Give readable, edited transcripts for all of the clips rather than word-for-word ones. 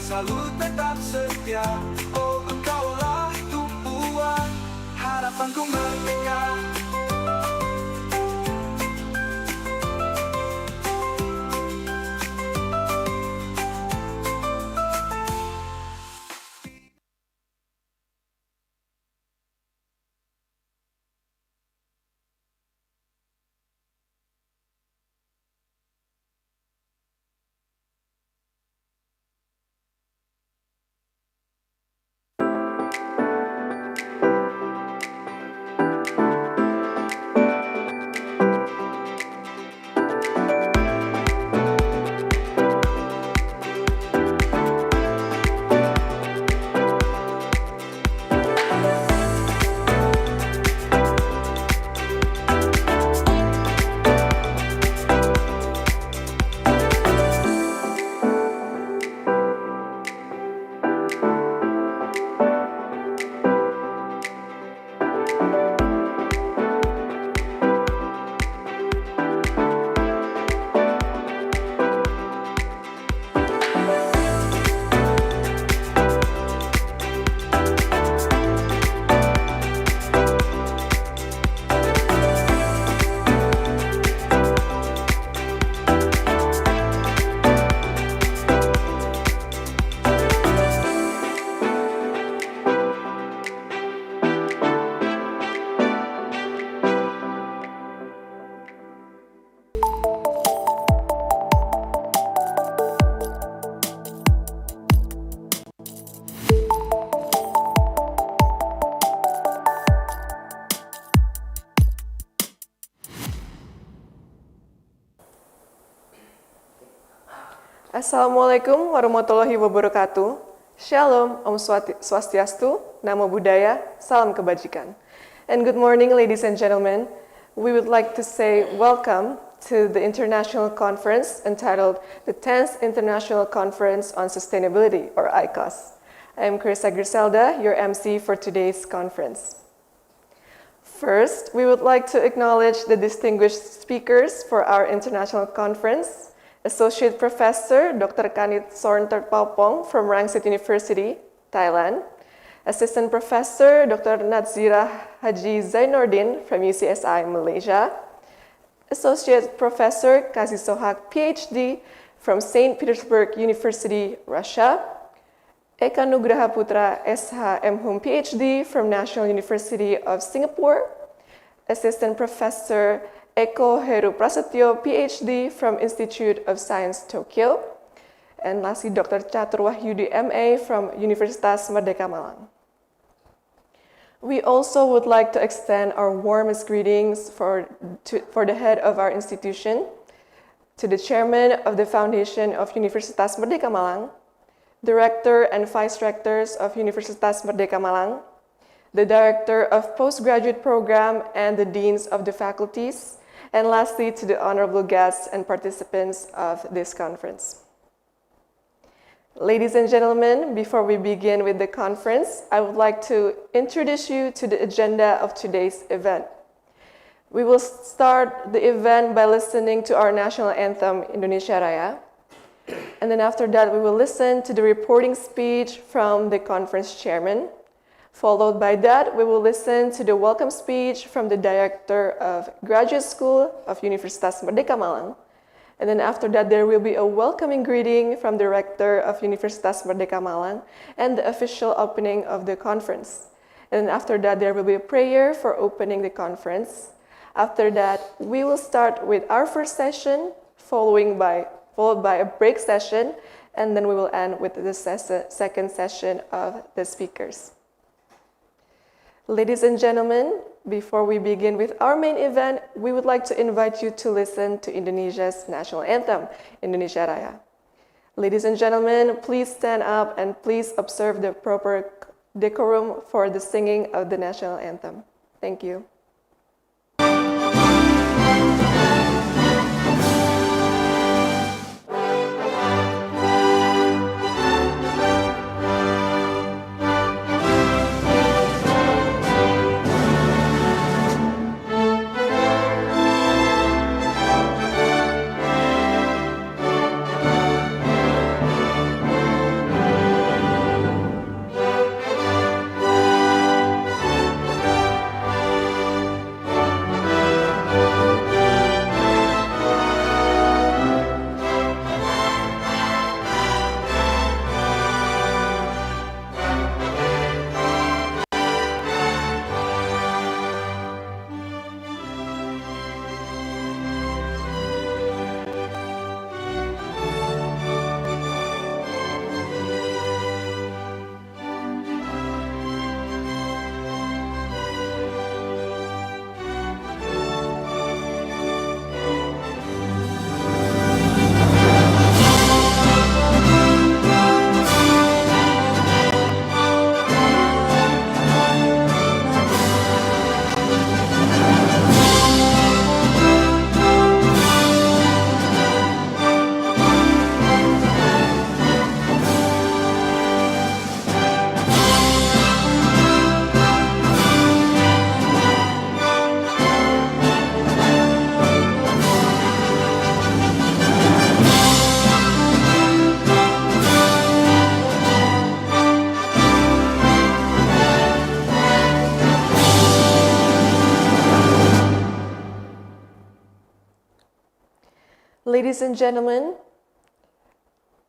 selalu tetap setia. Oh, engkaulah tumpuan harapanku merdeka. Assalamualaikum warahmatullahi wabarakatuh. Shalom, Om Swastiastu, Namo Buddhaya, Salam Kebajikan. And good morning, ladies and gentlemen. We would like to say welcome to the international conference entitled the 10th International Conference on Sustainability, or ICoS. I am Carissa Griselda, your MC for today's conference. First, we would like to acknowledge the distinguished speakers for our international conference. Associate Professor Dr. Kanit Sornterpalpong from Rangsit University, Thailand. Assistant Professor Dr. Natsira Haji Zainordin from UCSI, Malaysia. Associate Professor Kazi Sohak, PhD from St. Petersburg University, Russia. Eka Nugraha Putra, SH M.Hum, PhD from National University of Singapore. Assistant Professor Eko Heru Prasetyo, PhD from Institute of Science, Tokyo. And lastly, Dr. Catur Wahyudi, MA from Universitas Merdeka Malang. We also would like to extend our warmest greetings for the head of our institution, to the chairman of the Foundation of Universitas Merdeka Malang, director and vice rectors of Universitas Merdeka Malang, the director of postgraduate program and the deans of the faculties, and lastly, to the honorable guests and participants of this conference. Ladies and gentlemen, before we begin with the conference, I would like to introduce you to the agenda of today's event. We will start the event by listening to our national anthem, Indonesia Raya. And then after that, we will listen to the reporting speech from the conference chairman. Followed by that, we will listen to the welcome speech from the Director of Graduate School of Universitas Merdeka Malang. And then after that, there will be a welcoming greeting from the Rector of Universitas Merdeka Malang and the official opening of the conference. And then after that, there will be a prayer for opening the conference. After that, we will start with our first session, followed by a break session, and then we will end with the second session of the speakers. Ladies and gentlemen, before we begin with our main event, we would like to invite you to listen to Indonesia's national anthem, Indonesia Raya. Ladies and gentlemen, please stand up and please observe the proper decorum for the singing of the national anthem. Thank you. Ladies and gentlemen,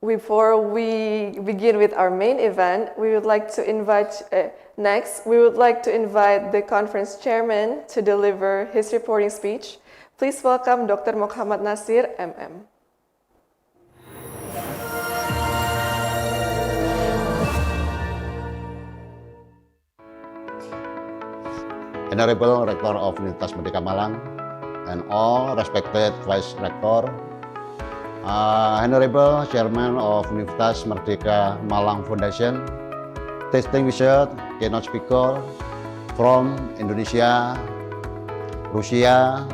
before we begin with our main event, we would like to invite the conference chairman to deliver his reporting speech. Please welcome Dr. Muhammad Nasir, MM. Honorable Rector of Universitas Merdeka Malang and all respected Vice Rector, Honorable Chairman of Universitas Merdeka Malang Foundation, distinguished keynote speaker from Indonesia, Rusia,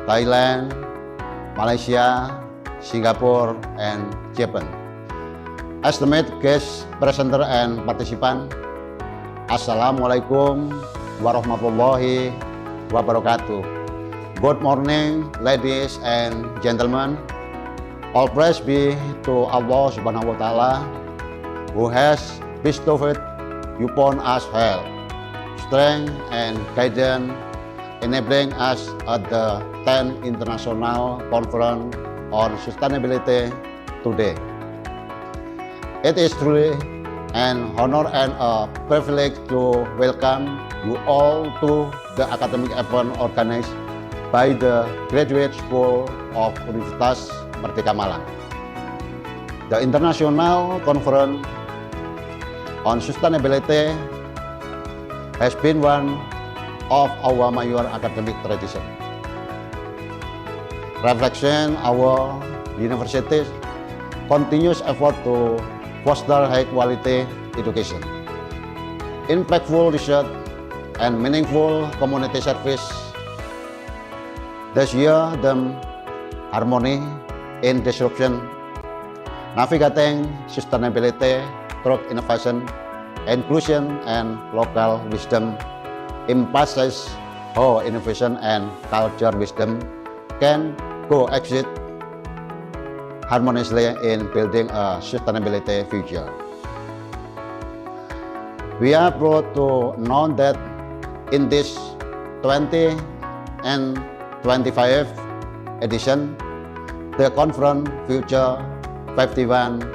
Thailand, Malaysia, Singapore, and Japan. Esteemed guest, presenter, and participant, Assalamualaikum warahmatullahi wabarakatuh. Good morning, ladies and gentlemen. All praise be to Allah Subhanahu wa Ta'ala, who has bestowed upon us health, strength, and guidance, enabling us at the 10th International Conference on Sustainability today. It is truly an honor and a privilege to welcome you all to the academic event organized by the Graduate School of Universitas Merdeka Malang. The International Conference on Sustainability has been one of our major academic traditions. Reflection our university's continuous effort to foster high-quality education, impactful research, and meaningful community service. This year, the harmony in disruption, navigating sustainability through innovation, inclusion, and local wisdom emphasizes how innovation and culture wisdom can coexist harmoniously in building a sustainability future. We are proud to know that in this 20 and 25th edition, the conference features 51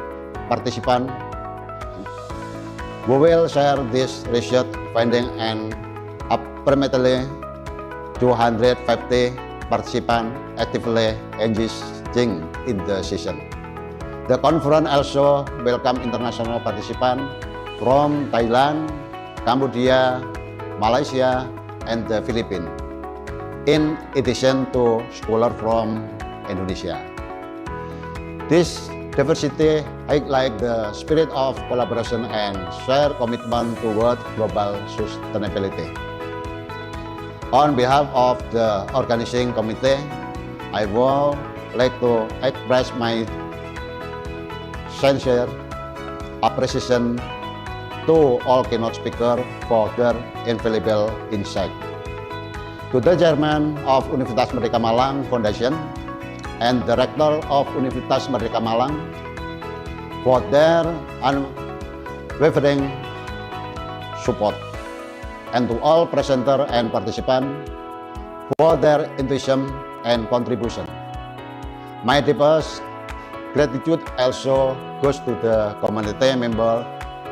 participants who will share this research finding, and approximately 250 participants actively engaging in the session. The conference also welcomes international participants from Thailand, Cambodia, Malaysia, and the Philippines, in addition to scholars from Indonesia. This diversity highlights the spirit of collaboration and shared commitment toward global sustainability. On behalf of the organizing committee, I would like to express my sincere appreciation to all keynote speakers for their invaluable insight. To the Chairman of Universitas Merdeka Malang Foundation and the Rector of Universitas Merdeka Malang for their unwavering support, and to all presenters and participants for their enthusiasm and contribution. My deepest gratitude also goes to the community members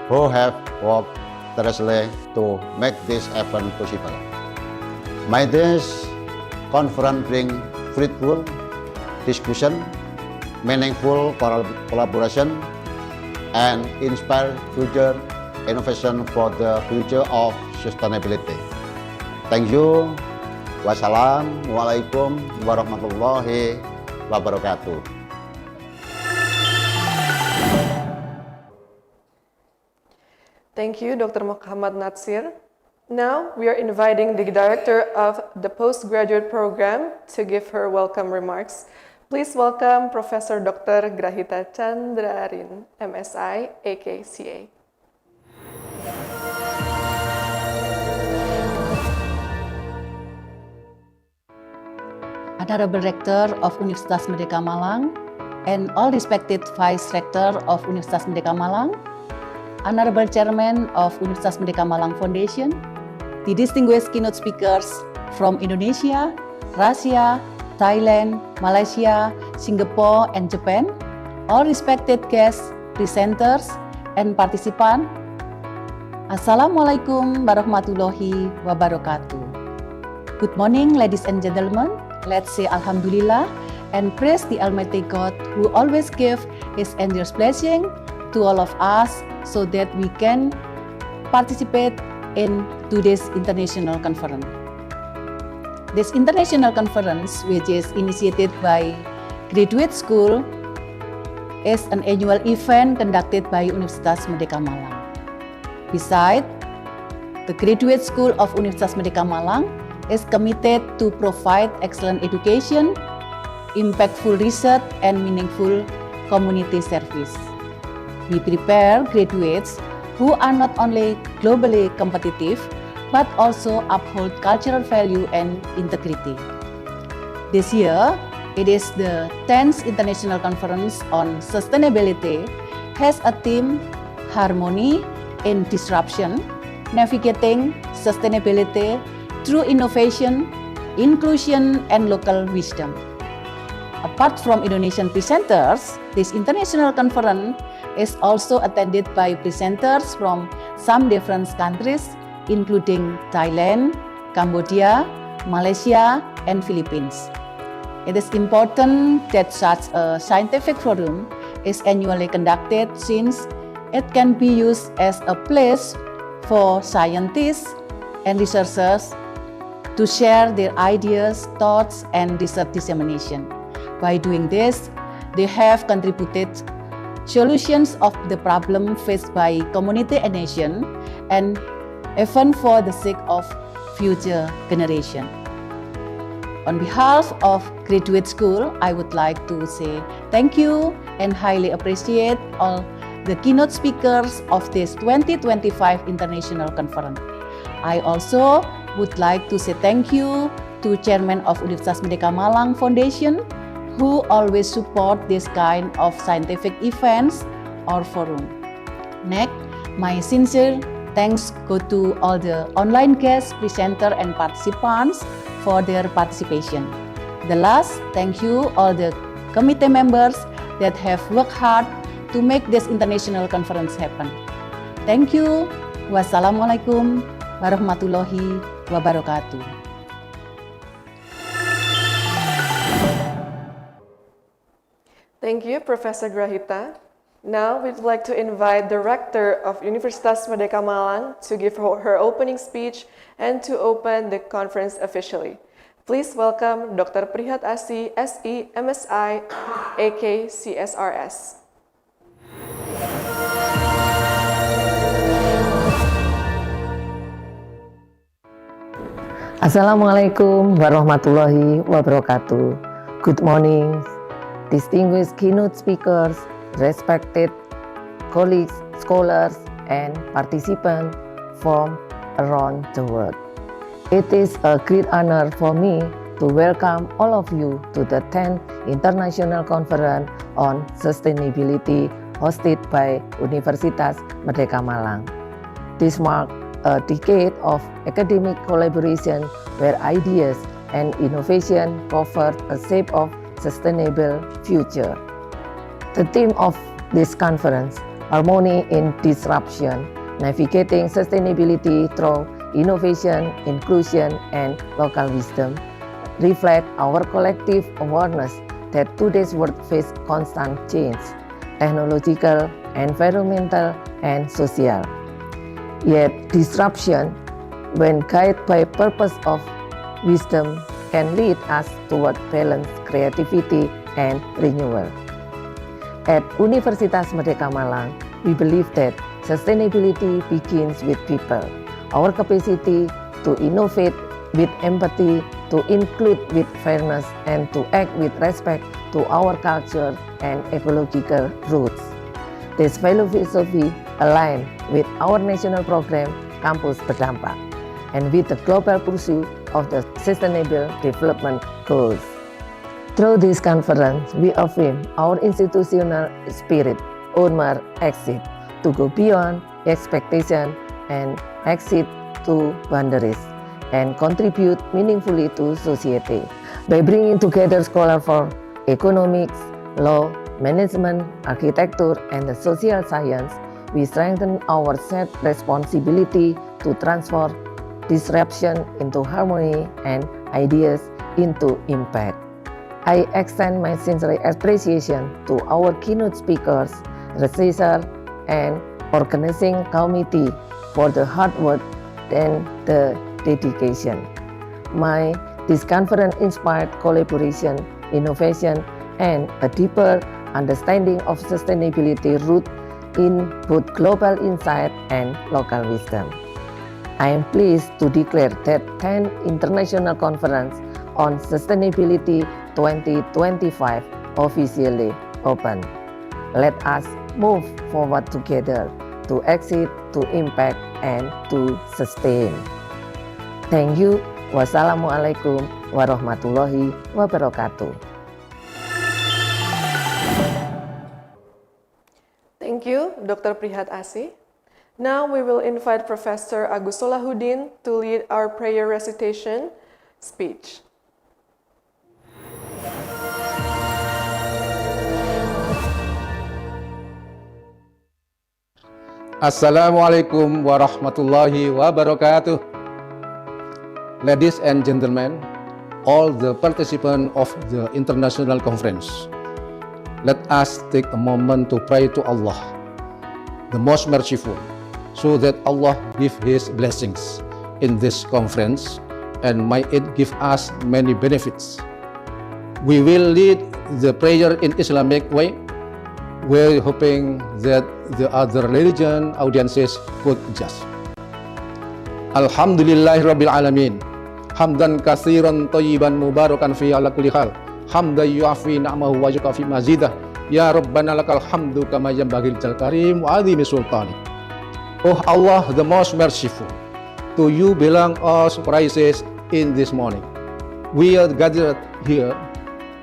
who have worked tirelessly to make this event possible. May this conference bring fruitful discussion, meaningful collaboration, and inspire future innovation for the future of sustainability. Thank you. Wassalamualaikum warahmatullahi wabarakatuh. Thank you, Dr. Muhammad Nasir. Now, we are inviting the Director of the Postgraduate Program to give her welcome remarks. Please welcome Professor Dr. Grahita Chandrarin, MSI, AKCA. Honorable Rector of Universitas Merdeka Malang and all respected Vice Rector of Universitas Merdeka Malang, Honorable Chairman of Universitas Merdeka Malang Foundation, the distinguished keynote speakers from Indonesia, Russia, Thailand, Malaysia, Singapore, and Japan, all respected guests, presenters, and participants. Assalamualaikum warahmatullahi wabarakatuh. Good morning, ladies and gentlemen. Let's say Alhamdulillah and praise the Almighty God who always gives His endless blessing to all of us so that we can participate in today's international conference. This international conference, which is initiated by Graduate School, is an annual event conducted by Universitas Merdeka Malang. Besides, the Graduate School of Universitas Merdeka Malang is committed to provide excellent education, impactful research, and meaningful community service. We prepare graduates who are not only globally competitive, but also uphold cultural value and integrity. This year, it is the 10th International Conference on Sustainability, has a theme, Harmony in Disruption, Navigating Sustainability through Innovation, Inclusion, and Local Wisdom. Apart from Indonesian presenters, this international conference is also attended by presenters from some different countries, including Thailand, Cambodia, Malaysia, and Philippines. It is important that such a scientific forum is annually conducted since it can be used as a place for scientists and researchers to share their ideas, thoughts, and research dissemination. By doing this, they have contributed solutions of the problem faced by community and nation, and even for the sake of future generation. On behalf of Graduate School, I would like to say thank you and highly appreciate all the keynote speakers of this 2025 International Conference. I also would like to say thank you to Chairman of Universitas Merdeka Malang Foundation, who always support this kind of scientific events or forum. Next, my sincere thanks go to all the online guests, presenters, and participants for their participation. The last, thank you all the committee members that have worked hard to make this international conference happen. Thank you. Wassalamualaikum warahmatullahi wabarakatuh. Thank you, Professor Grahita. Now, we'd like to invite the Rector of Universitas Merdeka Malang to give her opening speech and to open the conference officially. Please welcome Dr. Prihat Asi, SE, MSI, AK, CSRS. Assalamualaikum warahmatullahi wabarakatuh. Good morning, distinguished keynote speakers, respected colleagues, scholars, and participants from around the world. It is a great honor for me to welcome all of you to the 10th International Conference on Sustainability hosted by Universitas Merdeka Malang. This marks a decade of academic collaboration where ideas and innovation covered a shape of sustainable future. The theme of this conference, Harmony in Disruption, Navigating Sustainability through Innovation, Inclusion, and Local Wisdom, reflect our collective awareness that today's world faces constant change, technological, environmental, and social. Yet disruption, when guided by purpose of wisdom, can lead us toward balance, creativity, and renewal. At Universitas Merdeka Malang, we believe that sustainability begins with people. Our capacity to innovate with empathy, to include with fairness, and to act with respect to our culture and ecological roots. This philosophy aligns with our national program, Kampus Berdampak, and with the global pursuit of the Sustainable Development Goals. Through this conference, we affirm our institutional spirit, Unmer exit, to go beyond expectation and exit to boundaries, and contribute meaningfully to society. By bringing together scholars from economics, law, management, architecture, and the social science, we strengthen our shared responsibility to transform disruption into harmony and ideas into impact. I extend my sincere appreciation to our keynote speakers, researchers, and organizing committee for the hard work and the dedication. This conference inspired collaboration, innovation, and a deeper understanding of sustainability rooted in both global insight and local wisdom. I am pleased to declare that 10th International Conference on Sustainability 2025 officially open. Let us move forward together to exit, to impact, and to sustain. Thank you. Wassalamualaikum warahmatullahi wabarakatuh. Thank you, Dr. Prihat Asih. Now we will invite Professor Agus Solahuddin to lead our prayer recitation speech. Assalamualaikum warahmatullahi wabarakatuh. Ladies and gentlemen, all the participants of the international conference, let us take a moment to pray to Allah, the most merciful, so that Allah give His blessings in this conference and might it give us many benefits. We will lead the prayer in Islamic way. We're hoping that the other religion audiences could adjust. Alhamdulillahirabbil alamin. Hamdan katsiran thayyiban mubarakan fi ala kulli hal. Hamdan yu'afi ni'amahu wa yukafi mazidah. Ya Rabbana lakal hamdu kama yanbaghi lil karim wa azimi sultani. Oh Allah, the most merciful, to you belong all praises in this morning. We are gathered here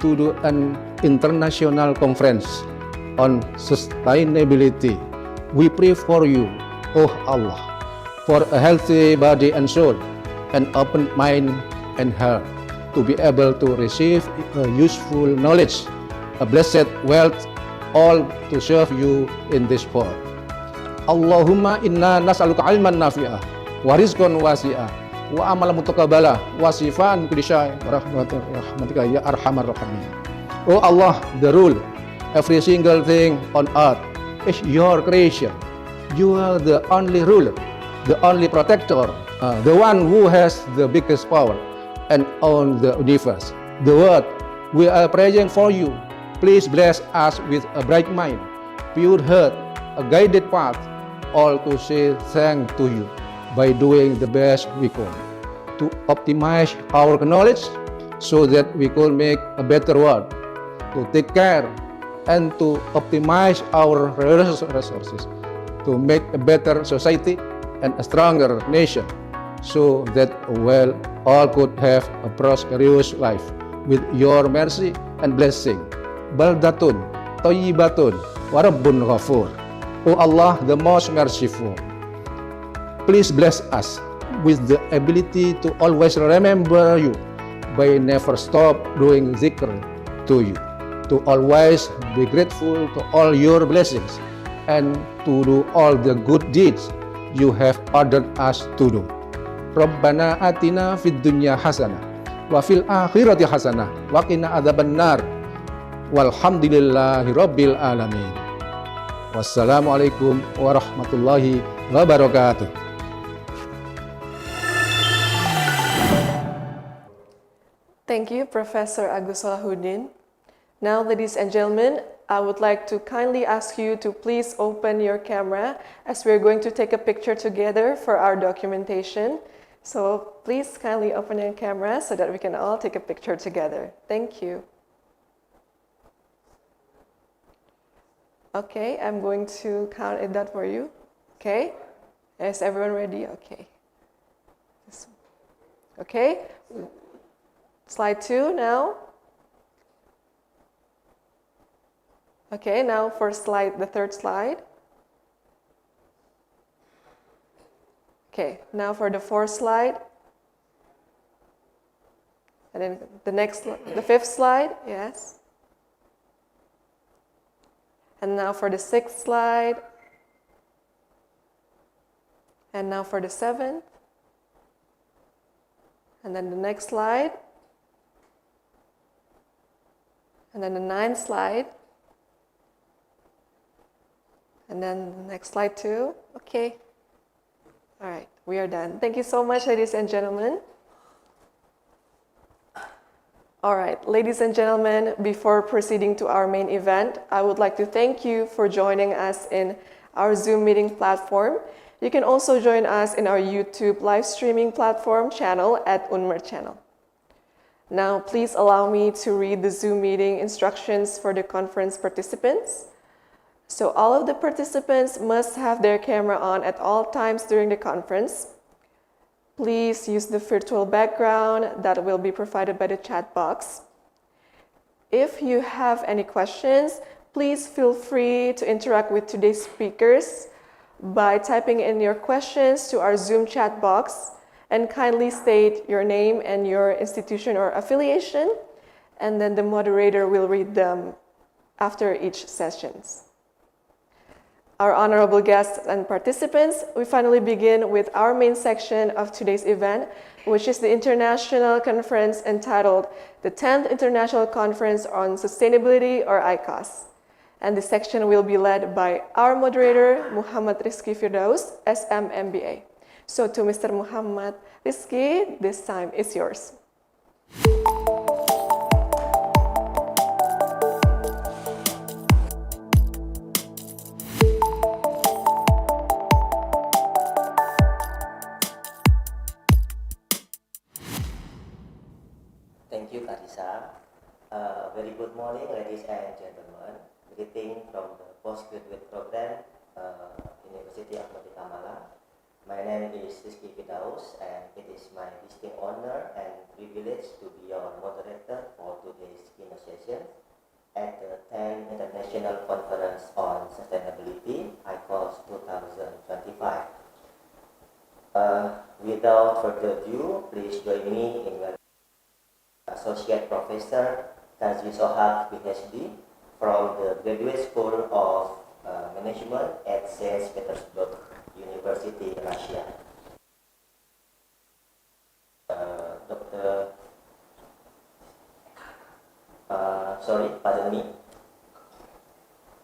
to do an international conference on sustainability. We pray for you, oh Allah, for a healthy body and soul, an open mind and heart, to be able to receive useful knowledge, a blessed wealth, all to serve you in this world. Allahumma inna nas'aluka ilman nafi'ah, wa rizqan wasi'ah, wa amalan mutaqabbala, wa sifaan kulli syai' wa rahmatika ya arhamar rahimin. Oh Allah, the rule, every single thing on earth is your creation. You are the only ruler, the only protector, the one who has the biggest power and own the universe. The word, we are praying for you. Please bless us with a bright mind, pure heart, a guided path, all to say thanks to you by doing the best we can to optimize our knowledge so that we could make a better world, to take care and to optimize our resources, to make a better society and a stronger nation, so that all could have a prosperous life with your mercy and blessing. Baldatun, Thayyibatun, wa Rabbun Ghafur. O Allah, the most merciful, please bless us with the ability to always remember you by never stop doing zikr to you, to always be grateful to all your blessings, and to do all the good deeds you have ordered us to do. Rabbana atina fid dunya hasanah wa fil akhirati hasanah wa qina adzabannar. Walhamdulillahi rabbil alamin. Wassalamualaikum warahmatullahi wabarakatuh. Thank you, Professor Agus Solahuddin. Now, ladies and gentlemen, I would like to kindly ask you to please open your camera as we're going to take a picture together for our documentation. So please kindly open your camera so that we can all take a picture together. Thank you. Okay, I'm going to count it that for you. Okay, is everyone ready? Okay. Okay, slide 2 now. Okay, now for the third slide. Okay, now for the fourth slide. And then the fifth slide, yes. And now for the 6th slide. And now for the 7th. And then the next slide. And then the 9th slide. And then the next slide too. Okay. All right, we are done. Thank you so much, ladies and gentlemen. All right, ladies and gentlemen, before proceeding to our main event, I would like to thank you for joining us in our Zoom meeting platform. You can also join us in our YouTube live streaming platform channel at Unmer channel. Now, please allow me to read the Zoom meeting instructions for the conference participants. So all of the participants must have their camera on at all times during the conference. Please use the virtual background that will be provided by the chat box. If you have any questions, please feel free to interact with today's speakers by typing in your questions to our Zoom chat box, and kindly state your name and your institution or affiliation, and then the moderator will read them after each session. Our honorable guests and participants, we finally begin with our main section of today's event, which is the international conference entitled the 10th International Conference on Sustainability, or ICoS. And this section will be led by our moderator, Muhammad Rizky Firdaus, SMMBA. So to Mr. Muhammad Rizky, this time is yours. Thank you, Karisa. Very good morning, ladies and gentlemen. Greeting from the postgraduate program, University of Merdeka Malang. My name is Rizky Firdaus, and it is my distinct honor and privilege to be your moderator for today's keynote session at the 10th International Conference on Sustainability, ICoS 2025. Without further ado, please join me in welcoming Associate Professor Kazi Sohag, PhD, from the Graduate School of Management at St. Petersburg University, Russia. Pardon me.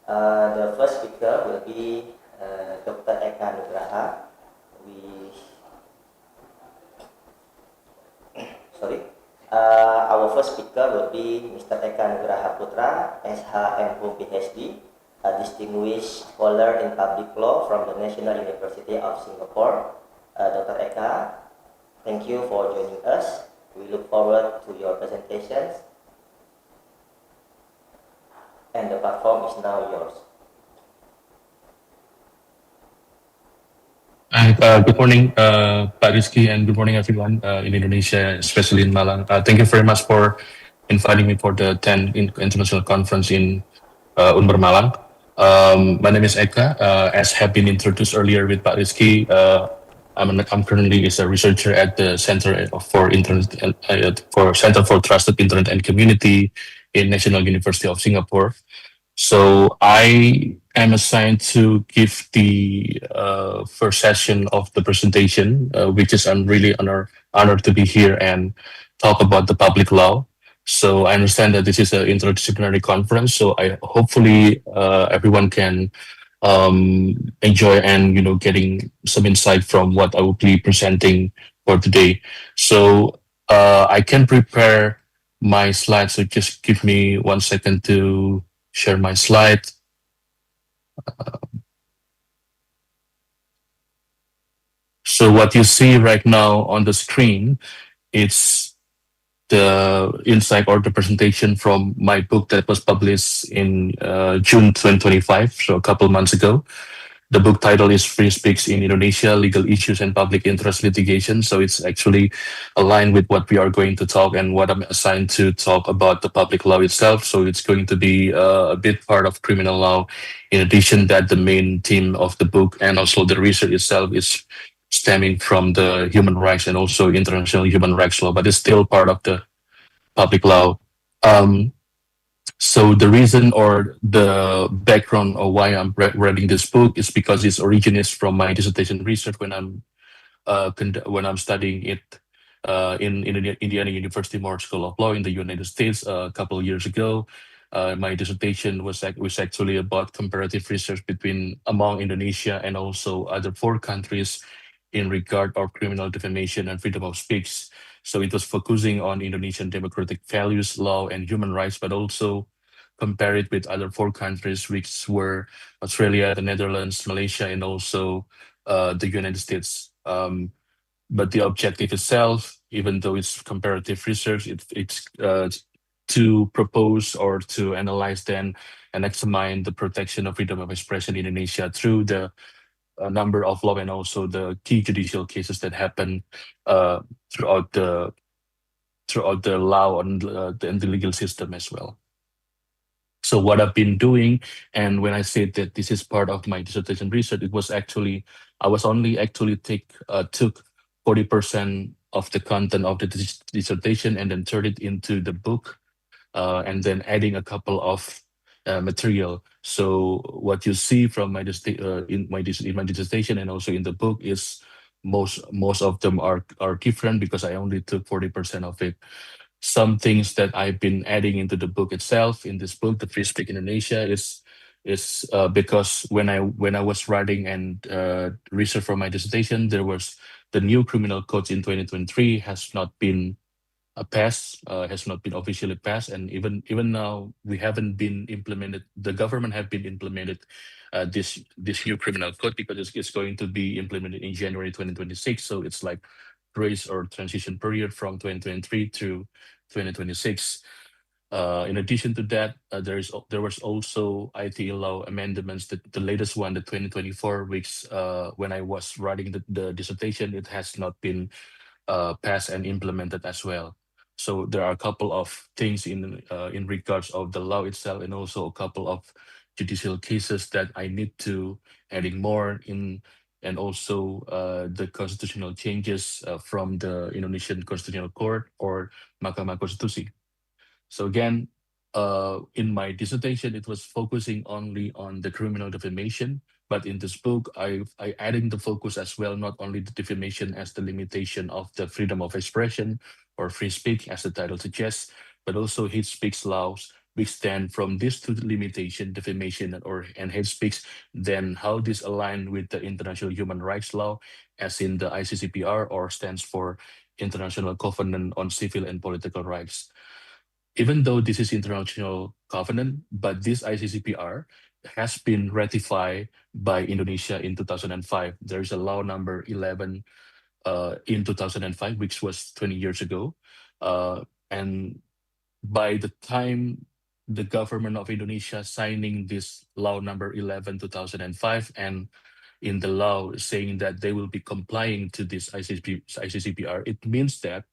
The first speaker will be Dr. Eka Nugraha. Our first speaker will be Mr. Eka Nugraha Putra, SHM PhD, a distinguished scholar in public law from the National University of Singapore. Dr. Eka, thank you for joining us. We look forward to your presentations. And the platform is now yours. Good morning, Pak Rizky, and good morning, everyone in Indonesia, especially in Malang. Thank you very much for inviting me for the 10th International Conference in Unmer Malang. My name is Eka. As have been introduced earlier with Pak Rizky, I'm currently a researcher at the Center for Center for Trusted Internet and Community in National University of Singapore. So I am assigned to give the first session of the presentation, which is I'm really honored to be here and talk about the public law. So I understand that this is an interdisciplinary conference, so I hopefully everyone can enjoy and getting some insight from what I will be presenting for today. So I can prepare my slides, so just give me 1 second to share my slide. So what you see right now on the screen, it's the insight or the presentation from my book that was published in June 2025, so a couple months ago. The book title is Free Speech in Indonesia, Legal Issues and Public Interest Litigation. So it's actually aligned with what we are going to talk and what I'm assigned to talk about the public law itself. So it's going to be a bit part of criminal law. In addition that the main theme of the book and also the research itself is stemming from the human rights and also international human rights law, but it's still part of the public law. So the reason or the background of why I'm writing this book is because it originates from my dissertation research when I'm studying it in Indiana University Moore School of Law in the United States a couple of years ago. My dissertation was actually about comparative research among Indonesia and also other four countries in regard of criminal defamation and freedom of speech. So it was focusing on Indonesian democratic values, law, and human rights, but also compare it with other four countries, which were Australia, the Netherlands, Malaysia, and also the United States. But the objective itself, even though it's comparative research, it's to propose or to analyze then and examine the protection of freedom of expression in Indonesia through the number of law and also the key judicial cases that happen uh, throughout the law and the legal system as well. So what I've been doing, and when I said that this is part of my dissertation research, it was actually I was only actually took 40% of the content of the dissertation and then turned it into the book, and then adding a couple of material. So what you see from in my dissertation and also in the book is most of them are different because I only took 40% of it. Some things that I've been adding into the book itself, in this book, The Free Speak Indonesia, is because when I was writing and research for my dissertation, there was the new criminal code in 2023 has not been passed, has not been officially passed, and even now we haven't been implemented. The government have been implemented this new criminal code because it's going to be implemented in January 2026. So it's like grace or transition period from 2023 to 2026. In addition to that, there was also IT law amendments. The latest one, the 2024, which when I was writing the dissertation, it has not been passed and implemented as well. So there are a couple of things in regards of the law itself, and also a couple of judicial cases that I need to adding more in, and also the constitutional changes from the Indonesian Constitutional Court or Mahkamah Konstitusi. So again, in my dissertation, it was focusing only on the criminal defamation, but in this book, I adding the focus as well, not only the defamation as the limitation of the freedom of expression or free speech, as the title suggests, but also hate speech laws, which stand from this to the limitation, defamation, and hate speech, then how this align with the international human rights law, as in the ICCPR, or stands for International Covenant on Civil and Political Rights. Even though this is international covenant, but this ICCPR has been ratified by Indonesia in 2005. There is a law number 11 in 2005, which was 20 years ago. And by the time the government of Indonesia signing this law number 11 2005, and in the law saying that they will be complying to this ICCPR, it means that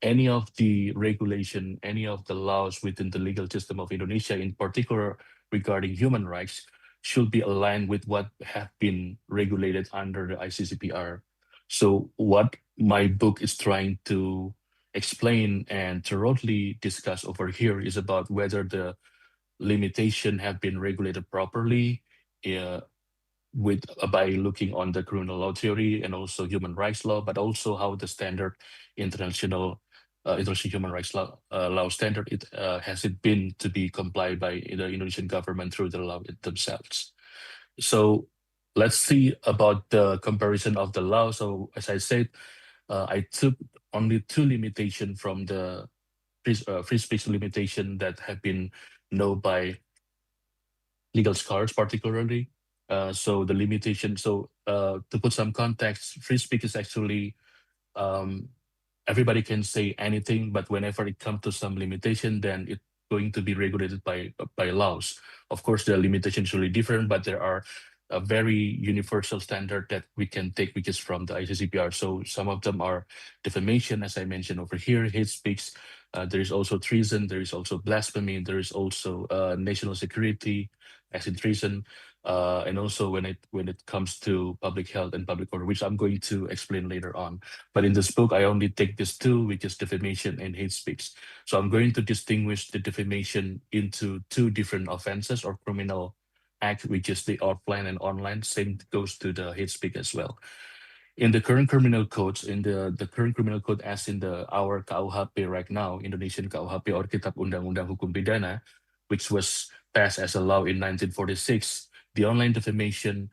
any of the regulation, any of the laws within the legal system of Indonesia, in particular regarding human rights, should be aligned with what have been regulated under the ICCPR. So what my book is trying to explain and thoroughly discuss over here is about whether the limitation have been regulated properly, uh, by looking on the criminal law theory and also human rights law, but also how the standard international international human rights law standard has it been to be complied by the Indonesian government through the law themselves. So let's see about the comparison of the law. So as I said, I took only two limitations from the free speech limitation that have been known by legal scholars particularly. So the limitation, to put some context, free speech is actually, um, everybody can say anything, but whenever it comes to some limitation, then it's going to be regulated by laws. Of course, the limitation is really different, but there are a very universal standard that we can take, which is from the ICCPR. So some of them are defamation, as I mentioned over here, hate speech. There is also treason. There is also blasphemy. There is also national security, as in treason. and also when it comes to public health and public order, which I'm going to explain later on. But in this book, I only take these two, which is defamation and hate speech. So I'm going to distinguish the defamation into two different offenses or criminal act, which is the offline and online. Same goes to the hate speech as well. In the current criminal codes, in the current criminal code as in our KUHP right now, Indonesian KUHP or Kitab Undang-Undang Hukum Pidana, which was passed as a law in 1946, the online defamation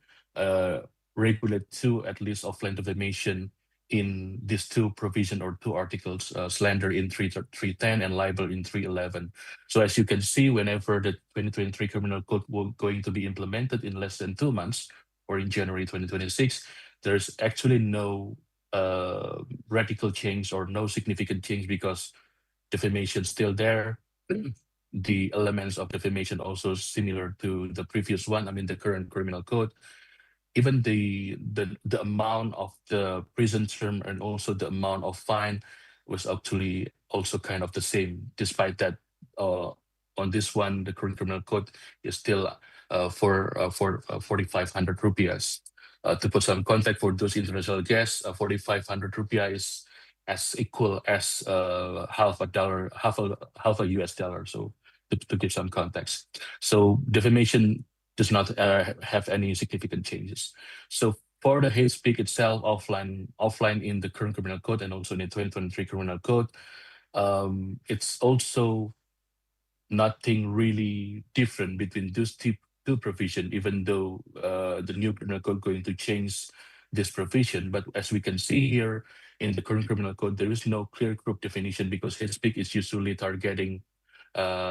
regulate two at least offline defamation in these two provision or two articles, slander in 310 and libel in 311. So as you can see, whenever the 2023 criminal code will going to be implemented in less than 2 months or in January 2026, there's actually no radical change or no significant change because defamation still there. The elements of defamation also similar to the previous one. I mean, the current criminal code. Even the amount of the prison term and also the amount of fine was actually also kind of the same, despite that on this one, the current criminal code is still for 4,500 rupiahs. To put some context for those international guests, 4,500 rupiah is as equal as half a US dollar. So to give some context, so defamation does not have any significant changes. So for the hate speech itself, offline in the current criminal code and also in the 2023 criminal code, it's also nothing really different between those two provisions, even though the new criminal code going to change this provision. But as we can see here in the current criminal code, there is no clear group definition because hate speech is usually targeting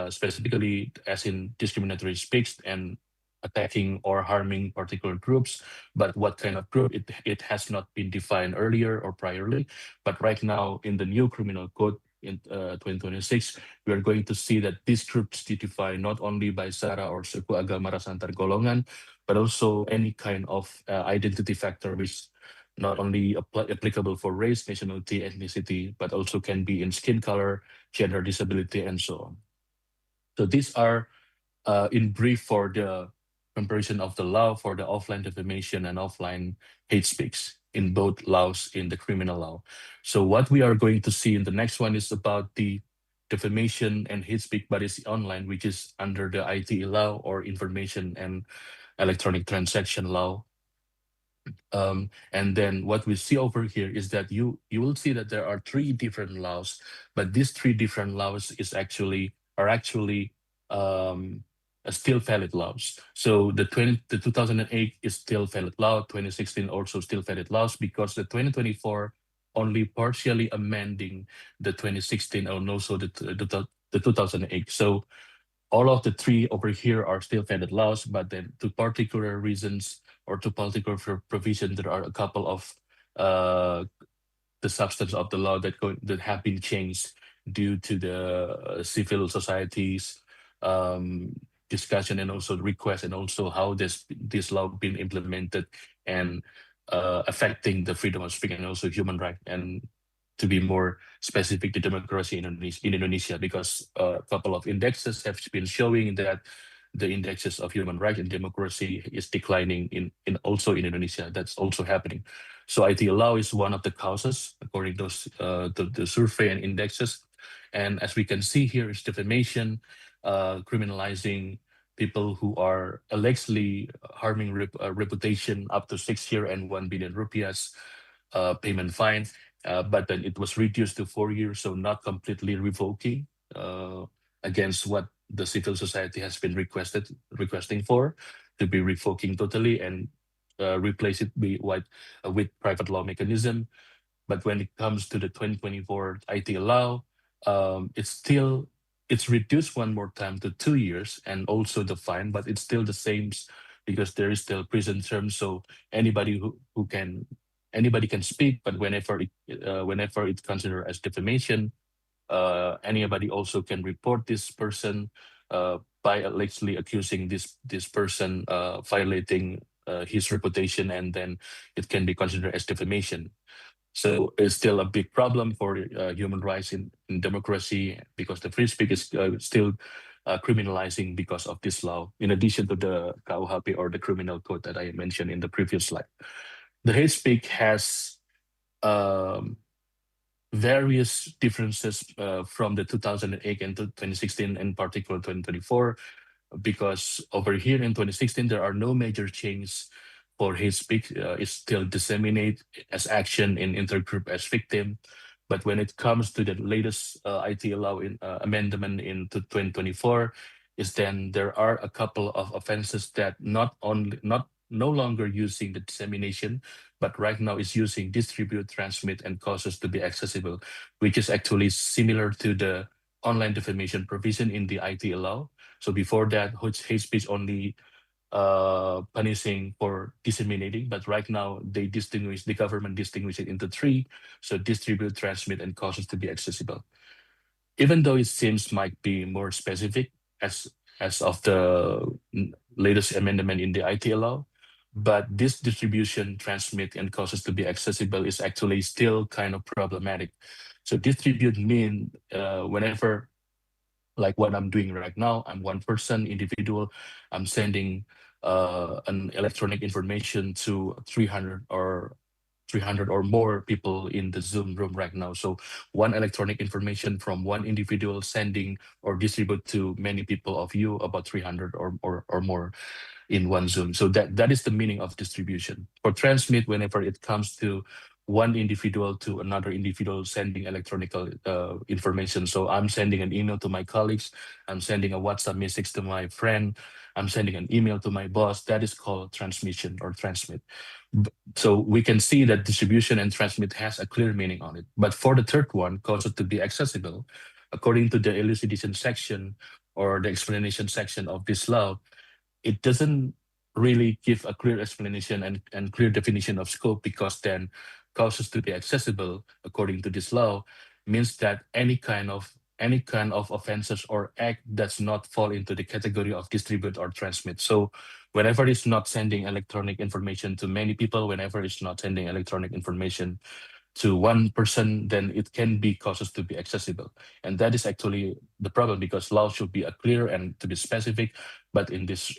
specifically as in discriminatory speech and attacking or harming particular groups, but what kind of group, it has not been defined earlier or priorly. But right now in the new criminal code in 2026, we are going to see that these groups defined not only by Sara or suku agama ras antar golongan, but also any kind of identity factor which not only applicable for race, nationality, ethnicity, but also can be in skin color, gender, disability, and so on. So these are in brief for the comparison of the law for the offline defamation and offline hate speech in both laws in the criminal law. So what we are going to see in the next one is about the defamation and hate speech, but it's online, which is under the ITE law or information and electronic transaction law. And then what we see over here is that you will see that there are three different laws, but these three different laws are actually still valid laws. So the 2008 is still valid law, 2016 also still valid laws because the 2024 only partially amending the 2016 and also the 2008. So all of the three over here are still valid laws, but then to particular reasons or to particular provision, there are a couple of the substance of the law that have been changed due to the civil societies discussion and also request and also how this law been implemented and affecting the freedom of speech and also human rights, and to be more specific, the democracy in Indonesia, because a couple of indexes have been showing that the indexes of human rights and democracy is declining in also in Indonesia. That's also happening. So IT law is one of the causes according to the survey and indexes. And as we can see here, is defamation, criminalizing people who are allegedly harming reputation up to 6 years and 1 billion rupiahs payment fine. But then it was reduced to 4 years, so not completely revoking against what the civil society has been requesting for, to be revoking totally and replace it with private law mechanism. But when it comes to the 2024 IT law, it's reduced one more time to 2 years and also the fine, but it's still the same because there is still prison term. So anybody anybody can speak, but whenever it's considered as defamation, anybody also can report this person by allegedly accusing this person violating his reputation, and then it can be considered as defamation. So it's still a big problem for human rights in democracy because the free speech is still criminalizing because of this law, in addition to the KUHP or the criminal code that I mentioned in the previous slide. The hate speak has um, various differences from the 2008 and to 2016, in particular 2024, because over here in 2016, there are no major changes for hate speech. It's still disseminate as action in intergroup as victim. But when it comes to the latest IT law amendment in 2024, is then there are a couple of offenses that not no longer using the dissemination, but right now is using distribute, transmit, and causes to be accessible, which is actually similar to the online defamation provision in the IT law. So before that, hate speech only punishing for disseminating, but right now the government distinguish it into three. So distribute, transmit, and causes to be accessible. Even though it seems might be more specific as of the latest amendment in the IT law, but this distribution, transmit, and causes to be accessible is actually still kind of problematic. So distribute mean whenever, like what I'm doing right now, I'm one person, individual, I'm sending an electronic information to 300 or more people in the Zoom room right now. So one electronic information from one individual sending or distribute to many people of you, about 300 or more in one Zoom. So that is the meaning of distribution. For transmit, whenever it comes to one individual to another individual sending electronic information. So I'm sending an email to my colleagues, I'm sending a WhatsApp message to my friend, I'm sending an email to my boss. That is called transmission or transmit. So we can see that distribution and transmit has a clear meaning on it. But for the third one, cause it to be accessible, according to the elucidation section or the explanation section of this law, it doesn't really give a clear explanation and clear definition of scope, because then causes to be accessible according to this law means that any kind of offenses or act does not fall into the category of distribute or transmit. So whenever it's not sending electronic information to many people, whenever it's not sending electronic information to one person, then it can be causes to be accessible. And that is actually the problem, because law should be clear and to be specific. But in this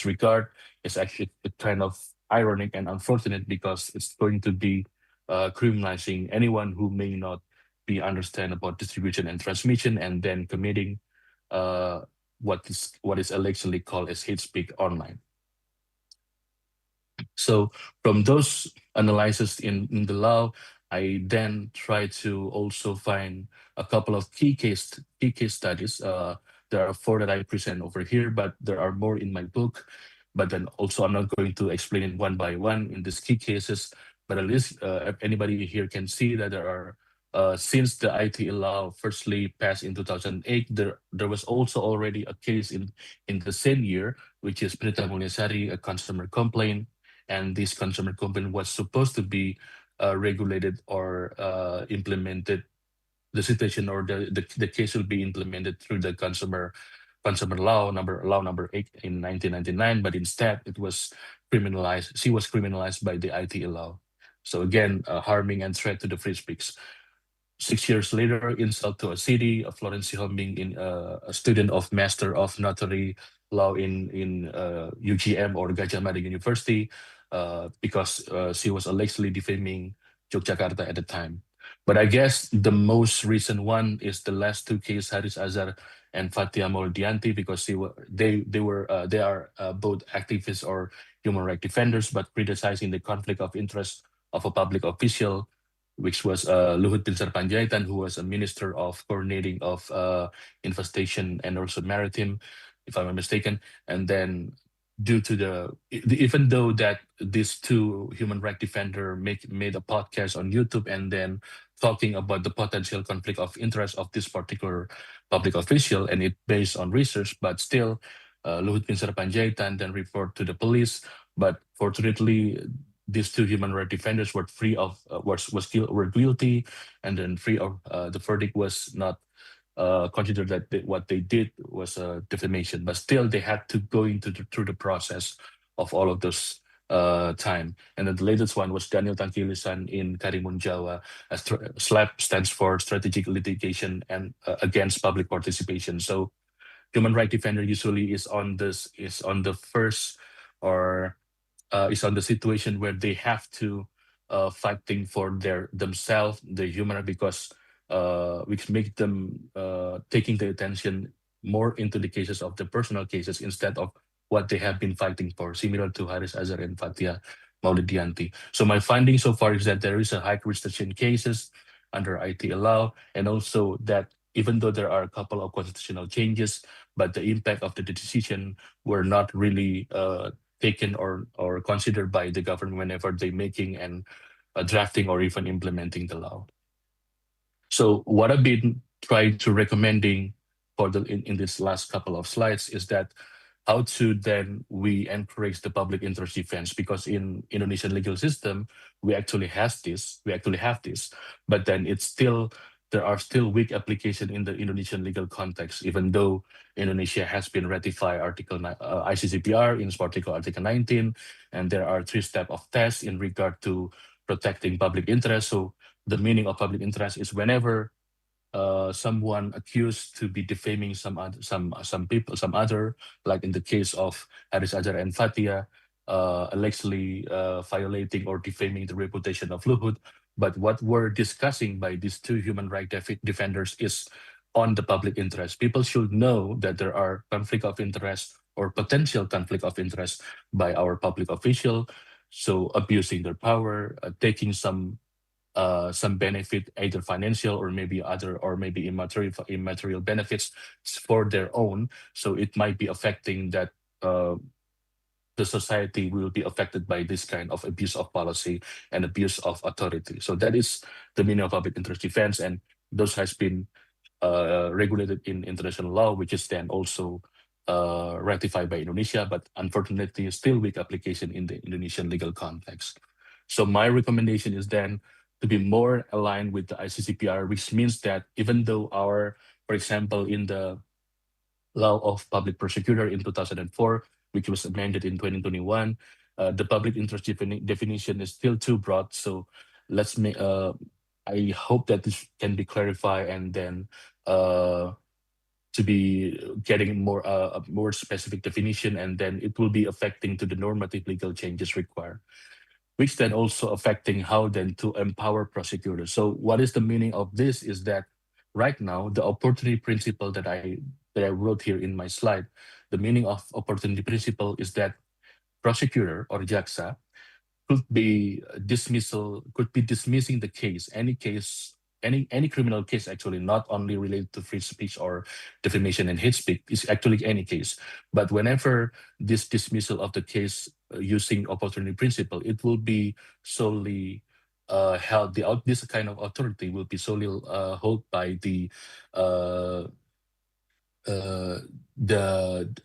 regard, it's actually kind of ironic and unfortunate, because it's going to be criminalizing anyone who may not be understand about distribution and transmission, and then committing what is allegedly called as hate speech online. So from those analyses in the law, I then try to also find a couple of key case studies. There are 4 that I present over here, but there are more in my book. But then also I'm not going to explain it one by one in these key cases, but at least anybody here can see that there are, since the IT law firstly passed in 2008, there was also already a case in the same year, which is Prita Mulyasari, a consumer complaint. And this consumer complaint was supposed to be regulated or implemented. The situation or the case will be implemented through the consumer law number 8 in 1999, but instead it was criminalized. She was criminalized by the IT law. So again, harming and threat to the free speech. 6 years later, insult to a city, Florence Hombing, a student of Master of Notary Law in UGM or Gajah Mada University, because she was allegedly defaming Yogyakarta at the time. But I guess the most recent one is the last 2 cases, Haris Azhar and Fatia Moldianti, because they are both activists or human rights defenders, but criticizing the conflict of interest of a public official, which was Luhut Binsar Panjaitan, who was a minister of coordinating of infestation and also maritime, if I'm not mistaken. And then due to even though that these 2 human rights defender made a podcast on YouTube and then talking about the potential conflict of interest of this particular public official, and it based on research, but still Luhut Binsar Panjaitan then report to the police. But fortunately, these 2 human rights defenders were free of were guilty, and then free of the verdict was not considered that what they did was a defamation, but still they had to go through the process of all of this time. And then the latest one was Daniel Tangkilisan in Karimun Jawa. SLAP stands for Strategic Litigation and Against Public Participation. So human right defender usually is on the first, or is on the situation where they have to fighting for themselves, the human right, because which make them taking the attention more into the cases of the personal cases instead of what they have been fighting for, similar to Haris Azhar and Fatia Maulidianti. So my finding so far is that there is a high restriction cases under IT law, and also that even though there are a couple of constitutional changes, but the impact of the decision were not really taken or considered by the government whenever they making and drafting or even implementing the law. So what I've been trying to recommending for in this last couple of slides is that how to then we encourage the public interest defense, because in Indonesian legal system we actually have this, but then there are still weak application in the Indonesian legal context, even though Indonesia has been ratified ICCPR, in particular Article 19, and there are 3 steps of tests in regard to protecting public interest. So the meaning of public interest is whenever someone accused to be defaming some other, like in the case of Haris Azhar and Fatia, allegedly violating or defaming the reputation of Luhut. But what we're discussing by these 2 human rights defenders is on the public interest. People should know that there are conflict of interest or potential conflict of interest by our public official, so abusing their power, taking some benefit, either financial or maybe immaterial benefits for their own. So it might be affecting that the society will be affected by this kind of abuse of policy and abuse of authority. So that is the meaning of public interest defense, and those has been regulated in international law, which is then also ratified by Indonesia, but unfortunately still weak application in the Indonesian legal context. So my recommendation is then to be more aligned with the ICCPR, which means that even though for example, in the law of public prosecutor in 2004, which was amended in 2021, the public interest definition is still too broad. So I hope that this can be clarified, and then to be getting more specific definition, and then it will be affecting to the normative legal changes required, which then also affecting how then to empower prosecutors. So what is the meaning of this is that right now, the opportunity principle that I wrote here in my slide, the meaning of opportunity principle is that prosecutor or jaksa could be dismissing the case, any criminal case, actually, not only related to free speech or defamation and hate speech, is actually any case. But whenever this dismissal of the case using opportunity principle, it will be solely held. This kind of authority will be solely held by the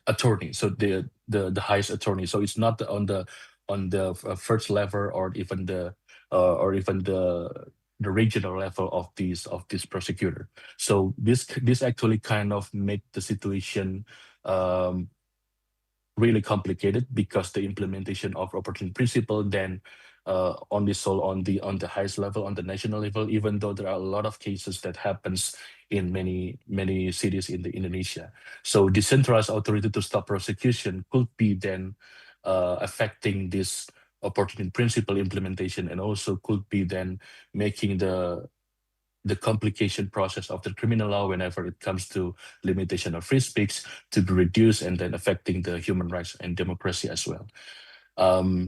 attorney, so the highest attorney. So it's not on the first level or even the regional level of this prosecutor. So this actually kind of make the situation really complicated, because the implementation of opportunity principle then only sold on the highest level, on the national level, even though there are a lot of cases that happens in many cities in Indonesia. So decentralized authority to stop prosecution could be then affecting this opportunity principle implementation, and also could be then making the complication process of the criminal law whenever it comes to limitation of free speech to be reduced, and then affecting the human rights and democracy as well.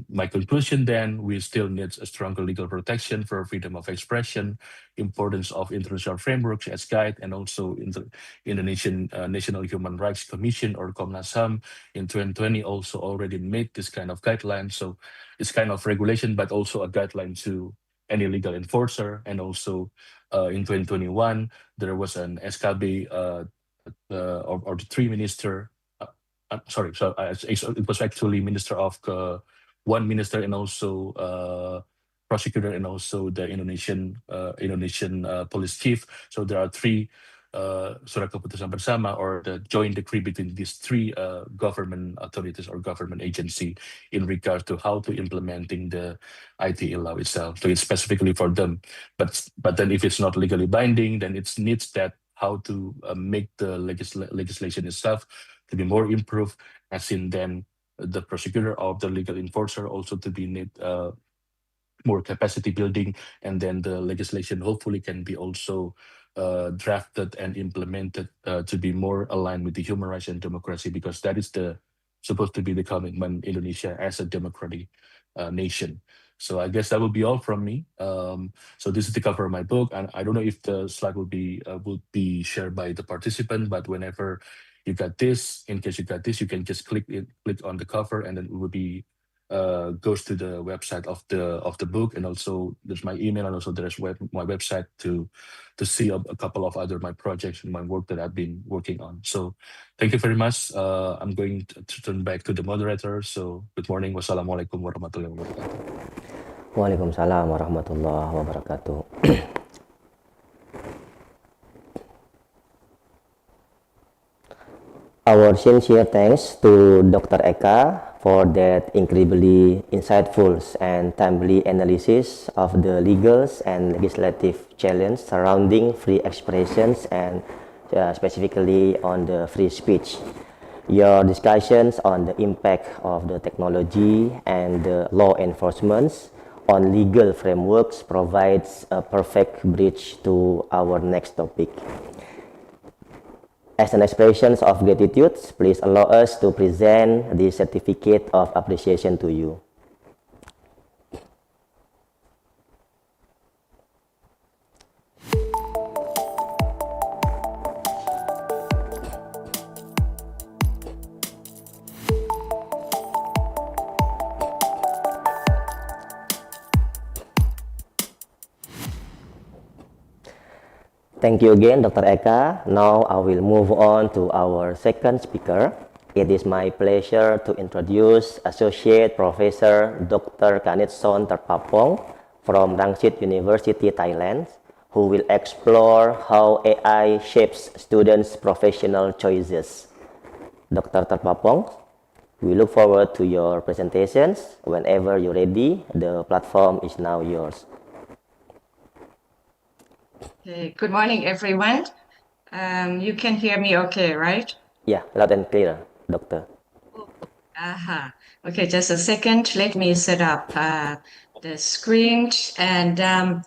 My conclusion then, we still need a stronger legal protection for freedom of expression, importance of international frameworks as guide, and also in the Indonesian National Human Rights Commission, or Komnas HAM, in 2020 also already made this kind of guideline. So it's kind of regulation, but also a guideline to any legal enforcer. And also in 2021, there was an SKB or the 3 minister. It was actually minister of one minister, and also prosecutor, and also the Indonesian police chief. So there are 3 surat keputusan bersama, or the joint decree between these 3 government authorities or government agency in regard to how to implementing the ITE law itself. So it's specifically for them. But then if it's not legally binding, then it needs that how to make the legislation itself to be more improved, as in then the prosecutor of the legal enforcer also to be need more capacity building, and then the legislation hopefully can be also drafted and implemented to be more aligned with the human rights and democracy, because that is the supposed to be the commitment Indonesia as a democratic nation. So I guess that would be all from me. So this is the cover of my book, and I don't know if the slide will be shared by the participant, but whenever you got this, in case you got this, you can just click on the cover, and then it will be goes to the website of the book, and also there's my email, and also there's my website to see a couple of other my projects and my work that I've been working on. So thank you very much. I'm going to turn back to the moderator. So good morning. Wassalamualaikum warahmatullahi wabarakatuh. Waalaikumsalam warahmatullahi wabarakatuh. Our sincere thanks to Dr. Eka for that incredibly insightful and timely analysis of the legal and legislative challenge surrounding free expressions and specifically on the free speech. Your discussions on the impact of the technology and the law enforcement on legal frameworks provides a perfect bridge to our next topic. As an expression of gratitude, please allow us to present the certificate of appreciation to you. Thank you again, Dr. Eka. Now I will move on to our second speaker. It is my pleasure to introduce Associate Professor Dr. Kanitson Terpapong from Rangsit University, Thailand, who will explore how AI shapes students' professional choices. Dr. Terpapong, we look forward to your presentations. Whenever you're ready, the platform is now yours. Okay, good morning, everyone. You can hear me okay, right? Yeah, loud and clear, Doctor. Okay, just a second. Let me set up the screen. And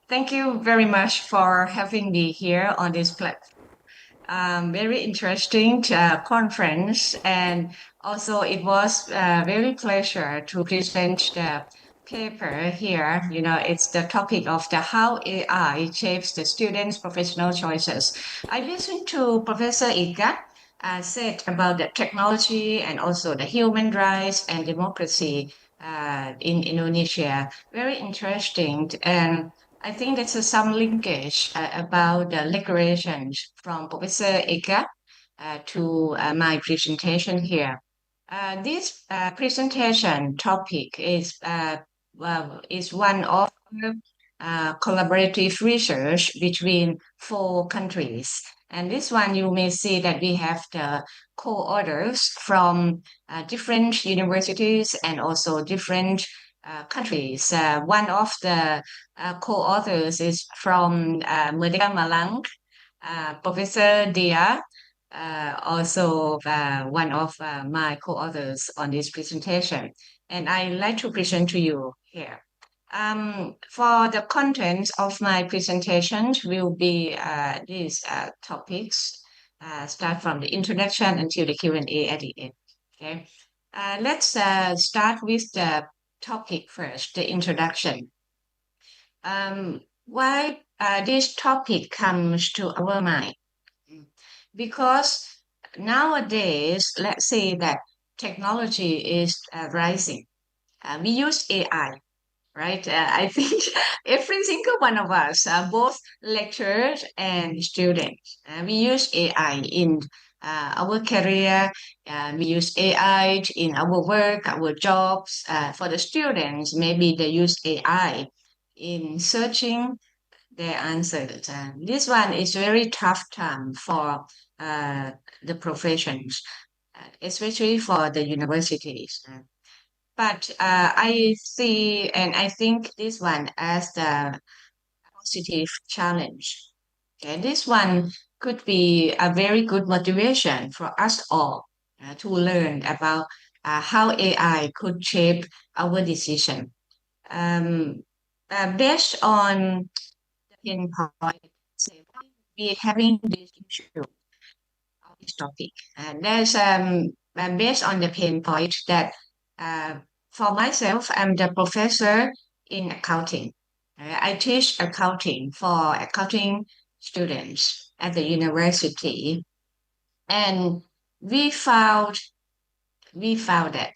thank you very much for having me here on this platform. Very interesting conference, and also it was very pleasure to present the paper here. You know, it's the topic of the how AI shapes the students' professional choices. I listened to Professor Ika said about the technology and also the human rights and democracy in Indonesia. Very interesting, and I think there's some linkage about the regulations from Professor Ika to my presentation here. This presentation topic is one of collaborative research between 4 countries. And this one, you may see that we have the co-authors from different universities and also different countries. One of the co-authors is from Merdeka Malang, Professor Dia, also one of my co-authors on this presentation. And I'd like to present to you here. For the contents of my presentation will be these topics, start from the introduction until the Q&A at the end. Okay, let's start with the topic first, the introduction. Why this topic comes to our mind? Because nowadays, let's say that technology is rising. We use AI, right? I think every single one of us, both lecturers and students, we use AI in our career. We use AI in our work, our jobs. For the students, maybe they use AI in searching their answers. This one is very tough time for the professions, especially for the universities. But I see and I think this one as the positive challenge. Okay, this one could be a very good motivation for us all to learn about how AI could shape our decision. Based on the pinpoint, say, why we having this issue of this topic. There's based on the pain point that uh, for myself, I'm the professor in accounting. I teach accounting for accounting students at the university, and we found that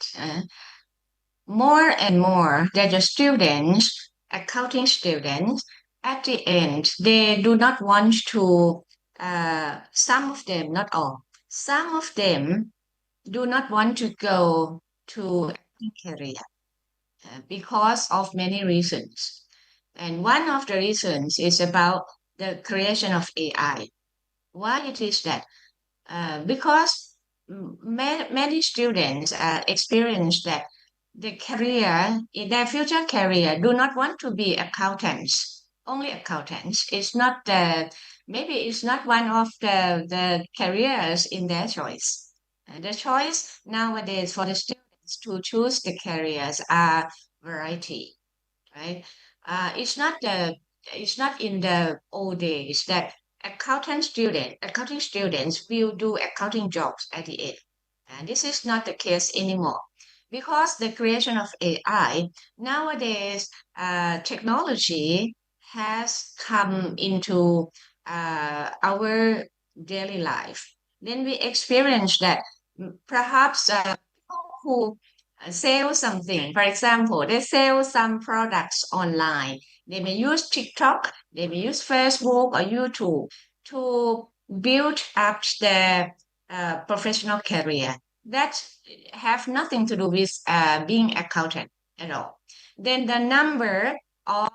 more and more that the students, accounting students, at the end, they do not want to, some of them, not all, some of them do not want to go to acting career because of many reasons. And one of the reasons is about the creation of AI. Why it is that? Because many students experience that the career, in their future career, do not want to be accountants, only accountants. It's not the, maybe it's not one of the careers in their choice. The choice nowadays for the students to choose the careers are variety, right? It's not in the old days that accounting students will do accounting jobs at the end. And this is not the case anymore because the creation of AI nowadays, technology has come into our daily life. Then we experience that perhaps people who sell something. For example, they sell some products online. They may use TikTok, they may use Facebook or YouTube to build up their professional career. That have nothing to do with being accountant at all. Then the number of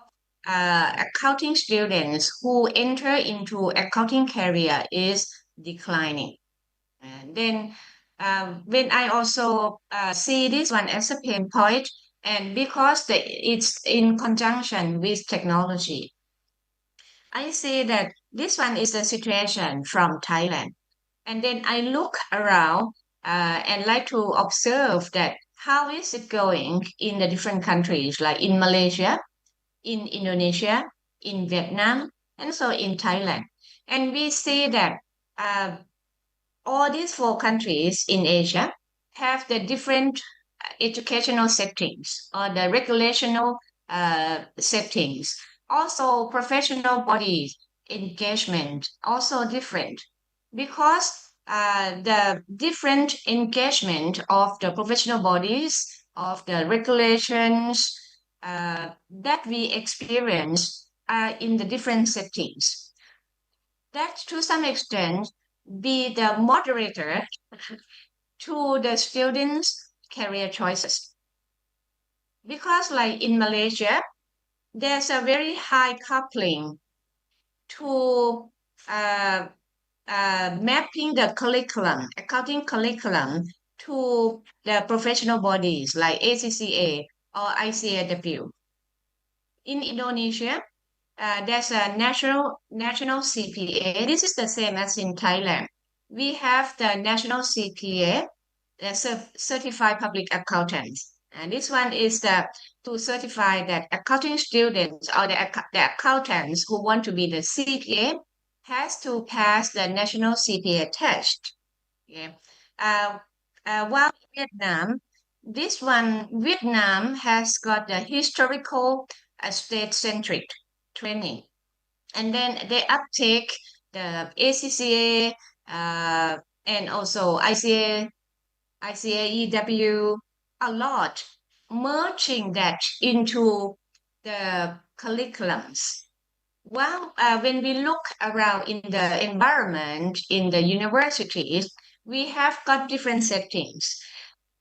accounting students who enter into accounting career is declining. And then when I also see this one as a pain point, and because it's in conjunction with technology, I see that this one is the situation from Thailand. And then I look around and like to observe that how is it going in the different countries, like in Malaysia, in Indonesia, in Vietnam, and so in Thailand. And we see that uh, all these four countries in Asia have the different educational settings or the regulational settings. Also, professional bodies engagement also different because the different engagement of the professional bodies of the regulations that we experience in the different settings. That to some extent be the moderator to the students' career choices. Because like in Malaysia, there's a very high coupling to uh, mapping the curriculum, accounting curriculum to the professional bodies like ACCA or ICAW. In Indonesia, there's a national CPA. This is the same as in Thailand. We have the national CPA, the certified public accountants. And this one is to certify that accounting students or the accountants who want to be the CPA has to pass the national CPA test. Yeah. Uh, while in Vietnam, Vietnam has got the historical state-centric training. And then they uptake the ACCA and also ICAEW a lot, merging that into the curriculums. Well, when we look around in the environment in the universities, we have got different settings.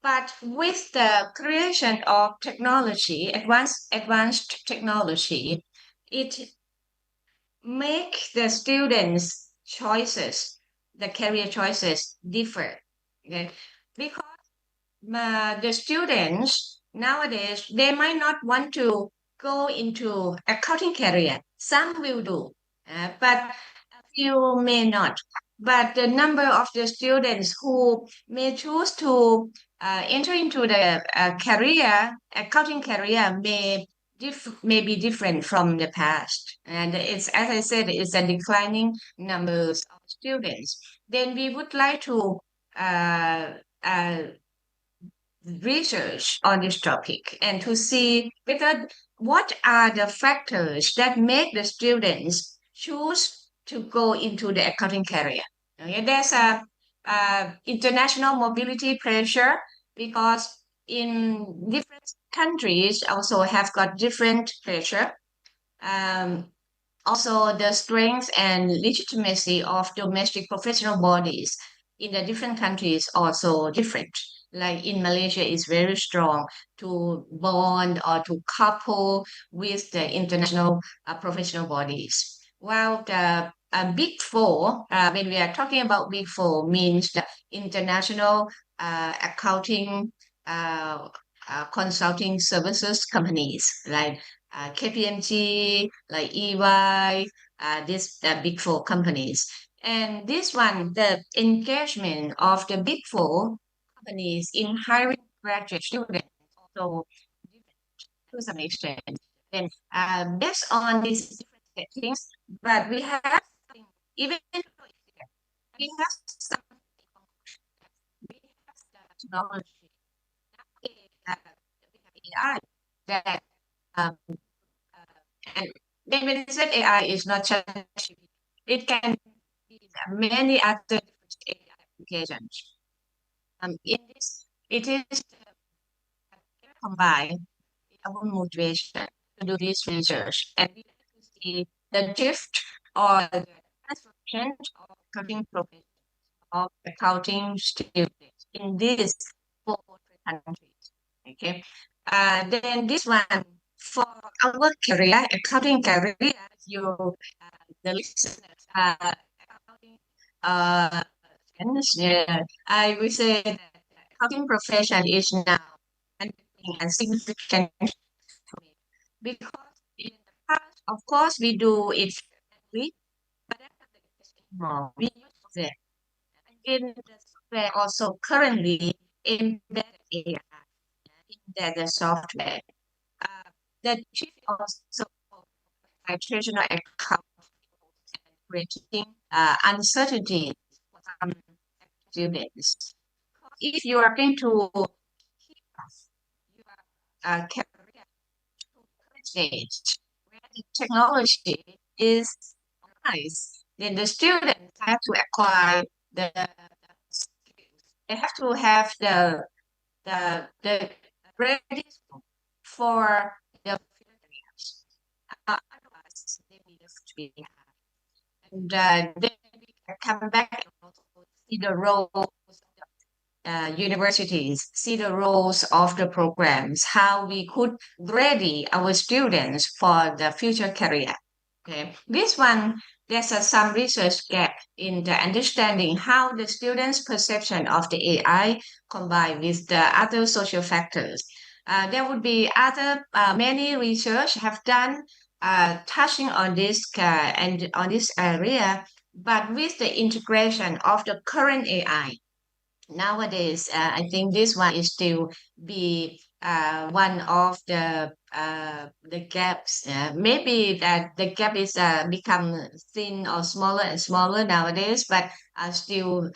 But with the creation of technology, advanced technology, it make the students' choices, the career choices differ. Okay? Because the students nowadays, they might not want to go into accounting career. Some will do, but few may not. But the number of the students who may choose to enter into the accounting career may be different from the past. And it's, as I said, it's a declining numbers of students. Then we would like to uh, uh, research on this topic and to see whether what are the factors that make the students choose to go into the accounting career. Okay, there's a international mobility pressure because in different countries also have got different pressure. Um, Also, the strength and legitimacy of domestic professional bodies in the different countries also different. Like in Malaysia, is very strong to bond or to couple with the international professional bodies. While the Big Four, when we are talking about Big Four, means the international accounting consulting services companies like KPMG, like EY, these Big Four companies. And this one, the engagement of the Big Four companies in hiring graduate students also to some extent. Then based on these different settings, but we have something, even though we have some, we have the technology, we have AI that um, and when we said AI is not just it can be many other different AI applications. In this, it is combined our motivation to do this research and we like to see the shift or the transformation of accounting profession of accounting students in these four countries. Okay. Then this one for our career, accounting career, you the listeners accounting yeah, I will say that accounting profession is now undergoing a significant transformation because in the past, of course, we do it frequently, but that's not the case anymore. We use it. And in the software also currently embedded AI in the software. Uh, the chief also by traditional account and creating uncertainty for some students. If you are going to keep your career to current stage where the technology is nice, then the students have to acquire the skills. They have to have the ready for the future careers. Otherwise, they will just be and then we can come back and also see the roles of the universities, see the roles of the programs, how we could ready our students for the future career. Okay, this one there's some research gap in the understanding how the students' perception of the AI combined with the other social factors. There would be other many research have done touching on this and on this area, but with the integration of the current AI nowadays, I think this one is still be one of the gaps. Maybe that the gap is become thin or smaller and smaller nowadays, but still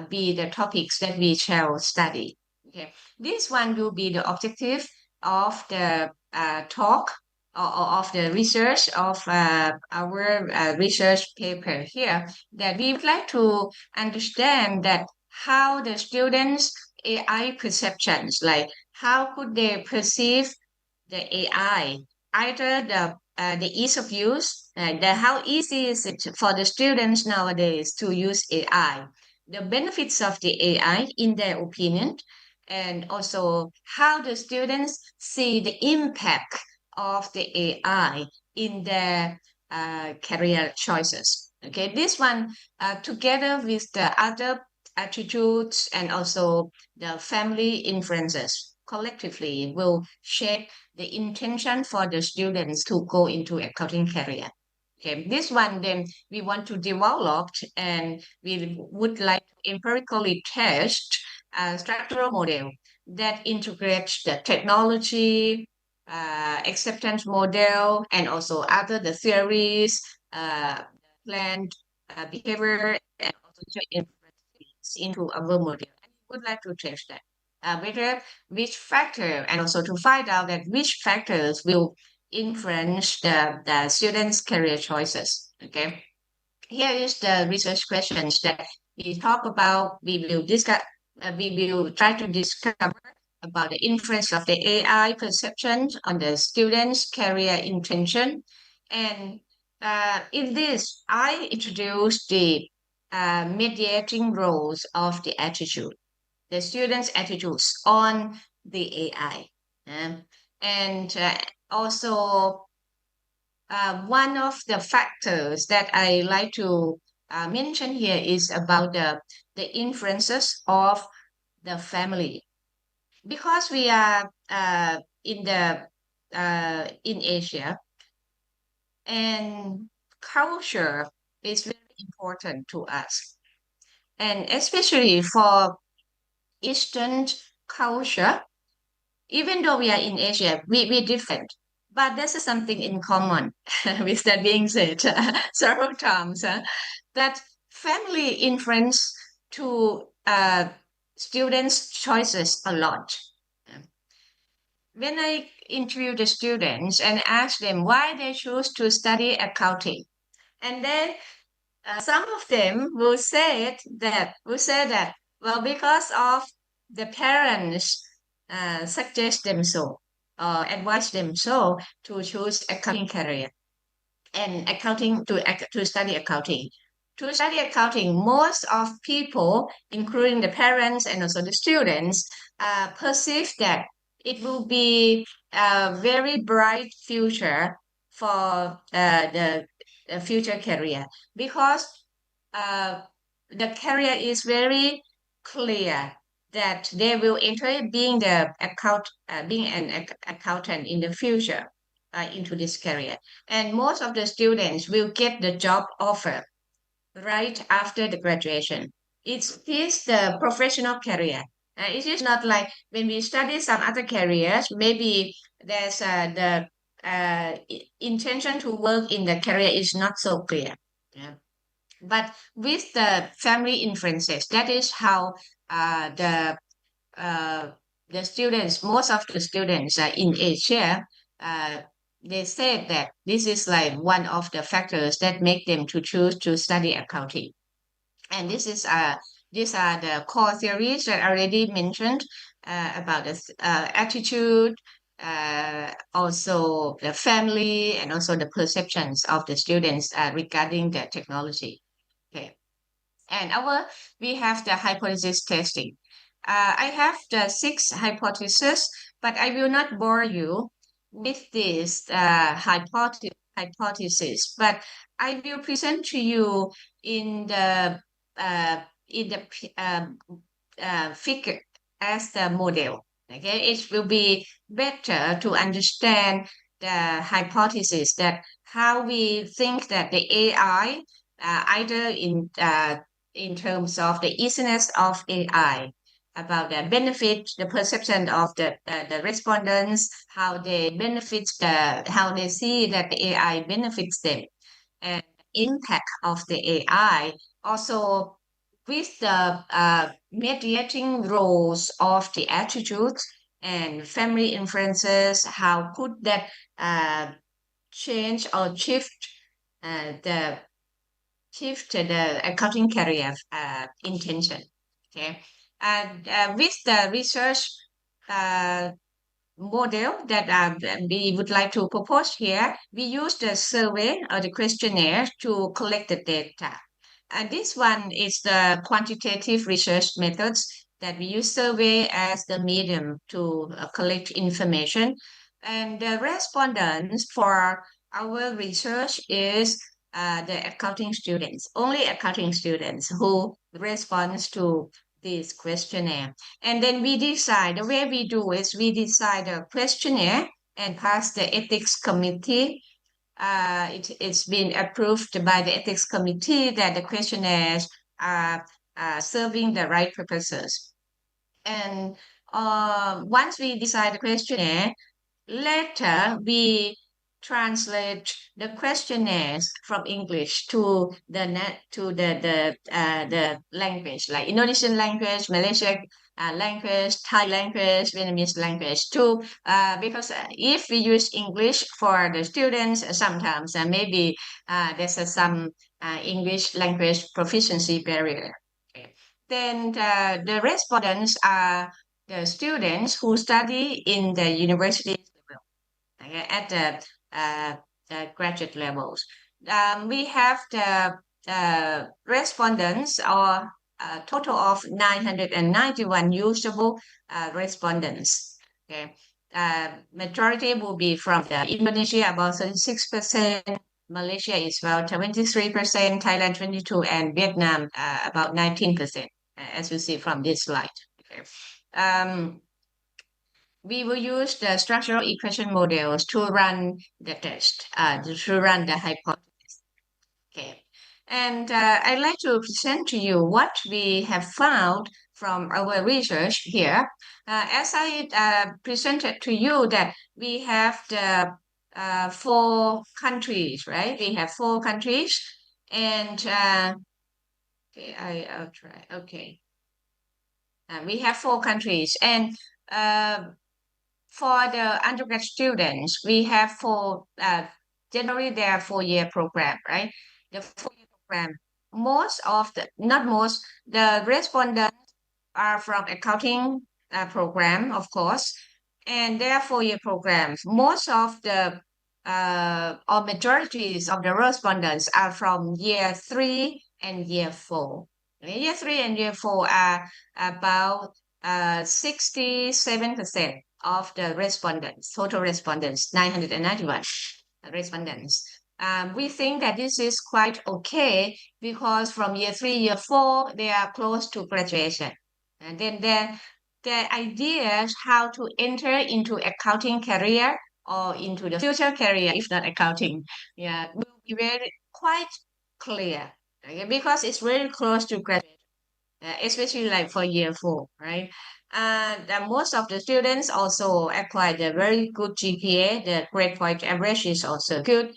be the topics that we shall study. Okay, this one will be the objective of the talk or of the research of our research paper here. That we would like to understand that how the students' AI perceptions, like how could they perceive the AI, either the ease of use, the how easy is it for the students nowadays to use AI, the benefits of the AI in their opinion, and also how the students see the impact of the AI in their career choices. Okay, this one together with the other attitudes and also the family influences collectively will shape the intention for the students to go into accounting career. Okay, this one then we want to develop, and we would like to empirically test a structural model that integrates the technology, acceptance model, and also other the theories, planned behavior, and also inference into our model. And we would like to test that. Whether which factor, and also to find out that which factors will influence the students' career choices. Okay. Here is the research questions that we talk about. We will discuss. We will try to discover about the influence of the AI perception on the students' career intention. And in this, I introduce the mediating roles of the attitude, the students' attitudes on the AI. And also, one of the factors that I like to mention here is about the influences of the family. Because we are in Asia, and culture is very important to us, and especially for Eastern culture. Even though we are in Asia, we're different, but there's something in common. With that being said, several times, that family influence to students' choices a lot. When I interview the students and ask them why they choose to study accounting, and then some of them will say that well, because of the parents suggest them so, advise them so to choose accounting career and accounting to study accounting. To study accounting, most of people, including the parents and also the students, perceive that it will be a very bright future for the future career, because uh, the career is very clear that they will enter being an accountant in the future, into this career. And most of the students will get the job offer right after the graduation. It is the professional career. It is not like when we study some other careers, maybe there's the intention to work in the career is not so clear. Yeah. But with the family influences, that is how uh, the uh, the students, most of the students in Asia, uh, they said that this is like one of the factors that make them to choose to study accounting. And these are the core theories that I already mentioned, about the attitude, also the family, and also the perceptions of the students regarding the technology. Okay. And we have the hypothesis testing. I have the 6 hypotheses, but I will not bore you with this hypothesis. But I will present to you in the uh, figure as the model. Okay, it will be better to understand the hypothesis, that how we think that the AI, either in terms of the easiness of AI, about the benefit, the perception of the respondents, how they how they see that the AI benefits them, and impact of the AI. Also, with the mediating roles of the attitudes and family influences, how could that change or the shift the accounting career intention. Okay, and with the research uh, model that we would like to propose here, we use the survey or the questionnaire to collect the data. And this one is the quantitative research methods that we use survey as the medium to collect information. And the respondents for our research is the accounting students, only accounting students who responds to this questionnaire. And then we decide, the way we do is we decide a questionnaire and pass the ethics committee it's been approved by the ethics committee that the questionnaires are serving the right purposes. And once we decide the questionnaire, later we translate the questionnaires from English to the language, like Indonesian language, Malaysian language, Thai language, Vietnamese language too. Because if we use English for the students, sometimes maybe there's some English language proficiency barrier. Okay. Then the respondents are the students who study in the university level, okay, at the graduate levels. We have the respondents, or a total of 991 usable respondents. Okay. Majority will be from Indonesia, about 36%, Malaysia is about 23%, Thailand 22%, and Vietnam about 19%, as you see from this slide. Okay. We will use the structural equation models to run the test, to run the hypothesis. Okay. And I'd like to present to you what we have found from our research here. As I presented to you that we have the 4 countries, right? We have 4 countries, and okay, I'll try. Okay. We have 4 countries, and for the undergrad students, we have generally they are 4-year program, right? The 4-year program. Not most, the respondents are from accounting program, of course, and they are 4-year programs. Most of the or majorities of the respondents are from year 3 and year 4. Year 3 and year 4 are about 67% of the respondents, total respondents, 991 respondents. We think that this is quite okay because from year 3, year 4, they are close to graduation. And then the ideas how to enter into accounting career or into the future career, if not accounting, yeah, will be very quite clear, okay? Because it's very close to graduation. Especially like for year 4, right? And most of the students also acquired a very good GPA. The grade point average is also good.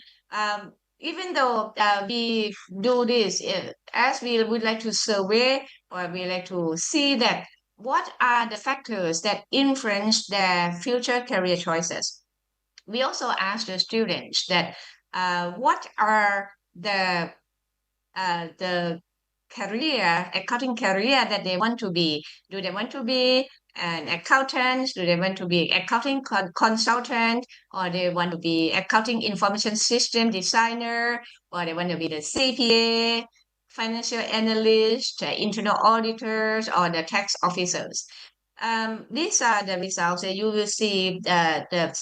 Even though we do this, as we would like to survey, or we like to see that what are the factors that influence their future career choices. We also ask the students that what are the accounting career that they want to be. Do they want to be an accountant? Do they want to be accounting consultant? Or they want to be accounting information system designer? Or they want to be the CPA, financial analyst, internal auditors, or the tax officers? These are the results that you will see the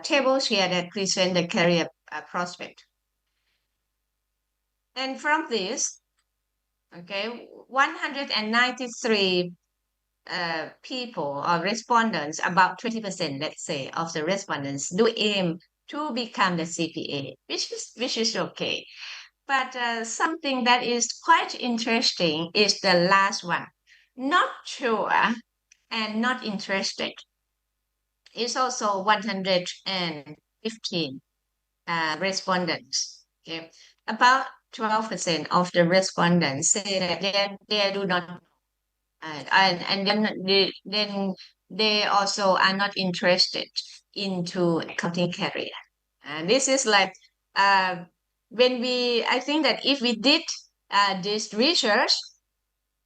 tables here that present the career prospect. And from this, okay, 193 people or respondents, about 20%, let's say, of the respondents do aim to become the CPA, which is okay. But something that is quite interesting is the last one. Not sure and not interested. It's also 115 respondents. Okay, about 12% of the respondents say that they do not know. And then they also are not interested into accounting career. And this is like I think that if we did this research,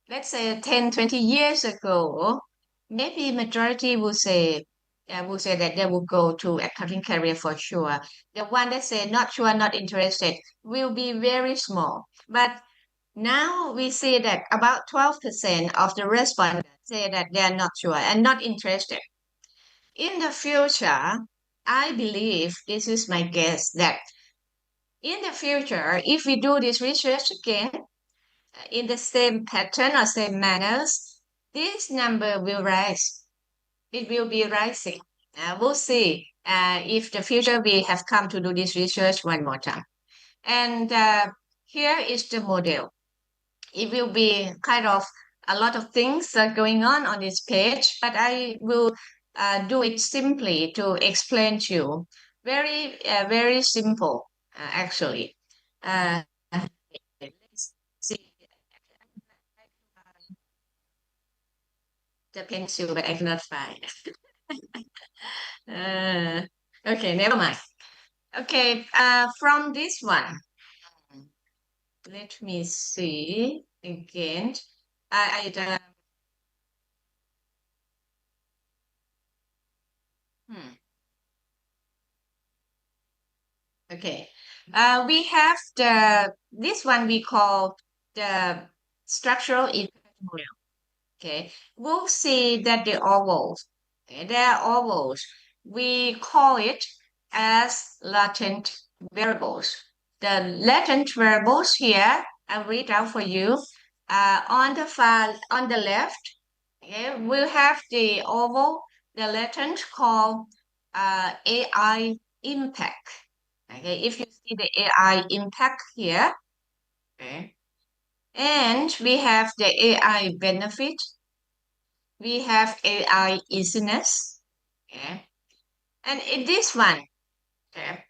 let's say 10, 20 years ago, maybe majority would say that they will go to accounting career for sure. The one that say not sure, not interested will be very small. But now we see that about 12% of the respondents say that they are not sure and not interested. In the future, I believe, this is my guess, that in the future, if we do this research again, in the same pattern or same manners, this number will rise. It will be rising. We'll see. if the future we have come to do this research one more time. And here is the model. It will be kind of a lot of things going on this page, but I will do it simply to explain to you. Very simple, actually. Let's see the pencil, but I cannot find. Okay, never mind. Okay, from this one, let me see again. I hmm. Okay. We have this one we call the structural impact model. Okay. We'll see that the ovals, okay, they are ovals. We call it as latent variables. The latent variables here, I'll read out for you. On the far, on the left, okay, we'll have the oval, the latent called AI impact. Okay, if you see the AI impact here, okay, and we have the AI benefit, we have AI easiness, okay, and in this one, okay,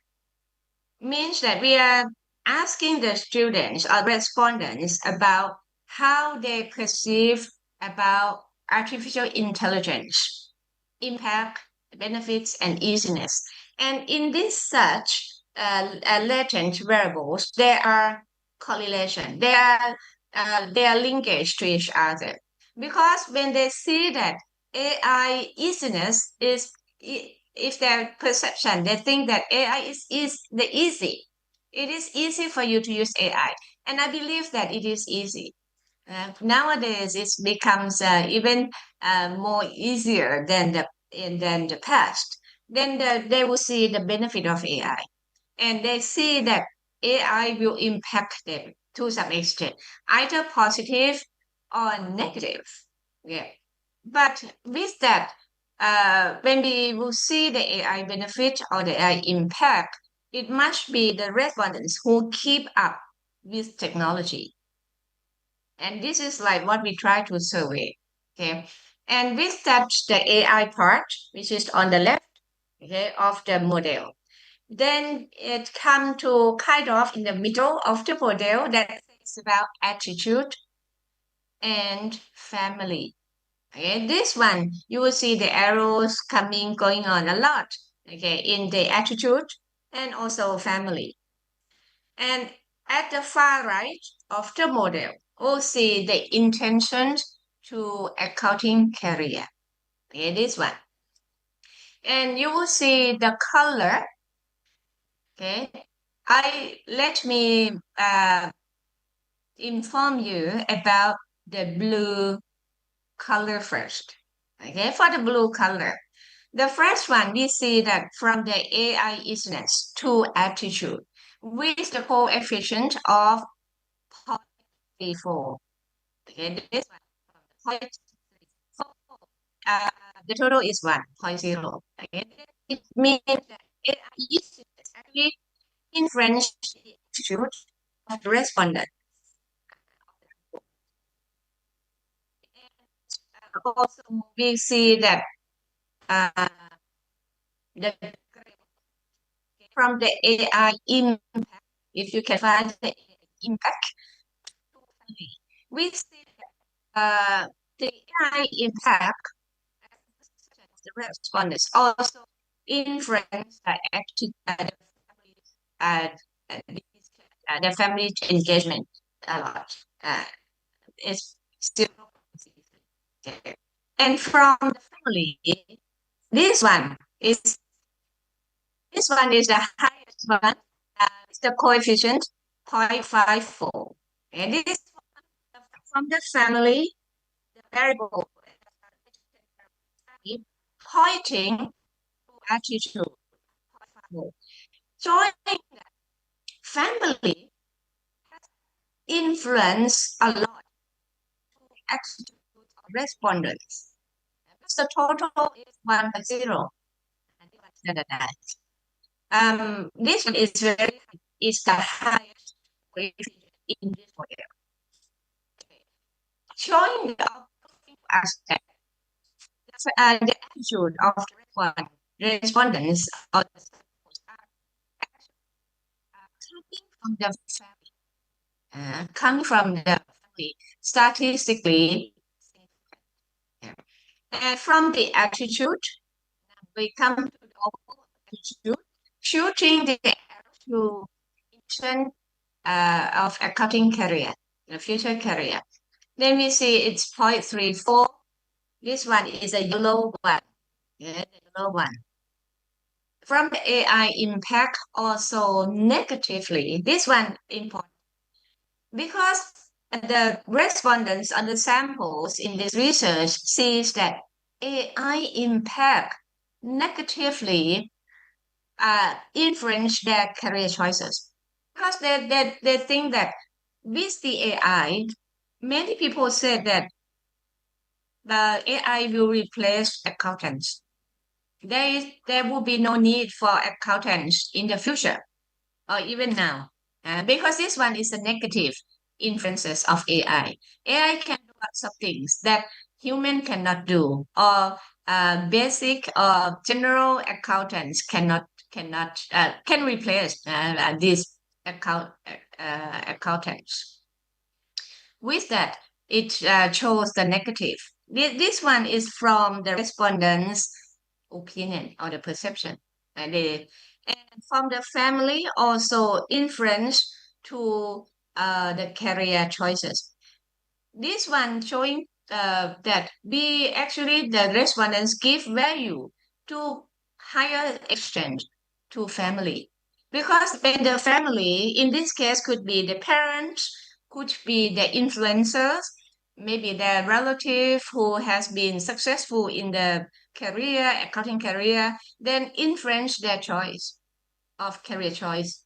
means that we are asking the students or respondents about how they perceive about artificial intelligence, impact, benefits, and easiness. And in this such latent variables, there are correlation, they are linkage to each other. Because when they see that AI easiness is if their perception, they think that AI is the easy. It is easy for you to use AI. And I believe that it is easy. Nowadays, it becomes even more easier than the past. Then they will see the benefit of AI, and they see that AI will impact them to some extent, either positive or negative. Yeah. But with that, when we will see the AI benefit or the AI impact, it must be the respondents who keep up with technology. And this is like what we try to survey. Okay. And with that, the AI part, which is on the left, okay, of the model. Then it come to kind of in the middle of the model that is about attitude and family. Okay, this one, you will see the arrows going on a lot, okay, in the attitude and also family. And at the far right of the model, we'll see the intentions to accounting career. Okay, this one. And you will see the color, okay. Let me inform you about the blue color first. Okay, for the blue color. The first one, we see that from the AI easiness to attitude with the coefficient of 0.34. Okay, this one, 0.34. Uh, the total is 1.0. Okay, it means that AI easiness actually influence the attitude of the respondent. Also, we see that uh, the from the AI impact, if you can find the impact, we see that the AI impact the respondents also influence uh, the family engagement a lot. It's still there. And from the family, this one is this one is the highest one. It's the coefficient 0.54. And this from the family, the variable pointing to attitude, showing that family influence a lot to the attitude of respondents. So the total is 1.0. standardized. This one is the highest in this model, showing the aspect, the attitude of respondents of the samples coming from the family statistically. And from the attitude, we come to the overall attitude, shooting the arrow to intention of accounting career, the future career. Then we see it's 0.34. This one is a yellow one. Yeah, the yellow one. From the AI impact also negatively. This one important because the respondents on the samples in this research sees that AI impact negatively influence their career choices because they think that with the AI, many people said that the AI will replace accountants. There will be no need for accountants in the future or even now, because this one is the negative influences of AI. AI can do lots of things that human cannot do, or basic or general accountants can replace these accountants. With that, it shows the negative. This one is from the respondents' opinion or the perception. And from the family also influence to the career choices. This one showing that the respondents give value to higher extent to family. Because when the family, in this case, could be the parents, could be the influencers, maybe their relative who has been successful in the career, accounting career, then influence their choice of career choice.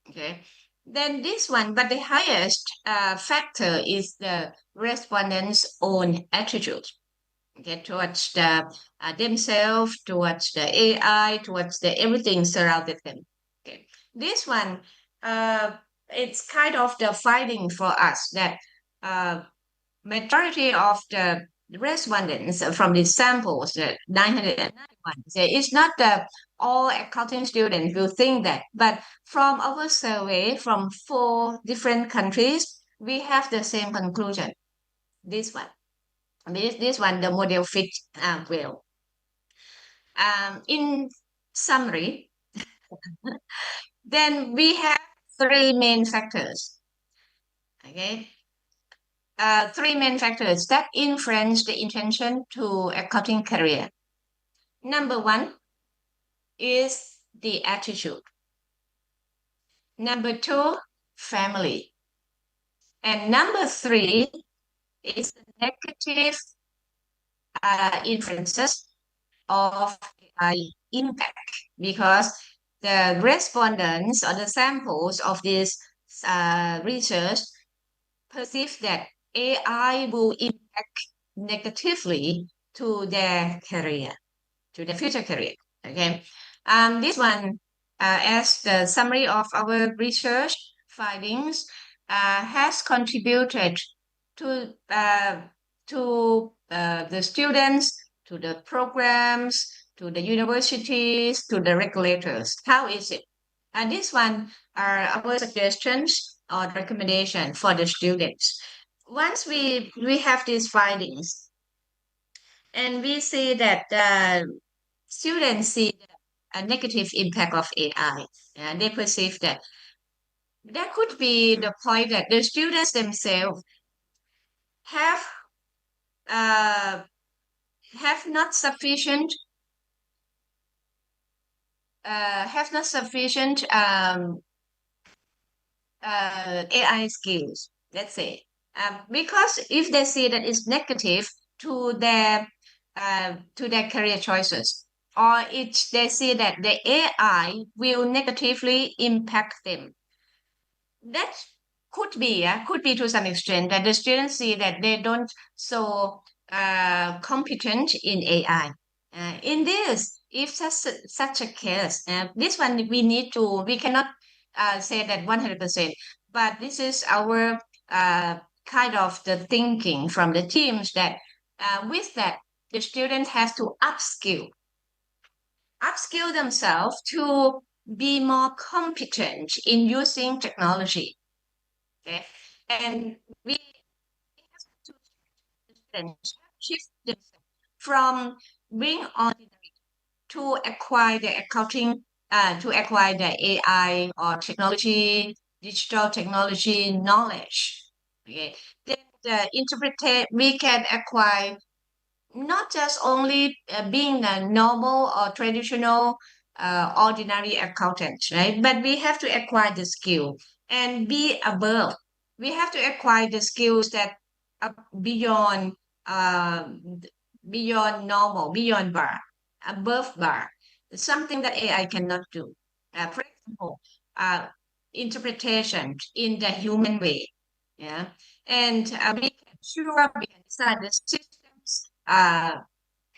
Okay. Then this one, but the highest factor is the respondents' own attitude, okay, towards themselves, towards the AI, towards the everything surrounded them. Okay. This one, it's kind of the finding for us that majority of the respondents from these samples, the 991, it's not the all accounting students will think that, but from our survey from 4 different countries, we have the same conclusion. This one, the model fit well. In summary, then we have 3 main factors. Okay, 3 main factors that influence the intention to accounting career. Number 1 is the attitude. Number 2, family. And number 3 is the negative influences of AI impact, because the respondents or the samples of this research perceive that AI will impact negatively to their career, to their future career. Okay, this one, as the summary of our research findings, has contributed to the students, to the programs, to the universities, to the regulators. How is it? And this one are our suggestions or recommendation for the students. Once we have these findings, and we see that students see a negative impact of AI, and they perceive that there could be the point that the students themselves have uh, not sufficient AI skills, let's say, because if they see that it's negative to their career choices, or they see that the AI will negatively impact them. That could be to some extent that the students see that they don't so competent in AI. In this, if such a case, this one we cannot say that 100%, but this is our kind of the thinking from the teams that with that, the students have to upskill themselves to be more competent in using technology. Okay, and we have to shift themselves from being ordinary to acquire the accounting, to acquire the AI or technology, digital technology knowledge. Okay, then we can acquire not just only being a normal or traditional ordinary accountant, right? But we have to acquire the skill and be above. We have to acquire the skills that are uh, beyond normal, beyond bar, above bar, something that AI cannot do. For example, uh, interpretation in the human way, yeah, and we can design the systems.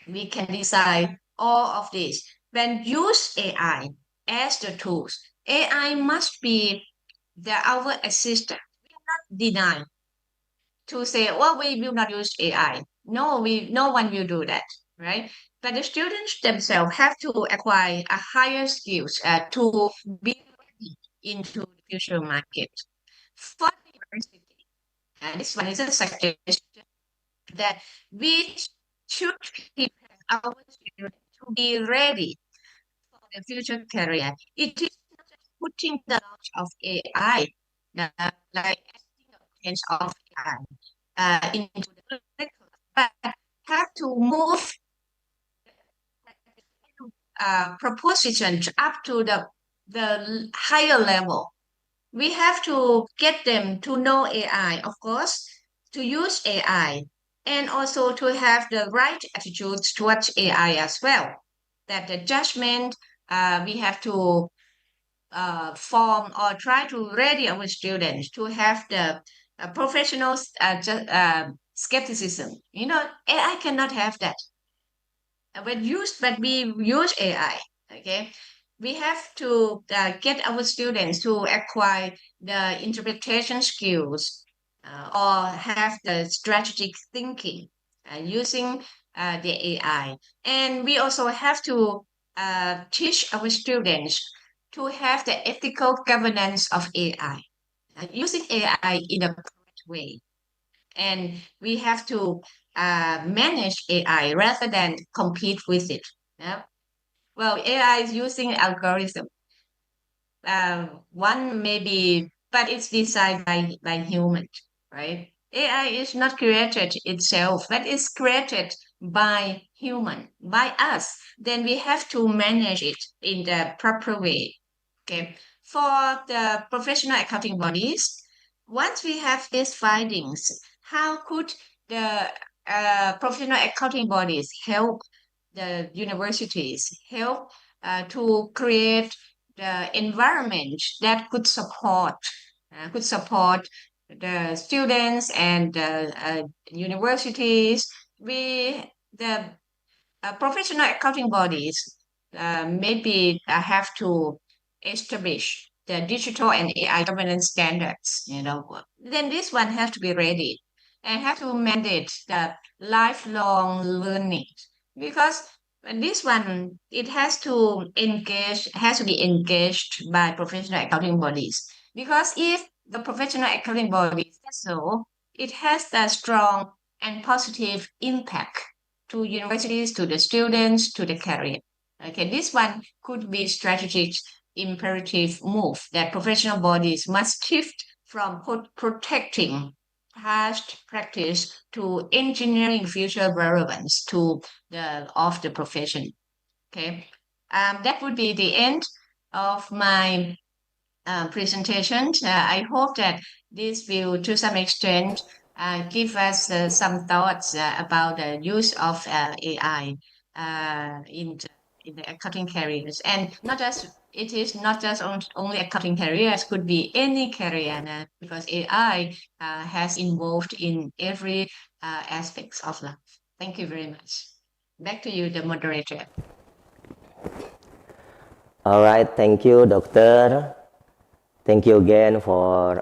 We can design all of this. When use AI as the tools, AI must be our assistant. We are not denying to say, well, we will not use AI. No one will do that, right? But the students themselves have to acquire a higher skills to be ready into the future market. For the university, and this one is a suggestion that we should prepare our students to be ready for the future career. It is not just putting the knowledge of AI, like adding a potential of AI into the curriculum, but have to move proposition up to the higher level. We have to get them to know AI, of course, to use AI, and also to have the right attitudes towards AI as well. That the judgment we have to form or try to ready our students to have the professional skepticism. You know, AI cannot have that. But we use AI. Okay, we have to get our students to acquire the interpretation skills or have the strategic thinking using the AI, and we also have to teach our students to have the ethical governance of AI, using AI in a correct way, and we have to manage AI rather than compete with it. Yeah. Well, AI is using algorithm. One maybe, but it's designed by humans, right? AI is not created itself, but it's created by human, by us. Then we have to manage it in the proper way. Okay. For the professional accounting bodies, once we have these findings, how could the professional accounting bodies help the universities, help to create the environment that could support the students and the universities. The professional accounting bodies maybe have to establish the digital and AI governance standards. You know, then this one has to be ready and have to mandate the lifelong learning, because this one it has to be engaged by professional accounting bodies, because if the professional accounting bodies does so, it has a strong and positive impact to universities, to the students, to the career. Okay, this one could be strategic imperative move that professional bodies must shift from protecting past practice to engineering future relevance to the profession. Okay, that would be the end of my presentation. I hope that this will, to some extent, give us some thoughts about the use of AI in the accounting careers, and not just it is not just only accounting careers, could be any career, because AI has involved in every aspects of life. Thank you very much. Back to you, the moderator. All right, thank you, Doctor. Thank you again for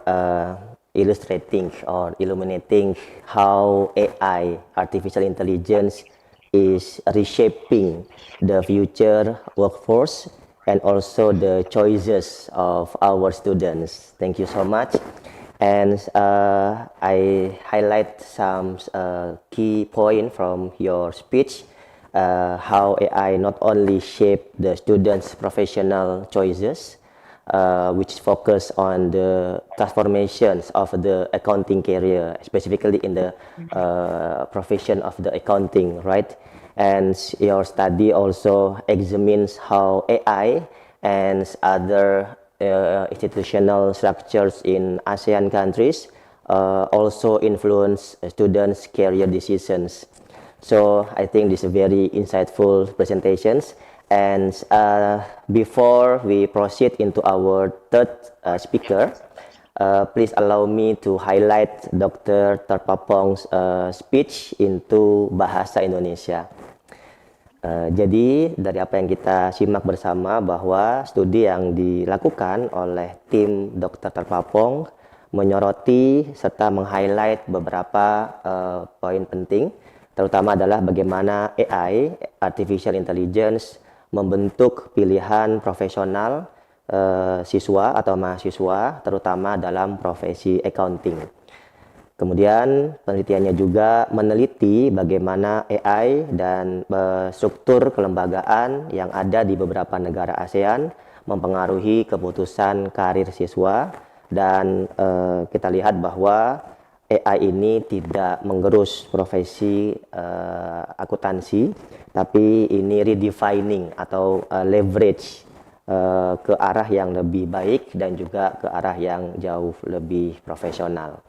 illustrating or illuminating how AI, artificial intelligence, is reshaping the future workforce and also the choices of our students. Thank you so much. And I highlight some key point from your speech, how AI not only shape the students' professional choices, which focus on the transformations of the accounting career, specifically in the profession of the accounting, right? And your study also examines how AI and other institutional structures in ASEAN countries also influence students' career decisions. So I think this is very insightful presentations. And before we proceed into our third speaker, please allow me to highlight Dr. Terpapong's speech into Bahasa Indonesia. Jadi dari apa yang kita simak bersama bahwa studi yang dilakukan oleh tim Dr. Terpapong menyoroti serta meng-highlight beberapa poin penting, terutama adalah bagaimana AI, Artificial Intelligence, membentuk pilihan profesional siswa atau mahasiswa, terutama dalam profesi accounting. Kemudian penelitiannya juga meneliti bagaimana AI dan struktur kelembagaan yang ada di beberapa negara ASEAN mempengaruhi keputusan karir siswa, dan kita lihat bahwa AI ini tidak menggerus profesi akuntansi, tapi ini redefining atau leverage ke arah yang lebih baik dan juga ke arah yang jauh lebih profesional.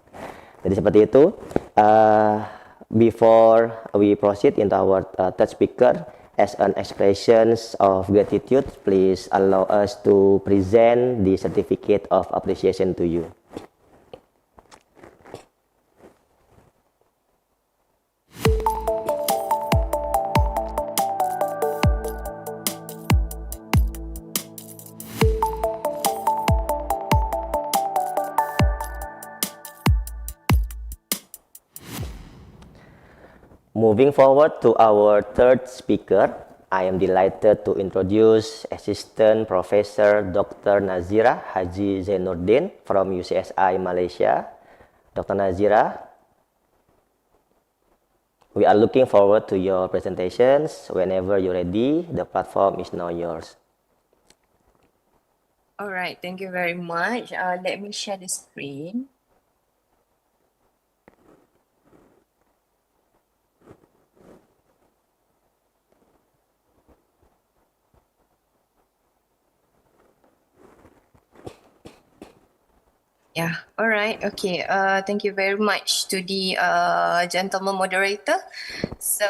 Jadi seperti itu. Before we proceed into our third speaker, as an expressions of gratitude, please allow us to present the certificate of appreciation to you. Moving forward to our third speaker, I am delighted to introduce Assistant Professor Dr. Nazira Haji Zainuddin from UCSI Malaysia. Dr. Nazira, we are looking forward to your presentations. Whenever you're ready, the platform is now yours. All right, thank you very much. Let me share the screen. Yeah, all right, okay. Thank you very much to the gentleman moderator. So,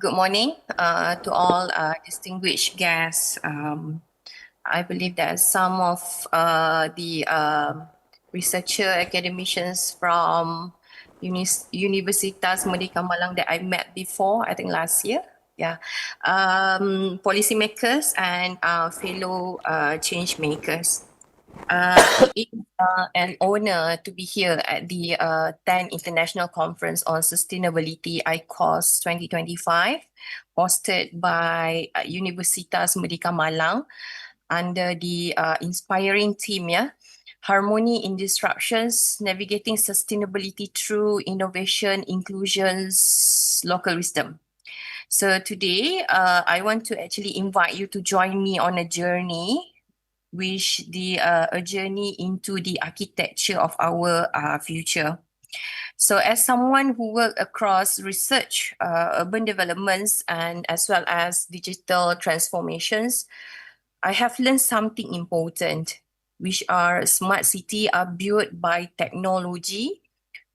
good morning to all distinguished guests. I believe that some of the researcher academicians from Universitas Merdeka Malang that I met before, I think last year. Yeah, policymakers and fellow change makers. It is an honor to be here at the 10th International Conference on Sustainability ICoS 2025, hosted by Universitas Merdeka Malang under the inspiring theme, Harmony in Disruptions, Navigating Sustainability Through Innovation, Inclusions, Local Wisdom. So today, I want to actually invite you to join me on a journey a journey into the architecture of our future. So as someone who worked across research, urban developments, and as well as digital transformations, I have learned something important, which are smart cities are built by technology,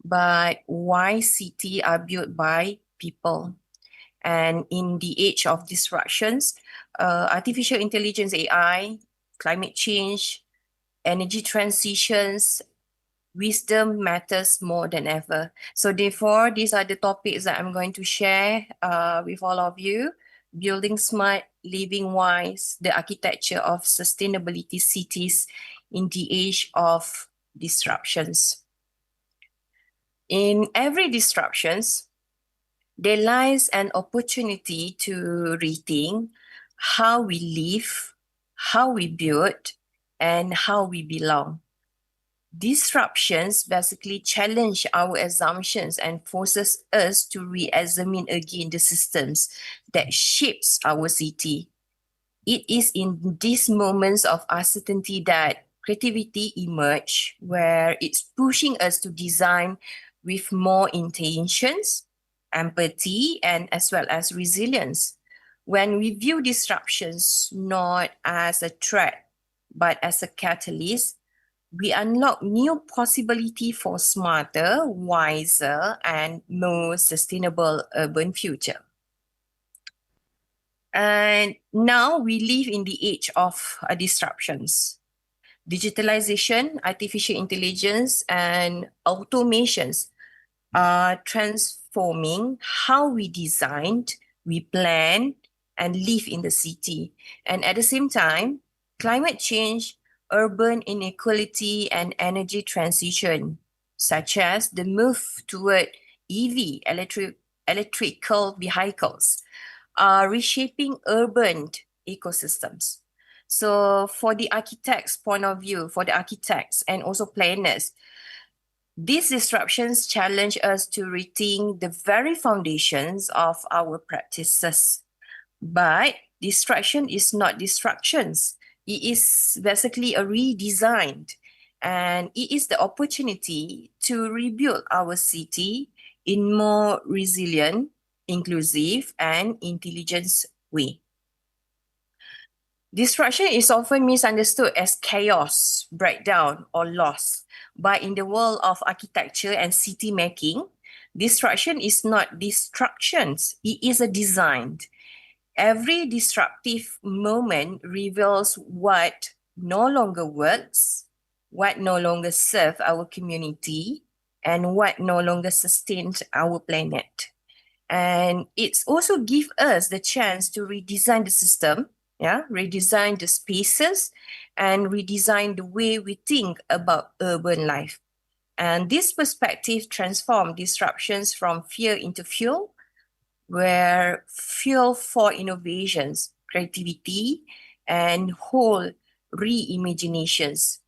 but wise cities are built by people. And in the age of disruptions, artificial intelligence, AI, climate change, energy transitions, wisdom matters more than ever. So therefore, these are the topics that I'm going to share with all of you. Building smart, living wise, the architecture of sustainability cities in the age of disruptions. In every disruptions, there lies an opportunity to rethink how we live, how we build, and how we belong. Disruptions basically challenge our assumptions and forces us to re-examine again the systems that shapes our city. It is in these moments of uncertainty that creativity emerge, where it's pushing us to design with more intentions, empathy, and as well as resilience. When we view disruptions not as a threat, but as a catalyst, we unlock new possibility for smarter, wiser, and more sustainable urban future. And now we live in the age of disruptions. Digitalization, artificial intelligence, and automations are transforming how we design, we plan, and live in the city. And at the same time, climate change, urban inequality, and energy transition, such as the move toward EV, electrical vehicles, are reshaping urban ecosystems. So for the architects' point of view, for the architects and also planners, these disruptions challenge us to rethink the very foundations of our practices. But disruption is not destructions. It is basically a redesign, and it is the opportunity to rebuild our city in more resilient, inclusive, and intelligent way. Disruption is often misunderstood as chaos, breakdown, or loss. But in the world of architecture and city making, disruption is not destructions, it is a design. Every disruptive moment reveals what no longer works, what no longer serves our community, and what no longer sustains our planet. And it's also give us the chance to redesign the system, redesign the spaces, and redesign the way we think about urban life. And this perspective transforms disruptions from fear into fuel, where fuel for innovations, creativity, and whole reimaginations.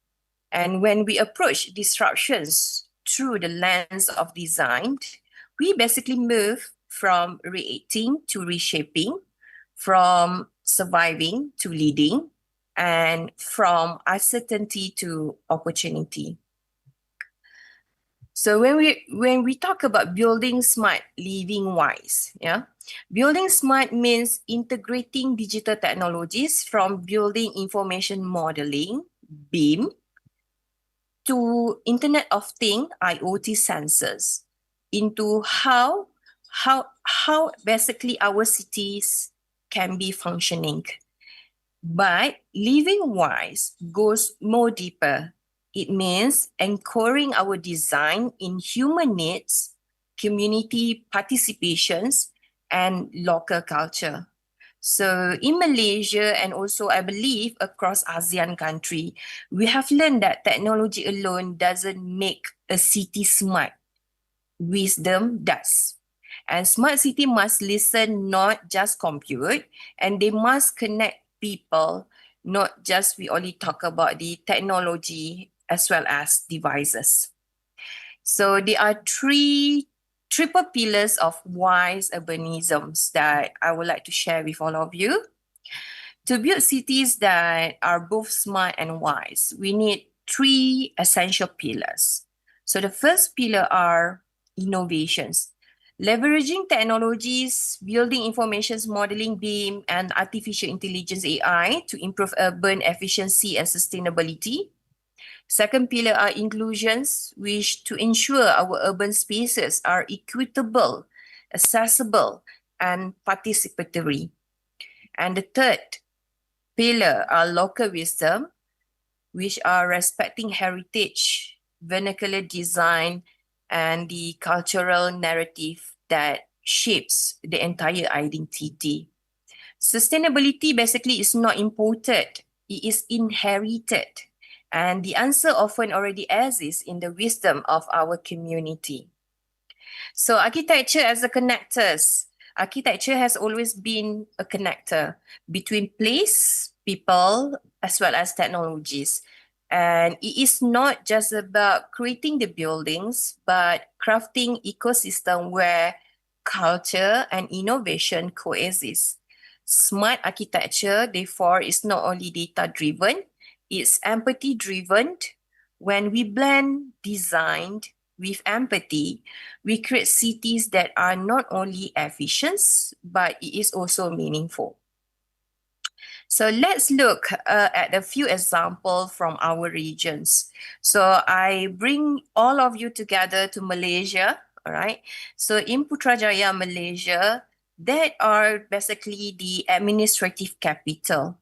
And when we approach disruptions through the lens of design, we basically move from reacting to reshaping, from surviving to leading, and from uncertainty to opportunity. So when we talk about building smart, living wise, building smart means integrating digital technologies from building information modeling, BIM, to Internet of Things, IoT sensors, into how basically our cities can be functioning. But living wise goes more deeper. It means anchoring our design in human needs, community participations, and local culture. So in Malaysia and also I believe across ASEAN country, we have learned that technology alone doesn't make a city smart. Wisdom does. And smart city must listen, not just compute, and they must connect people, not just we only talk about the technology as well as devices. So there are triple pillars of wise urbanisms that I would like to share with all of you. To build cities that are both smart and wise, we need three essential pillars. So the first pillar are innovations. Leveraging technologies, building information modeling, BIM, and artificial intelligence AI to improve urban efficiency and sustainability. Second pillar are inclusions, which to ensure our urban spaces are equitable, accessible, and participatory. And the third pillar are local wisdom, which are respecting heritage, vernacular design, and the cultural narrative that shapes the entire identity. Sustainability basically is not imported, it is inherited. And the answer often already exists in the wisdom of our community. So architecture as a connectors. Architecture has always been a connector between place, people, as well as technologies. And it is not just about creating the buildings, but crafting ecosystem where culture and innovation coexist. Smart architecture, therefore, is not only data-driven, it's empathy-driven. When we blend design with empathy, we create cities that are not only efficient, but it is also meaningful. So let's look at a few examples from our regions. So I bring all of you together to Malaysia, all right? So in Putrajaya, Malaysia, that are basically the administrative capital.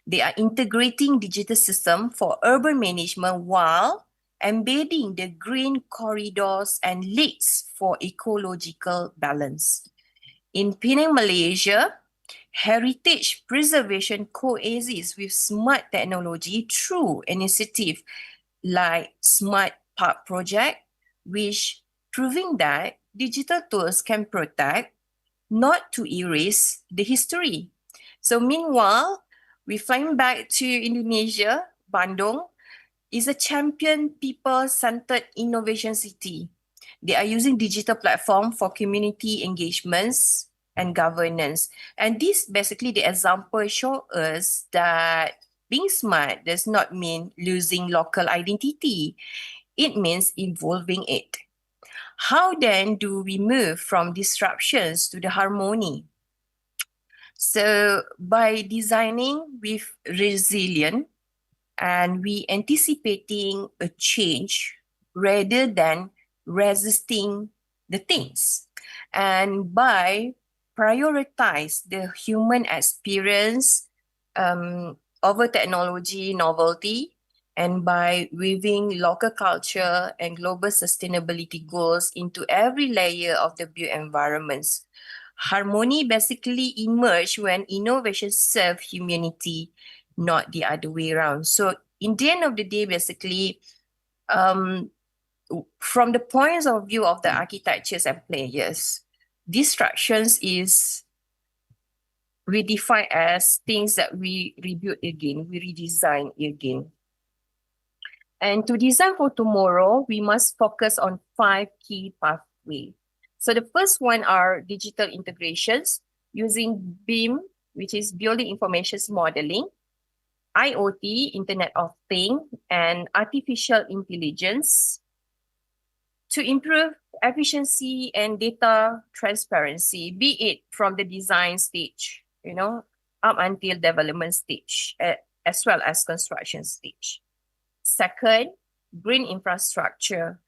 They are integrating digital system for urban management while embedding the green corridors and lakes for ecological balance. In Penang, Malaysia, heritage preservation coexists with smart technology through initiative like Smart Park Project, which proving that digital tools can protect, not to erase the history. So meanwhile, we flying back to Indonesia, Bandung is a champion people-centered innovation city. They are using digital platform for community engagements and governance. And this basically the example show us that being smart does not mean losing local identity. It means evolving it. How then do we move from disruptions to the harmony? So by designing with resilient and we anticipating a change rather than resisting the things, and by prioritize the human experience over technology novelty, and by weaving local culture and global sustainability goals into every layer of the built environments. Harmony basically emerge when innovation serve humanity, not the other way around. So in the end of the day, basically, from the points of view of the architectures and players, distractions is redefined as things that we rebuild again, we redesign again. And to design for tomorrow, we must focus on 5 key pathways. So the first one are digital integrations using BIM, which is Building Information Modeling, IoT, Internet of Things, and artificial intelligence to improve efficiency and data transparency, be it from the design stage, up until development stage, as well as construction stage. Second, green infrastructure,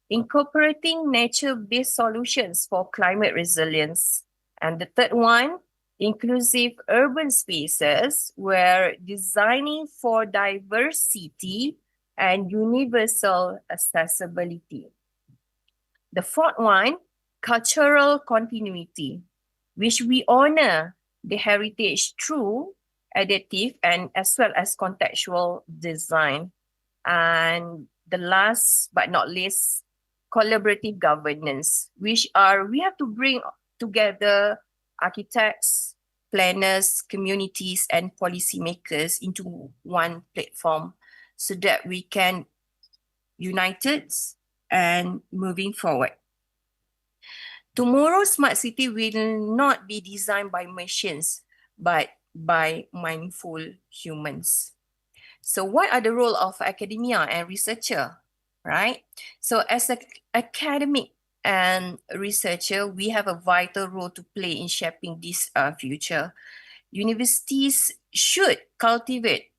incorporating nature-based solutions for climate resilience. And the third one, inclusive urban spaces where designing for diversity and universal accessibility. The fourth one, cultural continuity, which we honor the heritage through adaptive and as well as contextual design. And the last but not least, collaborative governance, which are we have to bring together architects, planners, communities, and policymakers into one platform so that we can unite it and moving forward. Tomorrow's smart city will not be designed by machines, but by mindful humans. So what are the role of academia and researcher, right? So as an academic and researcher, we have a vital role to play in shaping this future. Universities should cultivate,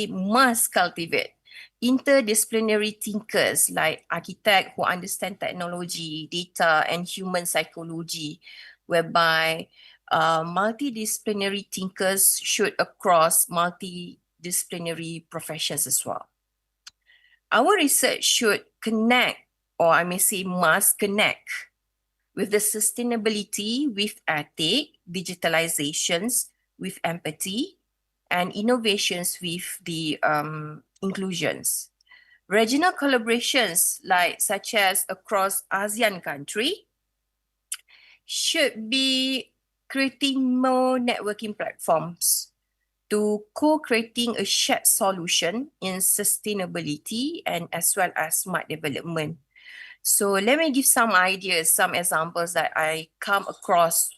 must cultivate interdisciplinary thinkers like architects who understand technology, data, and human psychology, whereby multidisciplinary thinkers should across multidisciplinary professions as well. Our research should connect, or I may say must connect, with the sustainability with ethic, digitalizations with empathy, and innovations with the inclusions. Regional collaborations such as across ASEAN country should be creating more networking platforms to co-creating a shared solution in sustainability and as well as smart development. So let me give some ideas, some examples that I come across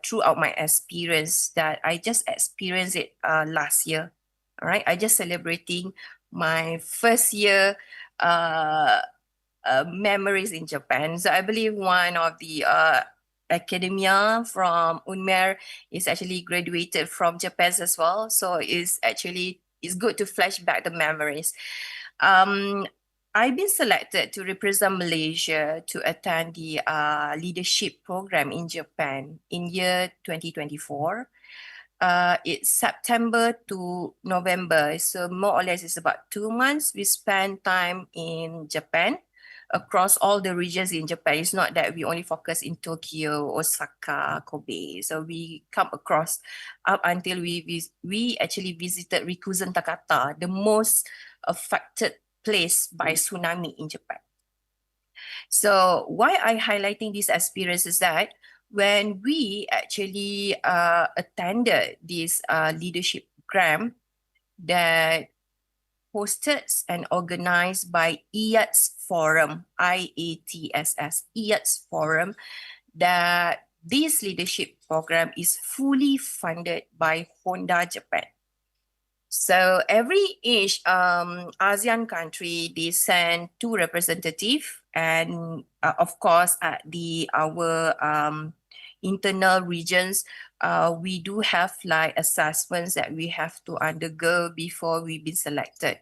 throughout my experience that I just experienced it last year. All right, I just celebrating my first year memories in Japan. So I believe one of the academia from Unmer is actually graduated from Japan as well. So it's good to flash back the memories. I've been selected to represent Malaysia to attend the leadership program in Japan in year 2024. It's September to November, so more or less it's about 2 months. We spend time in Japan across all the regions in Japan. It's not that we only focus in Tokyo, Osaka, Kobe. So we come across up until we actually visited Rikuzen Takata, the most affected place by tsunami in Japan. So why I highlighting this experience is that when we actually attended this leadership program that hosted and organized by IATS Forum, IATSS, IATS Forum, that this leadership program is fully funded by Honda Japan. So each ASEAN country, they send 2 representatives, and of course at our internal regions, we do have assessments that we have to undergo before we've been selected.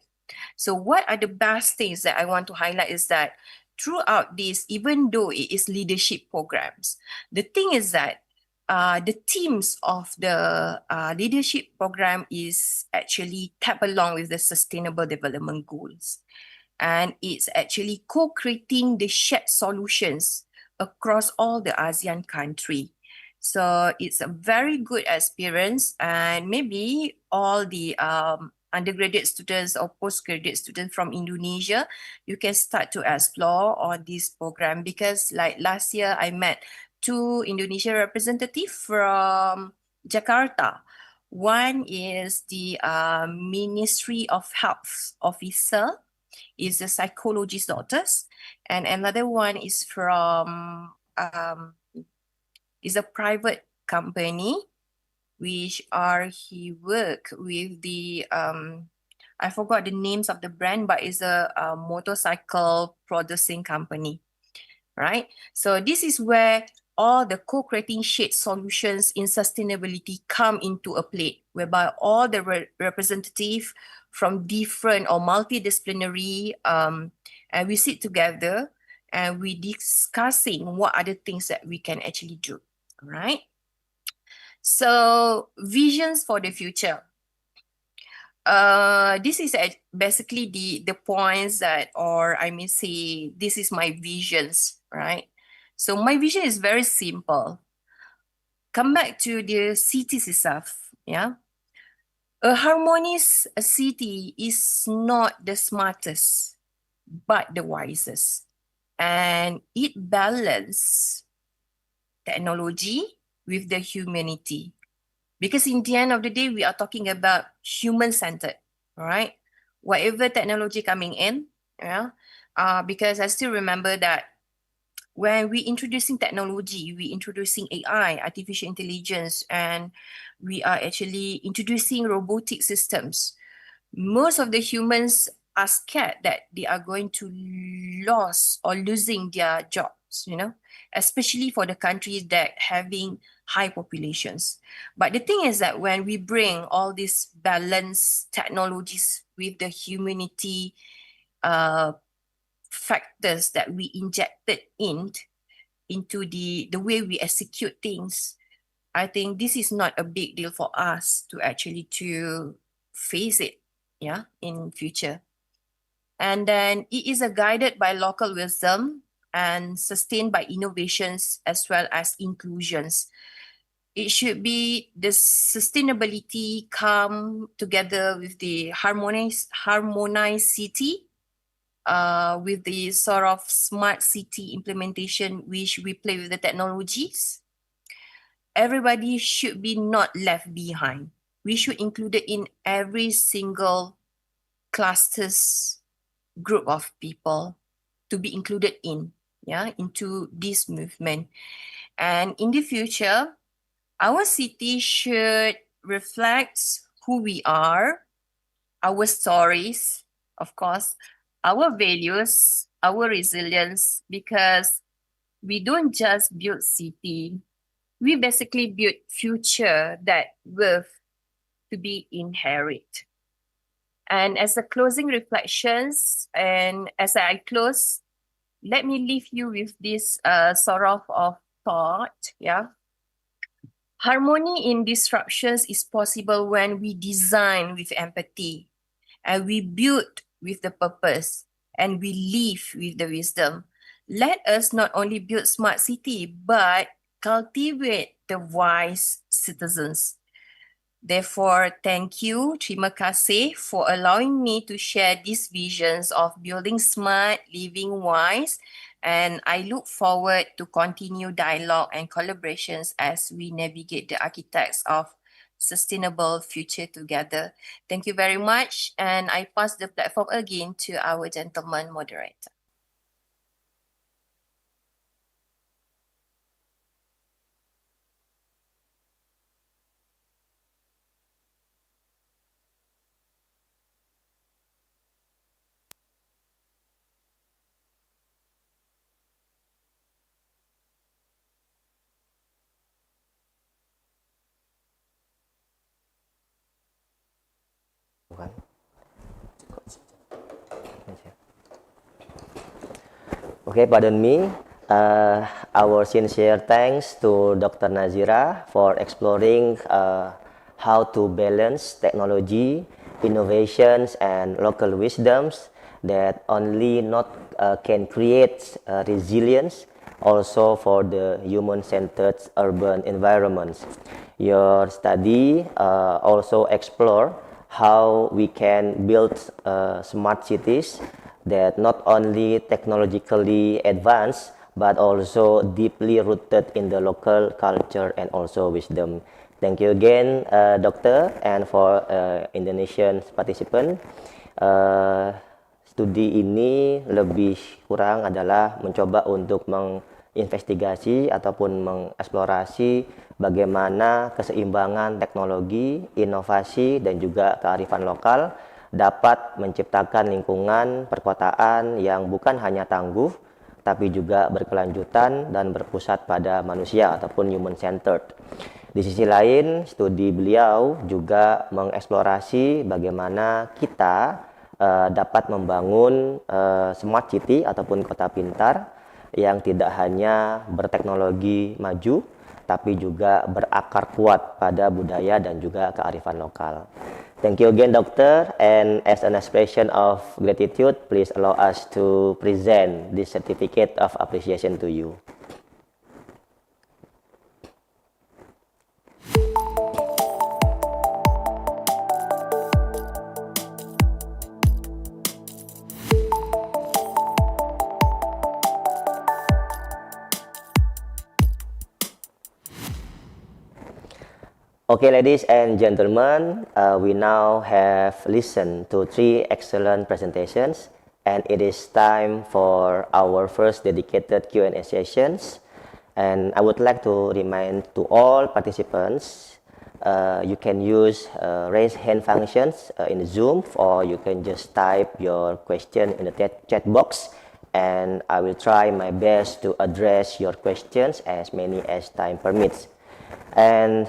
So what are the best things that I want to highlight is that throughout this, even though it is leadership programs, the thing is that the themes of the leadership program is actually tap along with the sustainable development goals. And it's actually co-creating the shared solutions across all the ASEAN country. So it's a very good experience, and maybe all the undergraduate students or postgraduate students from Indonesia, you can start to explore on this program, because like last year I met 2 Indonesian representatives from Jakarta. One is the Ministry of Health officer, is a psychologist doctors, and another one is from is a private company, which he work with the I forgot the names of the brand, but it's a motorcycle producing company, right? So this is where all the co-creating shared solutions in sustainability come into a play, whereby all the representatives from different or multidisciplinary, and we sit together and we discussing what are the things that we can actually do, all right? So visions for the future. This is basically the points that, or I may say, this is my visions, right? So my vision is very simple. Come back to the cities itself, yeah? A harmonious city is not the smartest, but the wisest. And it balances technology with the humanity. Because in the end of the day, we are talking about human-centered, all right? Whatever technology coming in, yeah? Because I still remember that when we introducing technology, we introducing AI, artificial intelligence, and we are actually introducing robotic systems. Most of the humans are scared that they are going to lose or losing their jobs, especially for the countries that having high populations. But the thing is that when we bring all these balanced technologies with the humanity factors that we injected into the way we execute things, I think this is not a big deal for us to actually to face it, in future. And then it is guided by local wisdom and sustained by innovations as well as inclusions. It should be the sustainability come together with the harmonized city, with the sort of smart city implementation, which we play with the technologies. Everybody should be not left behind. We should include it in every single clusters group of people to be included into this movement. And in the future, our city should reflect who we are, our stories, of course, our values, our resilience, because we don't just build city, we basically build future that worth to be inherit. And as a closing reflections, and as I close, let me leave you with this sort of thought, Harmony in disruptions is possible when we design with empathy, and we build with the purpose, and we live with the wisdom. Let us not only build smart city, but cultivate the wise citizens. Therefore, thank you, terima kasih, for allowing me to share these visions of building smart, living wise, and I look forward to continue dialogue and collaborations as we navigate the architects of sustainable future together. Thank you very much, and I pass the platform again to our gentleman moderator. Okay, pardon me. Our sincere thanks to Dr. Nazira for exploring how to balance technology, innovations, and local wisdoms that only not can create resilience also for the human-centered urban environments. Your study also explore how we can build smart cities that not only technologically advanced but also deeply rooted in the local culture and also wisdom. Thank you again, Doctor, and for Indonesian participant. Studi ini lebih kurang adalah mencoba untuk menginvestigasi ataupun mengeksplorasi bagaimana keseimbangan teknologi, inovasi, dan juga kearifan lokal dapat menciptakan lingkungan perkotaan yang bukan hanya tangguh, tapi juga berkelanjutan dan berpusat pada manusia ataupun human-centered. Di sisi lain, studi beliau juga mengeksplorasi bagaimana kita dapat membangun smart city ataupun kota pintar yang tidak hanya berteknologi maju, tapi juga berakar kuat pada budaya dan juga kearifan lokal. Thank you again, Doctor, and as an expression of gratitude, please allow us to present this certificate of appreciation to you. Okay, ladies and gentlemen, we now have listened to 3 excellent presentations, and it is time for our first dedicated Q&A sessions. And I would like to remind to all participants, you can use raise hand functions in Zoom, or you can just type your question in the chat box, and I will try my best to address your questions as many as time permits. And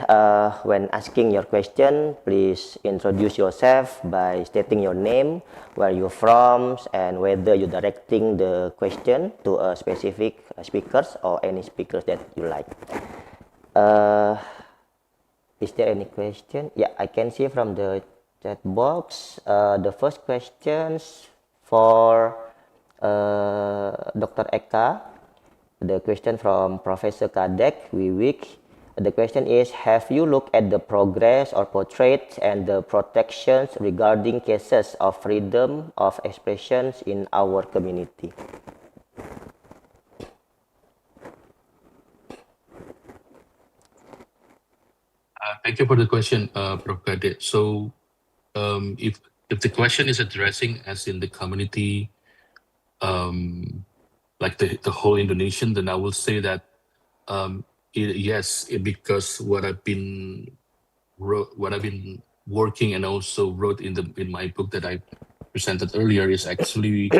when asking your question, please introduce yourself by stating your name, where you're from, and whether you're directing the question to a specific speakers or any speakers that you like. Is there any question? Yeah, I can see from the chat box. The first questions For Dr. Eka, the question from Professor Kadek Wiwik. The question is, have you looked at the progress or portrait and the protections regarding cases of freedom of expressions in our community? Thank you for the question, Prof. Kadek. So if the question is addressing as in the community, like the whole Indonesian, then I will say that yes, because what I've been working and also wrote in my book that I presented earlier is actually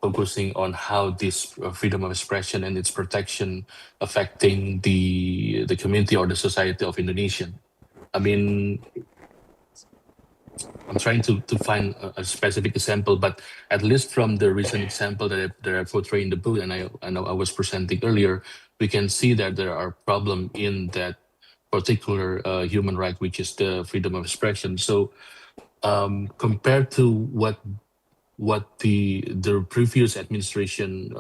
focusing on how this freedom of expression and its protection affecting the community or the society of Indonesian. I mean, I'm trying to find a specific example, but at least from the recent example that I portray in the book and I know I was presenting earlier, we can see that there are problems in that particular human right, which is the freedom of expression. So compared to what the previous administration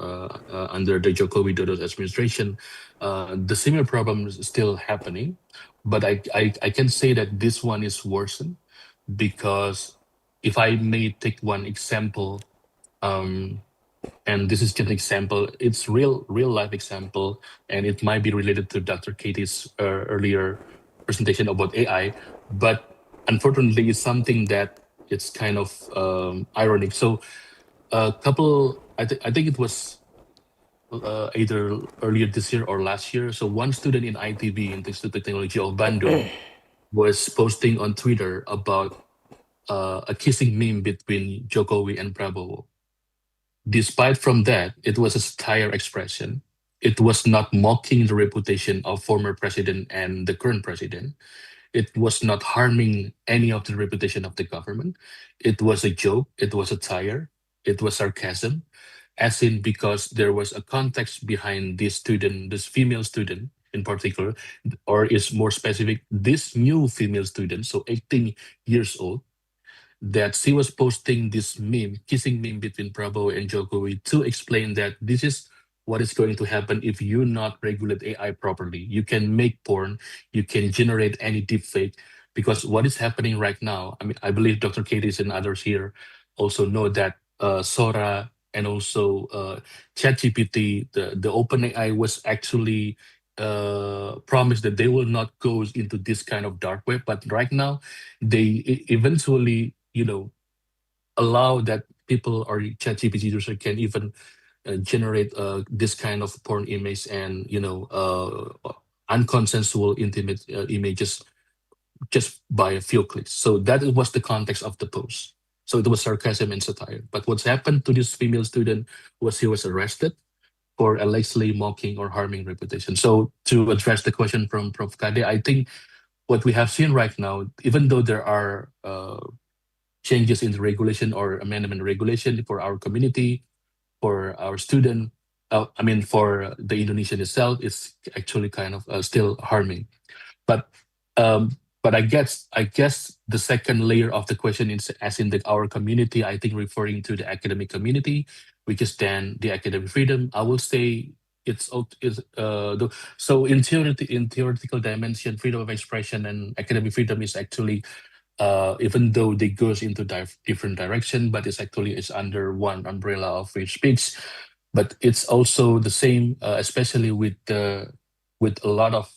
under the Joko Widodo's administration, the similar problem is still happening, but I can say that this one is worsened because if I may take one example, and this is just an example, it's real life example, and it might be related to Dr. Katie's earlier presentation about AI, but unfortunately it's something that it's kind of ironic. So a couple, I think it was either earlier this year or last year. So one student in ITB, in the Institute of Technology of Bandung, was posting on Twitter about a kissing meme between Jokowi and Prabowo. Despite from that, it was a satire expression. It was not mocking the reputation of former president and the current president. It was not harming any of the reputation of the government. It was a joke. It was satire. It was sarcasm, as in because there was a context behind this student, this female student in particular, or is more specific, this new female student, so 18 years old, that she was posting this meme, kissing meme between Prabowo and Jokowi to explain that this is what is going to happen if you not regulate AI properly. You can make porn, you can generate any deepfake, because what is happening right now, I mean, I believe Dr. Katie and others here also know that Sora and also ChatGPT, the OpenAI was actually promised that they will not go into this kind of dark web, but right now they eventually allow that people or ChatGPT user can even generate this kind of porn image and unconsensual intimate images just by a few clicks. So that was the context of the post. So it was sarcasm and satire. But what's happened to this female student was he was arrested for allegedly mocking or harming reputation. So to address the question from Prof. Kade, I think what we have seen right now, even though there are changes in the regulation or amendment regulation for our community, for our student, for the Indonesian itself, it's actually kind of still harming. But um, I guess the second layer of the question is as in our community, I think referring to the academic community, which is then the academic freedom. I will say so in theoretical dimension, freedom of expression and academic freedom is actually even though they goes into different direction, but it's actually is under one umbrella of free speech. But it's also the same, especially with a lot of.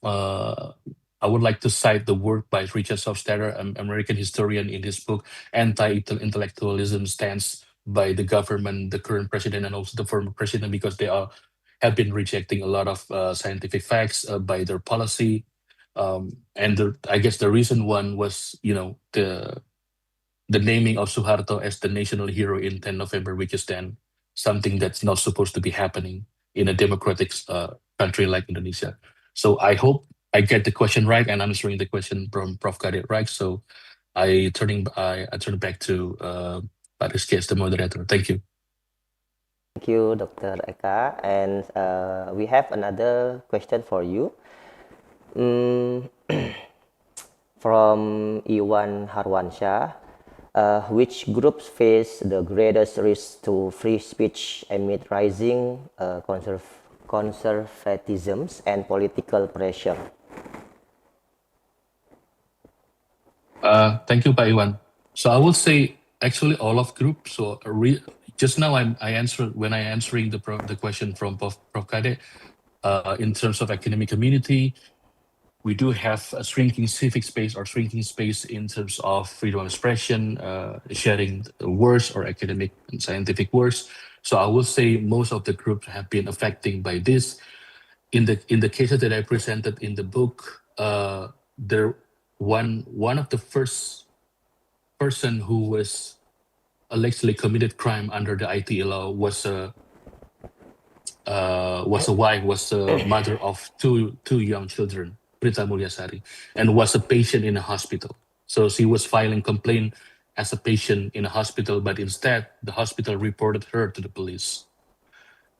I would like to cite the work by Richard Hofstadter, an American historian, in his book "Anti-Intellectualism Stance" by the government, the current president, and also the former president, because they have been rejecting a lot of scientific facts by their policy. I guess the reason one was, the naming of Suharto as the national hero in 10 November, which is then something that's not supposed to be happening in a democratic country like Indonesia. So I hope I get the question right, and I'm answering the question from Prof. Kadir right. So I turn it back to Pak Rizky as the moderator. Thank you. Thank you, Dr. Eka. And we have another question for you. From Iwan Harwansyah. Which groups face the greatest risk to free speech amid rising conservatisms and political pressure? Thank you, Pak Iwan. So I will say actually all of groups. So just now I answered when I answering the question from Prof. Kade, in terms of academic community, we do have a shrinking civic space or shrinking space in terms of freedom of expression, sharing words or academic and scientific words. So I will say most of the groups have been affected by this. In the cases that I presented in the book, there one of the first person who was allegedly committed crime under the ITE law was a wife, was a mother of two young children, Prita Mulyasari, and was a patient in a hospital. So she was filing complaint as a patient in a hospital, but instead the hospital reported her to the police.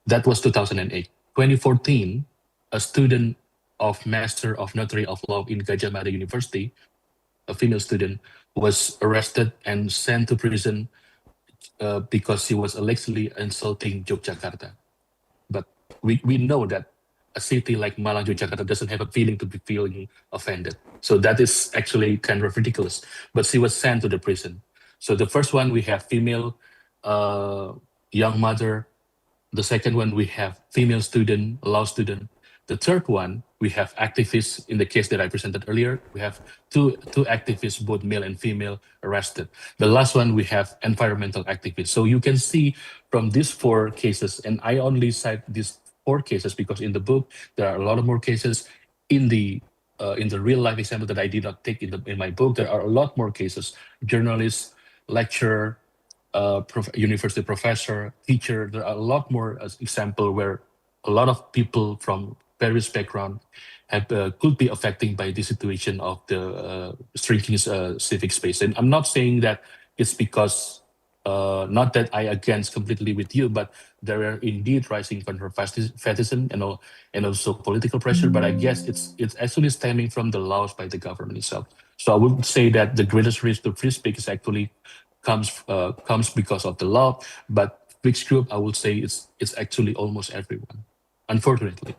That was 2008. 2014, a student of Master of Notary of Law in Gajah Mada University, a female student, was arrested and sent to prison because she was allegedly insulting Yogyakarta. But we know that a city like Malang, Yogyakarta doesn't have a feeling to be feeling offended. So that is actually kind of ridiculous. But she was sent to the prison. So the first one, we have female young mother. The second one, we have female student, law student. The third one, we have activists. In the case that I presented earlier, we have two activists, both male and female, arrested. The last one, we have environmental activists. So you can see from these 4 cases, and I only cite these 4 cases because in the book there are a lot of more cases. In the real life example that I did not take in my book, there are a lot more cases. Journalists, lecturer, university professor, teacher. There are a lot more example where a lot of people from various background have, could be affected by the situation of the shrinking civic space. And I'm not saying that it's because, not that I against completely with you, but there are indeed rising conservatism and also political pressure. But I guess it's actually stemming from the laws by the government itself. So I would say that the greatest risk to free speech is actually comes because of the law, but which group I would say it's actually almost everyone, unfortunately.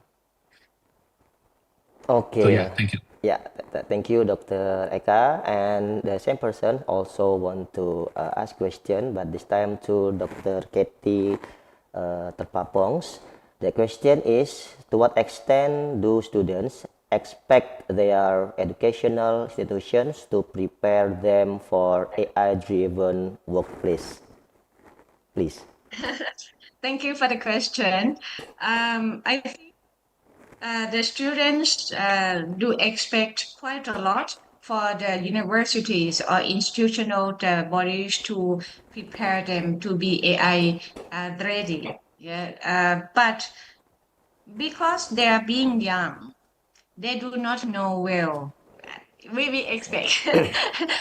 Okay. So yeah, thank you. Yeah, thank you, Dr. Eka. And the same person also want to ask question, but this time to Dr. Katie Terpapongs. The question is, to what extent do students expect their educational institutions to prepare them for AI-driven workplace? Please. Thank you for the question. I think the students do expect quite a lot for the universities or institutional bodies to prepare them to be AI ready. Yeah, but because they are being young, they do not know well. We expect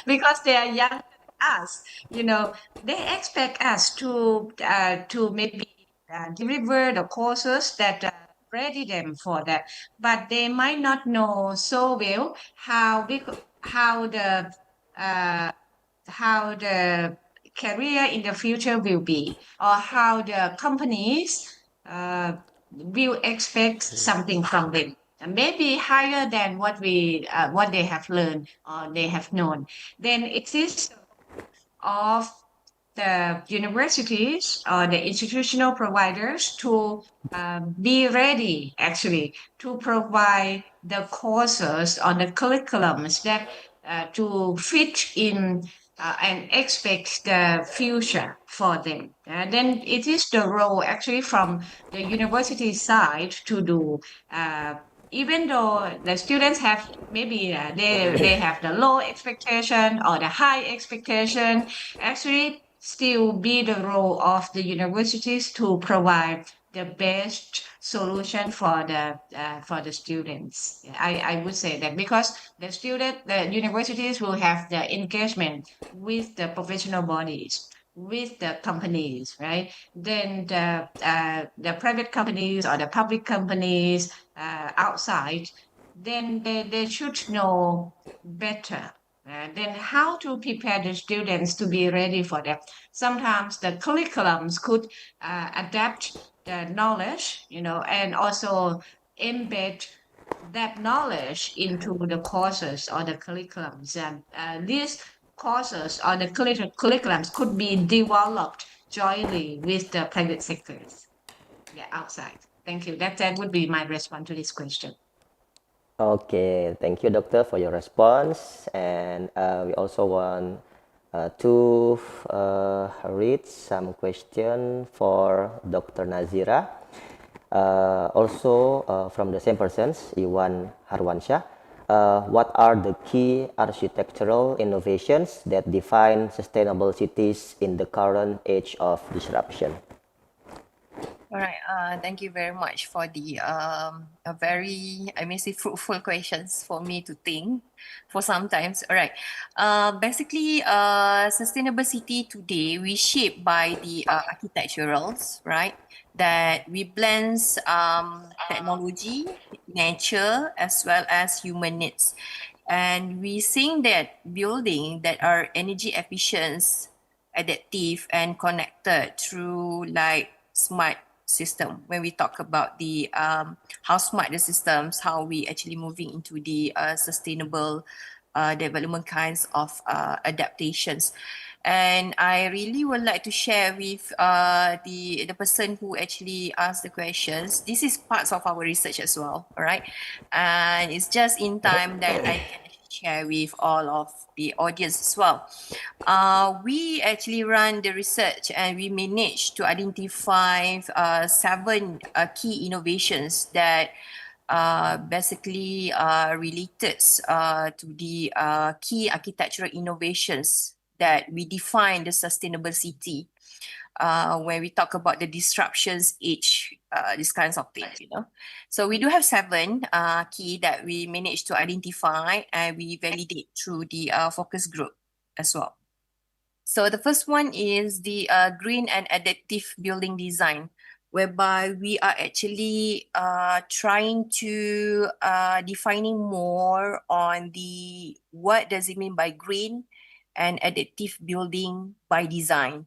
because they are young us, they expect us to maybe deliver the courses that ready them for that, but they might not know so well how the uh, how the career in the future will be, or how the companies will expect something from them, and maybe higher than what they have learned or they have known. Then it is of the universities or the institutional providers to be ready actually to provide the courses or the curriculums that to fit in and expect the future for them. Then it is the role actually from the university side to do, even though the students have maybe they have the low expectation or the high expectation, actually still be the role of the universities to provide the best solution for the students. I would say that because the universities will have the engagement with the professional bodies, with the companies, right? Then the private companies or the public companies outside, then they should know better then how to prepare the students to be ready for that. Sometimes the curriculums could adapt the knowledge, and also embed that knowledge into the courses or the curriculums. And these courses or the curriculums could be developed jointly with the private sectors, outside. Thank you. That would be my response to this question. Okay, thank you, Doctor, for your response. And we also want to read some question for Dr. Nazira. Also from the same persons, Iwan Harwansyah. What are the key architectural innovations that define sustainable cities in the current age of disruption? All right. Thank you very much for the a very, I may say, fruitful questions for me to think for sometimes. All right. Basically, sustainable city today we shape by the architecturals, right? That we blends technology, nature, as well as human needs, and we seeing that building that are energy efficient, adaptive, and connected through like smart system. When we talk about the how smart the systems, how we actually moving into the sustainable development kinds of adaptations. And I really would like to share with the person who actually asked the questions. This is parts of our research as well, all right? And it's just in time that I can share with all of the audience as well. We actually run the research and we managed to identify 7 key innovations that basically related to the key architectural innovations that we define the sustainable city. When we talk about the disruptions age, these kinds of things, So we do have 7 key that we managed to identify and we validate through the focus group as well. So the first one is the green and adaptive building design, whereby we are actually trying to defining more on the what does it mean by green and adaptive building by design.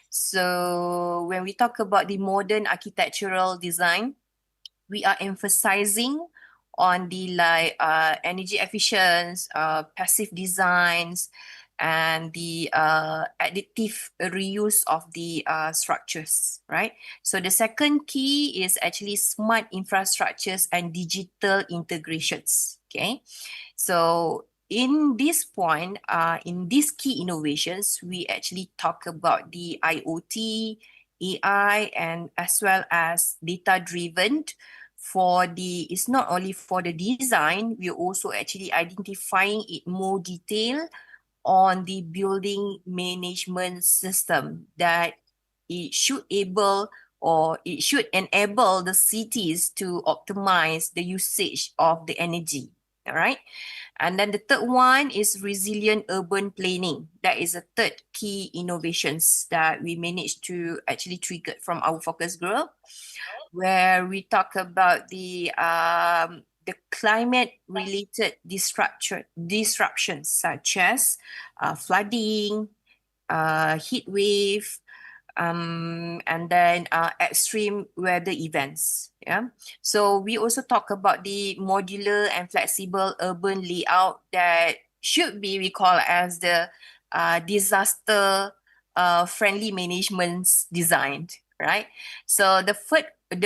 So when we talk about the modern architectural design, we are emphasizing on the energy efficient, passive designs, and the additive reuse of the structures, right? So the second key is actually smart infrastructures and digital integrations, okay? So in this point, in these key innovations, we actually talk about the IoT, AI, and as well as data-driven for the, it's not only for the design, we're also actually identifying it more detail on the building management system that it should able or it should enable the cities to optimize the usage of the energy, all right? And then the third one is resilient urban planning. That is a third key innovations that we managed to actually trigger from our focus group, where we talk about the climate-related disruptions such as flooding, heat wave, and then extreme weather events. Yeah. So we also talk about the modular and flexible urban layout that should be recalled as the disaster friendly management design, right? So the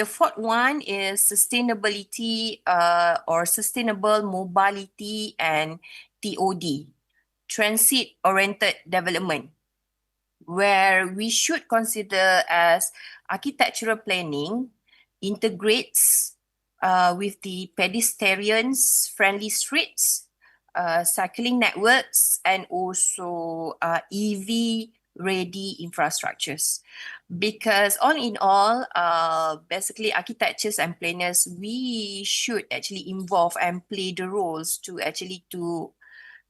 fourth one is sustainability or sustainable mobility and TOD, transit-oriented development, where we should consider as architectural planning integrates with the pedestrians friendly streets, cycling networks, and also EV ready infrastructures. Because all in all, basically architects and planners, we should actually involve and play the roles to actually to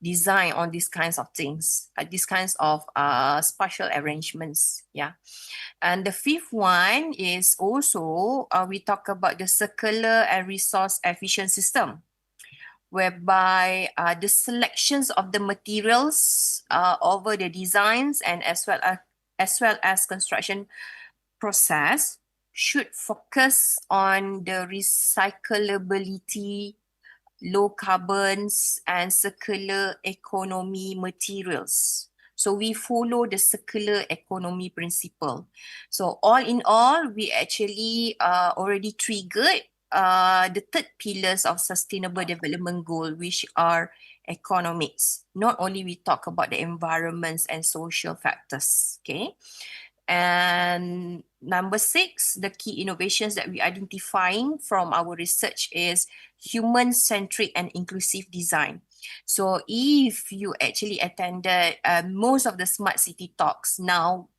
design on these kinds of things, these kinds of spatial arrangements. Yeah. And the fifth one is also we talk about the circular and resource efficient system, whereby the selections of the materials over the designs and as well as construction process should focus on the recyclability, low carbons, and circular economy materials. So we follow the circular economy principle. So all in all, we actually already triggered the third pillars of sustainable development goal, which are economics. Not only we talk about the environments and social factors, okay? And number 6, the key innovations that we identifying from our research is human-centric and inclusive design. So if you actually attended most of the smart city talks now,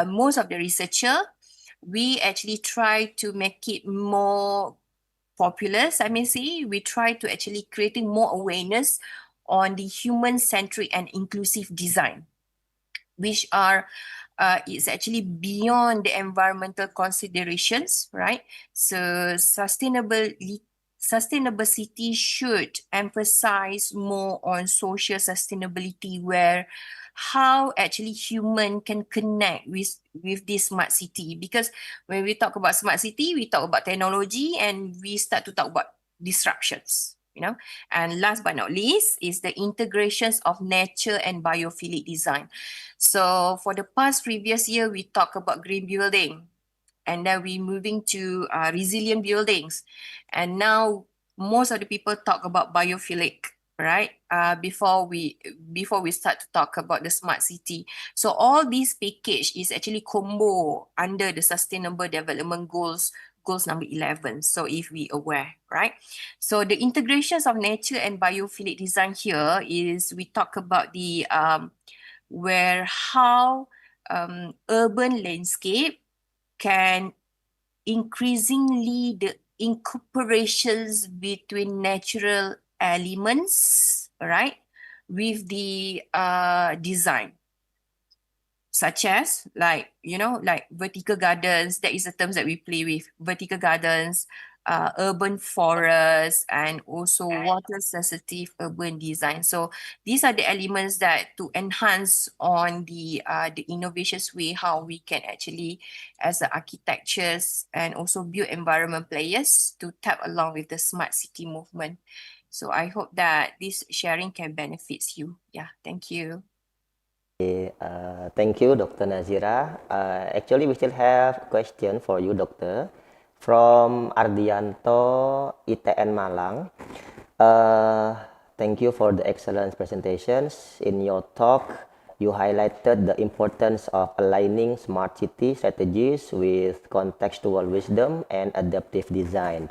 most of the researcher, we actually try to make it more popular, I may say. We try to actually creating more awareness on the human-centric and inclusive design, which are it's actually beyond the environmental considerations, right? So sustainable city should emphasize more on social sustainability, where how actually human can connect with this smart city. Because when we talk about smart city, we talk about technology and we start to talk about disruptions, you know. And last but not least is the integrations of nature and biophilic design. So for the past previous year, we talk about green building, and then we moving to resilient buildings. And now most of the people talk about biophilic, right? Before we start to talk about the smart city. So all these package is actually combo under the sustainable development goals number 11. So if we aware, right? So the integrations of nature and biophilic design here is we talk about the where how urban landscape can increasingly the incorporations between natural elements, right, with the design, such as like, you know, like vertical gardens. That is the terms that we play with. Vertical gardens, urban forests, and also water sensitive urban design. So these are the elements that to enhance on the innovations way how we can actually, as the architectures and also built environment players, to tap along with the smart city movement. So I hope that this sharing can benefits you. Yeah, thank you. Thank you, Dr. Nazira. Actually, we still have a question for you, Doctor, from Ardianto, ITN Malang. Thank you for the excellent presentations. In your talk, you highlighted the importance of aligning smart city strategies with contextual wisdom and adaptive design.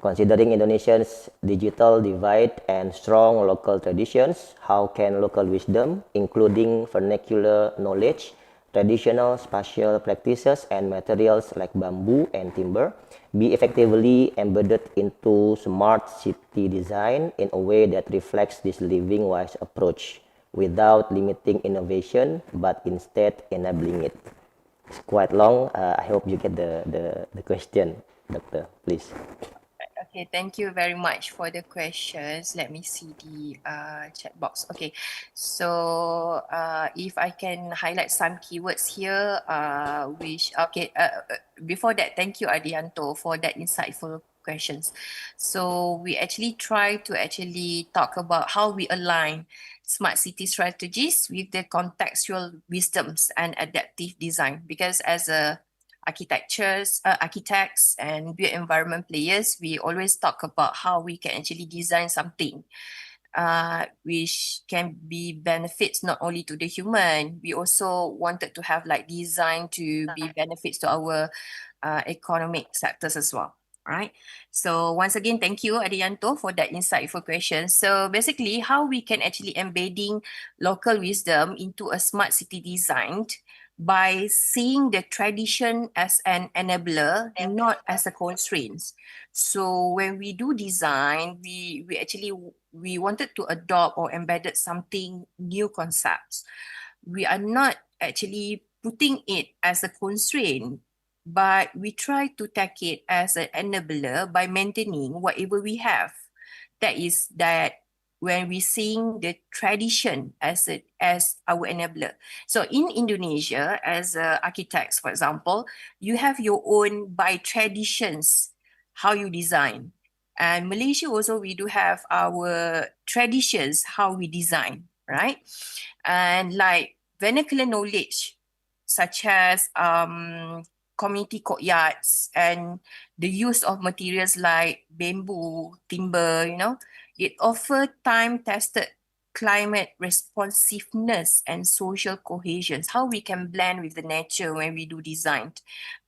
Considering Indonesia's digital divide and strong local traditions, how can local wisdom, including vernacular knowledge, traditional spatial practices, and materials like bamboo and timber, be effectively embedded into smart city design in a way that reflects this living wise approach without limiting innovation, but instead enabling it? It's quite long. I hope you get the question, Doctor, please. Okay, thank you very much for the questions. Let me see the chat box. Okay, so if I can highlight some keywords here, before that, thank you, Adianto, for that insightful questions. So we actually try to actually talk about how we align smart city strategies with the contextual wisdoms and adaptive design, because as a architects and built environment players, we always talk about how we can actually design something which can be benefits not only to the human. We also wanted to have like design to be benefits to our economic sectors as well. Right. So once again, thank you, Adianto, for that insightful question. So basically, how we can actually embedding local wisdom into a smart city design by seeing the tradition as an enabler, not as a constraint. So when we do design, we wanted to adopt or embedded something new concepts. We are not actually putting it as a constraint, but we try to take it as an enabler by maintaining whatever we have. that is that when we seeing the tradition as our enabler. So in Indonesia, as architects, for example, you have your own by traditions how you design. And Malaysia also, we do have our traditions how we design, right? And like vernacular knowledge, such as community courtyards and the use of materials like bamboo, timber, it offers time-tested climate responsiveness and social cohesion, how we can blend with the nature when we do design.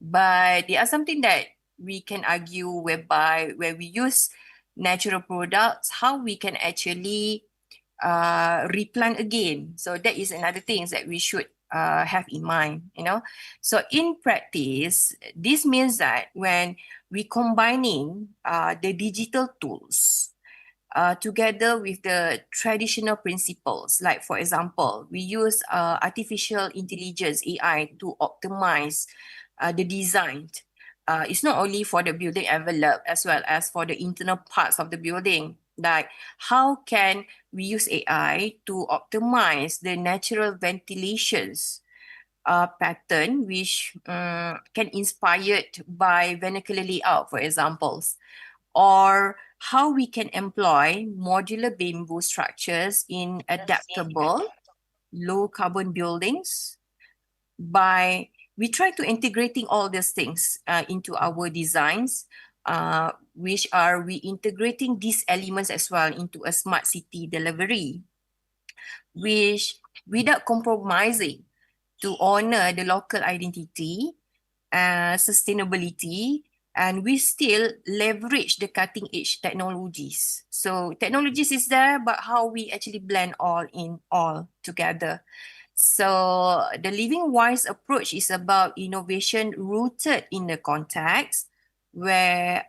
But there are something that we can argue whereby where we use natural products, how we can actually replant again. So that is another thing that we should have in mind, So in practice, this means that when we combining the digital tools together with the traditional principles, like for example, we use artificial intelligence AI to optimize the design. It's not only for the building envelope as well as for the internal parts of the building. Like how can we use AI to optimize the natural ventilations pattern, which can inspired by vernacular layout, for examples, or how we can employ modular bamboo structures in adaptable low carbon buildings by we try to integrating all these things into our designs, which are we integrating these elements as well into a smart city delivery, which without compromising to honor the local identity, sustainability, and we still leverage the cutting edge technologies. So technologies is there, but how we actually blend all together. So the Living Wise approach is about innovation rooted in the context where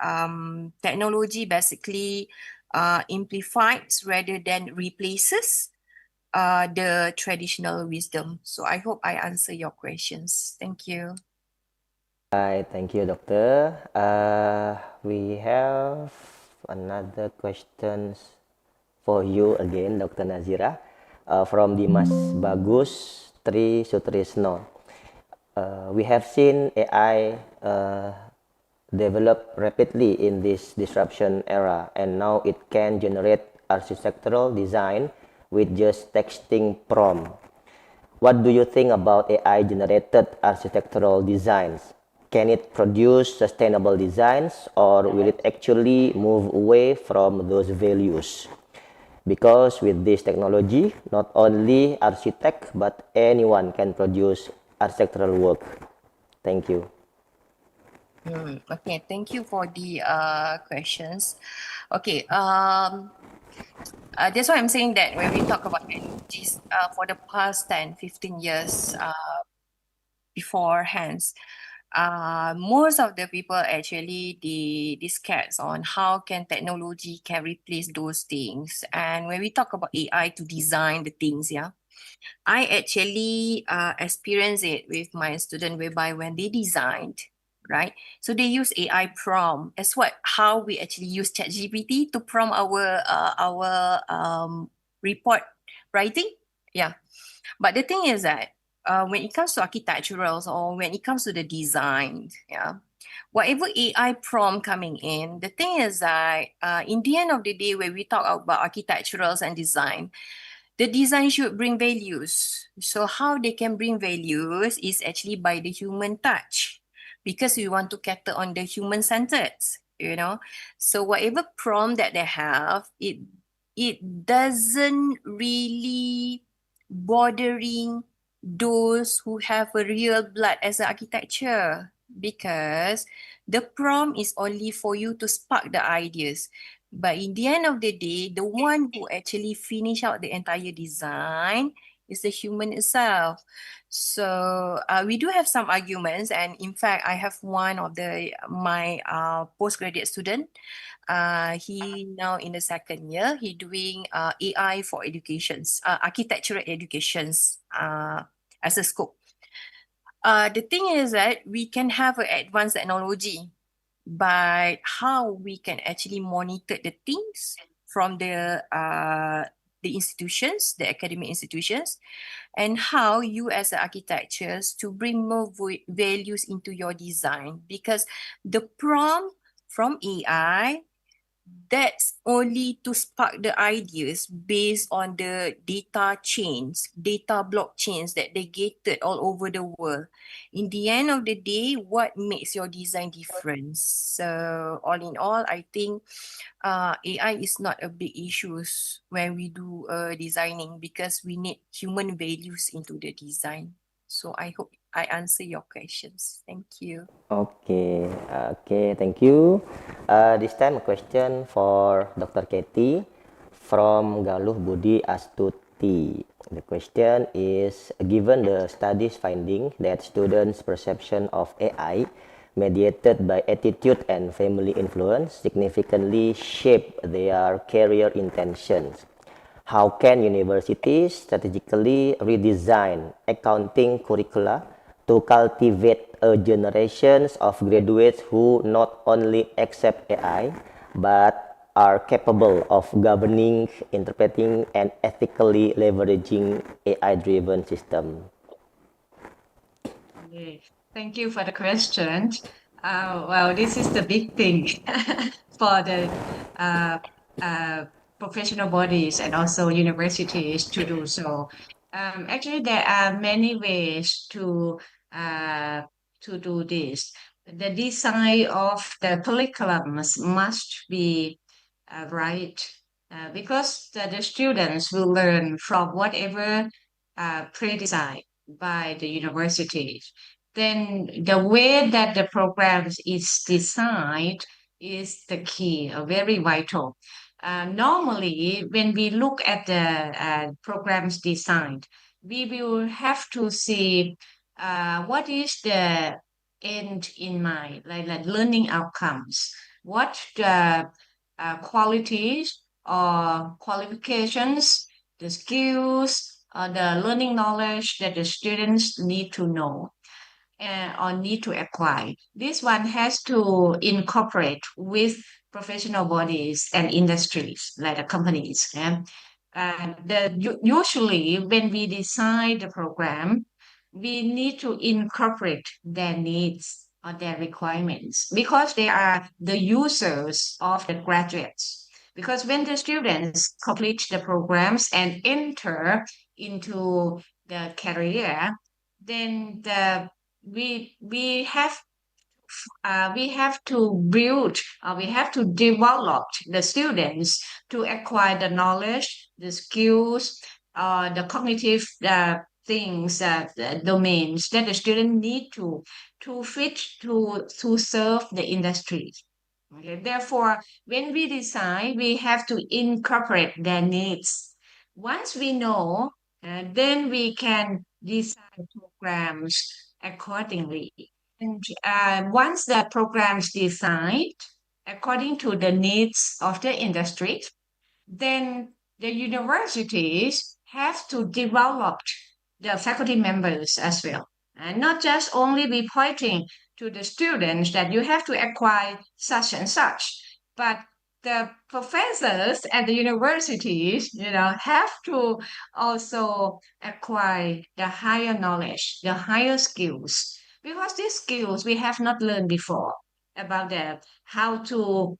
technology basically amplifies rather than replaces the traditional wisdom. So I hope I answer your questions. Thank you. Hi, thank you, Doctor. We have another questions for you again, Dr. Nazira, from Dimas Bagus Tri Sutrisno. We have seen AI develop rapidly in this disruption era, and now it can generate architectural design with just texting prompt. What do you think about AI-generated architectural designs? Can it produce sustainable designs, or will it actually move away from those values? Because with this technology, not only architect, but anyone can produce architectural work. Thank you. Okay, thank you for the questions. Okay, that's why I'm saying that when we talk about technologies for the past 10, 15 years beforehand, most of the people actually they scared on how can technology can replace those things. And when we talk about AI to design the things, I actually experienced it with my student whereby when they designed, right? So they use AI prompt as how we actually use ChatGPT to prompt our report writing. Yeah. But the thing is that when it comes to architecturals or when it comes to the design, whatever AI prompt coming in, the thing is that in the end of the day, when we talk about architecturals and design, the design should bring values. So how they can bring values is actually by the human touch, because we want to cater on the human centered, So whatever prompt that they have, it doesn't really bothering those who have a real blood as an architecture, because the prompt is only for you to spark the ideas. But in the end of the day, the one who actually finish out the entire design is the human itself. So we do have some arguments, and in fact, I have one of my postgraduate student. He now in the second year. He doing AI for educations, architectural educations as a scope. The thing is that we can have an advanced technology, but how we can actually monitor the things from the institutions, the academic institutions, and how you as architects to bring more values into your design, because the prompt from AI, that's only to spark the ideas based on the data chains, data blockchains that they gated all over the world. In the end of the day, what makes your design different? So all in all, I think AI is not a big issue when we do designing, because we need human values into the design. So I hope I answer your questions. Thank you. Okay, thank you. This time a question for Dr. Katie from Galuh Budi Astuti. The question is, given the studies finding that students' perception of AI mediated by attitude and family influence significantly shape their career intentions, how can universities strategically redesign accounting curricula to cultivate a generations of graduates who not only accept AI, but are capable of governing, interpreting, and ethically leveraging AI-driven system? Okay. Thank you for the question. Well, this is the big thing for the uh, professional bodies and also universities to do so. Actually, there are many ways uh, to do this. The design of the curriculums must be right, because the students will learn from whatever pre-designed by the universities. Then the way that the programs is designed is the key, very vital. Normally, when we look at the programs designed, we will have to see what is the end in mind, like learning outcomes. What the qualities or qualifications, the skills, the learning knowledge that the students need to know or need to acquire. This one has to incorporate with professional bodies and industries, like the companies. Yeah? Usually, when we design the program, we need to incorporate their needs or their requirements, because they are the users of the graduates. Because when the students complete the programs and enter into the career, then we have to build, we have to develop the students to acquire the knowledge, the skills, the cognitive things, the domains that the student need to fit to serve the industry. Okay. Therefore, when we design, we have to incorporate their needs. Once we know, then we can design programs accordingly. And once the program's designed according to the needs of the industry, then the universities have to develop the faculty members as well. And not just only be pointing to the students that you have to acquire such and such, but the professors at the universities, have to also acquire the higher knowledge, the higher skills, because these skills we have not learned before about how to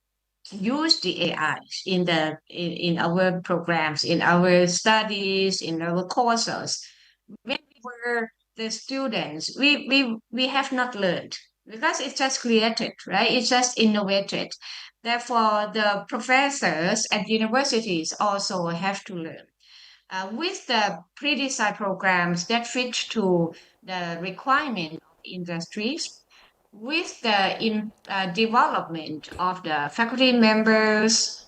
use the AI in our programs, in our studies, in our courses. When we were the students, we have not learned, because it's just created, right? It's just innovated. Therefore, the professors at universities also have to learn. With the pre-designed programs that fit to the requirement of industries, with the development of the faculty members,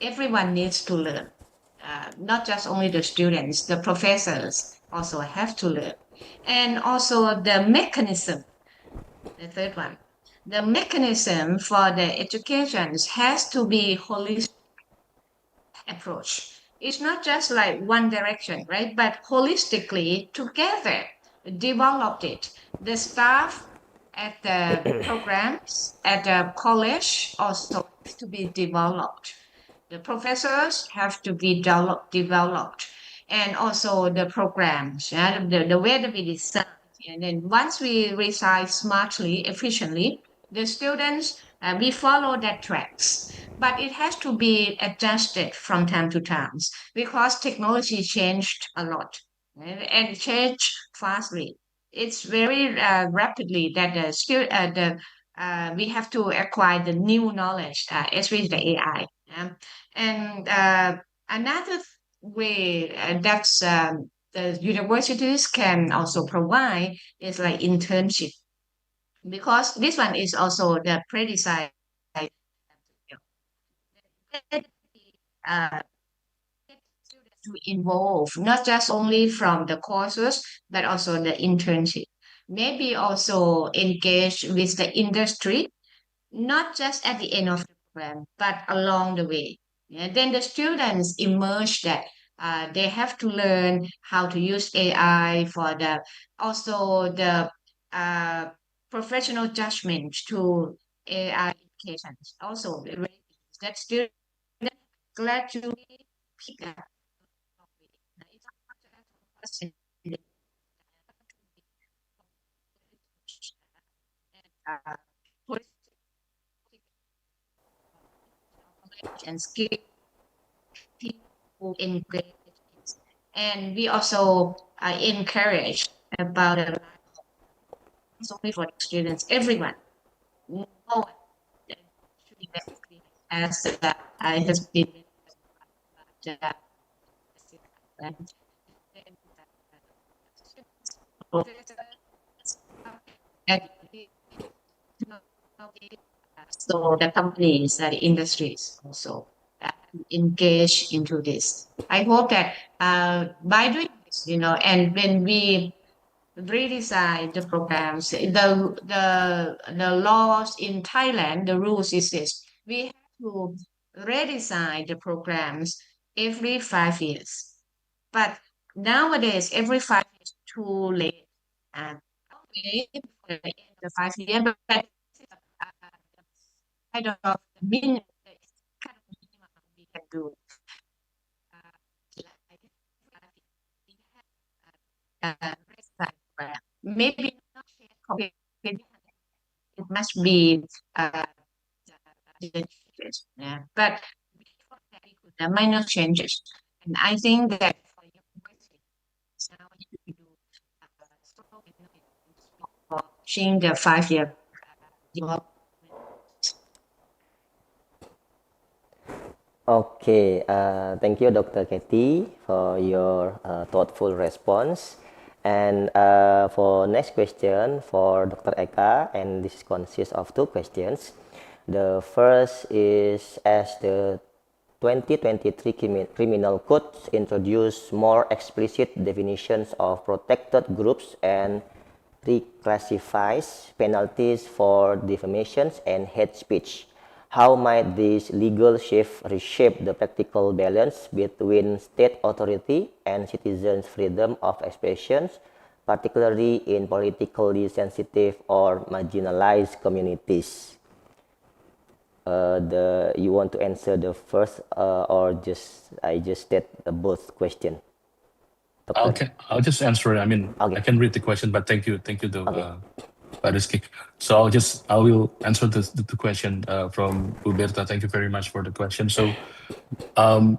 everyone needs to learn. Not just only the students, the professors also have to learn. And also the mechanism, the third one, the mechanism for the education has to be holistic approach. It's not just like one direction, right? But holistically together developed it. The staff at the programs at the college also has to be developed. The professors have to be developed, and also the programs, the way that we design. And then once we design smartly, efficiently, the students, we follow that tracks. But it has to be adjusted from time to time because technology changed a lot, and changed fastly. It's very rapidly that we have to acquire the new knowledge, especially the AI. And another way that's the universities can also provide is like internship, because this one is also the predecessor, uh, to involve not just only from the courses but also the internship. Maybe also engage with the industry, not just at the end of the program, but along the way. And then the students emerge that they have to learn how to use AI for the also the uh, professional judgment to AI applications. Also, that students gradually pick up. It's uh, and skill people engage. And we also encourage about the only for students, everyone. No one should be basically as I has been uh, and so the companies, the industries also engage into this. I hope that by doing this, and when we redesign the programs, the laws in Thailand, the rules is this: we have to redesign the programs every 5 years. But nowadays, every 5 years too late. And way before the end of the 5 year, but I don't know the minimum, the kind of minimum we can do. Maybe not completely, it must be yeah. But before that, we could minor changes. And I think that for university, now we need to do change the 5 year development. Okay, thank you, Dr. Katie, for your thoughtful response. And for next question for Dr. Eka, and this consists of two questions. The first is, as the 2023 Criminal Code introduced more explicit definitions of protected groups and reclassifies penalties for defamations and hate speech. How might this legal shift reshape the practical balance between state authority and citizens' freedom of expression, particularly in politically sensitive or marginalized communities? You want to answer the first, or I just state both questions? I'll just answer it. I mean, Okay. I can read the question, but thank you, though, Okay. Pak Rizky. So I will answer the question from Uberta. Thank you very much for the question. So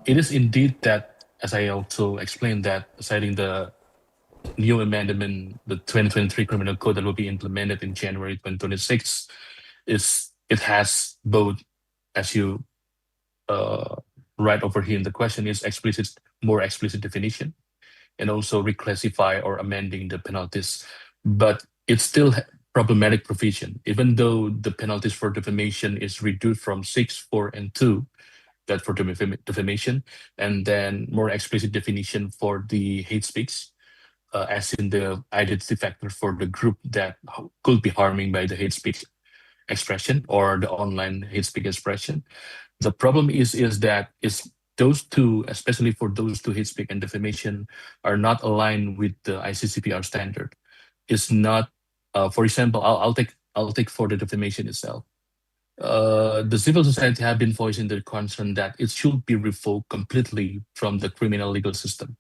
it is indeed that, as I also explained, that citing the new amendment, the 2023 Criminal Code that will be implemented in January 2026, it has both, as you write over here in the question, is more explicit definition, and also reclassify or amending the penalties. But it's still problematic provision, even though the penalties for defamation is reduced from 6, 4, and 2, that for defamation, and then more explicit definition for the hate speech, as in the identity factor for the group that could be harming by the hate speech expression or the online hate speech expression. The problem is that those two, especially for those two, hate speech and defamation, are not aligned with the ICCPR standard. It's not, for example, I'll take for the defamation itself. the civil society have been voicing their concern that it should be revoked completely from the criminal legal system.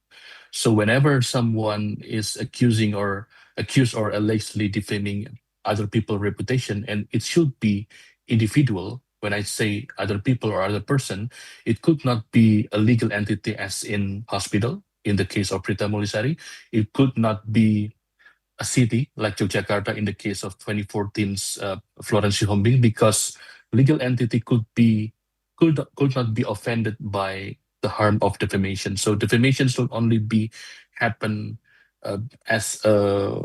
So whenever someone is accused or allegedly defaming other people's reputation, and it should be individual. When I say other people or other person, it could not be a legal entity as in hospital, in the case of Prita Mulisari. It could not be a city like Yogyakarta in the case of 2014's Florence Sihombing, because legal entity could not be offended by the harm of defamation. So defamation should only be happen as a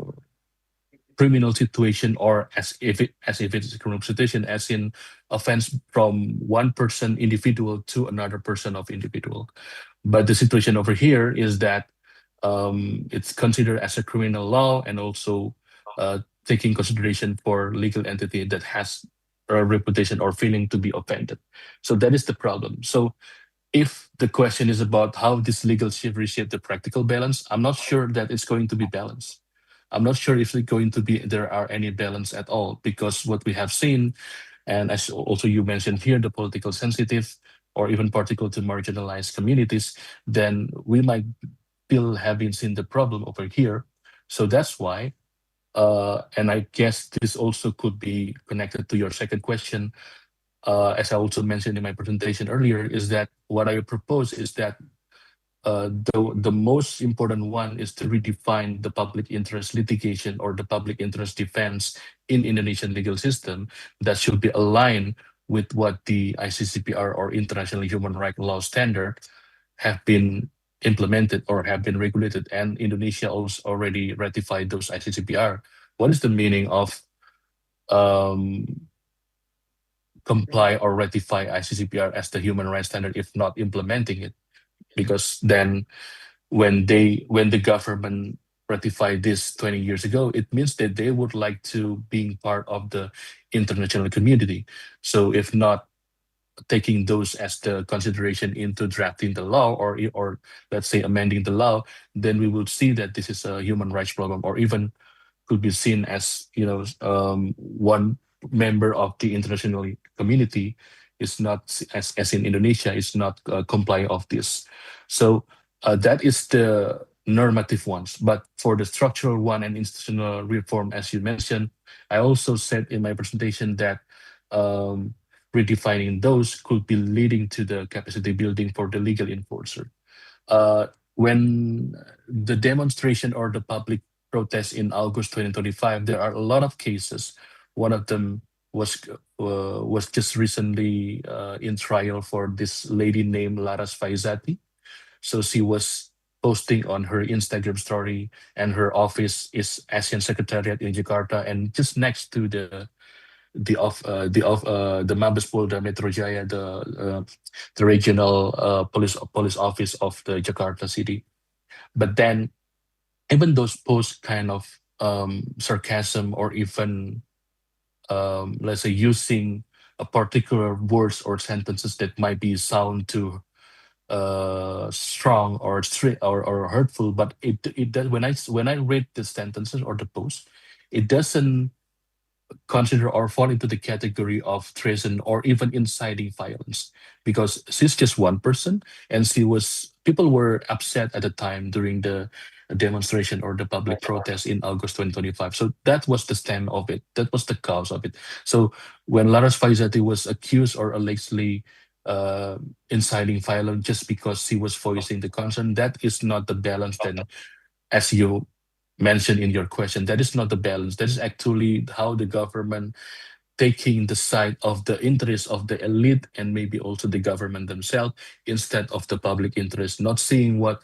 criminal situation, or as if it's a criminal situation, as in offense from one person individual to another person of individual. But the situation over here is that it's considered as a criminal law, and also taking consideration for legal entity that has a reputation or feeling to be offended. So that is the problem. So if the question is about how this legal shift reshape the practical balance, I'm not sure that it's going to be balanced. I'm not sure if there are any balance at all, because what we have seen, and as also you mentioned here, the political sensitive or even particular to marginalized communities, then we might still having seen the problem over here. So that's why, and I guess this also could be connected to your second question, as I also mentioned in my presentation earlier, is that what I propose is that the most important one is to redefine the public interest litigation or the public interest defense in Indonesian legal system that should be aligned with what the ICCPR or International Human Rights Law standard have been implemented or have been regulated, and Indonesia also already ratified those ICCPR. What is the meaning of comply or ratify ICCPR as the human rights standard if not implementing it? Because then when the government ratified this 20 years ago, it means that they would like to being part of the international community. So if not taking those as the consideration into drafting the law, or let's say amending the law, then we will see that this is a human rights problem, or even could be seen as one member of the international community is not, as in Indonesia, is not complying of this. So that is the normative ones. But for the structural one and institutional reform, as you mentioned, I also said in my presentation that redefining those could be leading to the capacity building for the legal enforcer. When the demonstration or the public protest in August 2025, there are a lot of cases. One of them was just recently in trial for this lady named Laras Faizati. So she was posting on her Instagram story, and her office is ASEAN Secretariat in Jakarta, and just next to the Mabes Polda Metro Jaya, the regional police office of the Jakarta city. But then, even those posts kind of sarcasm, or even let's say using a particular words or sentences that might be sound too strong or strict or hurtful, but it does, when I read the sentences or the post, it doesn't consider or fall into the category of treason or even inciting violence, because she's just one person, and people were upset at the time during the demonstration or the public protest in August 2025. So that was the stem of it. That was the cause of it. So when Laras Faizati was accused or allegedly inciting violence just because she was voicing the concern, that is not the balance then, as you mentioned in your question. That is not the balance. That is actually how the government taking the side of the interest of the elite and maybe also the government themselves instead of the public interest, not seeing what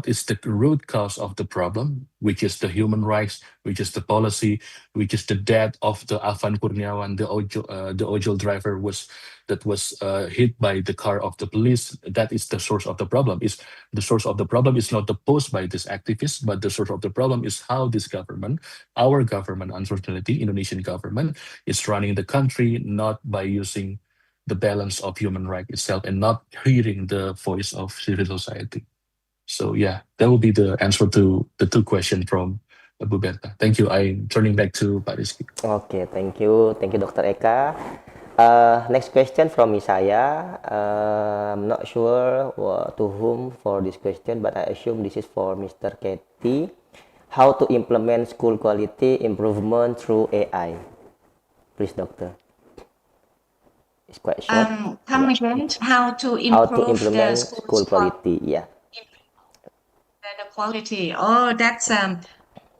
is the root cause of the problem, which is the human rights, which is the policy, which is the death of the Afan Kurniawan, the ojol driver that was hit by the car of the police. That is the source of the problem. The source of the problem is not the post by this activist, but the source of the problem is how this government, our government, unfortunately, Indonesian government, is running the country not by using the balance of human right itself and not hearing the voice of civil society. So yeah, that will be the answer to the two questions from Bu Berta. Thank you. I'm turning back to Pak Rizky. Oke, thank you Dr. Eka. Next question from Isaya. I'm not sure to whom for this question, but I assume this is for Mr. Katie. How to implement school quality improvement through AI? Please, doctor. It's quite short. Come Yeah. again, how to How to improve the implement school quality? Yeah. the quality. Oh, that's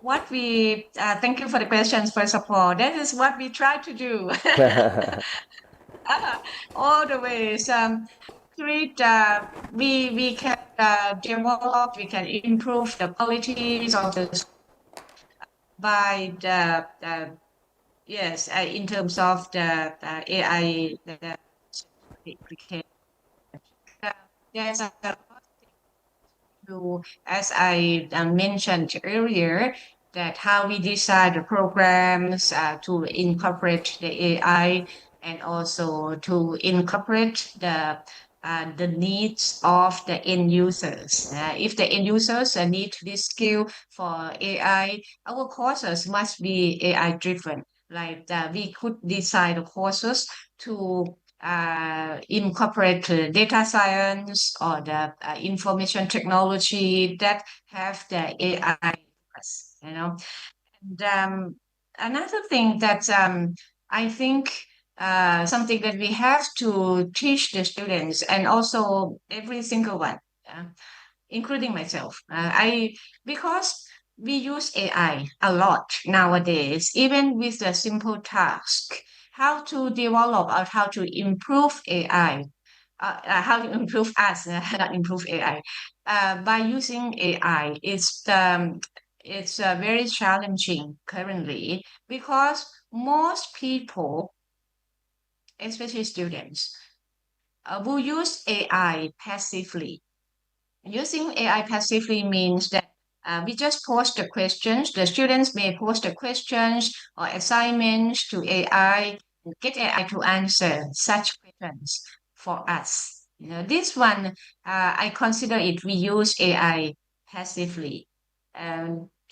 what we thank you for the questions, first of all. That is what we try to do. All the ways. Treat, we can develop, we can improve the qualities of the by the yes, in terms of the AI the application. There's a lot to, as I mentioned earlier, that how we design the programs to incorporate the AI and also to incorporate the needs of the end users. If the end users need this skill for AI, our courses must be AI driven. Like we could design the courses to incorporate data science or the information technology that have the AI, you know. And another thing that I think something that we have to teach the students and also every single one, including myself, because we use AI a lot nowadays, even with a simple task, how to develop or how to improve AI, how to improve us, not improve AI, by using AI. It's very challenging currently because most people, especially students, will use AI passively. Using AI passively means that we just post the questions. The students may post the questions or assignments to AI and get AI to answer such questions for us. You know, this one, I consider it we use AI passively.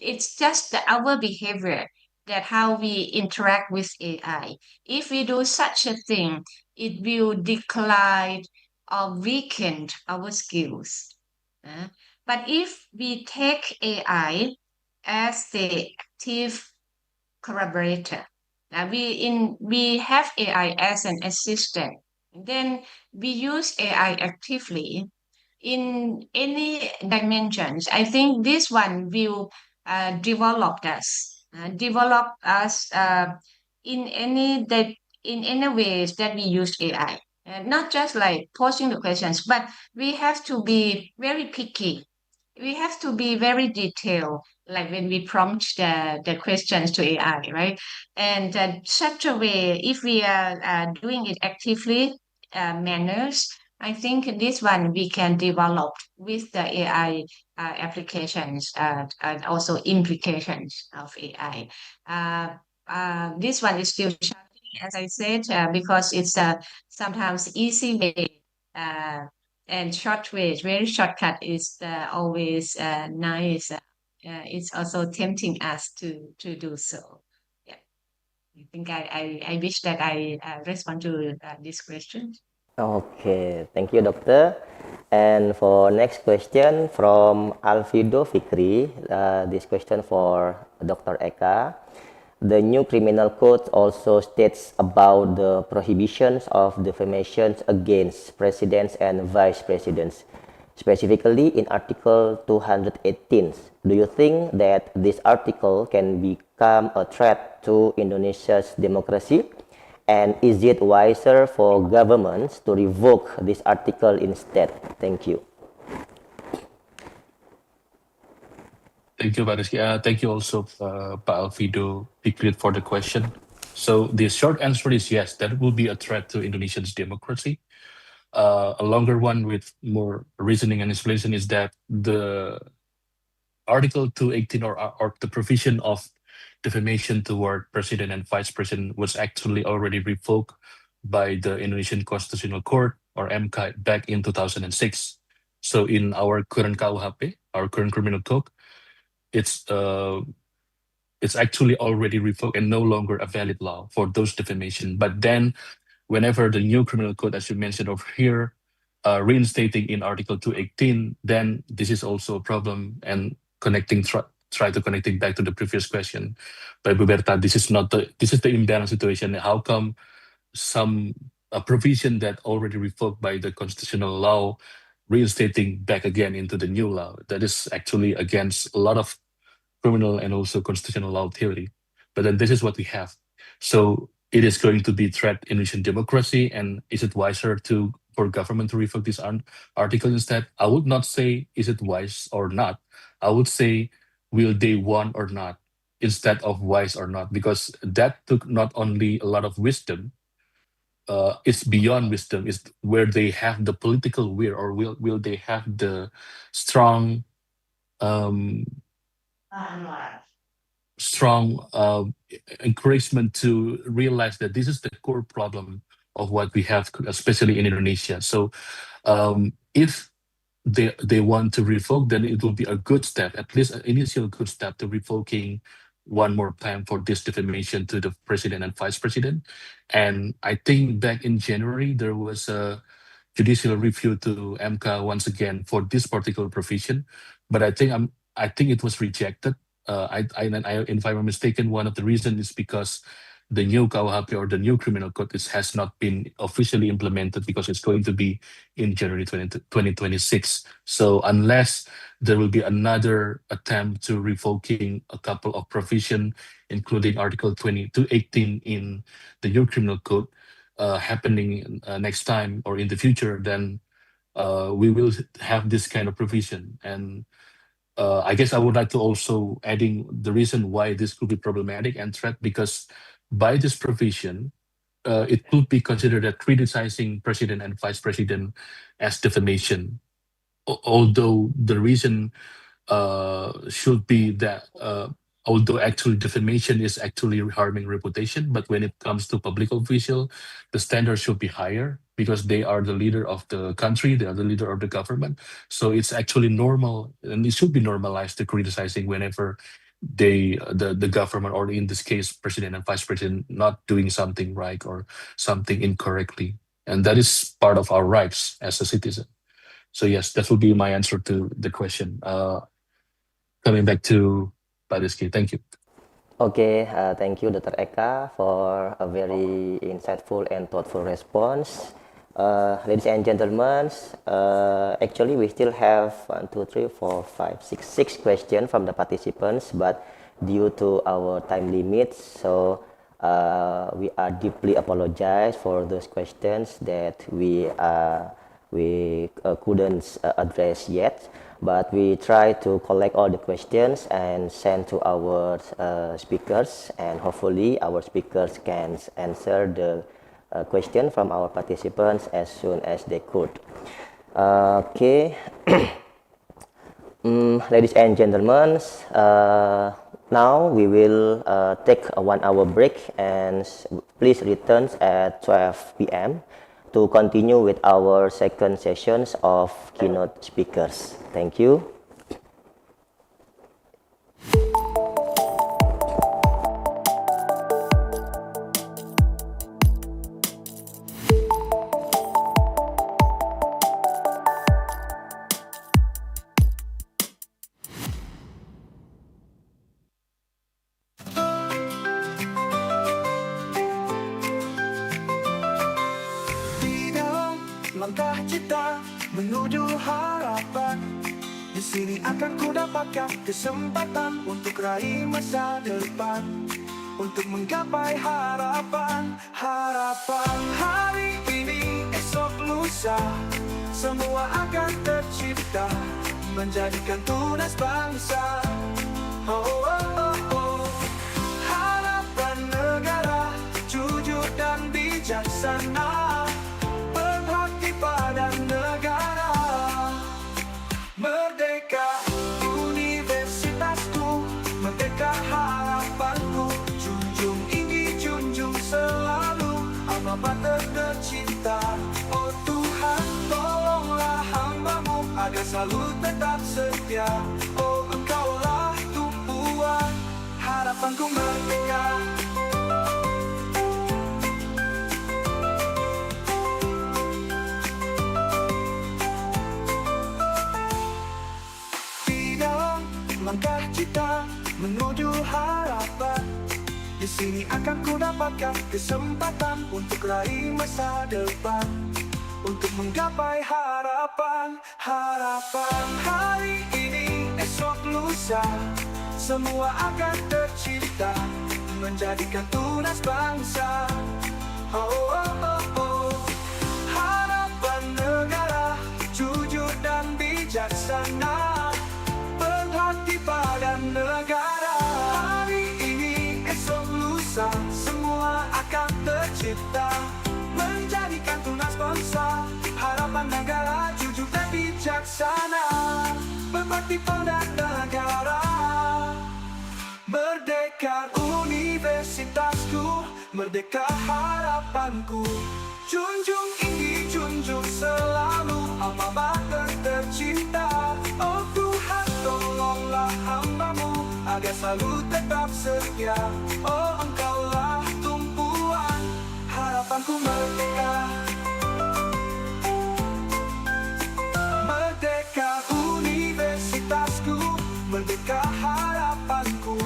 It's just our behavior that how we interact with AI. If we do such a thing, it will decline or weaken our skills. But if we take AI as the active collaborator, we have AI as an assistant, then we use AI actively in any dimensions. I think this one will develop us in in any ways that we use AI. Not just like posing the questions, but we have to be very picky. We have to be very detailed, like when we prompt the questions to AI, right? And such a way, if we are doing it actively, manners, I think this one we can develop with the AI applications and also implications of AI. This one is still challenging, as I said, because it's sometimes easy way and short way, very shortcut is always nice. It's also tempting us to do so. Yeah, I think I wish that I respond to this question. Okay, thank you, doctor. And for next question from Alfido Fikri, this question for Dr. Eka. The new criminal code also states about the prohibitions of defamations against presidents and vice presidents, specifically in Article 218. Do you think that this article can become a threat to Indonesia's democracy? And is it wiser for governments to revoke this article instead? Thank you. Thank you, Pak Rizky. Thank you also, Pak Alfido Pikrit, for the question. So the short answer is yes, that will be a threat to Indonesia's democracy. A longer one with more reasoning and explanation is that the Article 218 or the provision of defamation toward president and vice president was actually already revoked by the Indonesian Constitutional Court or MK back in 2006. So in our current KUHP, our current criminal code, it's actually already revoked and no longer a valid law for those defamation. But then whenever the new criminal code, as you mentioned over here, reinstating in Article 218, then this is also a problem. And try to connecting back to the previous question by Buberta, this is the imbalance situation. How come some a provision that already revoked by the constitutional law reinstating back again into the new law? That is actually against a lot of criminal and also constitutional law theory. But then this is what we have. So it is going to be threat Indonesian democracy. And is it wiser for government to revoke this article instead? I would not say is it wise or not. I would say will they want or not instead of wise or not, because that took not only a lot of wisdom, it's beyond wisdom. It's where they have the political will, or will they have the strong um, encouragement to realize that this is the core problem of what we have, especially in Indonesia. So if they want to revoke, then it will be a good step, at least an initial good step to revoking one more time for this defamation to the president and vice president. And I think back in January, there was a judicial review to MK once again for this particular provision, but I think it was rejected. If I'm mistaken, one of the reasons is because the new KUHP or the new criminal code has not been officially implemented, because it's going to be in January 2026. So unless there will be another attempt to revoking a couple of provision, including Article 218 in the new criminal code, happening next time or in the future, then we will have this kind of provision. And I guess I would like to also adding the reason why this could be problematic and threat, because by this provision, it could be considered that criticizing president and vice president as defamation. Although the reason should be that although actually defamation is actually harming reputation, but when it comes to public official, the standard should be higher because they are the leader of the country, they are the leader of the government. So it's actually normal, and it should be normalized to criticizing whenever the government, or in this case, president and vice president, not doing something right or something incorrectly. And that is part of our rights as a citizen. So yes, that would be my answer to the question. Coming back to Pak Rizky, thank you. Okay, thank you, Dr. Eka, for a very insightful and thoughtful response. Ladies and gentlemen, actually we still have 1, 2, 3, 4, 5, 6 questions from the participants, but due to our time limits, so we are deeply apologize for those questions that we couldn't address yet. But we try to collect all the questions and send to our speakers, and hopefully our speakers can answer the question from our participants as soon as they could. Okay, ladies and gentlemen, now we will take a 1 hour break, and please return at 12 p.m. to continue with our second sessions of keynote speakers. Thank you. Langkah kita menuju harapan. Di sini akan ku dapatkan kesempatan untuk raih masa depan, untuk menggapai harapan. Harapan hari ini, esok lusa, semua akan tercipta, menjadikan tunas bangsa. Oh, oh, oh, oh. Harapan negara, jujur dan bijaksana, pada negara merdeka. Universitasku, merdeka harapanku, junjung tinggi, junjung selalu alma mater tercinta. Oh Tuhan, tolonglah hamba-Mu agar selalu tetap setia. Oh Engkaulah tumpuan harapanku merdeka. menuju harapan. Di sini akan ku dapatkan kesempatan untuk raih masa depan, untuk menggapai harapan. Harapan hari ini, esok lusa, semua akan tercipta, menjadikan tunas bangsa. Oh, oh, oh, oh. Harapan negara, jujur dan bijaksana, berbakti pada negara. Hari ini, esok lusa, semua akan tercipta, menjadikan tunas bangsa. Harapan negara, jujur dan bijaksana, berbakti pada negara. Merdeka universitasku, merdeka harapanku. Junjung tinggi, junjung selalu alma mater tercinta. Oh Tuhan, tolonglah hamba-Mu agar selalu tetap setia. Oh Engkaulah tumpuan harapanku merdeka. Merdeka universitasku, merdeka harapanku.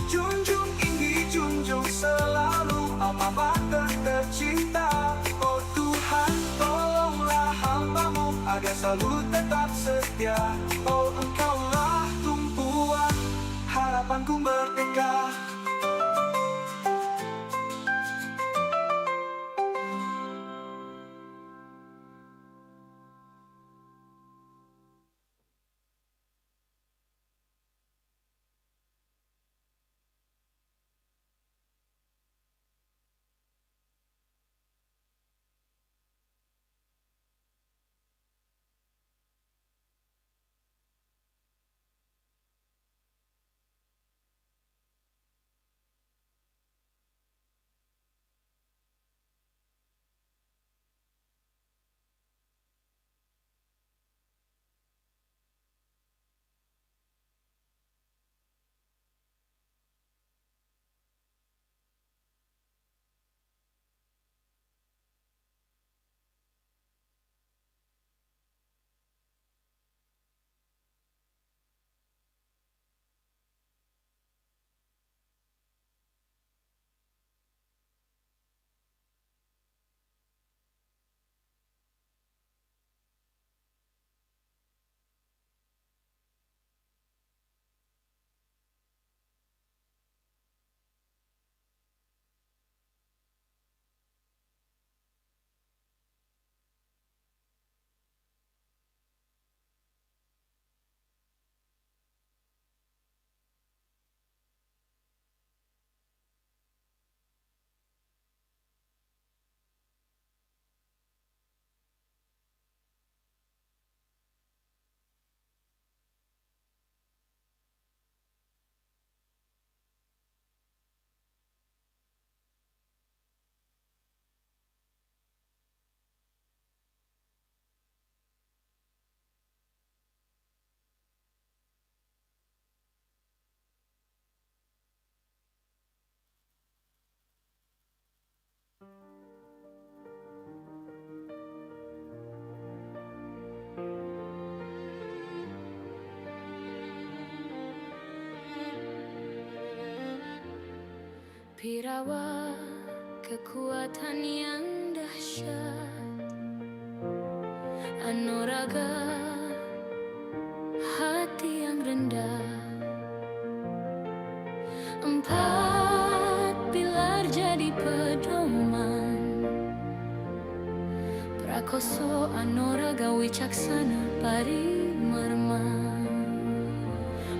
Junjung tinggi, junjung selalu alma mater tercinta. Oh Tuhan, tolonglah hamba-Mu agar selalu tetap setia. Oh Engkaulah tumpuan harapanku merdeka. Pirawa kekuatan yang dahsyat, Anoraga hati yang rendah. Empat pilar jadi pedoman, Prakoso Anoraga wicaksana parimarma.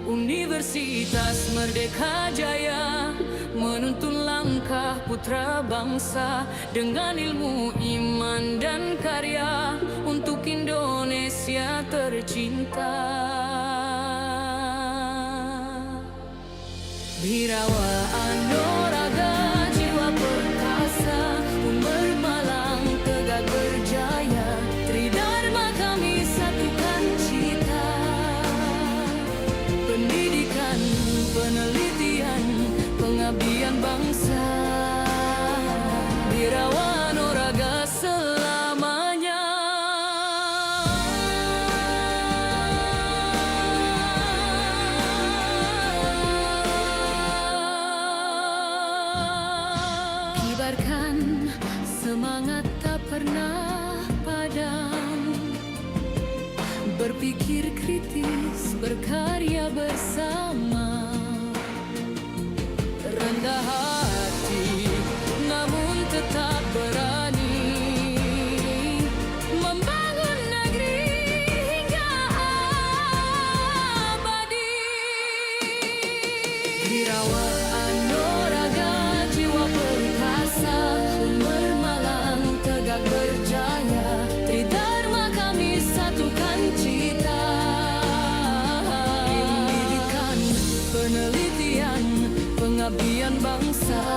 Universitas Merdeka Jaya menuntun langkah putra bangsa dengan ilmu, iman, dan karya untuk Indonesia tercinta. Birawa Anoraga jiwa perkasa, Unmer Malang tegak berjaya, Tridharma kami satukan cita. Pendidikan, penelitian, pengabdian bangsa, Birawa Anoraga selamanya. Teguhkan semangat tak pernah padam, berpikir kritis, berkarya bersama, rendah hati namun tetap berani, membangun negeri hingga abadi. Dirawat anoraga jiwa perkasa, Unmer Malang tegak berjaya, Tridharma kami satukan cita. Pendidikan, penelitian, pengabdian bangsa,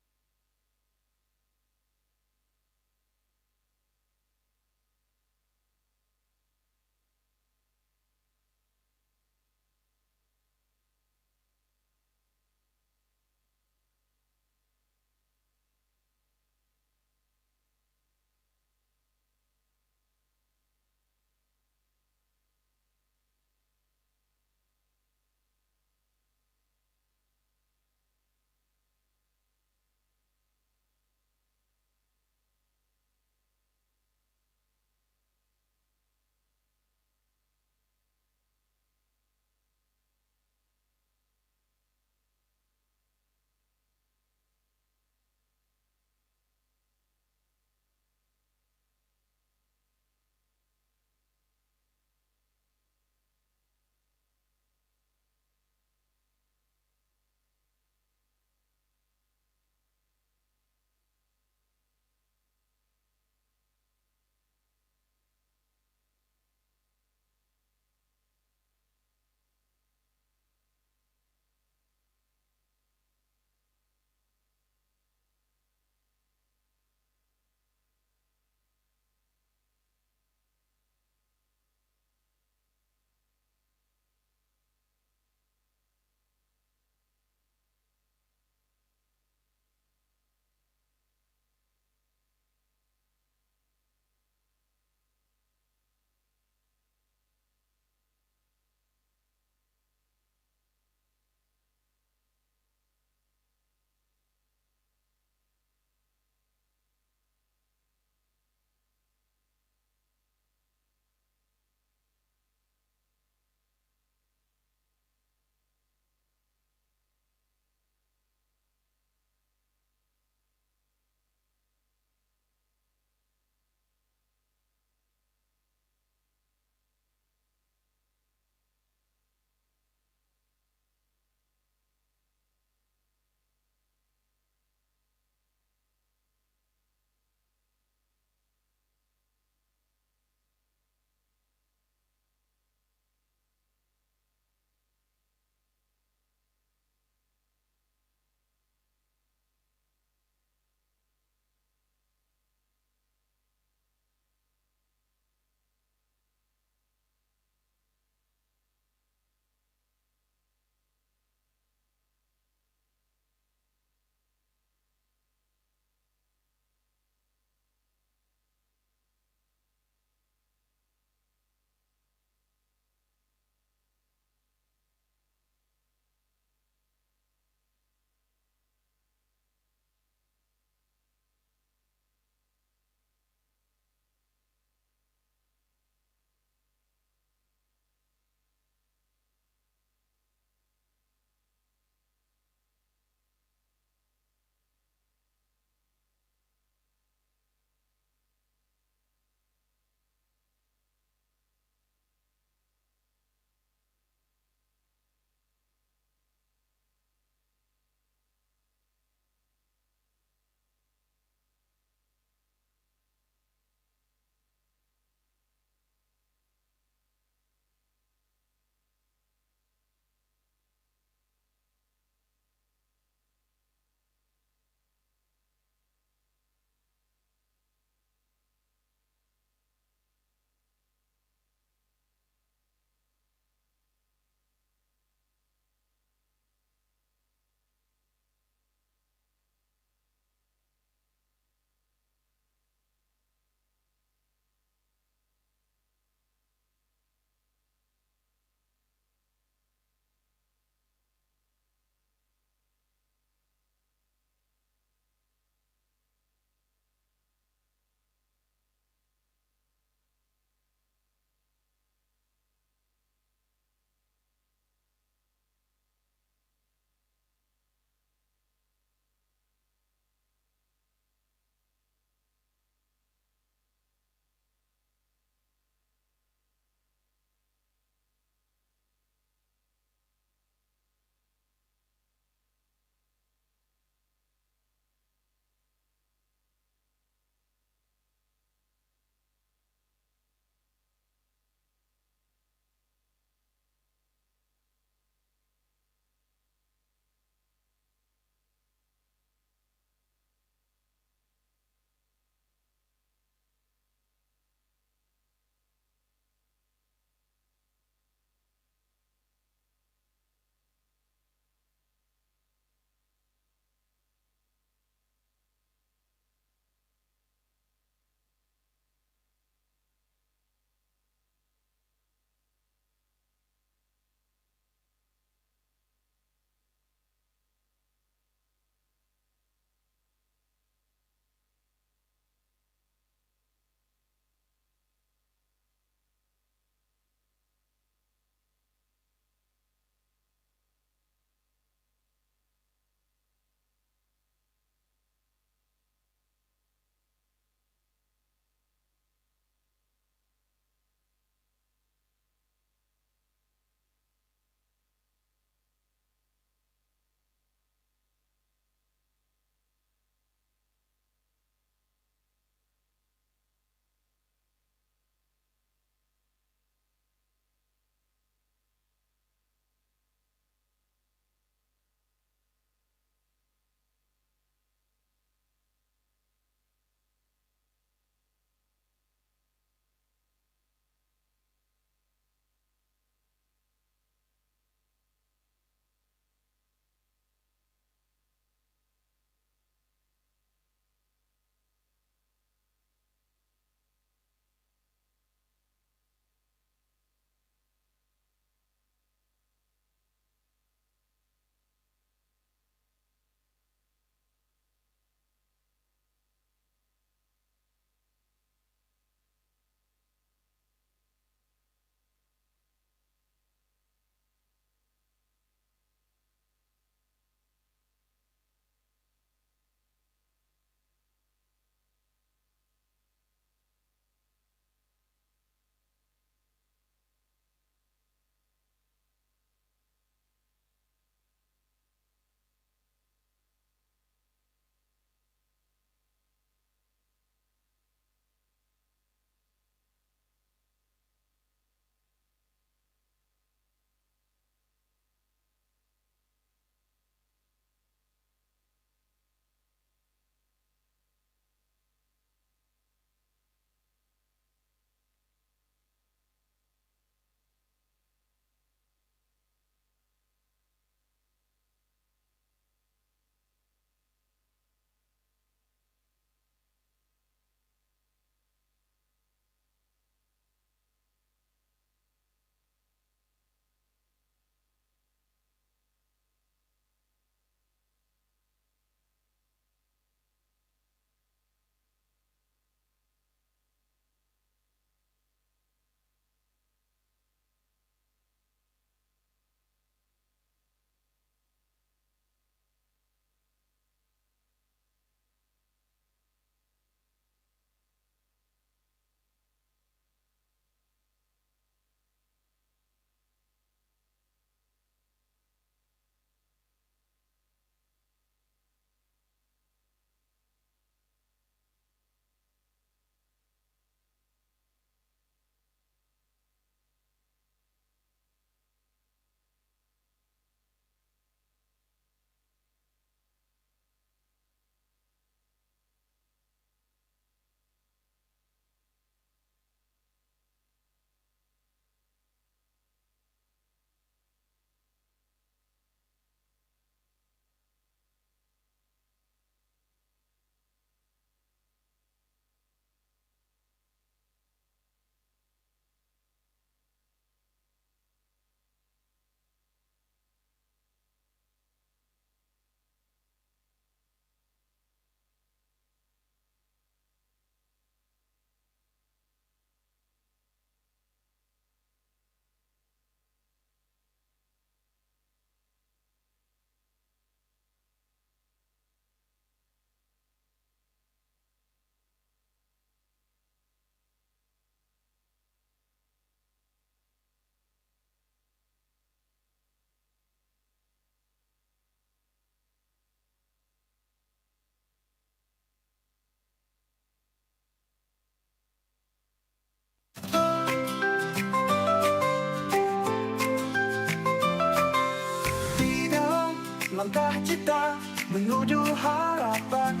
menuju harapan.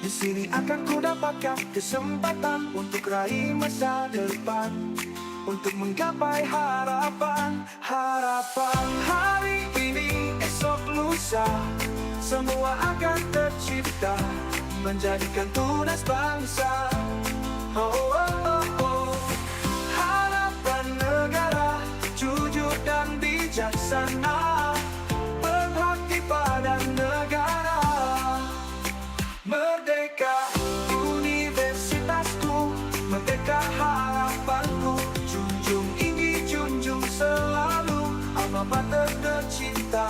Di sini akan ku dapatkan kesempatan untuk raih masa depan, untuk menggapai harapan. Harapan hari ini, esok lusa, semua akan tercipta, menjadikan tunas bangsa. Oh, oh, oh, oh. Harapan negara, jujur dan bijaksana, berbakti pada negara. Merdeka universitasku, merdeka harapanku, junjung tinggi, junjung selalu alma mater tercinta.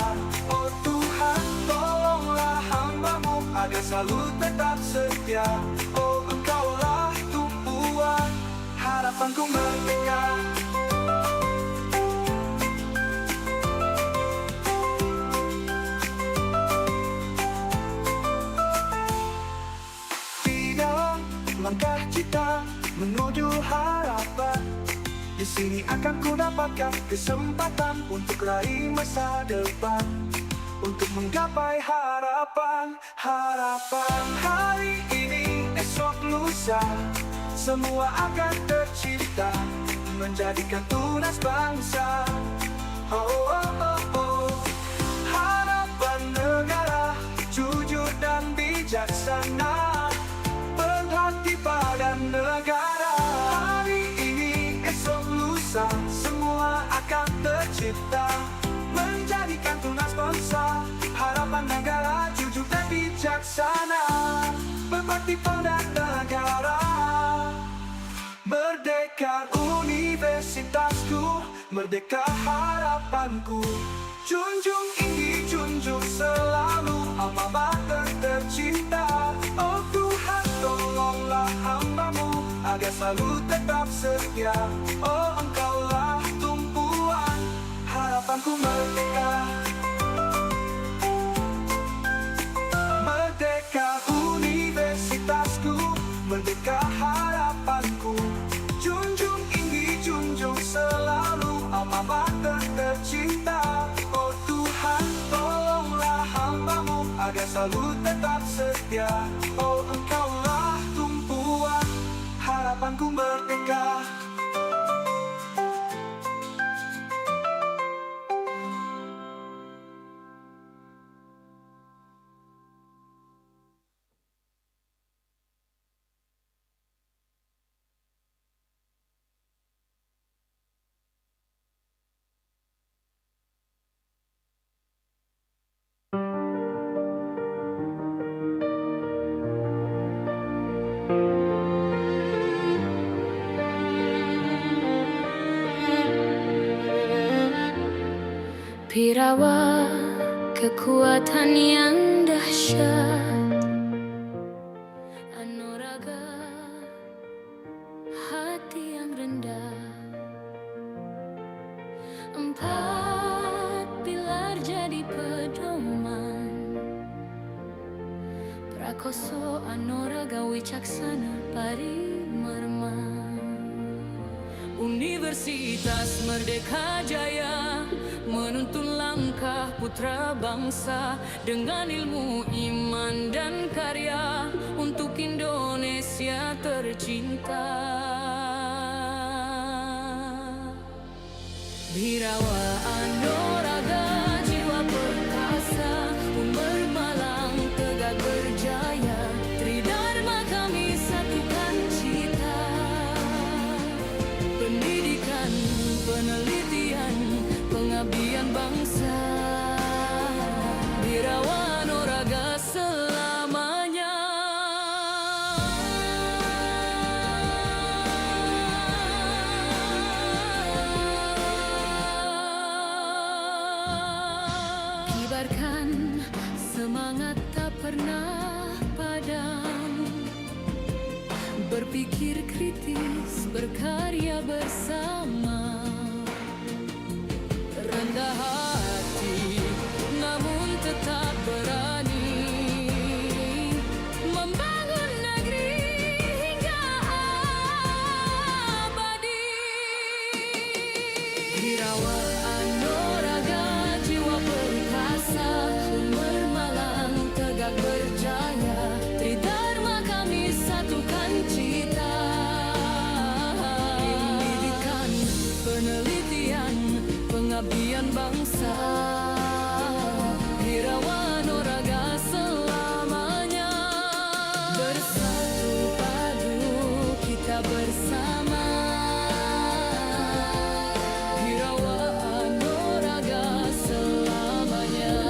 Oh Tuhan, tolonglah hamba-Mu agar selalu tetap setia. Oh Engkaulah tumpuan harapanku merdeka. Di dalam langkah kita menuju harapan, di sini akan ku dapatkan kesempatan untuk raih masa depan, untuk menggapai harapan. Harapan hari ini, esok lusa, semua akan tercipta, menjadikan tunas bangsa. Oh, oh, oh, oh. Harapan negara, jujur dan bijaksana, berbakti pada negara. Hari ini, esok lusa, semua akan tercipta, menjadikan tunas bangsa. Harapan negara, jujur dan bijaksana, berbakti pada negara. Merdeka universitasku, merdeka harapanku, junjung tinggi, junjung selalu alma mater tercinta. Oh Tuhan, tolonglah hamba-Mu agar selalu tetap setia. Oh Engkaulah tumpuan harapanku merdeka. Merdeka universitasku, merdeka harapanku, junjung tinggi, junjung selalu alma mater tercinta. Oh Tuhan, tolonglah hamba-Mu agar selalu tetap setia. Oh Engkaulah tumpuan harapanku merdeka. Pirawa kekuatan yang dahsyat, anuraga hati yang rendah, empat pilar jadi pedoman, prakoso anuraga wicaksana parimarma. Universitas Merdeka Jaya menuntun langkah putra bangsa dengan ilmu, iman dan karya untuk Indonesia tercinta. Birawa anuraga jiwa perkasa, Unmer Malang tegak berjaya, Tridharma kami satukan cita. Pendidikan, penelitian, pengabdian bangsa, Birawa anuraga selamanya. Kibarkan semangat tak pernah padam, berpikir kritis, berkarya bersama, rendah hati namun tetap berani, membangun negeri hingga abadi. Birawa anuraga jiwa perkasa, Unmer Malang tegak bersama Hirawaan Noraga selamanya.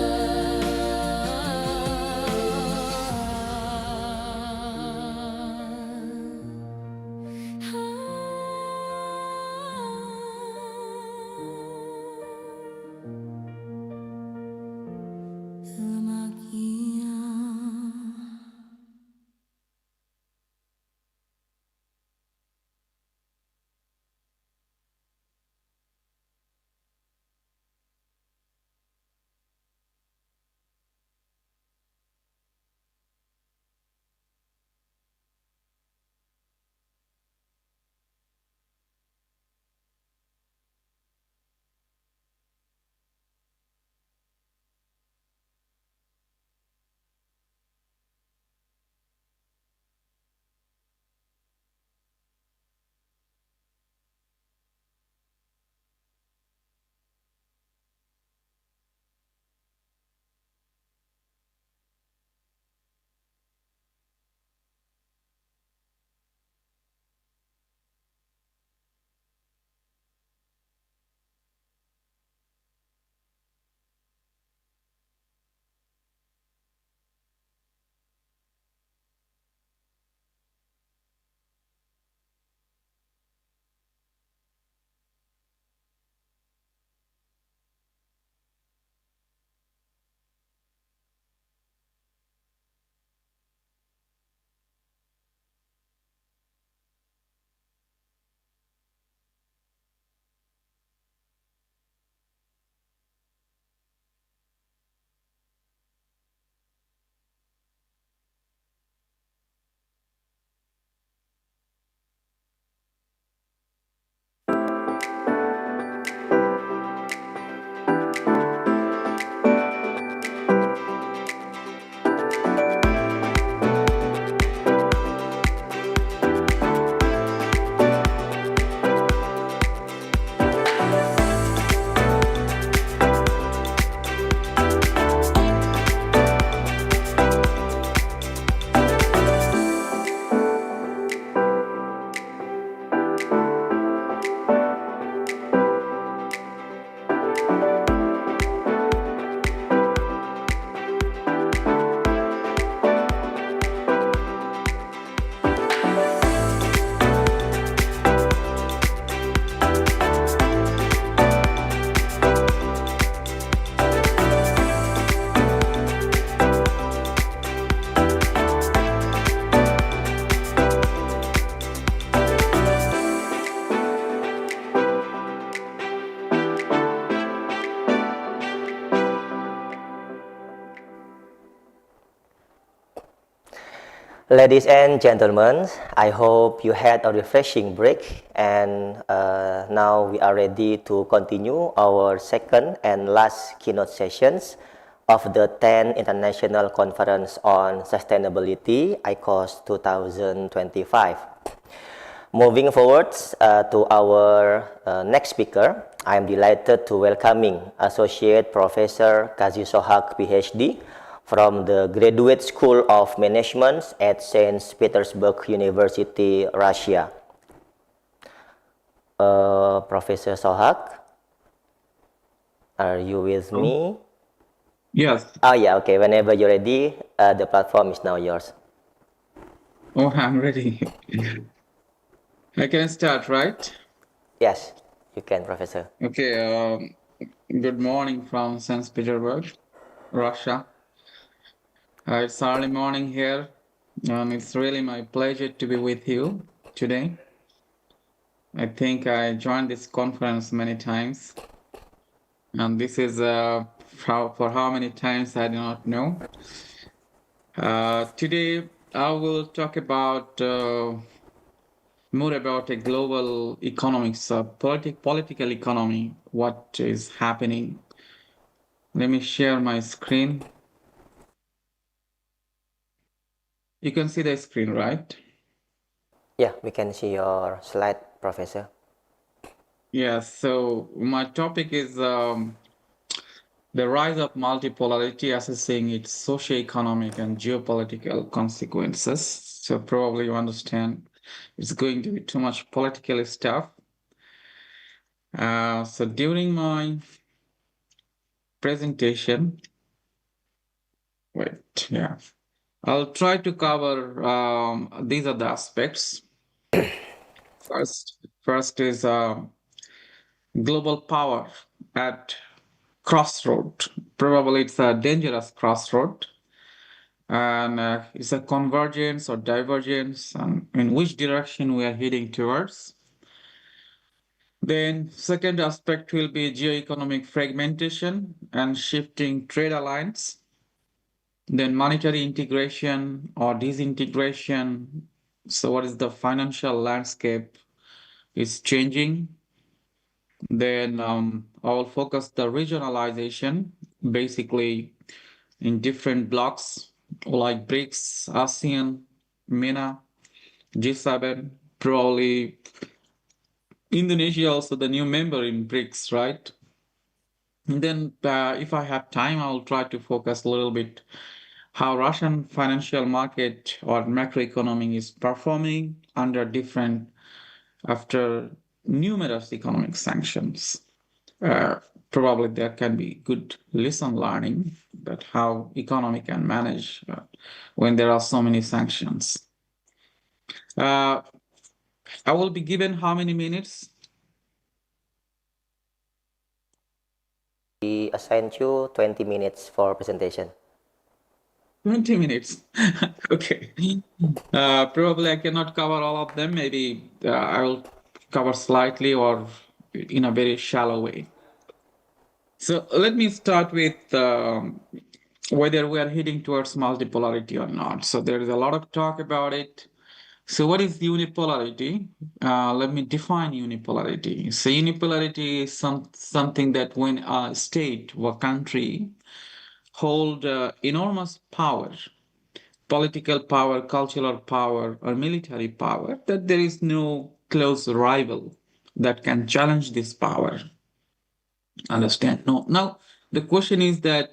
Ladies and gentlemen, I hope you had a refreshing break, and now we are ready to continue our second and last keynote sessions of the 10th International Conference on Sustainability, ICoS 2025. Moving forward to our next speaker, I am delighted to welcoming Associate Professor Kazi Sohak, PhD, from the Graduate School of Management at St. Petersburg University, Russia. Professor Sohak, are you with me? Yes. Oh yeah, okay. Whenever you're ready, the platform is now yours. Oh, I'm ready. I can start, right? Yes, you can, Professor. Okay. Good morning from St. Petersburg, Russia. It's early morning here, and it's really my pleasure to be with you today. I think I joined this conference many times, and this is for how many times I do not know. Today I will talk about more about a global economics, political economy, what is happening. Let me share my screen. You can see the screen, right? Yeah, we can see your slide, Professor. Yeah, so my topic is the rise of multipolarity, assessing its socioeconomic and geopolitical consequences. So probably you understand it's going to be too much political stuff. So during my presentation, I'll try to cover these are the aspects. First is global power at crossroad. Probably it's a dangerous crossroad, and it's a convergence or divergence, and in which direction we are heading towards. Then second aspect will be geoeconomic fragmentation and shifting trade alliance. Then monetary integration or disintegration. So what is the financial landscape is changing. Then I will focus the regionalization, basically in different blocks like BRICS, ASEAN, MENA, G7, probably Indonesia also the new member in BRICS, right? And then if I have time, I'll try to focus a little bit how Russian financial market or macroeconomy is performing after numerous economic sanctions. Probably there can be good lesson learning that how economy can manage when there are so many sanctions. I will be given how many minutes? We assigned you 20 minutes for presentation. 20 minutes. Okay. Probably I cannot cover all of them. Maybe I will cover slightly or in a very shallow way. So let me start with whether we are heading towards multipolarity or not. So there is a lot of talk about it. So what is unipolarity? Let me define unipolarity. So unipolarity is something that when a state or country hold enormous power, political power, cultural power, or military power, that there is no close rival that can challenge this power. Understand? No. Now, the question is that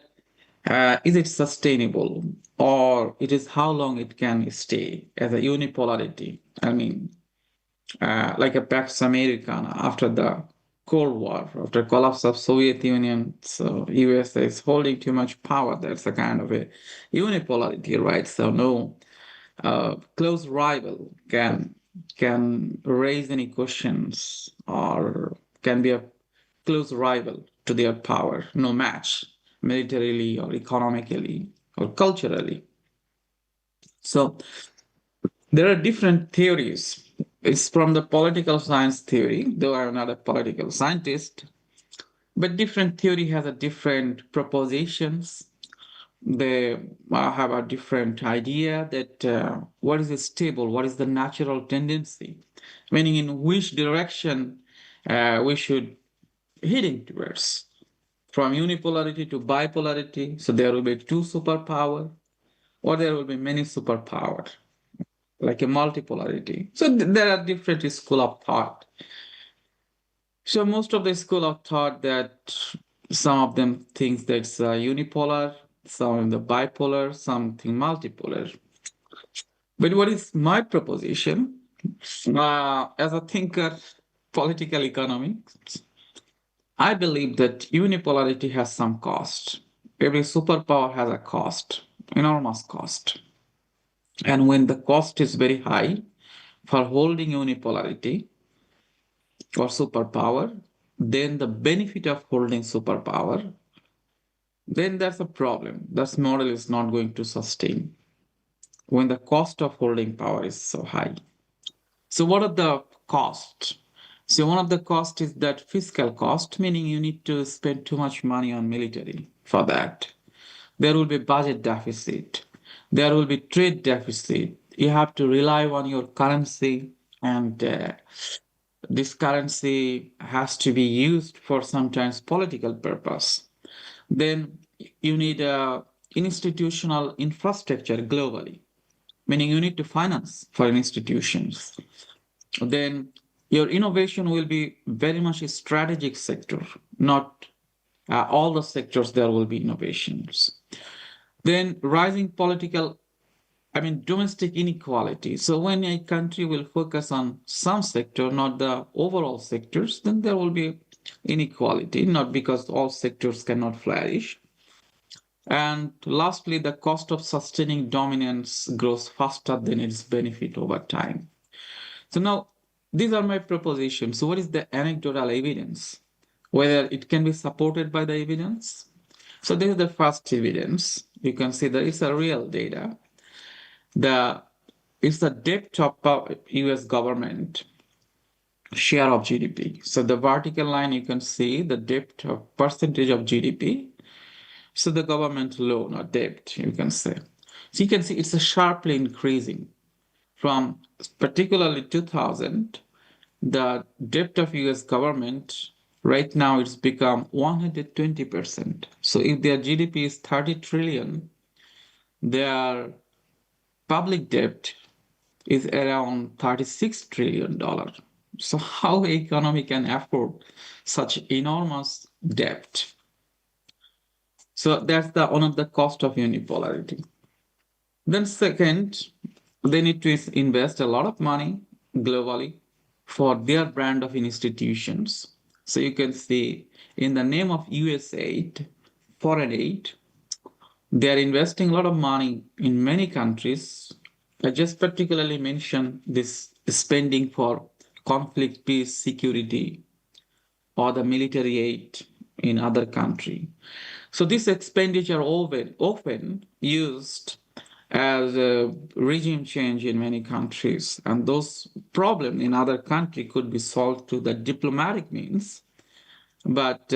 is it sustainable or it is how long it can stay as a unipolarity? I mean, like a Pax Americana after the Cold War, after collapse of Soviet Union, so USA is holding too much power. That's a kind of a unipolarity, right? So no close rival can raise any questions or can be a close rival to their power, no match militarily or economically or culturally. So there are different theories. It's from the political science theory, though I'm not a political scientist, but different theory has a different propositions. They have a different idea that what is stable, what is the natural tendency, meaning in which direction we should heading towards. From unipolarity to bipolarity, so there will be two superpower, or there will be many superpower, like a multipolarity. So there are different school of thought. So most of the school of thought that some of them think that's unipolar, some of the bipolar, something multipolar. But what is my proposition? As a thinker, political economics, I believe that unipolarity has some cost. Every superpower has a cost, enormous cost. And when the cost is very high for holding unipolarity or superpower, then the benefit of holding superpower, then that's a problem. That model is not going to sustain when the cost of holding power is so high. So what are the costs? So one of the cost is that fiscal cost, meaning you need to spend too much money on military for that. There will be budget deficit. There will be trade deficit. You have to rely on your currency, and this currency has to be used for sometimes political purpose. Then you need a institutional infrastructure globally, meaning you need to finance for institutions. Then your innovation will be very much a strategic sector, not all the sectors there will be innovations. Then rising political domestic inequality. So when a country will focus on some sector, not the overall sectors, then there will be inequality, not because all sectors cannot flourish. And lastly, the cost of sustaining dominance grows faster than its benefit over time. So now, these are my propositions. So what is the anecdotal evidence? Whether it can be supported by the evidence? So this is the first evidence. You can see that it's a real data. It's the debt of US government share of GDP. So the vertical line, you can see the debt of percentage of GDP. So the government loan or debt, you can say. So you can see it's a sharply increasing from particularly 2000, the debt of US government right now it's become 120%. So if their GDP is 30 trillion, their public debt is around $36 trillion. So how economy can afford such enormous debt? So that's one of the cost of unipolarity. Then second, they need to invest a lot of money globally for their brand of institutions. So you can see in the name of US aid, foreign aid, they are investing a lot of money in many countries. I just particularly mention this spending for conflict, peace, security, or the military aid in other country. So this expenditure often used as a regime change in many countries, and those problems in other country could be solved through the diplomatic means, but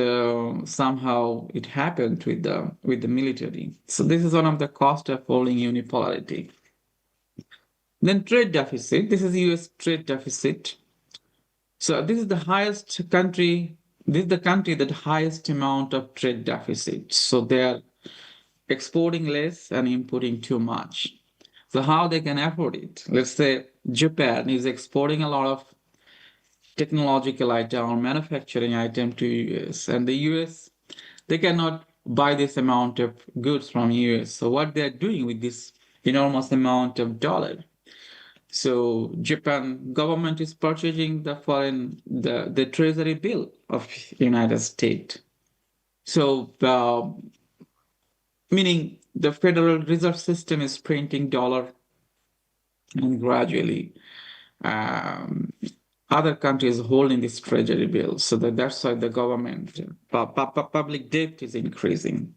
somehow it happened with the military. So this is one of the cost of holding unipolarity. Then trade deficit. This is U.S. trade deficit. So this is the highest country. This is the country that highest amount of trade deficit. So they are exporting less and importing too much. So how they can afford it? Let's say Japan is exporting a lot of technological item or manufacturing item to US, and the US, they cannot buy this amount of goods from US. So what they're doing with this enormous amount of dollar? So Japan government is purchasing the treasury bill of United States. So meaning the Federal Reserve System is printing dollar, and gradually other countries holding this treasury bill. So that's why the government public debt is increasing.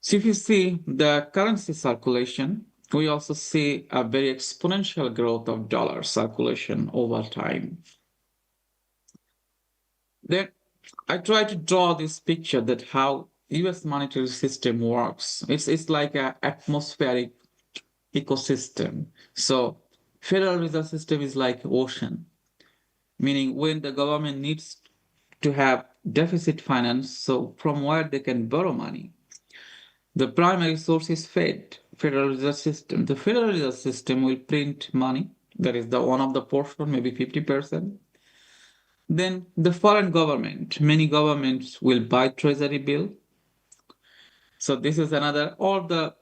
So if you see the currency circulation, we also see a very exponential growth of dollar circulation over time. Then I try to draw this picture that how US monetary system works. It's like an atmospheric ecosystem. So Federal Reserve System is like ocean, meaning when the government needs to have deficit finance, so from where they can borrow money. The primary source is Federal Reserve System. The Federal Reserve System will print money. That is the one of the portion, maybe 50%. Then the foreign government, many governments will buy treasury bill. So this is another, all the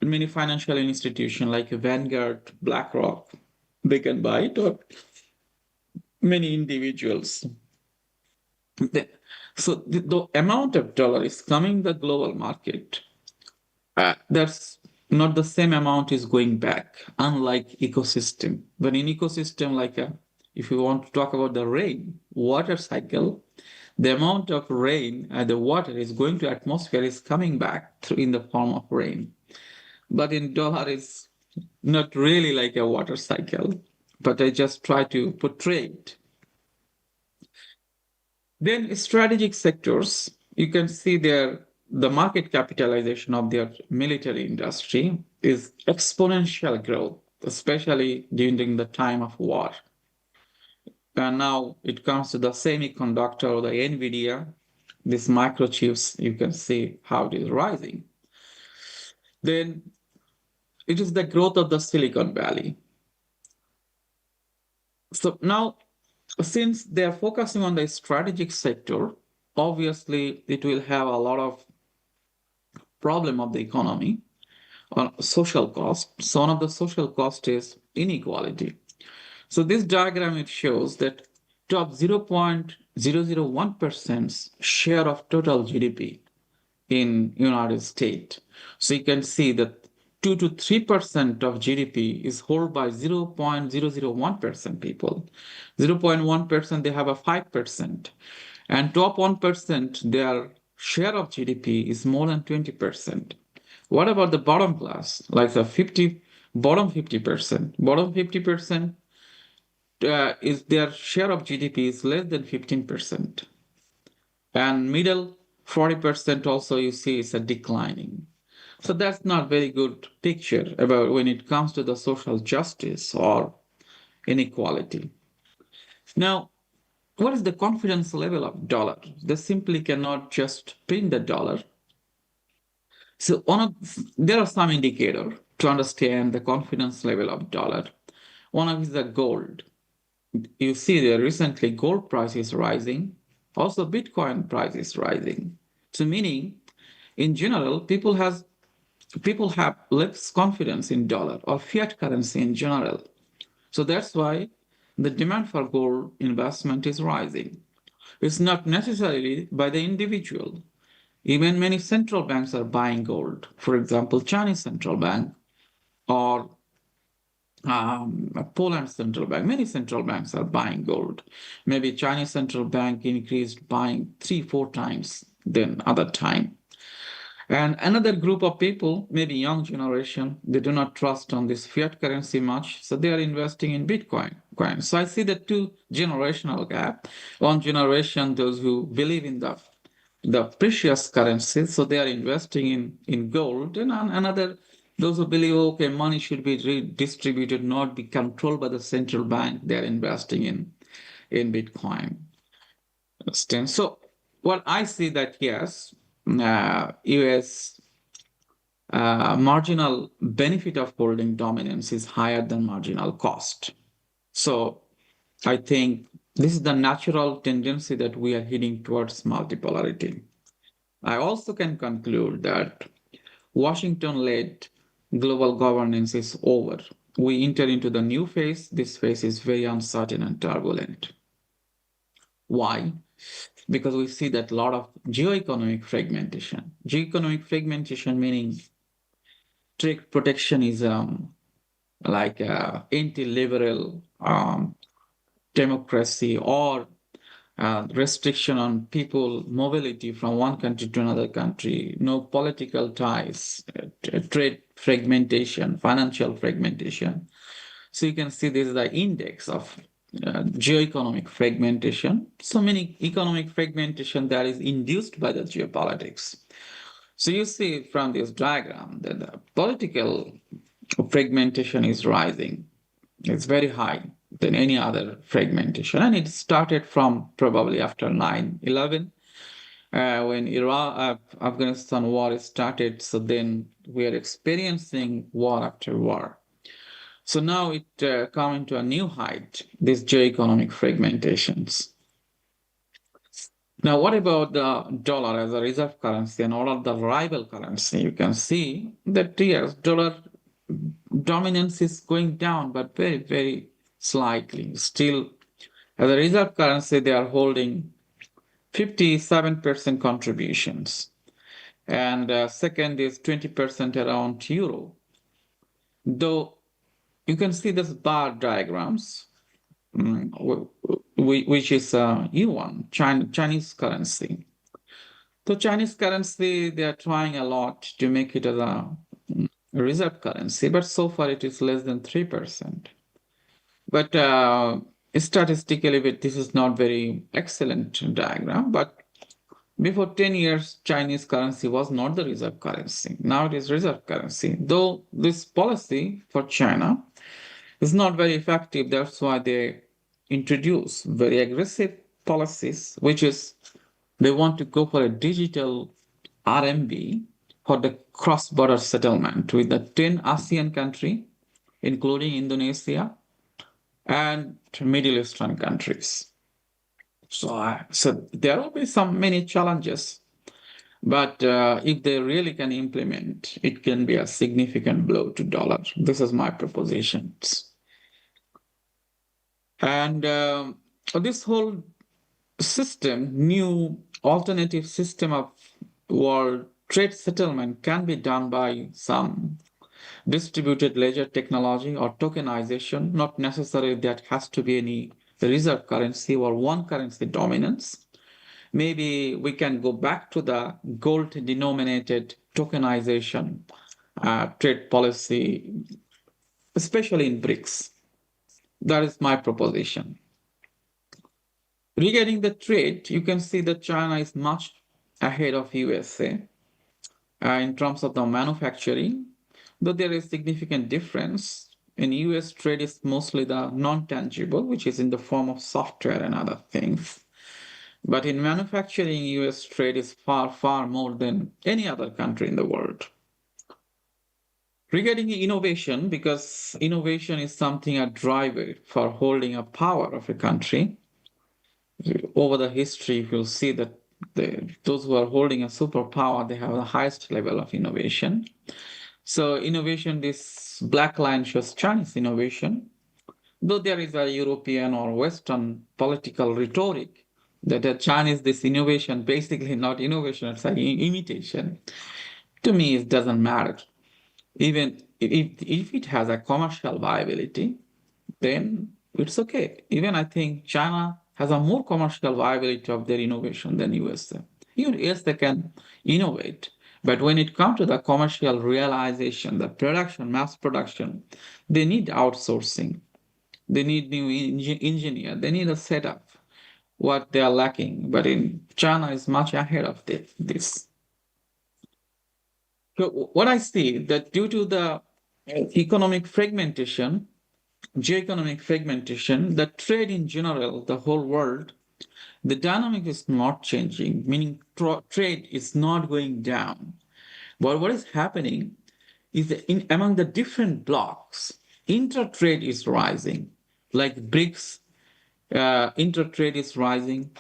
many financial institutions like Vanguard, BlackRock, they can buy it, or many individuals. So the amount of dollar is coming the global market. That's not the same amount is going back, unlike ecosystem. But in ecosystem, like if you want to talk about the rain, water cycle, the amount of rain and the water is going to atmosphere is coming back through in the form of rain. But in dollar, it's not really like a water cycle, but I just try to portray it. Then strategic sectors, you can see there the market capitalization of their military industry is exponential growth, especially during the time of war. And now it comes to the semiconductor or the NVIDIA, these microchips, you can see how it is rising. Then it is the growth of the Silicon Valley. So now, since they are focusing on the strategic sector, obviously it will have a lot of problem of the economy. on social cost. So one of the social cost is inequality. So this diagram, it shows that top 0.001% share of total GDP in United States. So you can see that 2 to 3% of GDP is held by 0.001% people. 0.1% they have a 5%. And top 1%, their share of GDP is more than 20%. What about the bottom class, like the bottom 50%? Bottom 50% is their share of GDP is less than 15%. And middle 40% also you see is a declining. So that's not very good picture about when it comes to the social justice or inequality. Now, what is the confidence level of dollar? They simply cannot just print the dollar. So there are some indicator to understand the confidence level of dollar. One of is the gold. You see there recently gold price is rising. Also Bitcoin price is rising. So meaning in general, people have less confidence in dollar or fiat currency in general. So that's why the demand for gold investment is rising. It's not necessarily by the individual. Even many central banks are buying gold. For example, Chinese central bank or Poland central bank. Many central banks are buying gold. Maybe Chinese central bank increased buying 3-4 times than other time. And another group of people, maybe young generation, they do not trust on this fiat currency much, so they are investing in Bitcoin. So I see the two generational gap. One generation, those who believe in the precious currency, so they are investing in gold, and another, those who believe, okay, money should be redistributed, not be controlled by the central bank, they are investing in Bitcoin. Understand? So what I see that yes, US marginal benefit of holding dominance is higher than marginal cost. So I think this is the natural tendency that we are heading towards multipolarity. I also can conclude that Washington-led global governance is over. We enter into the new phase. This phase is very uncertain and turbulent. Why? Because we see that a lot of geoeconomic fragmentation. Geoeconomic fragmentation meaning trade protectionism, like anti-liberal democracy, or restriction on people mobility from one country to another country, no political ties, trade fragmentation, financial fragmentation. So you can see this is the index of geoeconomic fragmentation. So many economic fragmentation that is induced by the geopolitics. So you see from this diagram that the political fragmentation is rising. It's very high than any other fragmentation. And it started from probably after 9/11, when Afghanistan war started. So then we are experiencing war after war. So now it come into a new height, these geoeconomic fragmentations. Now, what about the dollar as a reserve currency and all of the rival currency? You can see that yes, dollar dominance is going down, but very, very slightly. Still, as a reserve currency, they are holding 57% contributions. And second is 20% around euro. Though you can see this bar diagrams, which is yuan, Chinese currency. So Chinese currency, they are trying a lot to make it as a reserve currency, but so far it is less than 3%. But statistically, this is not very excellent diagram, but before 10 years, Chinese currency was not the reserve currency. Now it is reserve currency. Though this policy for China is not very effective, that's why they introduce very aggressive policies, which is they want to go for a digital RMB for the cross-border settlement with the 10 ASEAN countries, including Indonesia and Middle Eastern countries. So there will be many challenges. But if they really can implement, it can be a significant blow to dollar. This is my propositions. And this whole system, new alternative system of world trade settlement can be done by some distributed ledger technology or tokenization, not necessarily that has to be any reserve currency or one currency dominance. Maybe we can go back to the gold denominated tokenization trade policy, especially in BRICS. That is my proposition. Regarding the trade, you can see that China is much ahead of USA in terms of the manufacturing, though there is significant difference. In US, trade is mostly the non-tangible, which is in the form of software and other things. But in manufacturing, US trade is far, far more than any other country in the world. Regarding innovation, because innovation is something a driver for holding a power of a country, over the history, you'll see that those who are holding a superpower, they have the highest level of innovation. So innovation, this black line shows Chinese innovation, though there is a European or Western political rhetoric that a Chinese, this innovation, basically not innovation, it's like imitation. To me, it doesn't matter. Even if it has a commercial viability, then it's okay. Even I think China has a more commercial viability of their innovation than USA. Even yes, they can innovate, but when it comes to the commercial realization, the production, mass production, they need outsourcing. They need new engineer. They need a setup. What they are lacking, but in China is much ahead of this. So what I see that due to the economic fragmentation, geoeconomic fragmentation, the trade in general, the whole world, the dynamic is not changing, meaning trade is not going down. But what is happening is that among the different blocks, inter-trade is rising, like BRICS, inter-trade is rising,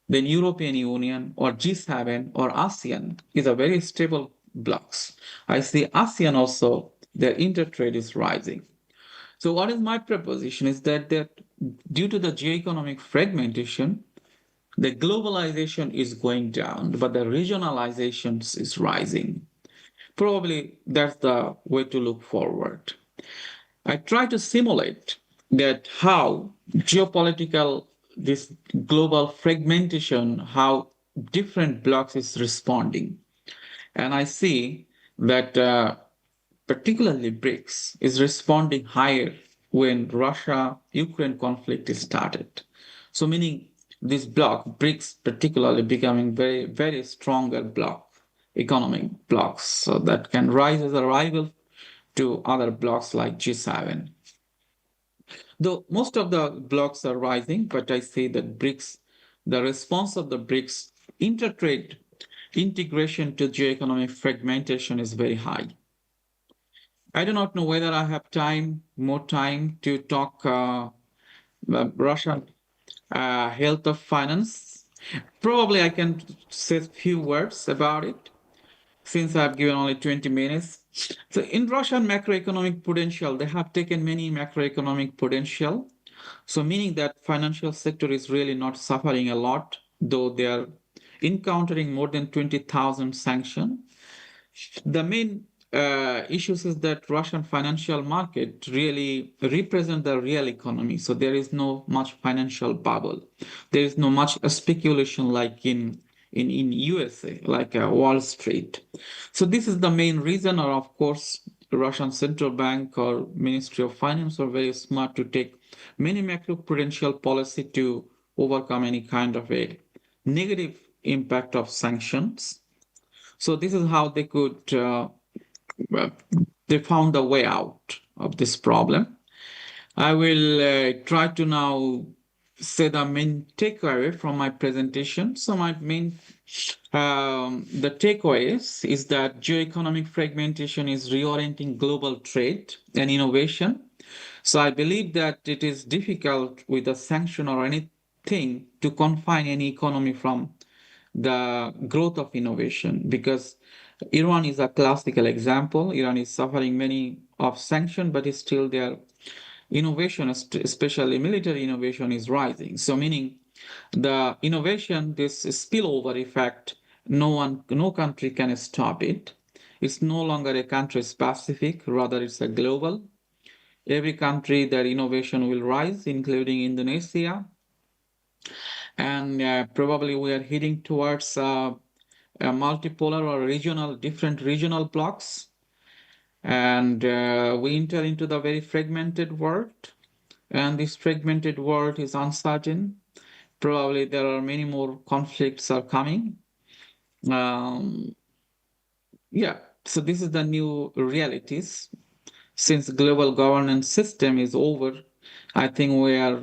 then European Union or G7 or ASEAN is a very stable blocks. I see ASEAN also, their inter-trade is rising. So what is my proposition is that due to the geoeconomic fragmentation, the globalization is going down, but the regionalization is rising. Probably that's the way to look forward. I try to simulate that how geopolitical, this global fragmentation, how different blocks is responding. And I see that particularly BRICS is responding higher when Russia-Ukraine conflict is started. So meaning this bloc, BRICS particularly becoming very, very stronger bloc, economic blocks, so that can rise as a rival to other blocks like G7. Though most of the blocks are rising, but I say that BRICS, the response of the BRICS intertrade integration to geoeconomic fragmentation is very high. I do not know whether I have more time to talk Russian health of finance. Probably I can say a few words about it since I've given only 20 minutes. So in Russian macroeconomic potential, they have taken many macroeconomic potential. So meaning that financial sector is really not suffering a lot, though they are encountering more than 20,000 sanctions. The main issues is that Russian financial market really represent the real economy. So there is no much financial bubble. There is no much speculation like in USA, like Wall Street. So this is the main reason, or of course, the Russian central bank or Ministry of Finance are very smart to take many macroprudential policy to overcome any kind of a negative impact of sanctions. So this is how they could, they found a way out of this problem. I will try to now say the main takeaway from my presentation. So my main, the takeaways is that geoeconomic fragmentation is reorienting global trade and innovation. So I believe that it is difficult with a sanction or anything to confine any economy from the growth of innovation, because Iran is a classical example. Iran is suffering many of sanctions, but it's still their innovation, especially military innovation, is rising. So meaning the innovation, this spillover effect, no country can stop it. It's no longer a country specific, rather it's a global. Every country, their innovation will rise, including Indonesia. And probably we are heading towards a multipolar or different regional blocks. And we enter into the very fragmented world. And this fragmented world is uncertain. Probably there are many more conflicts are coming. Yeah, so this is the new realities. Since global governance system is over, I think we are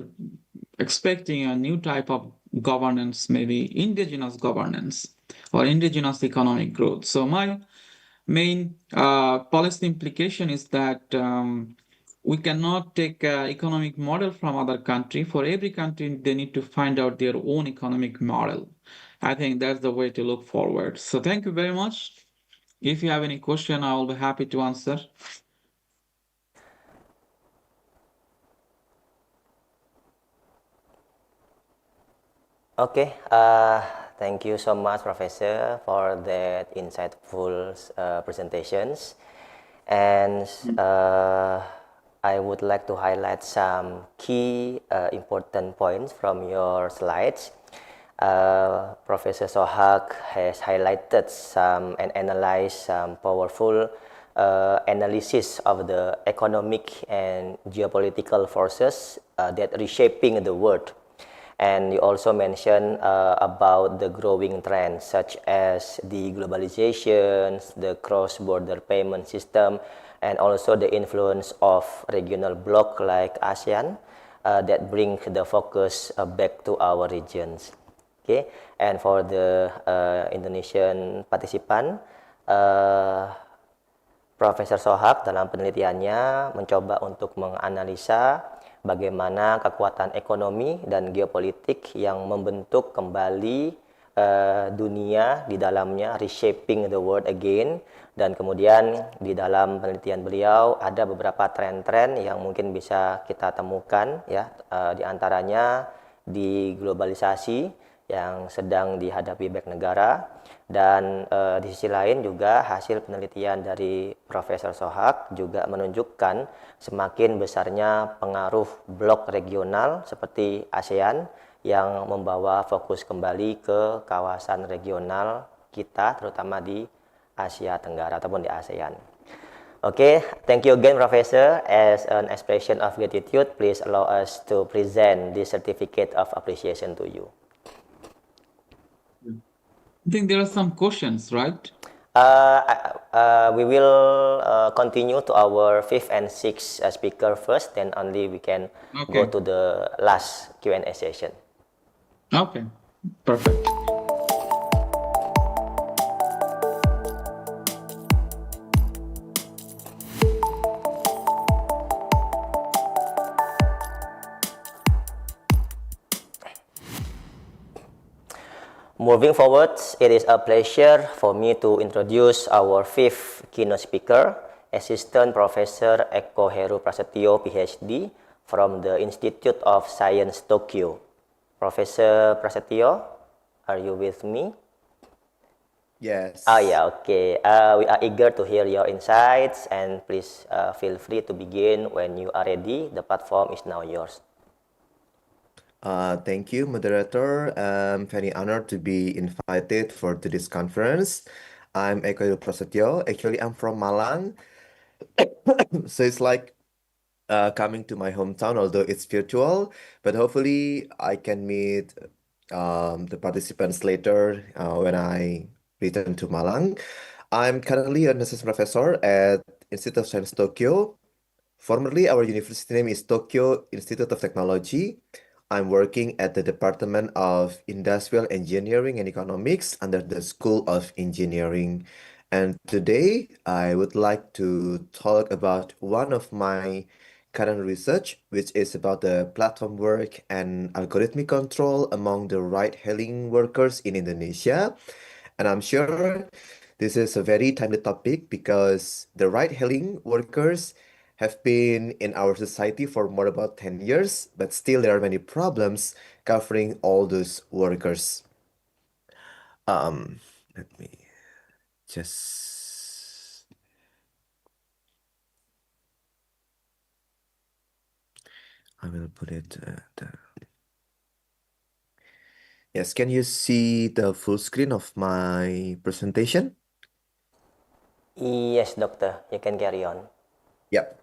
expecting a new type of governance, maybe indigenous governance or indigenous economic growth. So my main policy implication is that we cannot take economic model from other country. For every country, they need to find out their own economic model. I think that's the way to look forward. So thank you very much. If you have any question, I will be happy to answer. Okay, thank you so much, Professor, for that insightful presentations. And I would like to highlight some key important points from your slides. Professor Sohak has highlighted some and analyzed some powerful analysis of the economic and geopolitical forces that reshaping the world. And you also mentioned about the growing trends such as the globalization, the cross-border payment system, and also the influence of regional bloc like ASEAN that bring the focus back to our regions. Okay, and for the Indonesian participant, Profesor Sohak dalam penelitiannya mencoba untuk menganalisa bagaimana kekuatan ekonomi dan geopolitik yang membentuk kembali dunia di dalamnya, reshaping the world again. Dan kemudian di dalam penelitian beliau ada beberapa tren-tren yang mungkin bisa kita temukan, ya, di antaranya di globalisasi yang sedang dihadapi banyak negara, dan di sisi lain juga hasil penelitian dari Profesor Sohak juga menunjukkan semakin besarnya pengaruh blok regional seperti ASEAN yang membawa fokus kembali ke kawasan regional kita, terutama di Asia Tenggara ataupun di ASEAN. Okay, thank you again, Professor. As an expression of gratitude, please allow us to present this certificate of appreciation to you. I think there are some questions, right? We will continue to our fifth and sixth speaker first, then only we can go to the last Q&A session. Okay, perfect. Moving forward, it is a pleasure for me to introduce our fifth keynote speaker, Assistant Professor Eko Heru Prasetyo, PhD, from the Institute of Science, Tokyo. Professor Prasetyo, are you with me? Yes. Yeah, okay. We are eager to hear your insights, and please feel free to begin when you are ready. The platform is now yours. Thank you, moderator. I'm very honored to be invited for this conference. I'm Eko Prasetyo. Actually, I'm from Malang. So it's like coming to my hometown, although it's virtual. But hopefully I can meet the participants later when I return to Malang. I'm currently an assistant professor at Institute of Science Tokyo. Formerly, our university name is Tokyo Institute of Technology. I'm working at the Department of Industrial Engineering and Economics under the School of Engineering. And today, I would like to talk about one of my current research, which is about the platform work and algorithmic control among the ride-hailing workers in Indonesia. And I'm sure this is a very timely topic because the ride-hailing workers have been in our society for more about 10 years, but still there are many problems covering all those workers. Let me just I will put it there. Yes, can you see the full screen of my presentation? Yes, doctor, you can carry on. Yep.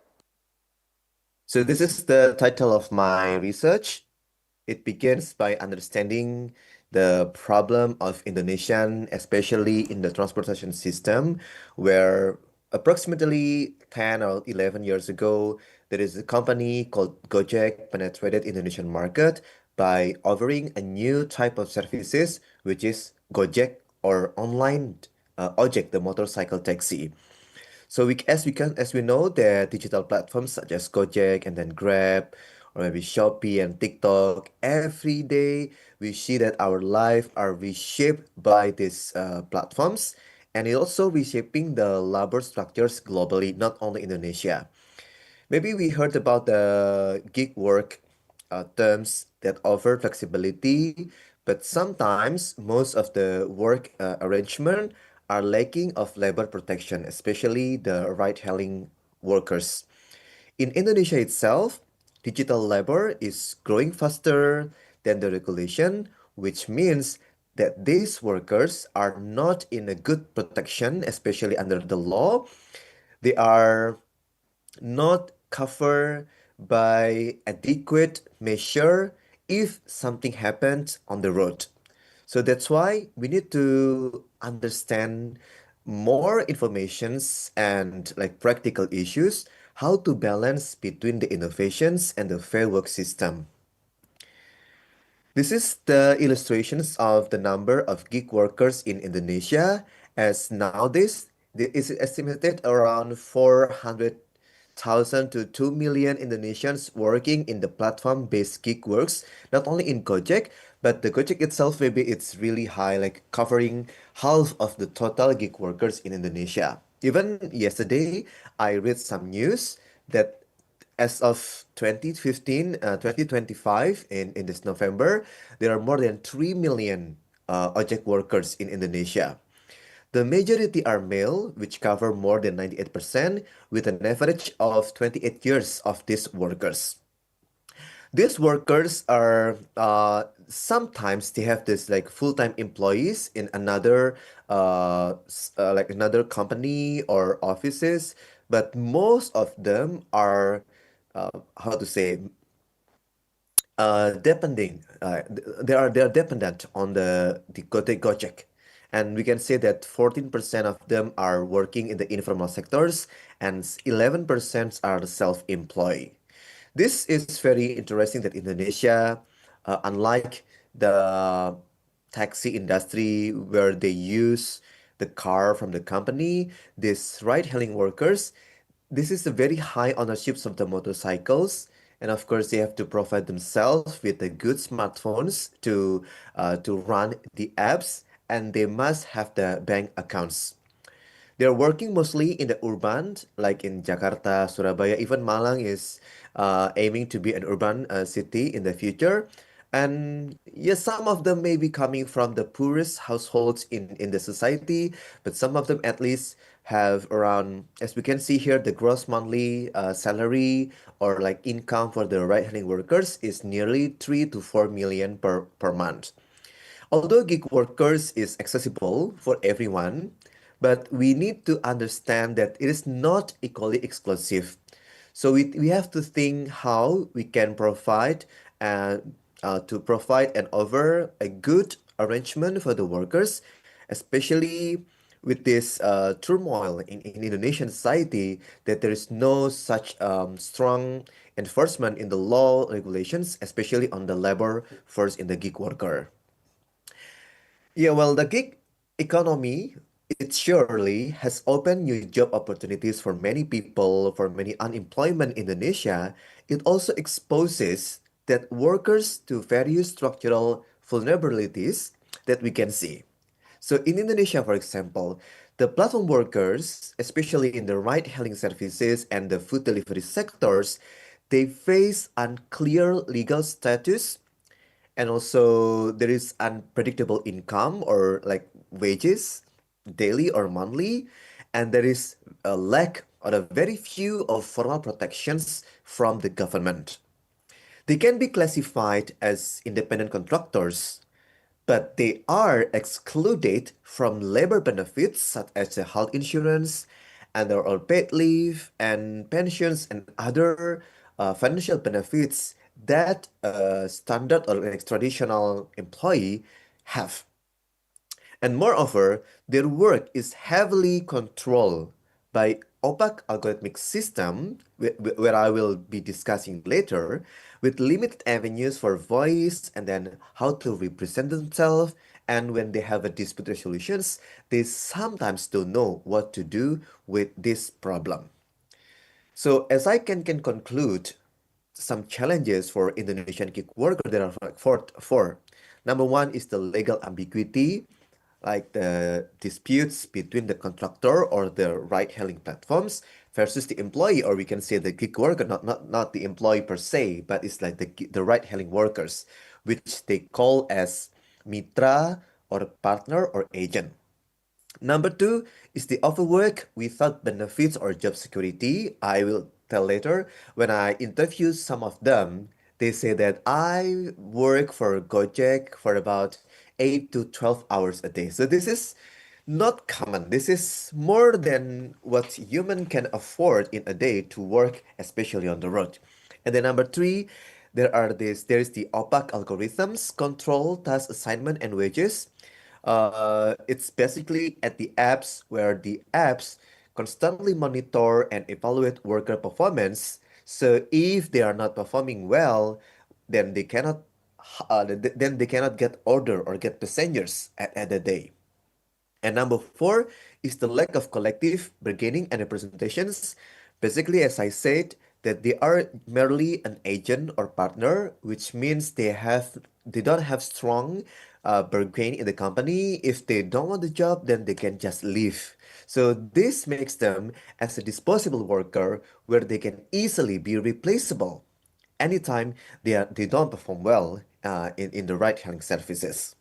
So this is the title of my research. It begins by understanding the problem of Indonesian, especially in the transportation system, where approximately 10 or 11 years ago, there is a company called Gojek penetrated Indonesian market by offering a new type of services, which is Gojek or online ojek, the motorcycle taxi. So as we know, there are digital platforms such as Gojek and then Grab, or maybe Shopee and TikTok. Every day we see that our life are reshaped by these platforms, and it also reshaping the labor structures globally, not only Indonesia. Maybe we heard about the gig work terms that offer flexibility, but sometimes most of the work arrangement are lacking of labor protection, especially the ride-hailing workers. In Indonesia itself, digital labor is growing faster than the regulation, which means that these workers are not in a good protection, especially under the law. They are not covered by adequate measure if something happens on the road. So that's why we need to understand more informations and like practical issues, how to balance between the innovations and the fair work system. This is the illustrations of the number of gig workers in Indonesia, as nowadays it is estimated around 400,000 to 2 million Indonesians working in the platform-based gig works, not only in Gojek, but the Gojek itself maybe it's really high, like covering half of the total gig workers in Indonesia. Even yesterday, I read some news that as of 2025, in this November, there are more than 3 million ojek workers in Indonesia. The majority are male, which cover more than 98%, with an average of 28 years of these workers. These workers are sometimes they have this like full-time employees in another like another company or offices, but most of them are how to say depending they are dependent on the Gojek, and we can say that 14% of them are working in the informal sectors and 11% are self-employed. This is very interesting that Indonesia, unlike the taxi industry where they use the car from the company, these ride-hailing workers, this is a very high ownerships of the motorcycles, and of course they have to provide themselves with the good smartphones to run the apps, and they must have the bank accounts. They're working mostly in the urban, like in Jakarta, Surabaya, even Malang is aiming to be an urban city in the future. And yes, some of them may be coming from the poorest households in the society, but some of them at least have around, as we can see here, the gross monthly salary or like income for the ride-hailing workers is nearly 3 to 4 million per month. Although gig workers is accessible for everyone, but we need to understand that it is not equally exclusive. So we have to think how we can provide to provide and offer a good arrangement for the workers, especially with this turmoil in Indonesian society, that there is no such strong enforcement in the law regulations, especially on the labor force in the gig worker. Yeah, well, the gig economy it surely has opened new job opportunities for many people, for many unemployment in Indonesia. It also exposes that workers to various structural vulnerabilities that we can see. So in Indonesia, for example, the platform workers, especially in the ride-hailing services and the food delivery sectors, they face unclear legal status, and also there is unpredictable income or like wages, daily or monthly, and there is a lack or a very few of formal protections from the government. They can be classified as independent contractors, but they are excluded from labor benefits such as the health insurance and their all paid leave and pensions and other financial benefits that a standard or an traditional employee have. And moreover, their work is heavily controlled by opaque algorithmic system, where I will be discussing later, with limited avenues for voice and then how to represent themselves. And when they have a dispute resolutions, they sometimes don't know what to do with this problem. So as I can conclude, some challenges for Indonesian gig worker, there are like four. Number one is the legal ambiguity, like the disputes between the contractor or the ride-hailing platforms versus the employee, or we can say the gig worker, not the employee per se, but it's like the ride-hailing workers, which they call as mitra or partner or agent. Number two is the overwork without benefits or job security. I will tell later. When I interview some of them, they say that I work for Gojek for about 8 to 12 hours a day. So this is not common. This is more than what human can afford in a day to work, especially on the road. And then number three, there is the opaque algorithms, control, task assignment, and wages. It's basically at the apps where the apps constantly monitor and evaluate worker performance. So if they are not performing well, then they cannot then they cannot get order or get passengers at the day. And number four is the lack of collective bargaining and representations. Basically, as I said, that they are merely an agent or partner, which means they don't have strong bargain in the company. If they don't want the job, then they can just leave. So this makes them as a disposable worker where they can easily be replaceable anytime they don't perform well in the ride-hailing services.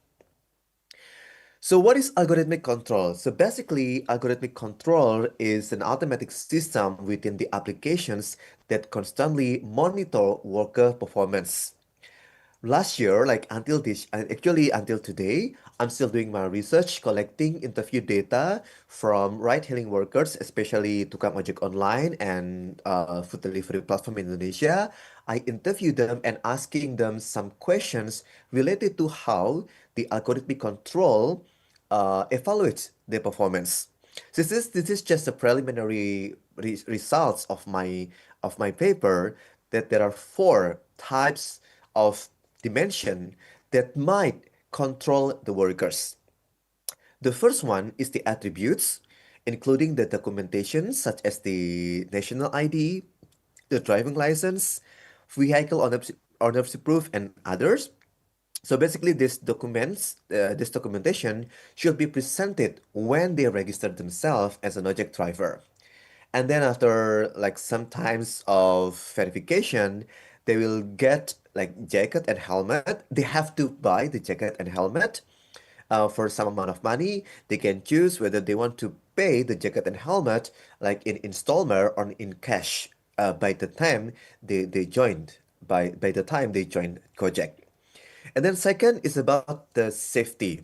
So what is algorithmic control? So basically, algorithmic control is an automatic system within the applications that constantly monitor worker performance. Last year, like until this, actually until today, I'm still doing my research, collecting interview data from ride-hailing workers, especially tukang ojek online and food delivery platform in Indonesia. I interview them and asking them some questions related to how the algorithmic control evaluates their performance. This is just a preliminary results of my paper, that there are four types of dimension that might control the workers. The first one is the attributes, including the documentation such as the national ID, the driving license, vehicle ownership proof, and others. So basically, this documentation should be presented when they register themselves as an object driver. And then after like some times of verification, they will get like jacket and helmet. They have to buy the jacket and helmet for some amount of money. They can choose whether they want to pay the jacket and helmet like in installment or in cash by the time they joined by the time they joined Gojek. And then second is about the safety.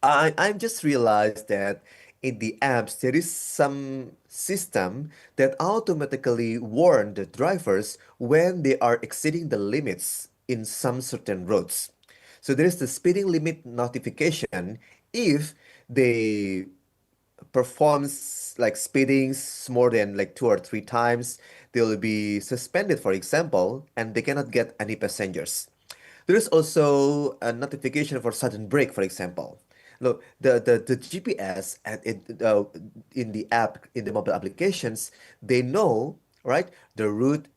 I just realized that in the apps there is some system that automatically warn the drivers when they are exceeding the limits in some certain roads. So there is the speeding limit notification. If they performs like speedings more than like 2 or 3 times, they will be suspended, for example, and they cannot get any passengers. There is also a notification for sudden brake, for example. Look, the GPS and in the app, in the mobile applications, they know, right, the route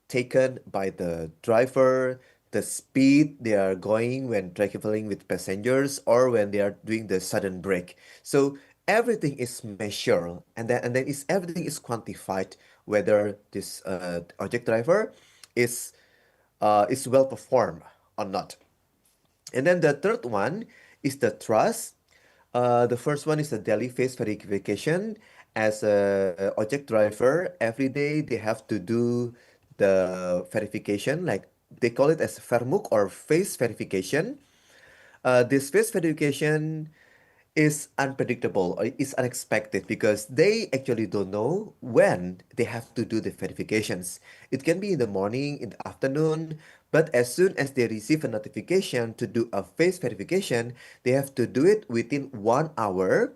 taken by the driver, the speed they are going when traveling with passengers, or when they are doing the sudden brake. So everything is measured, and then everything is quantified whether this object driver is is well performed or not. And then the third one is the trust. The first one is the daily face verification. As a object driver, every day they have to do the verification, like they call it as vermoek or face verification. This face verification is unpredictable or is unexpected because they actually don't know when they have to do the verifications. It can be in the morning, in the afternoon, but as soon as they receive a notification to do a face verification, they have to do it within 1 hour.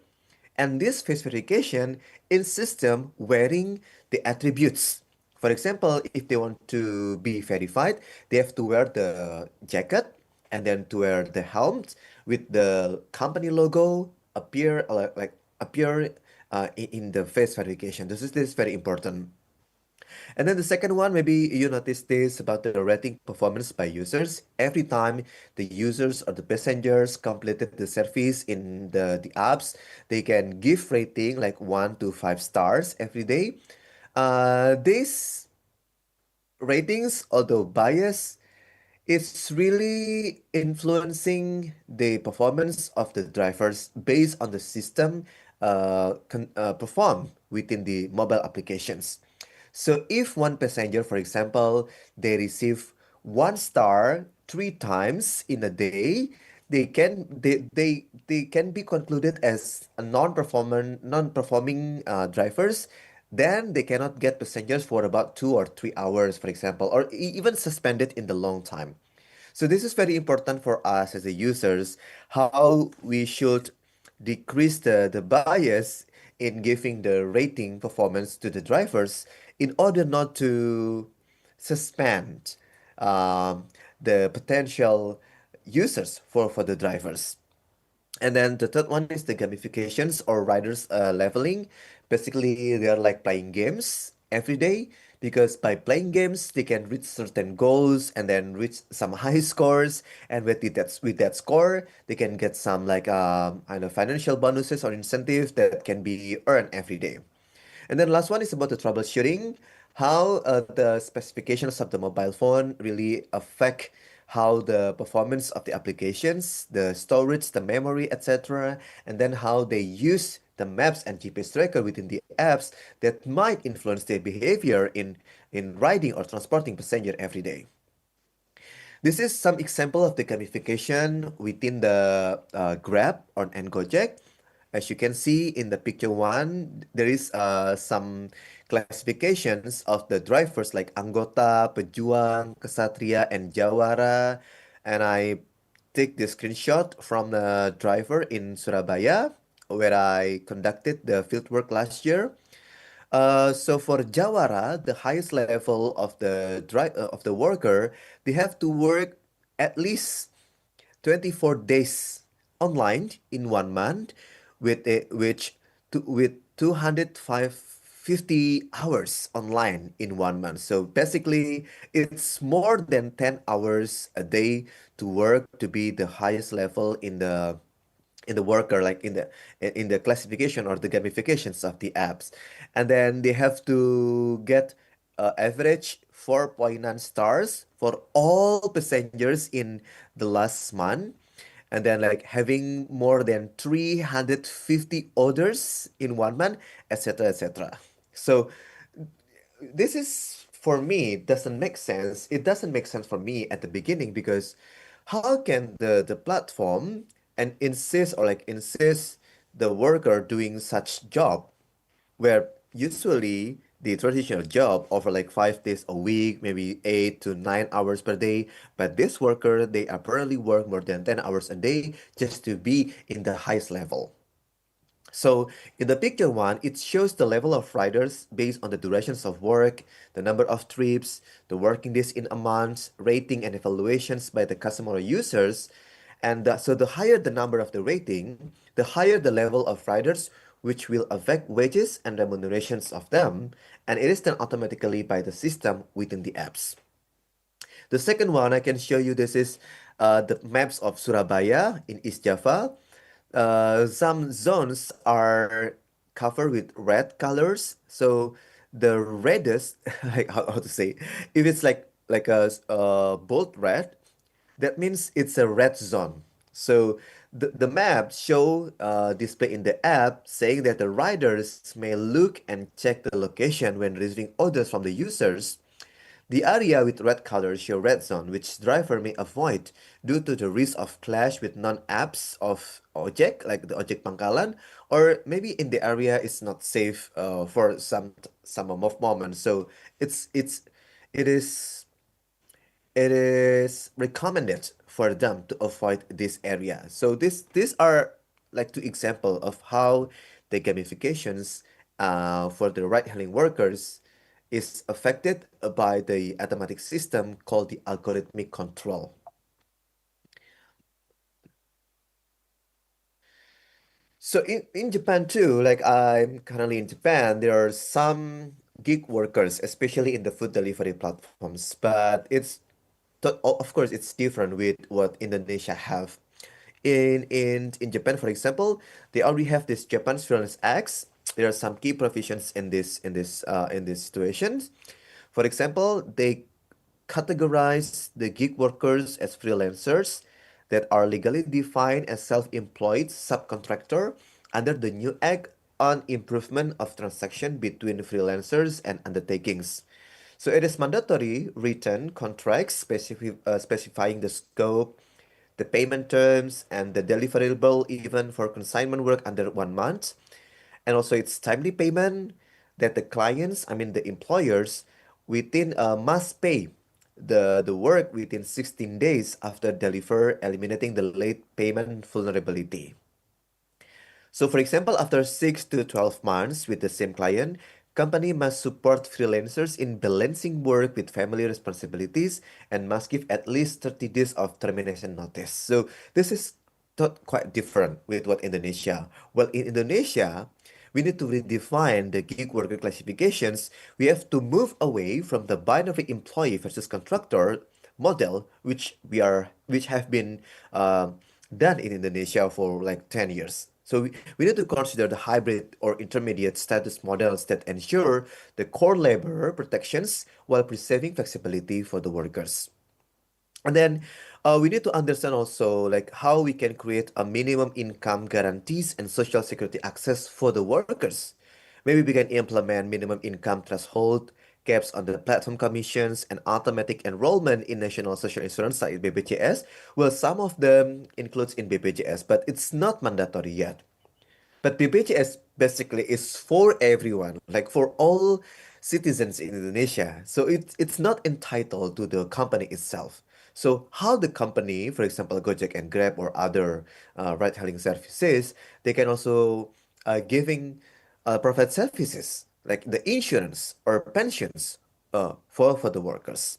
And this face verification in system wearing the attributes. For example, if they want to be verified, they have to wear the jacket and then to wear the helmet with the company logo appear appear in the face verification. This is very important. And then the second one, maybe you notice this about the rating performance by users. Every time the users or the passengers completed the service in the apps, they can give rating like 1 to 5 stars every day. These ratings, although biased, it's really influencing the performance of the drivers based on the system perform within the mobile applications. So if one passenger, for example, they receive 1 star 3 times in a day, they can be concluded as a non-performing drivers. Then they cannot get passengers for about 2 or 3 hours, for example, or even suspended in the long time. So this is very important for us as the users, how we should decrease the bias in giving the rating performance to the drivers in order not to suspend the potential users for the drivers. And then the third one is the gamifications or riders leveling. Basically, they are like playing games every day because by playing games, they can reach certain goals and then reach some high scores. And with that score, they can get some like I know financial bonuses or incentives that can be earned every day. And then last one is about the troubleshooting, how the specifications of the mobile phone really affect how the performance of the applications, the storage, the memory, etc., and then how they use the maps and GPS tracker within the apps that might influence their behavior in riding or transporting passenger every day. This is some example of the gamification within the Grab or and Gojek. As you can see in the picture one, there is some classifications of the drivers like Anggota, Pejuang, Kesatria, and Jawara. And I take the screenshot from the driver in Surabaya, where I conducted the fieldwork last year. So for Jawara, the highest level of of the worker, they have to work at least 24 days online in 1 month with 250 hours online in 1 month. So basically, it's more than 10 hours a day to work to be the highest level in the worker, like in the classification or the gamifications of the apps. And then they have to get average 4.9 stars for all passengers in the last month, and then like having more than 350 orders in 1 month, etc., etc. So this is, for me, doesn't make sense. It doesn't make sense for me at the beginning because how can the platform and insist the worker doing such job where usually the traditional job over like 5 days a week, maybe 8 to 9 hours per day, but this worker they apparently work more than 10 hours a day just to be in the highest level. So in the picture one, it shows the level of riders based on the durations of work, the number of trips, the working days in a month, rating and evaluations by the customer or users. And so the higher the number of the rating, the higher the level of riders, which will affect wages and remunerations of them, and it is done automatically by the system within the apps. The second one I can show you, this is the maps of Surabaya in East Java. Some zones are covered with red colors. So the reddest, like how to say, if it's like a bold red, that means it's a red zone. So the map show display in the app saying that the riders may look and check the location when receiving orders from the users. The area with red colors show red zone, which driver may avoid due to the risk of clash with non-apps of object, like the object pangkalan, or maybe in the area is not safe for some of moments. So it's it's it is it is recommended for them to avoid this area. So these are like two example of how the gamifications for the ride-hailing workers is affected by the automatic system called the algorithmic control. So in Japan too, like I'm currently in Japan, there are some gig workers, especially in the food delivery platforms, but of course it's different with what Indonesia have. In Japan, for example, they already have this Japan Freelance Acts. There are some key provisions in this situations. For example, they categorize the gig workers as freelancers that are legally defined as self-employed subcontractor under the new Act on Improvement of Transaction between Freelancers and Undertakings. So it is mandatory written contracts specifying the scope, the payment terms, and the deliverable even for consignment work under 1 month. And also it's timely payment that the clients, I mean the employers, within must pay the work within 16 days after deliver, eliminating the late payment vulnerability. So for example, after 6 to 12 months with the same client, company must support freelancers in balancing work with family responsibilities and must give at least 30 days of termination notice. So this is not quite different with what Indonesia. Well, in Indonesia, we need to redefine the gig worker classifications. We have to move away from the binary employee versus contractor model, which have been done in Indonesia for like 10 years. So we need to consider the hybrid or intermediate status models that ensure the core labor protections while preserving flexibility for the workers. And then we need to understand also like how we can create a minimum income guarantees and social security access for the workers. Maybe we can implement minimum income threshold, caps on the platform commissions, and automatic enrollment in national social insurance like BPJS. Well, some of them includes in BPJS, but it's not mandatory yet. But BPJS basically is for everyone, like for all citizens in Indonesia. So it's not entitled to the company itself. So how the company, for example, Gojek and Grab or other ride-hailing services, they can also provide services like the insurance or pensions for the workers.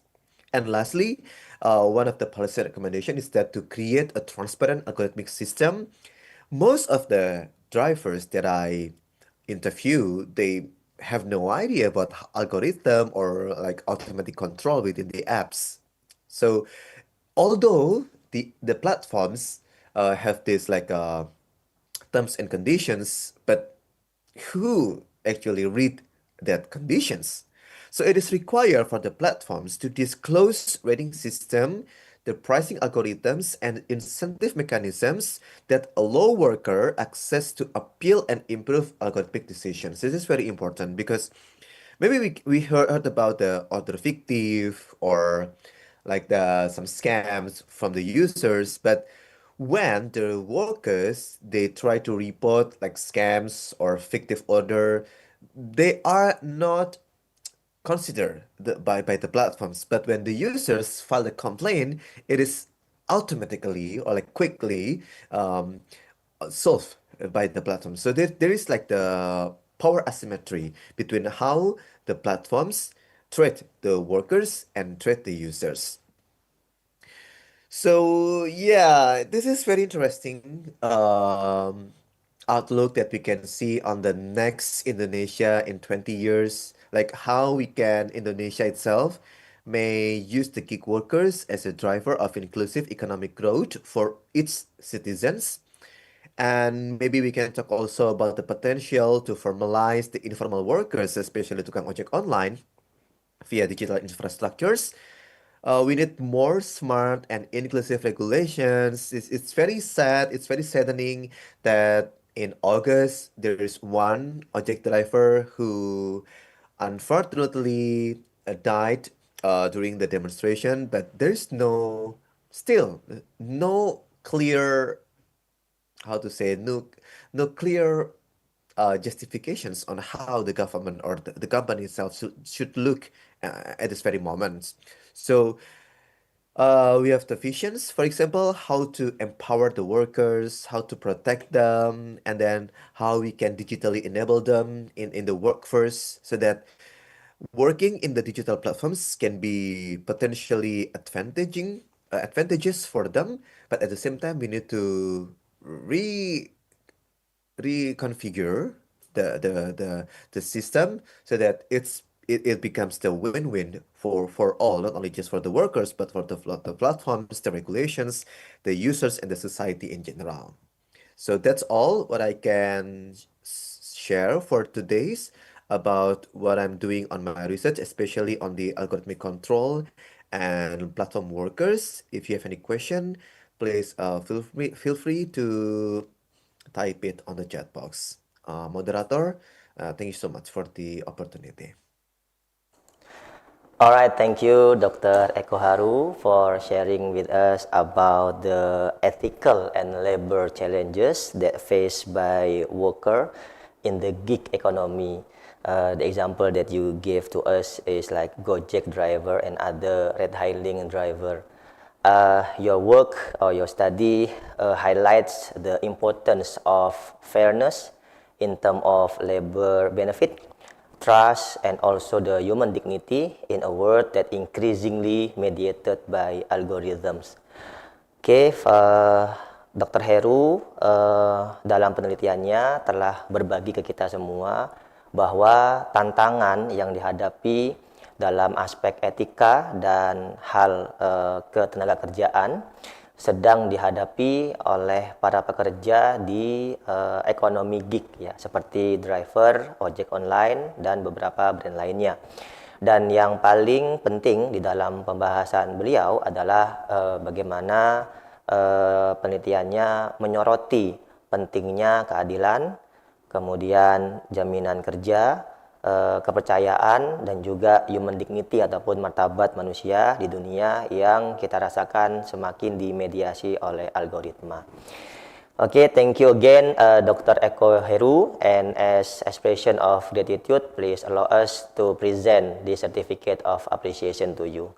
And lastly, one of the policy recommendation is that to create a transparent algorithmic system. Most of the drivers that I interview, they have no idea about algorithm or like automatic control within the apps. So although the platforms have this like terms and conditions, but who actually read that conditions? So it is required for the platforms to disclose rating system, the pricing algorithms, and incentive mechanisms that allow worker access to appeal and improve algorithmic decisions. This is very important because maybe we heard about the order fictive or like some scams from the users, but when the workers they try to report like scams or fictive order, they are not considered by the platforms. But when the users file a complaint, it is automatically or like quickly solved by the platform. So there is like the power asymmetry between how the platforms treat the workers and treat the users. So yeah, this is very interesting outlook that we can see on the next Indonesia in 20 years, like how we can Indonesia itself may use the gig workers as a driver of inclusive economic growth for its citizens. And maybe we can talk also about the potential to formalize the informal workers, especially tukang ojek online, via digital infrastructures. We need more smart and inclusive regulations. It's very sad, it's very saddening that in August there is one ojek driver who unfortunately died during the demonstration, but there's still no clear, how to say, no clear justifications on how the government or the company itself should look at this very moment. So we have the visions, for example, how to empower the workers, how to protect them, and then how we can digitally enable them in the workforce so that working in the digital platforms can be potentially advantageous for them, but at the same time we need to re reconfigure the system so that it becomes the win-win for all, not only just for the workers, but for the platforms, the regulations, the users, and the society in general. So that's all what I can share for today's about what I'm doing on my research, especially on the algorithmic control and platform workers. If you have any question, please feel free to type it on the chat box. Moderator, thank you so much for the opportunity. All right, thank you, Dr. Eko Haru, for sharing with us about the ethical and labor challenges that faced by worker in the gig economy. The example that you gave to us is like Gojek driver and other ride-hailing driver. Your work or your study highlights the importance of fairness in terms of labor benefit, trust, and also the human dignity in a world that increasingly mediated by algorithms. Oke, Dr. Heru dalam penelitiannya telah berbagi ke kita semua bahwa tantangan yang dihadapi dalam aspek etika dan hal ketenagakerjaan sedang dihadapi oleh para pekerja di ekonomi gig ya, seperti driver, ojek online, dan beberapa brand lainnya. Dan yang paling penting di dalam pembahasan beliau adalah bagaimana penelitiannya menyoroti pentingnya keadilan, kemudian jaminan kerja, kepercayaan, dan juga human dignity ataupun martabat manusia di dunia yang kita rasakan semakin dimediasi oleh algoritma. Okay, thank you again, Dr. Eko Heru, and as expression of gratitude, please allow us to present the certificate of appreciation to you.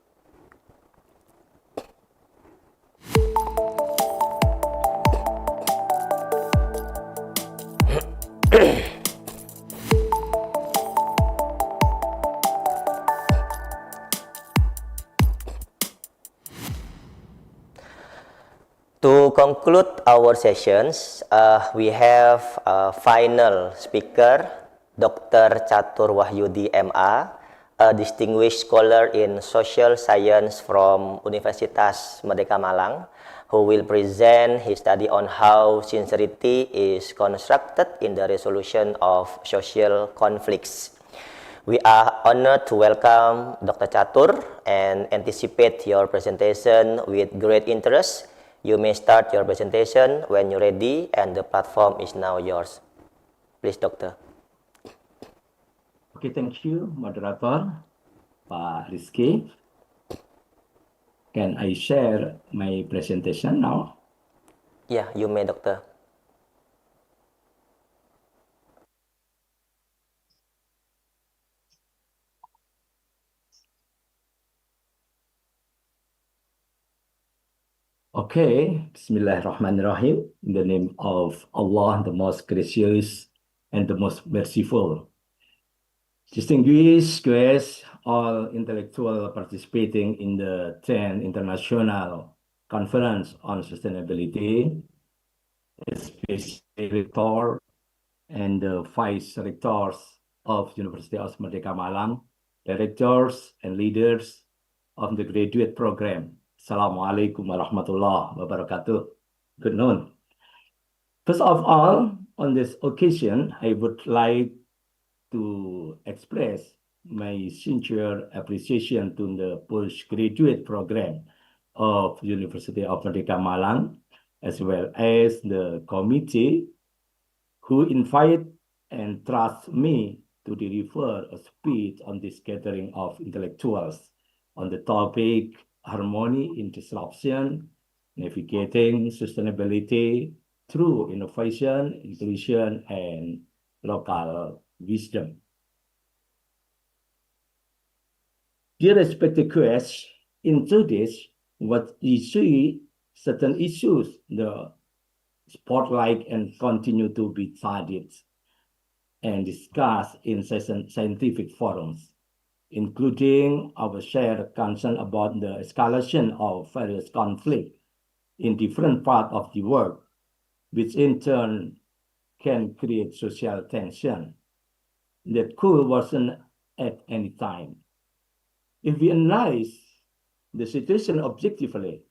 To conclude our sessions, we have a final speaker, Dr. Catur Wahyudi MA, a distinguished scholar in social science from Universitas Merdeka Malang, who will present his study on how sincerity is constructed in the resolution of social conflicts. We are honored to welcome Dr. Catur and anticipate your presentation with great interest. You may start your presentation when you're ready, and the platform is now yours. Please, Doctor. Okay, thank you, moderator, Pak Rizky. Can I share my presentation now? Yeah, you may, Doctor. Okay, Bismillahirrahmanirrahim. In the name of Allah, the most gracious and the most merciful. Distinguished guests, all intellectual participating in the 10th International Conference on Sustainability, especially rector and the vice rectors of University of Merdeka Malang, directors and leaders of the graduate program. Assalamualaikum warahmatullahi wabarakatuh. Good noon. First of all, on this occasion, I would like to express my sincere appreciation to the postgraduate program of University of Merdeka Malang, as well as the committee who invite and trust me to deliver a speech on this gathering of intellectuals on the topic harmony in disruption, navigating sustainability through innovation, inclusion, and local wisdom. Dear respected guests, into this, what issue certain issues the spotlight and continue to be studied and discussed in scientific forums, including our shared concern about the escalation of various conflicts in different parts of the world, which in turn can create social tension that could worsen at any time. If we analyze the situation objectively,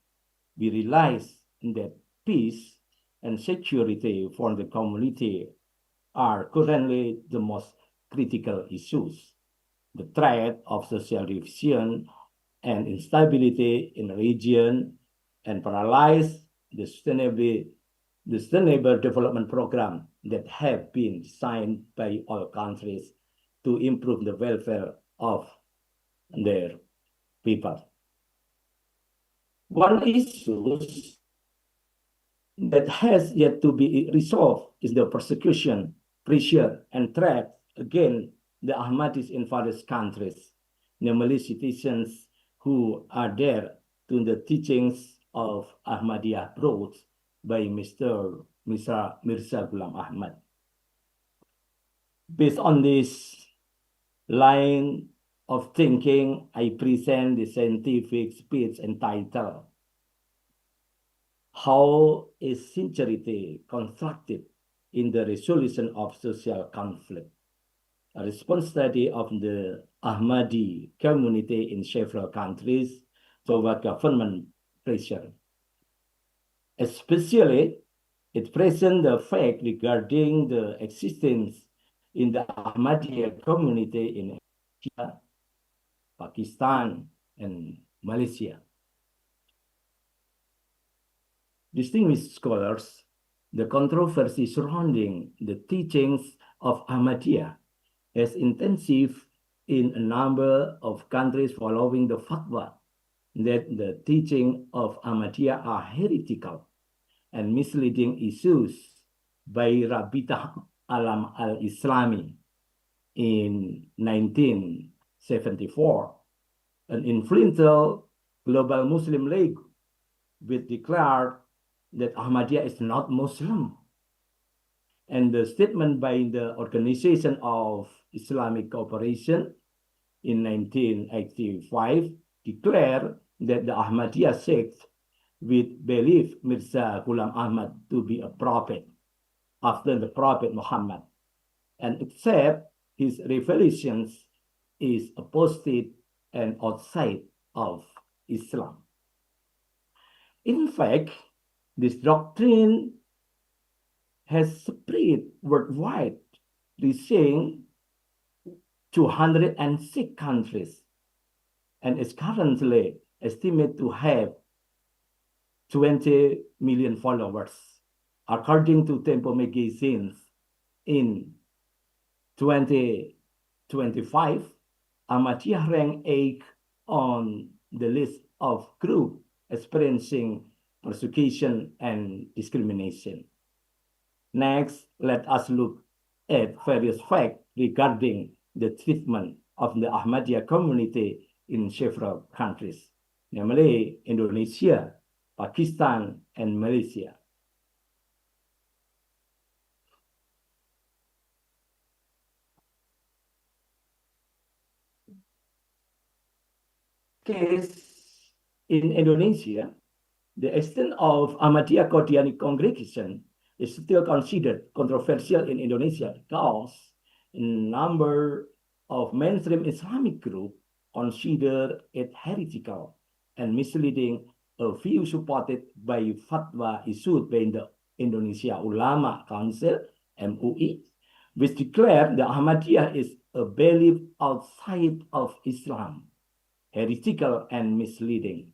we realize that peace and security for the community are currently the most critical issues. The threat of social division and instability in the region and paralyze the sustainable development program that have been designed by all countries to improve the welfare of their people. One issue that has yet to be resolved is the persecution, pressure, and threat against the Ahmadis in various countries, namely citizens who are there to the teachings of Ahmadiyya brought by Mr. Mirza Ghulam Ahmad. Based on this line of thinking, I present the scientific speech entitled, "How is Sincerity Constructed in the Resolution of Social Conflict?" A response study of the Ahmadi community in several countries toward government pressure. Especially, it presents the fact regarding the existence in the Ahmadiyya community in Indonesia, Pakistan, and Malaysia. Distinguished scholars, the controversy surrounding the teachings of Ahmadiyya is intensive in a number of countries following the fatwa that the teaching of Ahmadiyya are heretical and misleading issues by Rabitah Alam al-Islami in 1974, an influential global Muslim league which declared that Ahmadiyya is not Muslim. And the statement by the Organization of Islamic Cooperation in 1985 declared that the Ahmadiyya sect which believed Mirza Ghulam Ahmad to be a prophet after the Prophet Muhammad and accept his revelations is apostate and outside of Islam. In fact, this doctrine has spread worldwide, reaching 206 countries, and is currently estimated to have 20 million followers. According to Tempo magazine, in 2025, Ahmadiyya ranked 8 on the list of groups experiencing persecution and discrimination. Next, let us look at various facts regarding the treatment of the Ahmadiyya community in several countries, namely Indonesia, Pakistan, and Malaysia. Case in Indonesia, The extent of Ahmadiyya Qadiani congregation is still considered controversial in Indonesia because a number of mainstream Islamic groups consider it heretical and misleading, a view supported by fatwa issued by the Indonesia Ulama Council, MUI, which declared the Ahmadiyya is a belief outside of Islam, heretical and misleading.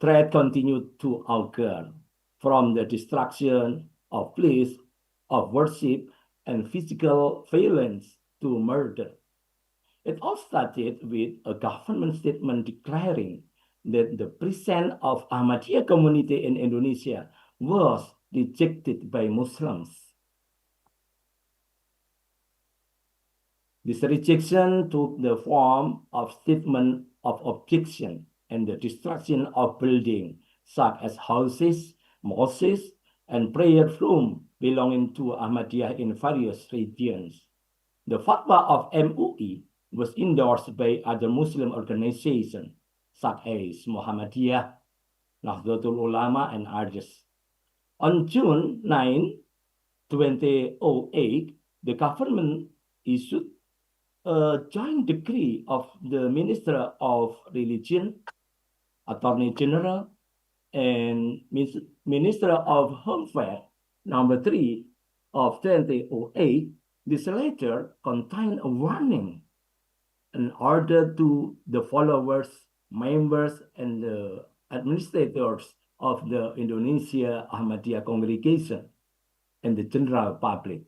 Threat continued to occur from the destruction of place of worship and physical violence to murder. It all started with a government statement declaring that the presence of Ahmadiyya community in Indonesia was rejected by Muslims. This rejection took the form of statement of objection and the destruction of buildings such as houses, mosques, and prayer rooms belonging to Ahmadiyya in various regions. The fatwa of MUI was endorsed by other Muslim organizations such as Muhammadiyah, Nahdlatul Ulama, and others. On June 9, 2008, the government issued a joint decree of the Minister of Religion, Attorney General, and Minister of Home Affairs, number 3 of 2008. This letter contained a warning, an order to the followers, members, and the administrators of the Indonesia Ahmadiyya congregation and the general public.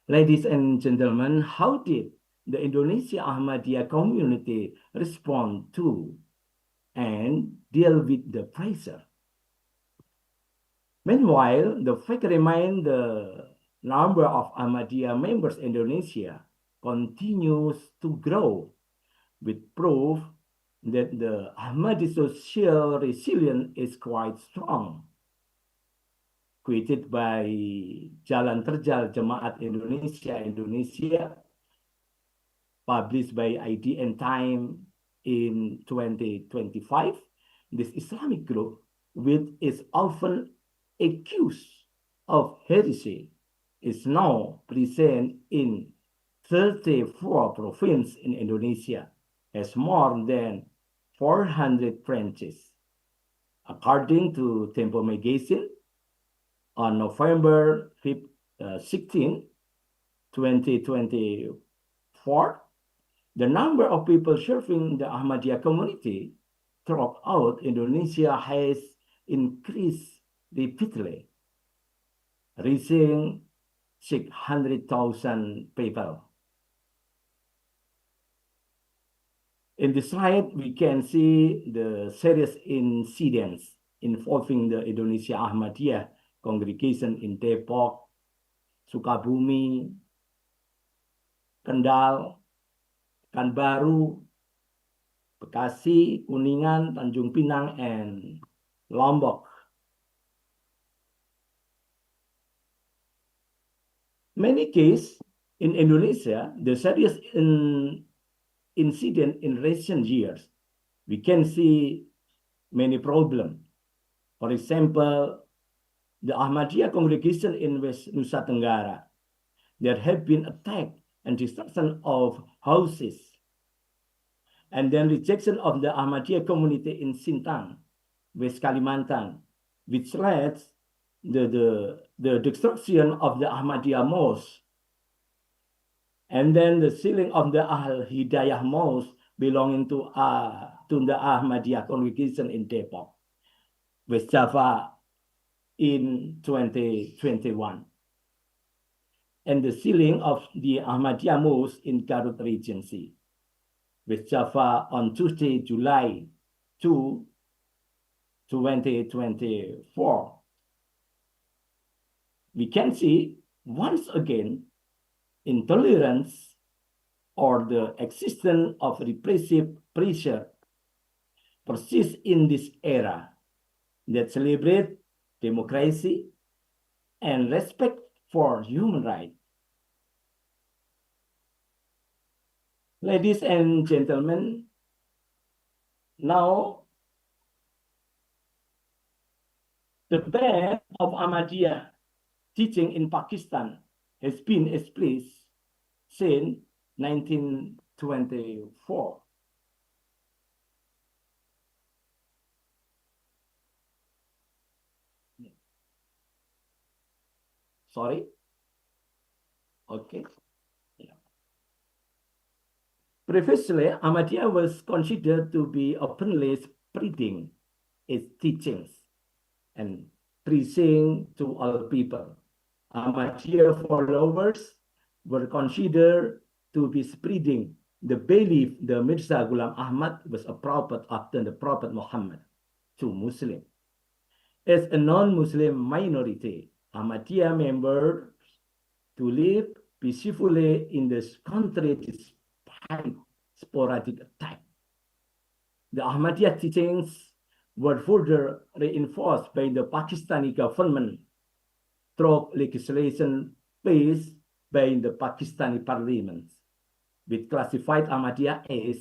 Ladies and gentlemen, how did the Indonesia Ahmadiyya community respond to and deal with the pressure? Meanwhile, the fact remains the number of Ahmadiyya members in Indonesia continues to grow, with proof that the Ahmadi social resilience is quite strong. Quoted by Jalan Terjal Jemaat Indonesia, published by IDN Time in 2025, this Islamic group, which is often accused of heresy, is now present in 34 provinces in Indonesia, has more than 400 branches. According to Tempo magazine, on November 16, 2024, the number of people serving the Ahmadiyya community throughout Indonesia has increased repeatedly, reaching 600,000 people. In this slide, we can see the serious incidents involving the Indonesia Ahmadiyya congregation in Depok, Sukabumi, Kendal, Pekanbaru, Bekasi, Kuningan, Tanjung Pinang, and Lombok. Many cases in Indonesia, the serious incident in recent years, we can see many problems. For example, the Ahmadiyya congregation in West Nusa Tenggara, there have been attacks and destruction of houses, and then rejection of the Ahmadiyya community in Sintang, West Kalimantan, which led the destruction of the Ahmadiyya mosque, and then the sealing of the Al-Hidayah mosque belonging to the Ahmadiyya congregation in Depok, West Java, in 2021, and the sealing of the Ahmadiyya mosque in Garut Regency, West Java, on Tuesday, July 2, 2024. We can see once again intolerance or the existence of repressive pressure persists in this era that celebrates democracy and respect for human rights. Ladies and gentlemen, Now, the ban of Ahmadiyya teaching in Pakistan has been established since 1924. Sorry? Okay. Yeah. Previously, Ahmadiyya was considered to be openly spreading its teachings and preaching to all people. Ahmadiyya followers were considered to be spreading the belief the Mirza Ghulam Ahmad was a prophet after the Prophet Muhammad to Muslims. As a non-Muslim minority, Ahmadiyya members to live peacefully in this country despite sporadic attacks. The Ahmadiyya teachings were further reinforced by the Pakistani government through legislation passed by the Pakistani parliament, which classified Ahmadiyya as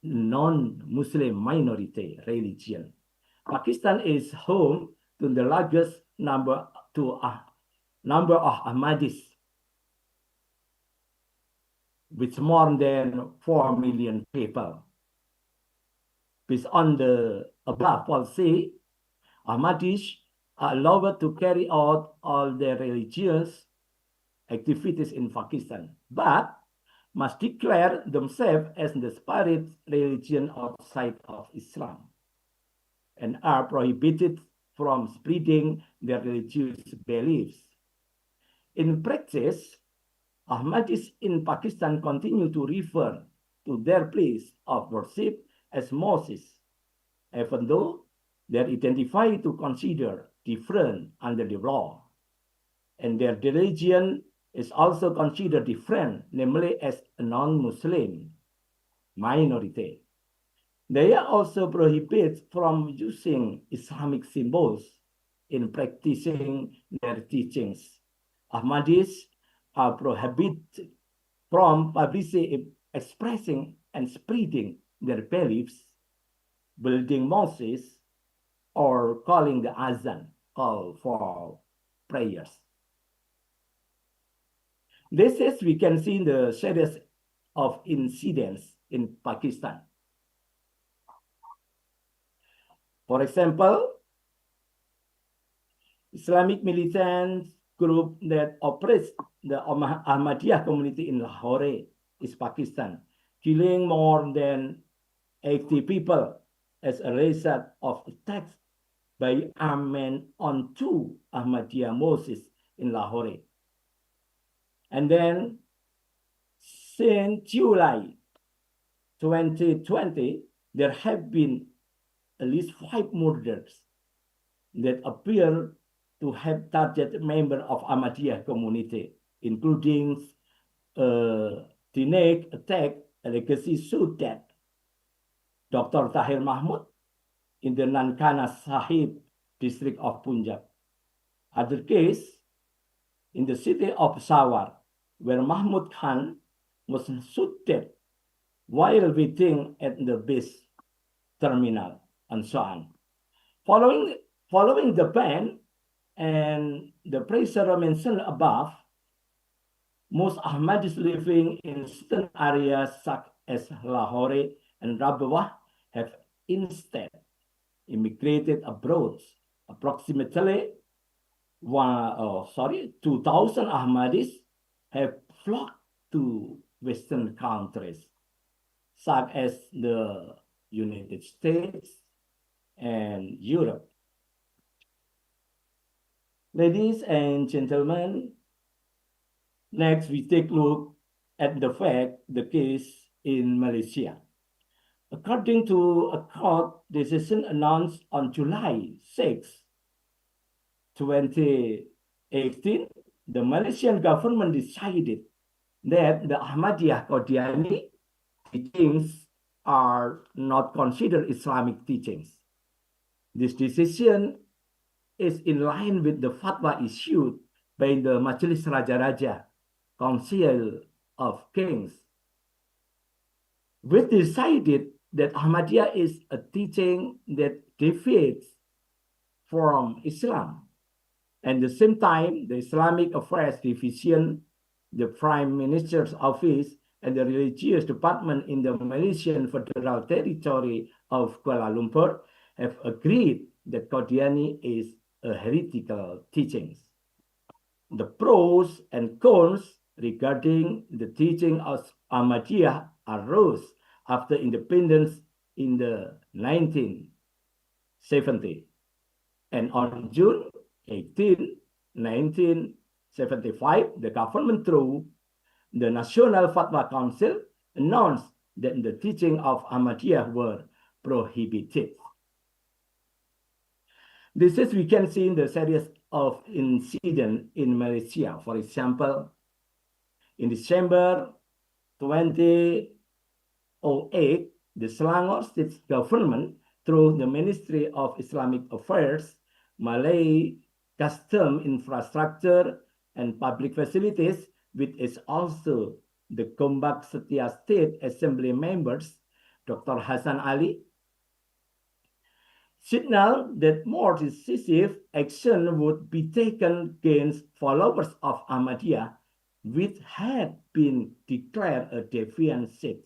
non-Muslim minority religion. Pakistan is home to the largest number of Ahmadis, with more than 4 million people. Based on the above policy, Ahmadis are allowed to carry out all their religious activities in Pakistan, but must declare themselves as the separate religion outside of Islam and are prohibited from spreading their religious beliefs. In practice, Ahmadis in Pakistan continue to refer to their place of worship as mosques, even though they are identified to consider different under the law, and their religion is also considered different, namely as a non-Muslim minority. They are also prohibited from using Islamic symbols in practicing their teachings. Ahmadis are prohibited from publicly expressing and spreading their beliefs, building mosques, or calling the azan, call for prayers. This is, we can see the series of incidents in Pakistan. For example, Islamic militant group that operates the Ahmadiyya community in Lahore, is Pakistan, killing more than 80 people as a result of attacks by armed men on 2 Ahmadiyya mosques in Lahore. And then since July 2020, there have been at least 5 murders that appear to have targeted members of Ahmadiyya community, including teenage attack, a legacy suit that Dr. Tahir Mahmud in the Nankana Sahib district of Punjab. Other case in the city of Sawar, where Mahmud Khan was shot while waiting at the bus terminal, and so on. Following the ban and the pressure mentioned above, most Ahmadis living in certain areas such as Lahore and Rabwah have instead immigrated abroad. Approximately 2,000 Ahmadis have flocked to Western countries, such as the United States and Europe. Ladies and gentlemen, next we take a look at the case in Malaysia. According to a court decision announced on July 6, 2018, the Malaysian government decided that the Ahmadiyya Qadiani teachings are not considered Islamic teachings. This decision is in line with the fatwa issued by the Majlis Raja-Raja, Council of Kings, which decided that Ahmadiyya is a teaching that deviates from Islam. At the same time, the Islamic Affairs Division, the Prime Minister's Office, and the Religious Department in the Malaysian Federal Territory of Kuala Lumpur have agreed that Qadiani is a heretical teaching. The pros and cons regarding the teaching of Ahmadiyya arose after independence in the 1970. And on June 18, 1975, the government, through the National Fatwa Council, announced that the teaching of Ahmadiyya were prohibited. This is, we can see in the series of incidents in Malaysia. For example, in December 2008, the Selangor State government, through the Ministry of Islamic Affairs, Malay Custom Infrastructure and Public Facilities, which is also the Gombak Setia State Assembly members, Dr. Hasan Ali, signaled that more decisive action would be taken against followers of Ahmadiyya, which had been declared a deviant sect.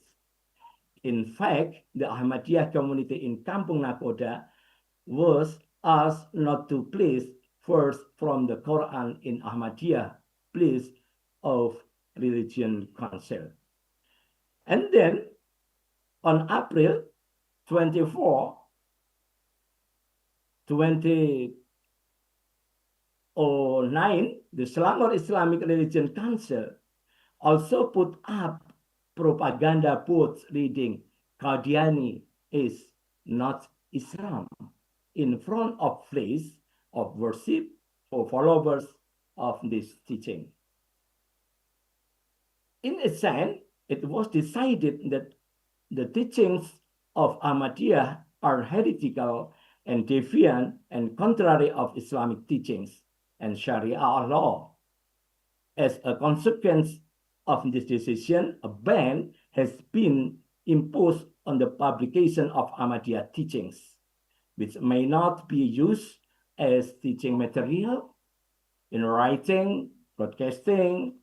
In fact, the Ahmadiyya community in Kampung Nakoda was asked not to place verse from the Quran in Ahmadiyya place of Religion Council. And then on April 24, 2009, the Selangor Islamic Religion Council also put up propaganda boards reading Qadiani is not Islam in front of place of worship for followers of this teaching. In a sense, it was decided that the teachings of Ahmadiyya are heretical and deviant and contrary of Islamic teachings and Sharia law. As a consequence of this decision, a ban has been imposed on the publication of Ahmadiyya teachings, which may not be used as teaching material in writing, broadcasting,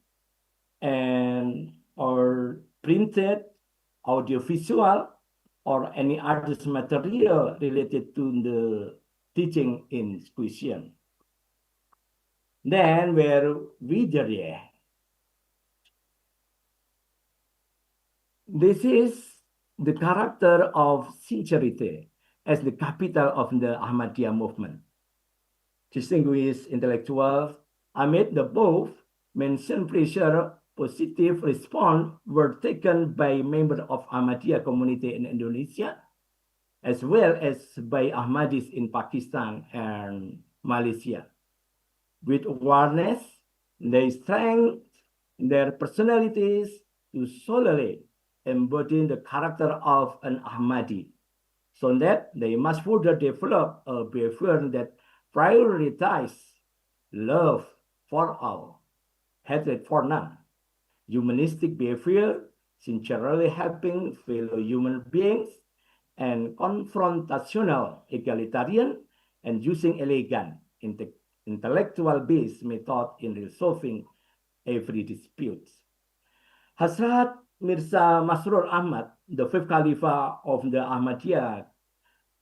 and or printed, audiovisual, or any other material related to the teaching in question. Then where we there, this is the character of sincerity as the capital of the Ahmadiyya movement. Distinguished intellectuals, amid the above mentioned pressure, positive response were taken by members of Ahmadiyya community in Indonesia, as well as by Ahmadis in Pakistan and Malaysia. With awareness, they strengthened their personalities to solely embody the character of an Ahmadi, so that they must further develop a behavior that prioritizes love for all, hatred for none, humanistic behavior, sincerely helping fellow human beings, and confrontational egalitarian, and using elegant intellectual-based method in resolving every dispute. Hazrat Mirza Masroor Ahmad, the fifth Caliph of the Ahmadiyya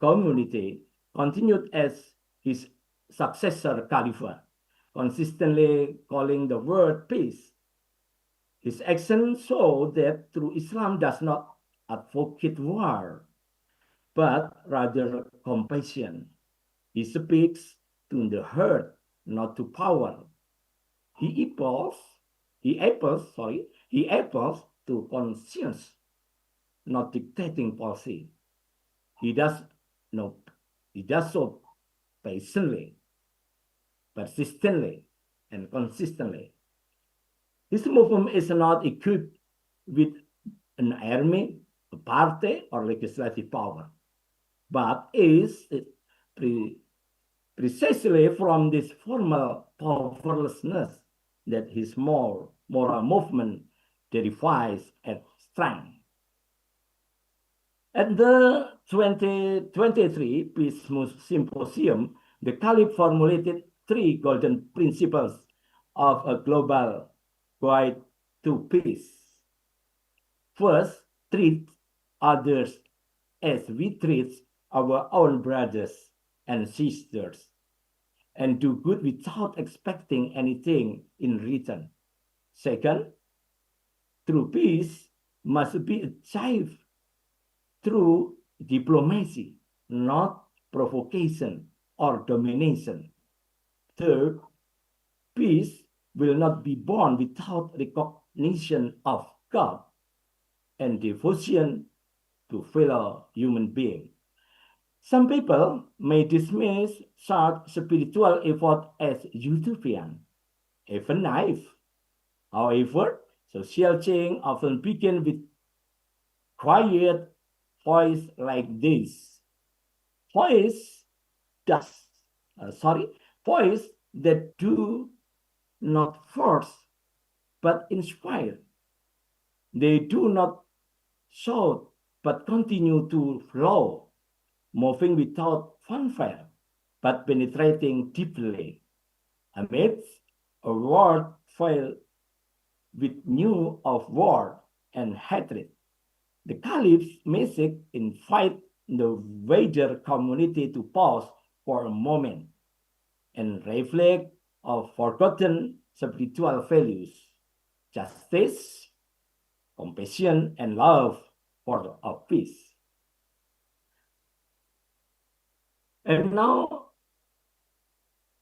community, continued as his successor Caliph, consistently calling the word peace. His actions show that true Islam does not advocate war, but rather compassion. He speaks to the heart, not to power. He appeals to conscience, not dictating policy. He does so patiently, persistently, and consistently. This movement is not equipped with an army, a party, or legislative power, but is precisely from this formal powerlessness that his moral movement derives at strength. At the 2023 Peace Symposium, the Caliph formulated three golden principles of a global guide to peace. First, treat others as we treat our own brothers and sisters, and do good without expecting anything in return. Second, true peace must be achieved through diplomacy, not provocation or domination. Third, peace will not be born without recognition of God and devotion to fellow human beings. Some people may dismiss such spiritual effort as utopian, even naive. However, social change often begins with quiet voice like this. Voice voice that do not force but inspire. They do not shout but continue to flow, moving without fanfare but penetrating deeply amidst a world filled with news of war and hatred. The Caliph's message invites the wider community to pause for a moment and reflect on forgotten spiritual values, justice, compassion, and love for peace. And now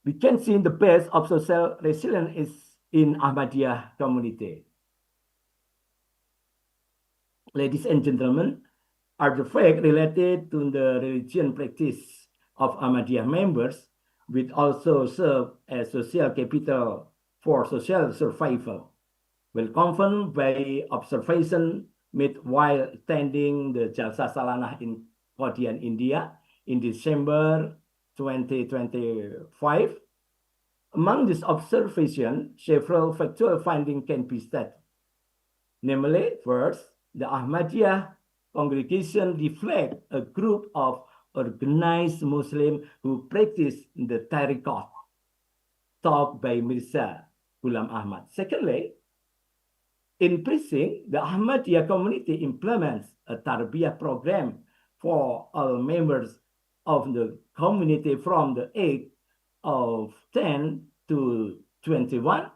we can see the best of social resilience is in Ahmadiyya community. Ladies and gentlemen, artifacts related to the religion practice of Ahmadiyya members will also serve as social capital for social survival. Well confirmed by observation made while attending the Jalsa Salanah in Kodian, India in December 2025. Among this observation, several factual findings can be stated. Namely, first, the Ahmadiyya congregation reflect a group of organized Muslims who practice the tariqat taught by Mirza Ghulam Ahmad. Secondly, in preaching, the Ahmadiyya community implements a tarbiyah program for all members of the community from the age of 10 to 21,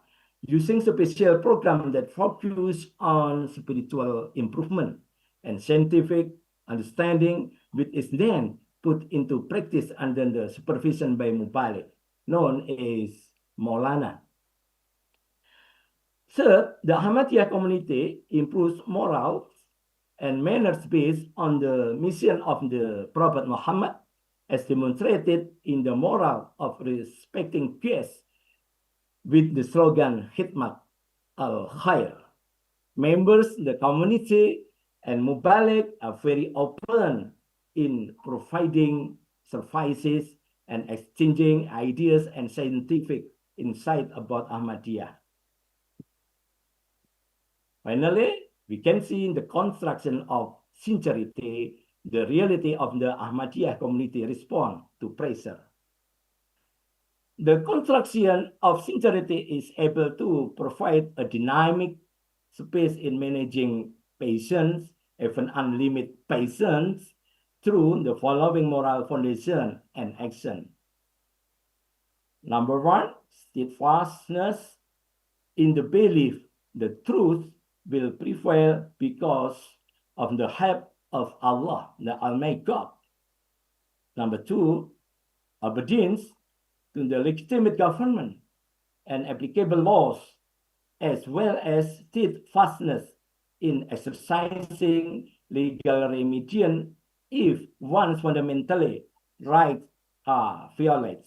using special program that focus on spiritual improvement and scientific understanding, which is then put into practice under the supervision by Mubalik, known as Maulana. Third, the Ahmadiyya community improves morals and manners based on the mission of the Prophet Muhammad, as demonstrated in the moral of respecting guests with the slogan Khidmat al-Khair. Members, the community, and Mubalik are very open in providing services and exchanging ideas and scientific insight about Ahmadiyya. Finally, we can see in the construction of sincerity, the reality of the Ahmadiyya community respond to pressure. The construction of sincerity is able to provide a dynamic space in managing patience, even unlimited patience, through the following moral foundation and action. Number one, steadfastness in the belief the truth will prevail because of the help of Allah, the Almighty God. Number two, obedience to the legitimate government and applicable laws, as well as steadfastness in exercising legal remediation if one's fundamentally rights are violated.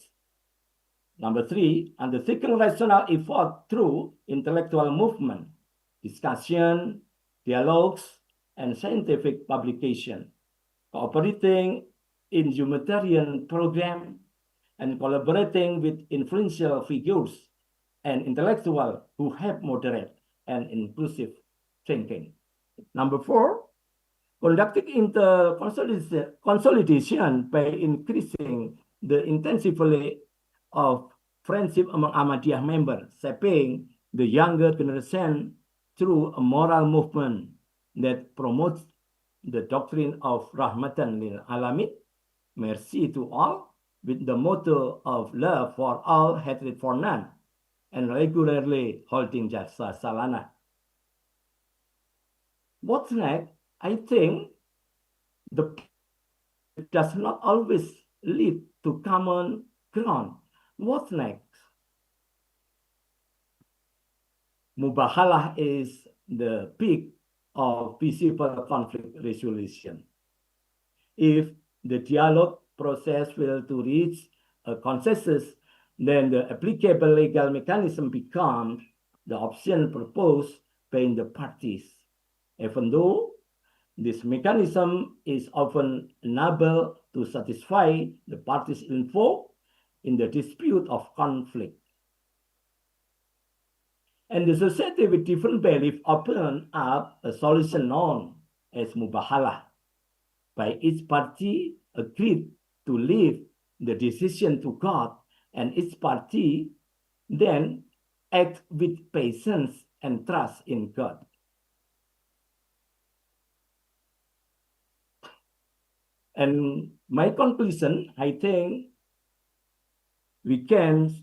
Number three, undertaking rational effort through intellectual movement, discussion, dialogues, and scientific publication, cooperating in humanitarian program, and collaborating with influential figures and intellectuals who have moderate and inclusive thinking. Number four, conducted inter consolidation by increasing the intensity of friendship among Ahmadiyah members, shaping the younger generation through a moral movement that promotes the doctrine of Rahmatan lil Alamin, mercy to all, with the motto of love for all, hatred for none, and regularly holding Jalsa Salana. What's next? I think the does not always lead to common ground. What's next? Mubahalah is the peak of peaceful conflict resolution. If the dialogue process will to reach a consensus, then the applicable legal mechanism becomes the option proposed by the parties. Even though this mechanism is often unable to satisfy the parties involved in the dispute of conflict. And the society with different beliefs open up a solution known as mubahalah. By each party agreed to leave the decision to God, and each party then act with patience and trust in God. And my conclusion, I think we can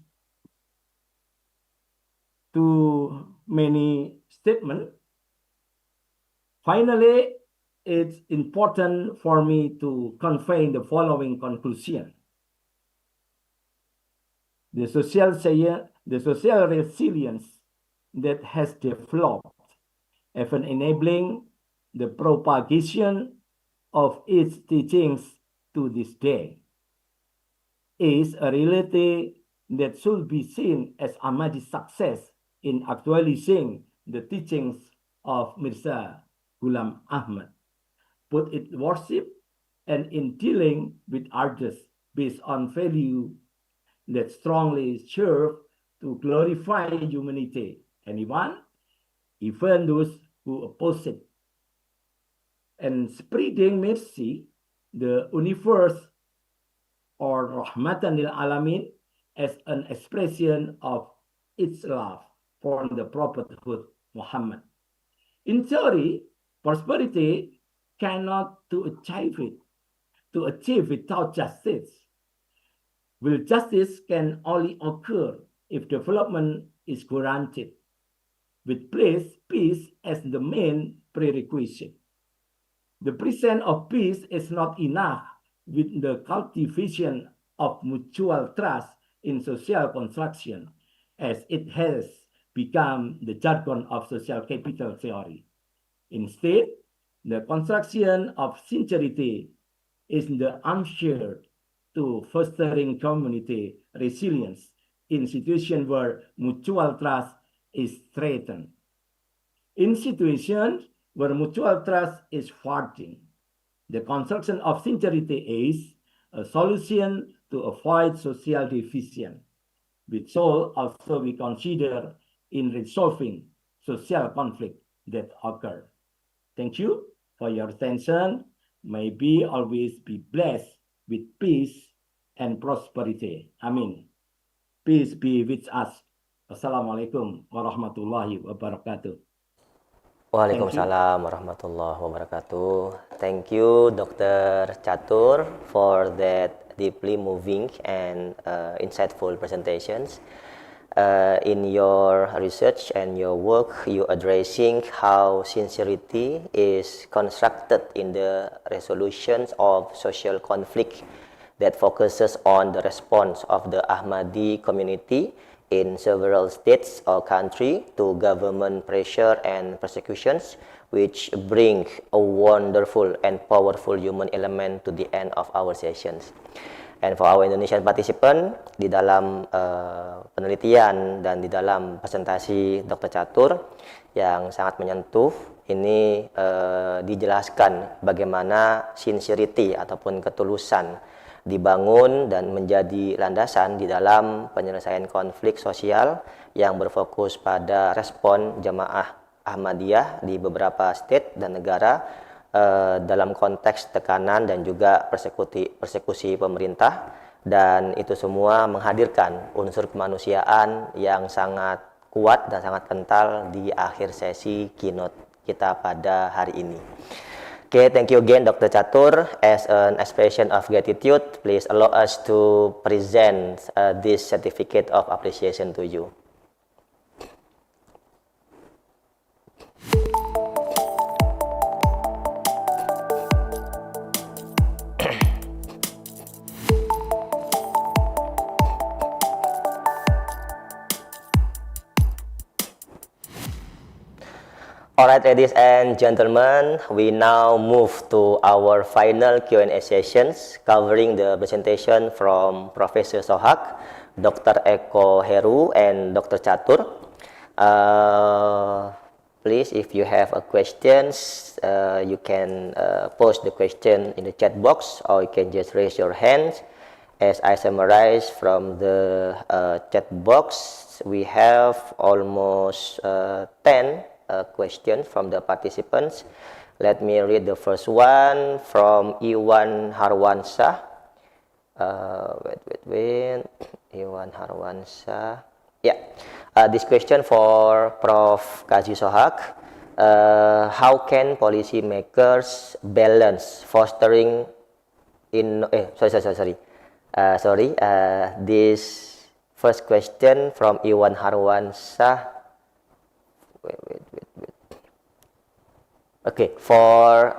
to many statements. Finally, it's important for me to convey the following conclusion. The social resilience that has developed, even enabling the propagation of its teachings to this day, is a reality that should be seen as Ahmadi's success in actualizing the teachings of Mirza Ghulam Ahmad, both in worship and in dealing with others based on value that strongly serve to glorify humanity, anyone, even those who oppose it, and spreading mercy, the universe, or Rahmatan lil Alamin, as an expression of its love for the prophethood Muhammad. In theory, prosperity cannot to achieve without justice. Will justice can only occur if development is granted, with peace as the main prerequisite. The presence of peace is not enough with the cultivation of mutual trust in social construction, as it has become the jargon of social capital theory. Instead, the construction of sincerity is the answer to fostering community resilience in situations where mutual trust is threatened. In situations where mutual trust is farting, the construction of sincerity is a solution to avoid social division, which shall also be considered in resolving social conflict that occur. Thank you for your attention. May we always be blessed with peace and prosperity. Amin. Peace be with us. Assalamualaikum warahmatullahi wabarakatuh. Waalaikumsalam warahmatullahi wabarakatuh. Thank you, Dr. Catur, for that deeply moving and insightful presentations. In your research and your work, you addressing how sincerity is constructed in the resolutions of social conflict that focuses on the response of the Ahmadi community in several states or country to government pressure and persecutions, which bring a wonderful and powerful human element to the end of our sessions. And for our Indonesian participant, di dalam penelitian dan di dalam presentasi Dr. Catur yang sangat menyentuh, ini dijelaskan bagaimana sincerity ataupun ketulusan dibangun dan menjadi landasan di dalam penyelesaian konflik sosial yang berfokus pada respon jamaah Ahmadiyah di beberapa state dan negara dalam konteks tekanan dan juga persekusi pemerintah, dan itu semua menghadirkan unsur kemanusiaan yang sangat kuat dan sangat kental di akhir sesi keynote kita pada hari ini. Okay, thank you again, Dr. Catur. As an expression of gratitude, please allow us to present this certificate of appreciation to you. Alright, ladies and gentlemen, we now move to our final Q&A sessions covering the presentation from Professor Sohak, Dr. Eko Heru, and Dr. Catur. Please, if you have a questions, you can post the question in the chat box, or you can just raise your hands. As I summarize from the chat box, we have almost 10 questions from the participants. Let me read the first one from Iwan Harwansyah. Wait. Iwan Harwansyah. Yeah. This question for Prof. Kazi Sohak. How can policymakers balance fostering in this first question from Iwan Harwansyah. Wait. Okay, for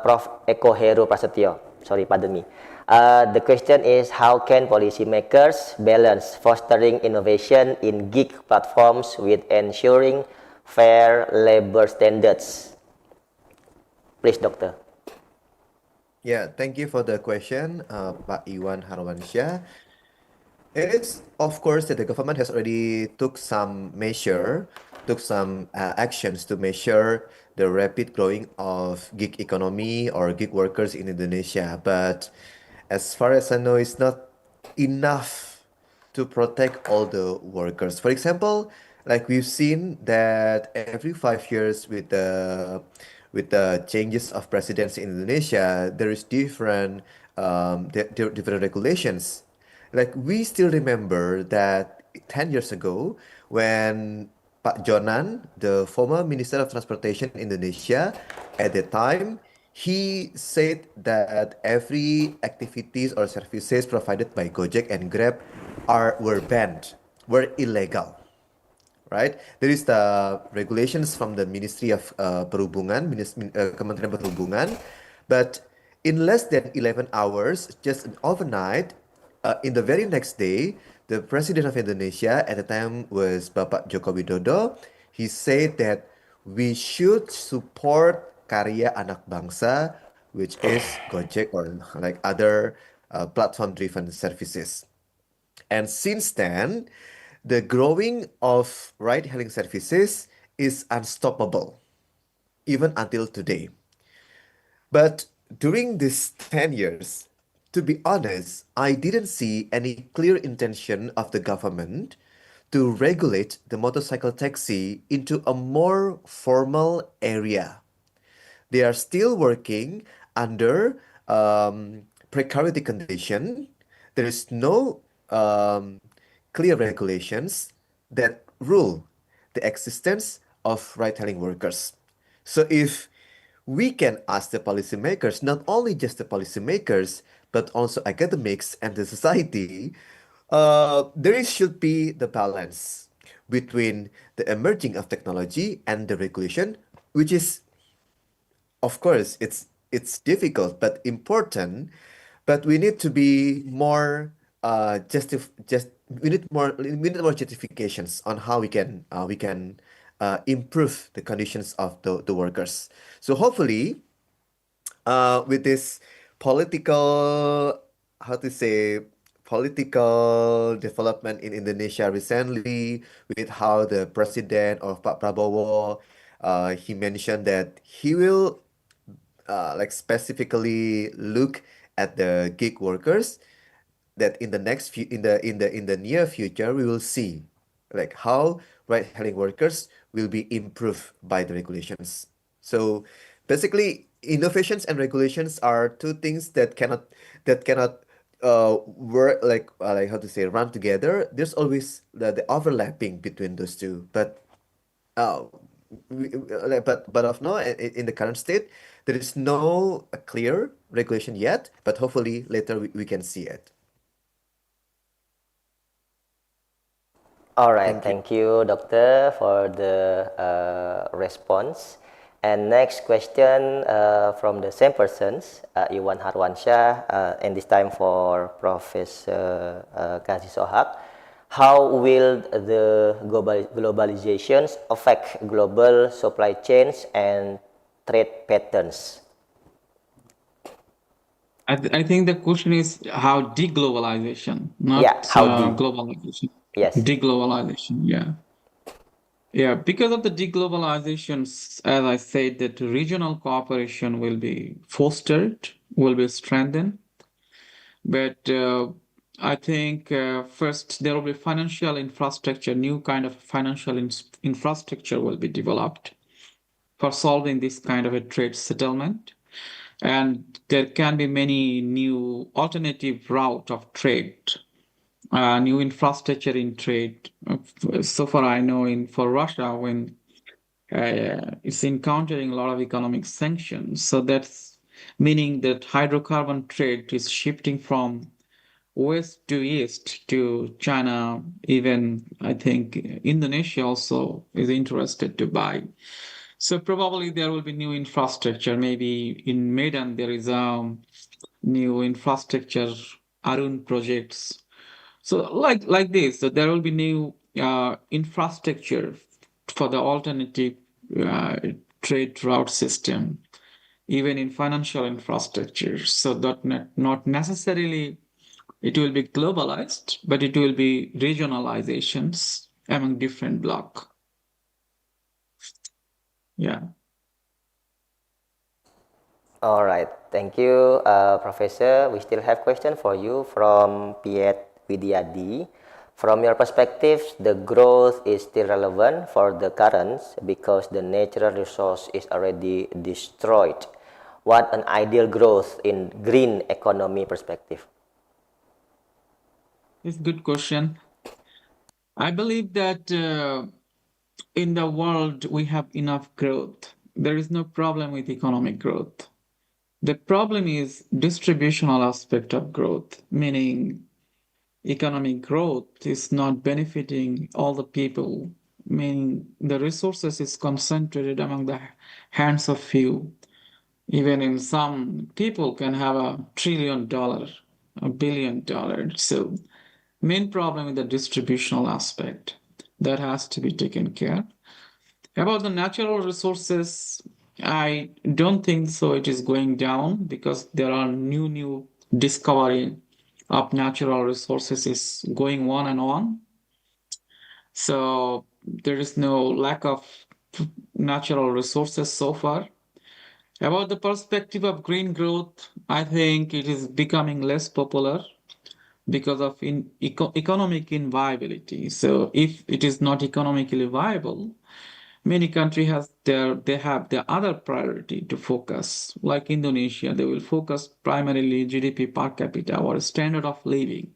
Prof. Eko Heru Prasetyo. Sorry, pardon me. The question is, how can policymakers balance fostering innovation in gig platforms with ensuring fair labor standards? Please, Doctor. Yeah, thank you for the question, Pak Iwan Harwansyah. It is, of course, that the government has already took some actions to measure the rapid growing of gig economy or gig workers in Indonesia. But as far as I know, it's not enough to protect all the workers. For example, like we've seen that every 5 years with the changes of presidents in Indonesia, there is different regulations. Like we still remember that 10 years ago when Pak Jonan, the former Minister of Transportation in Indonesia, at the time, he said that every activities or services provided by Gojek and Grab were banned, were illegal, right? There is the regulations from the Ministry of Perhubungan, Kementerian Perhubungan, but in less than 11 hours, just overnight, in the very next day, the President of Indonesia at the time was Bapak Joko Widodo. He said that we should support karya anak bangsa, which is Gojek or like other platform-driven services. And since then, the growing of ride-hailing services is unstoppable, even until today. But during these 10 years, to be honest, I didn't see any clear intention of the government to regulate the motorcycle taxi into a more formal area. They are still working under precarity condition. There is no clear regulations that rule the existence of ride-hailing workers. So if we can ask the policymakers, not only just the policymakers, but also academics and the society, should be the balance between the emerging of technology and the regulation, which is, of course, it's difficult but important. But we need to be more we need more justifications on how we can improve the conditions of the workers. So hopefully, with this political development in Indonesia recently, with how the president of Pak Prabowo, he mentioned that he will specifically look at the gig workers, that in the near future we will see like how ride-hailing workers will be improved by the regulations. So basically, innovations and regulations are two things that cannot work like how to say run together. There's always the overlapping between those two, but uh, but of now in the current state there is no clear regulation yet, but hopefully later we can see it. All right, Thank you. thank you, Doctor, for the response. And next question from the same persons, Iwan Harwansyah, and this time for Professor Kazi Sohak. How will the globalizations affect global supply chains and trade patterns? I think the question is how deglobalization, not Yeah, how do? globalization. Yes. Deglobalization, yeah. Yeah, because of the deglobalizations, as I said, that regional cooperation will be fostered, will be strengthened. But I think first there will be financial infrastructure, new kind of financial infrastructure will be developed for solving this kind of a trade settlement. And there can be many new alternative route of trade, new infrastructure in trade. So far I know for Russia, when it's encountering a lot of economic sanctions. So that's meaning that hydrocarbon trade is shifting from west to east to China. Even I think Indonesia also is interested to buy. So probably there will be new infrastructure. Maybe in Medan there is a new infrastructure, Arun projects. So like this, so there will be new infrastructure for the alternative uh, trade route system, even in financial infrastructure. So that not necessarily it will be globalized, but it will be regionalizations among different bloc. Yeah. All right, thank you, Professor. We still have question for you from Piet Widyadi. From your perspective, the growth is still relevant for the currents because the natural resource is already destroyed. What an ideal growth in green economy perspective? It's a good question. I believe that in the world we have enough growth. There is no problem with economic growth. The problem is distributional aspect of growth, meaning economic growth is not benefiting all the people, meaning the resources is concentrated among the hands of few. Even in some people can have $1 trillion, $1 billion. So main problem is the distributional aspect that has to be taken care. About the natural resources, I don't think so it is going down because there are new discovery of natural resources is going on and on. So there is no lack of natural resources so far. About the perspective of green growth, I think it is becoming less popular because of economic inviability. So if it is not economically viable, many countries have their other priority to focus. Like Indonesia, they will focus primarily GDP per capita or standard of living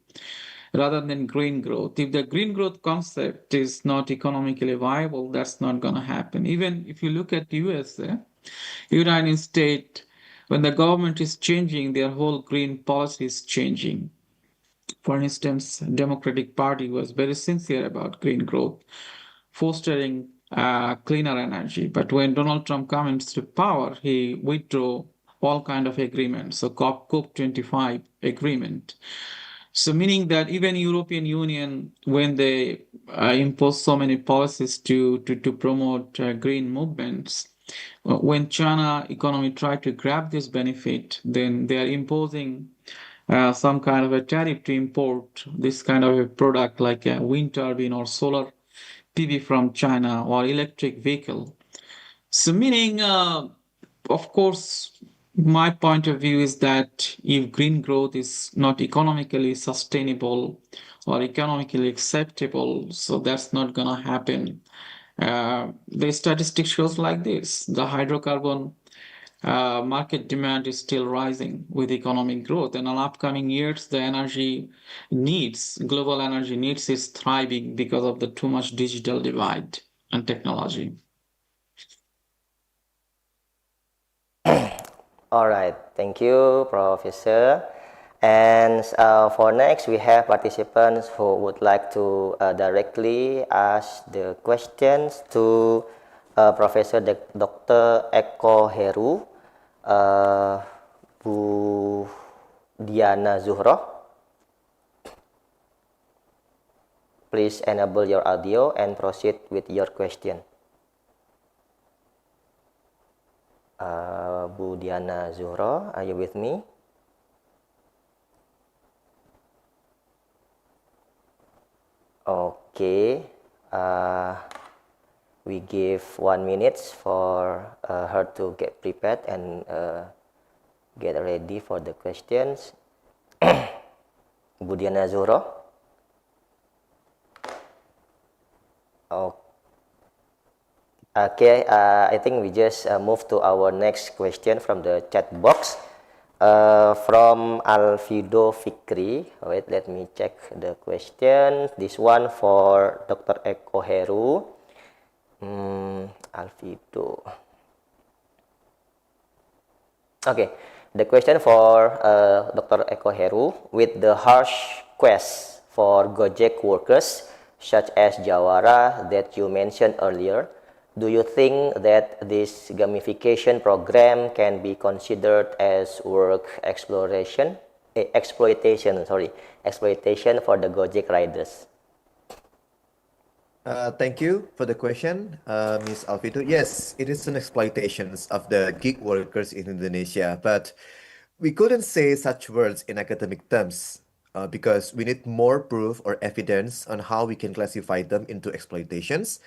rather than green growth. If the green growth concept is not economically viable, that's not going to happen. Even if you look at USA, United States, when the government is changing, their whole green policy is changing. For instance, Democratic Party was very sincere about green growth, fostering cleaner energy. But when Donald Trump comes to power, he withdrew all kind of agreements. So COP25 agreement. So meaning that even European Union, when they impose so many policies to promote green movements, when China economy tried to grab this benefit, then they are imposing some kind of a tariff to import this kind of a product like a wind turbine or solar PV from China or electric vehicle. So meaning, of course, my point of view is that if green growth is not economically sustainable or economically acceptable, so that's not going to happen. The statistics shows like this: the hydrocarbon market demand is still rising with economic growth, and in upcoming years, the global energy needs is thriving because of the too much digital divide and technology. All right, thank you, Professor. And for next, we have participants who would like to directly ask the questions to Professor Dr. Eko Heru, Bu Diana Zuhroh. Please enable your audio and proceed with your question. Bu Diana Zuhroh, are you with me? Okay, we give 1 minute for her to get prepared and get ready for the questions. Bu Diana Zuhroh. Okay, I think we just move to our next question from the chat box. From Alfido Fikri. Wait, let me check the question. This one for Dr. Eko Heru. Alfido. Okay, the question for Dr. Eko Heru. With the harsh quest for Gojek workers, such as Jawara that you mentioned earlier, do you think that this gamification program can be considered as work exploitation for the Gojek riders? Thank you for the question, Ms. Alfito. Yes, it is an exploitation of the gig workers in Indonesia, but we couldn't say such words in academic terms because we need more proof or evidence on how we can classify them into exploitations.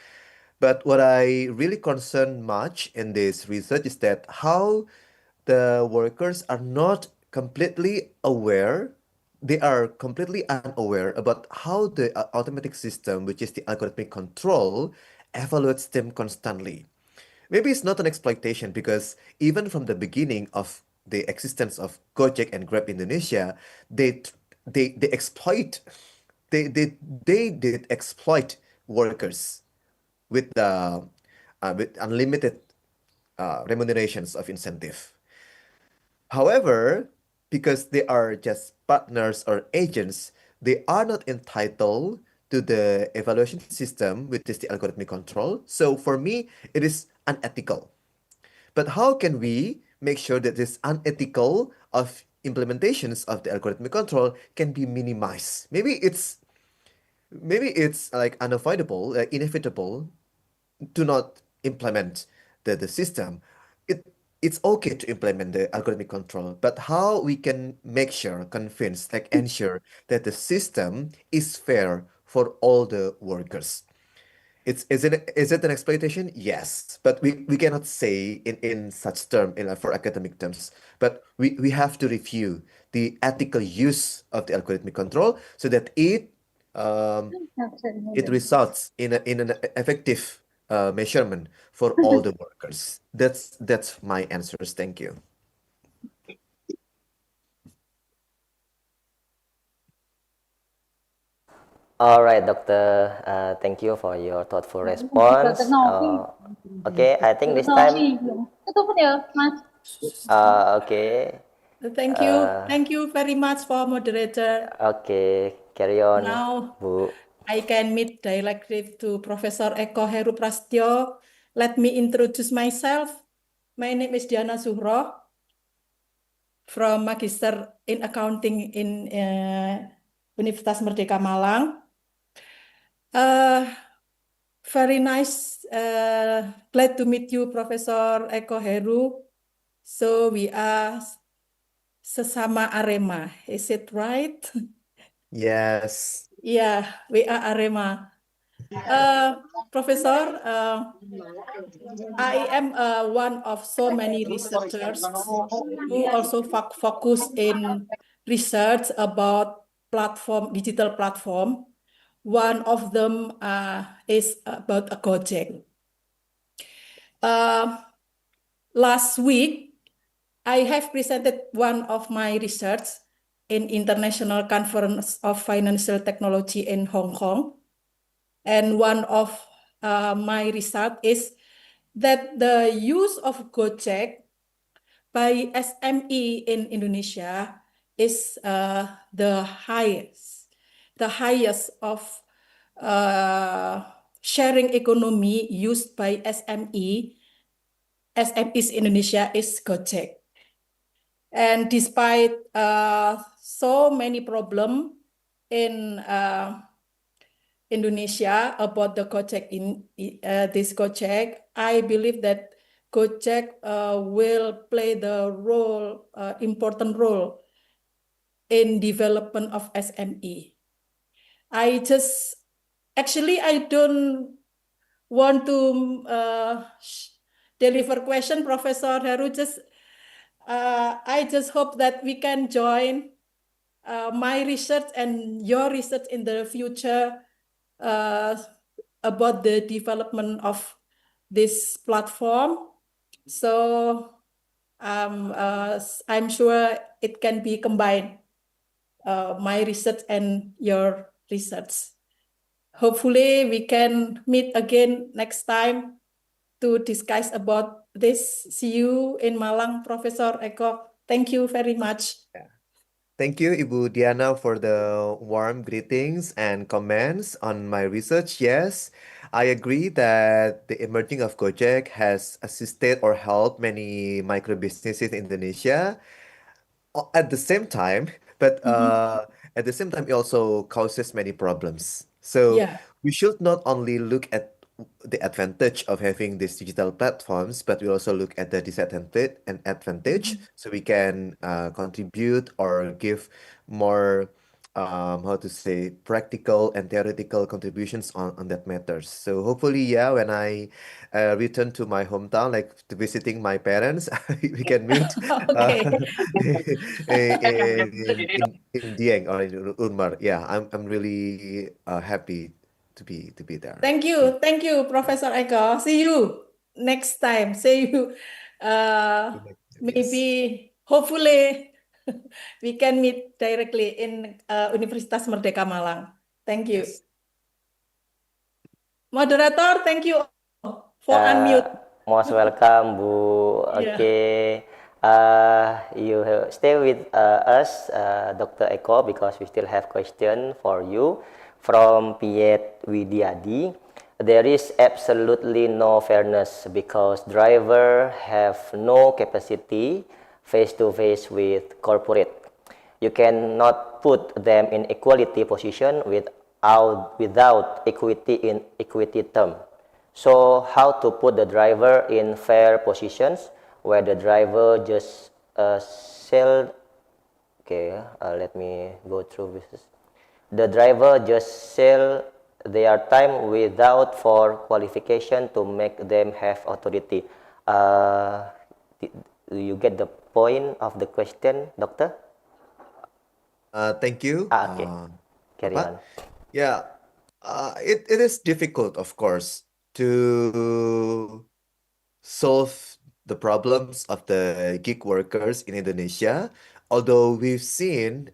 But what I really concern much in this research is that how the workers are not completely aware, they are completely unaware about how the automatic system, which is the algorithmic control, evaluates them constantly. Maybe it's not an exploitation because even from the beginning of the existence of Gojek and Grab Indonesia, they exploit they did exploit workers with unlimited remunerations of incentive. However, because they are just partners or agents, they are not entitled to the evaluation system, which is the algorithmic control. So for me, it is unethical. But how can we make sure that this unethical of implementations of the algorithmic control can be minimized? Maybe it's like unavoidable, inevitable to not implement the system. It's okay to implement the algorithmic control, but how we can make sure, convince, like ensure that the system is fair for all the workers. Is it an exploitation? Yes, but we cannot say in such term for academic terms. But we have to review the ethical use of the algorithmic control so that it results in an effective measurement for all the workers. That's my answers. Thank you. All right, Doctor. Thank you for your thoughtful response. Okay, I think this time. Okay. Thank you very much for moderator. Okay, carry on, Now Bu. I can meet directly to Professor Eko Heru Prastyo. Let me introduce myself. My name is Diana Zuhroh from Magister in Accounting in Universitas Merdeka Malang. Very nice, glad to meet you, Professor Eko Heru. So we are sesama Arema, is it right? Yes. Yeah, we are Arema. Professor, I am one of so many researchers who also focus in research about digital platform. One of them is about a Gojek. Last week, I have presented one of my research in International Conference of Financial Technology in Hong Kong. And one of my result is that the use of Gojek by SME in Indonesia is the highest of sharing economy used by SMEs in Indonesia is Gojek. And despite so many problems in Indonesia about the Gojek this Gojek, I believe that Gojek will play the important role in development of SME. I don't want to deliver question, Professor Heru. I just hope that we can join my research and your research in the future about the development of this platform. So I'm sure it can be combined, my research and your research. Hopefully we can meet again next time to discuss about this. See you in Malang, Professor Eko. Thank you very much. Thank you, Ibu Diana, for the warm greetings and comments on my research. Yes, I agree that the emerging of Gojek has assisted or helped many micro businesses in Indonesia. At the same time, but at the same time, it also causes many problems. So Yeah. we should not only look at the advantage of having these digital platforms, but we also look at the disadvantage and advantage, so we can contribute or give more how to say practical and theoretical contributions on that matters. So hopefully, yeah, when I return to my hometown, like to visiting my parents, we can meet Okay. in Dieng or in Unmer. Yeah, I'm really happy to be there. Thank you, Professor Eko. See you next time. See you. Uh, Yes. Maybe, hopefully, we can meet directly in Universitas Merdeka Malang. Thank you. Yes. Moderator, thank you for unmute. Most welcome, Bu. Yeah. Okay, you stay with us, Dr. Eko, because we still have question for you from Piet Widiadi. There is absolutely no fairness because driver have no capacity face to face with corporate. You cannot put them in equality position without equity in equity term. So how to put the driver in fair positions where the driver just sell, okay, let me go through this. The driver just sell their time without for qualification to make them have authority. Do you get the point of the question, doctor? Thank you. Okay, carry Papa. on. Yeah, it is difficult, of course, to solve the problems of the gig workers in Indonesia, although we've seen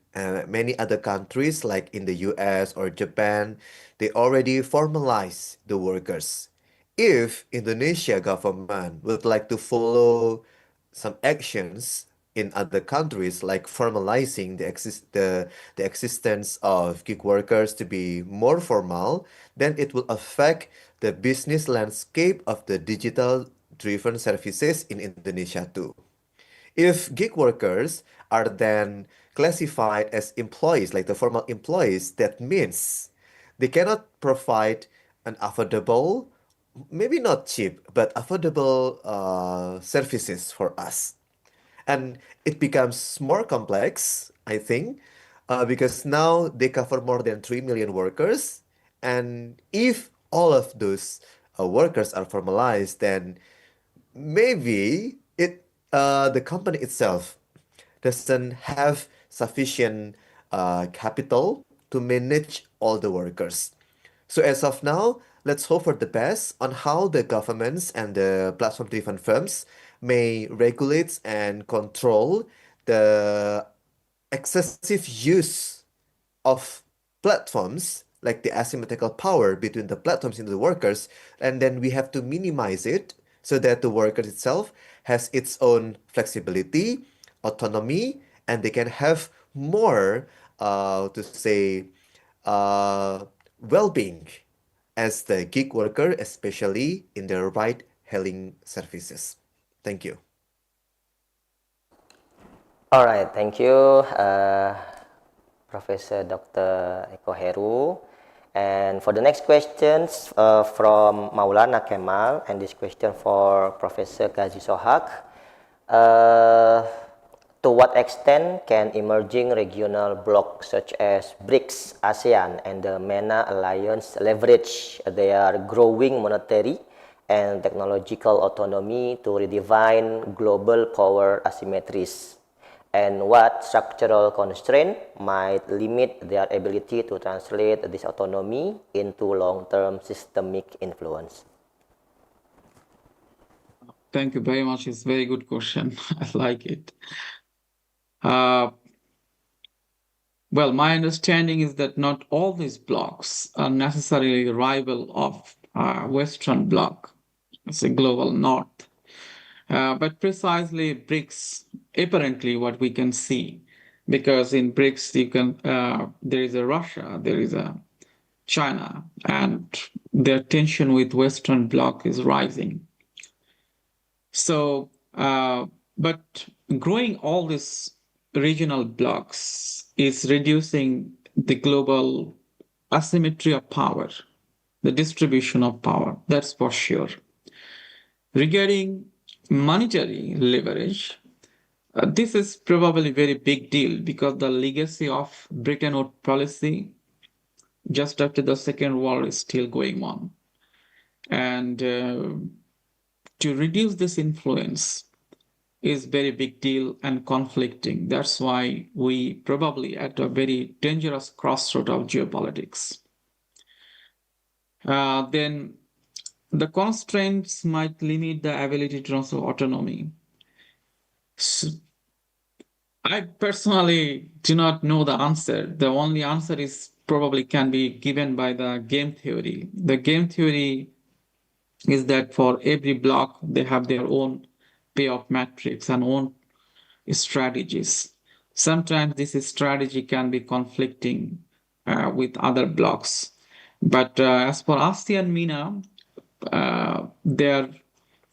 many other countries like in the US or Japan, they already formalize the workers. If Indonesia government would like to follow some actions in other countries like formalizing the existence of gig workers to be more formal, then it will affect the business landscape of the digital driven services in Indonesia too. If gig workers are then classified as employees, like the formal employees, that means they cannot provide an affordable, maybe not cheap, but affordable services for us. And it becomes more complex, I think, because now they cover more than 3 million workers. And if all of those workers are formalized, then maybe the company itself doesn't have sufficient capital to manage all the workers. So as of now, let's hope for the best on how the governments and the platform-driven firms may regulate and control the excessive use of platforms, like the asymmetrical power between the platforms and the workers, and then we have to minimize it so that the worker itself has its own flexibility, autonomy, and they can have more to say well-being as the gig worker, especially in the ride-hailing services. Thank you. All right, thank you, Professor Dr. Eko Heru. And for the next questions from Maulana Kemal, and this question for Professor Gazi Sohak. To what extent can emerging regional blocs such as BRICS, ASEAN, and the MENA alliance leverage their growing monetary and technological autonomy to redefine global power asymmetries? And what structural constraint might limit their ability to translate this autonomy into long-term systemic influence? Thank you very much. It's a very good question. I like it. Well, my understanding is that not all these blocks are necessarily rival of Western bloc. It's a global north. But precisely BRICS, apparently what we can see, because in BRICS you can there is a Russia, there is a China, and their tension with Western bloc is rising. So, but growing all these regional blocks is reducing the global asymmetry of power, the distribution of power, that's for sure. Regarding monetary leverage, this is probably a very big deal because the legacy of Bretton Woods policy just after the Second World is still going on. And to reduce this influence is very big deal and conflicting. That's why we probably at a very dangerous crossroad of geopolitics. Then the constraints might limit the ability to transfer autonomy. So I personally do not know the answer. The only answer is probably can be given by the game theory. The game theory is that for every block, they have their own payoff matrix and own strategies. Sometimes this strategy can be conflicting with other blocks. But as for ASEAN MENA, their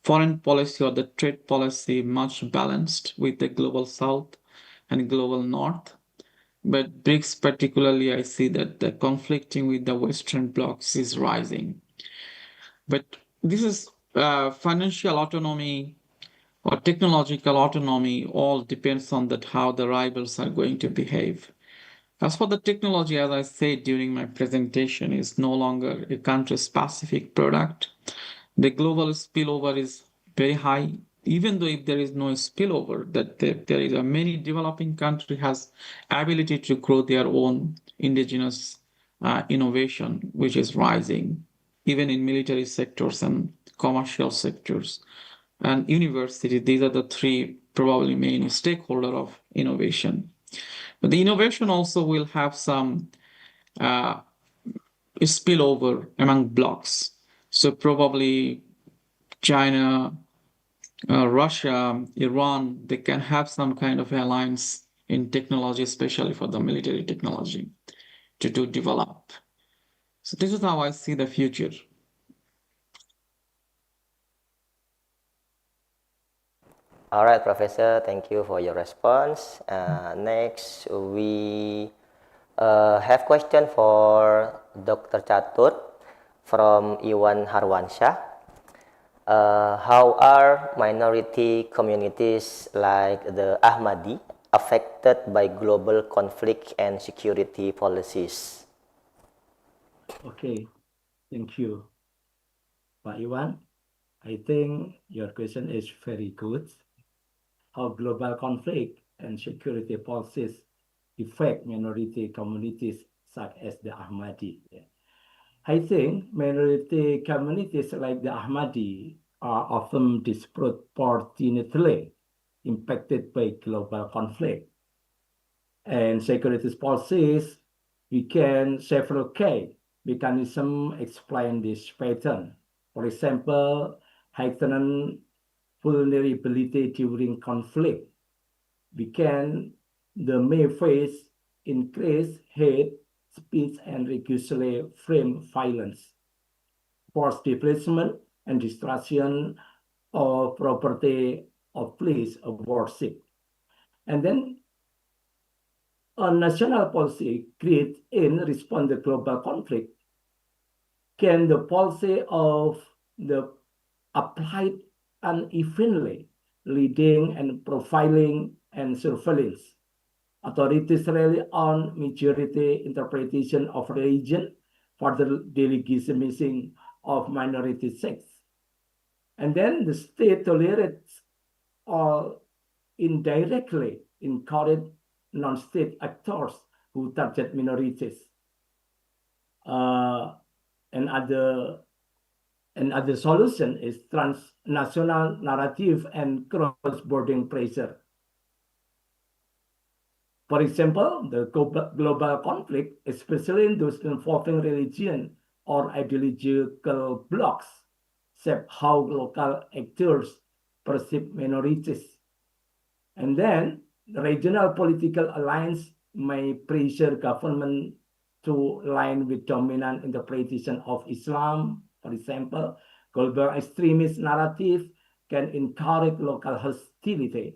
foreign policy or the trade policy much balanced with the global south and global north. But BRICS particularly, I see that the conflicting with the Western blocs is rising. But this is financial autonomy or technological autonomy all depends on that how the rivals are going to behave. As for the technology, as I said during my presentation, is no longer a country-specific product. The global spillover is very high, even though if there is no spillover, that there is a many developing country has ability to grow their own indigenous innovation, which is rising, even in military sectors and commercial sectors and university. These are the three probably main stakeholder of innovation. But the innovation also will have some spillover among blocks. So probably China, Russia, Iran, they can have some kind of alliance in technology, especially for the military technology to develop. So this is how I see the future. All right, Professor, thank you for your response. Next, we have question for Dr. Catur from Iwan Harwansyah. How are minority communities like the Ahmadi affected by global conflict and security policies? Okay, thank you, Pak Iwan. I think your question is very good. How global conflict and security policies affect minority communities such as the Ahmadi. I think minority communities like the Ahmadi are often disproportionately impacted by global conflict. And security policies, we can several key mechanisms explain this pattern. For example, heightened vulnerability during conflict. The may face increased hate speech and regularly frame violence, forced displacement, and destruction of property of place of worship. And then a national policy created in response to global conflict can the policy of the applied unevenly, leading and profiling and surveillance. Authorities rely on majority interpretation of religion for the delegitimizing of minority sects. And then the state tolerates or indirectly encourage non-state actors who target minorities. Another solution is transnational narrative and cross-border pressure. For example, the global conflict, especially in those involving religion or ideological blocks, shape how local actors perceive minorities. And then the regional political alliance may pressure government to align with dominant interpretation of Islam. For example, global extremist narrative can encourage local hostility.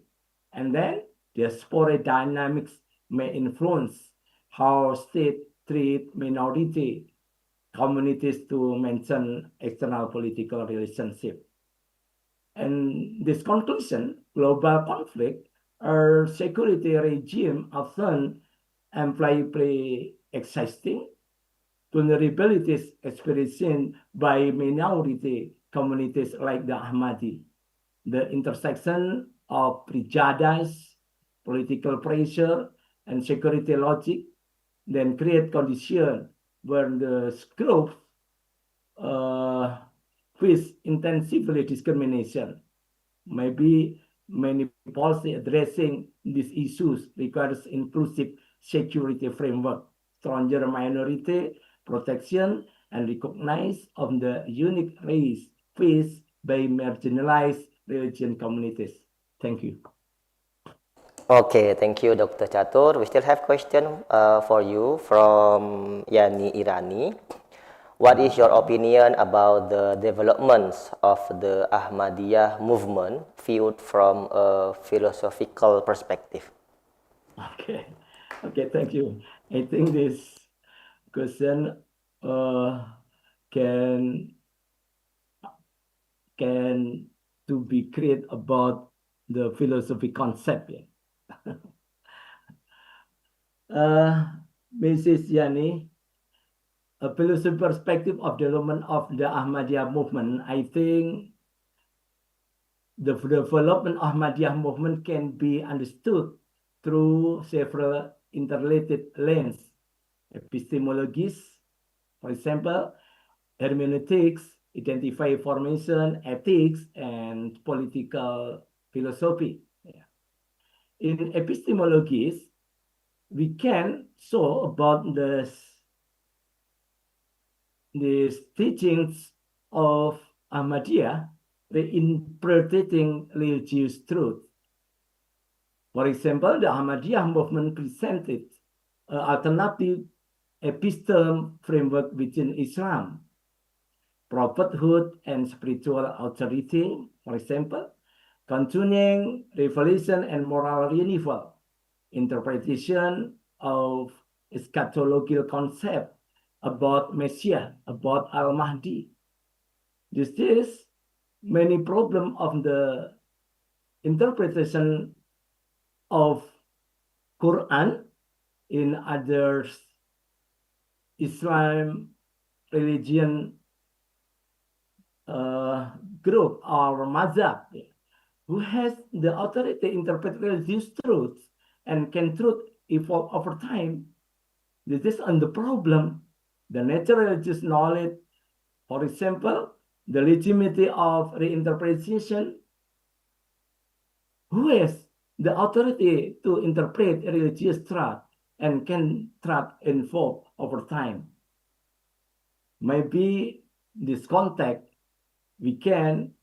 And then diaspora dynamics may influence how states treat minority communities to maintain external political relationship. And this conclusion, global conflict or security regime often imply pre-existing vulnerabilities experienced by minority communities like the Ahmadi. The intersection of prejudice, political pressure, and security logic then create conditions where the groups face intensively discrimination. Maybe many policy addressing these issues requires inclusive security framework, stronger minority protection, and recognize of the unique race faced by marginalized religion communities. Thank you. Okay, thank you, Dr. Chatur. We still have question for you from Yani Irani. What is your opinion about the developments of the Ahmadiyya movement viewed from a philosophical perspective? Okay, thank you. I think this question can to be create about the philosophy concept. Mrs. Yani, a philosophy perspective of development of the Ahmadiyya movement, I think the development of Ahmadiyya movement can be understood through several interrelated lens, epistemologies, for example, hermeneutics, identify formation, ethics, and political philosophy. In epistemologies, we can show about these teachings of Ahmadiyya, reinterpreting religious truth. For example, the Ahmadiyya movement presented an alternative episteme framework within Islam, prophethood and spiritual authority, for example, continuing revelation and moral renewal, interpretation of eschatological concept about Messiah, about Al-Mahdi. This is many problem of the interpretation of Quran in other Islam religion group or mazhab who has the authority to interpret religious truths and can truth evolve over time. This is on the problem. The natural religious knowledge, for example, the legitimacy of reinterpretation. Who has the authority to interpret religious thought and can thought evolve over time? Maybe this context we can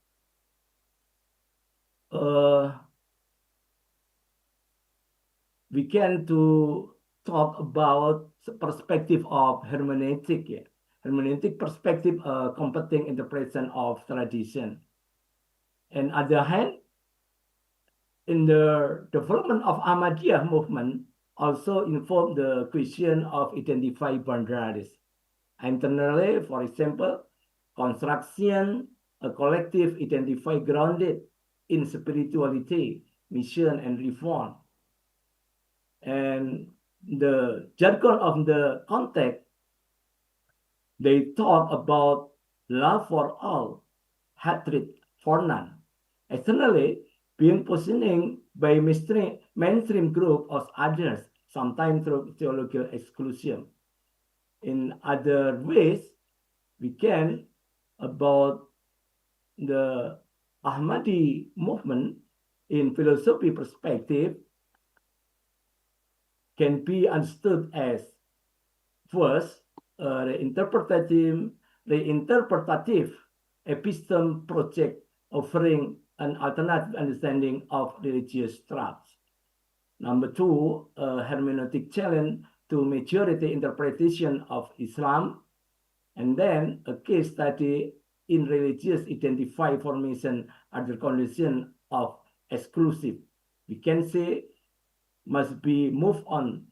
to talk about the perspective of hermeneutic, hermeneutic perspective, competing interpretation of tradition. And other hand, in the development of Ahmadiyya movement, also involved the question of identify boundaries. Internally, for example, construction, a collective identify grounded in spirituality, mission, and reform. And the jargon of the context, they talk about love for all, hatred for none. Externally, being positioning by mainstream group of others, sometimes through theological exclusion. In other ways, we can about the Ahmadi movement in philosophy perspective can be understood as first the interpretative episteme project offering an alternative understanding of religious truths. Number two, a hermeneutic challenge to majority interpretation of Islam, and then a case study in religious identify formation under condition of exclusive. We can say must be moved on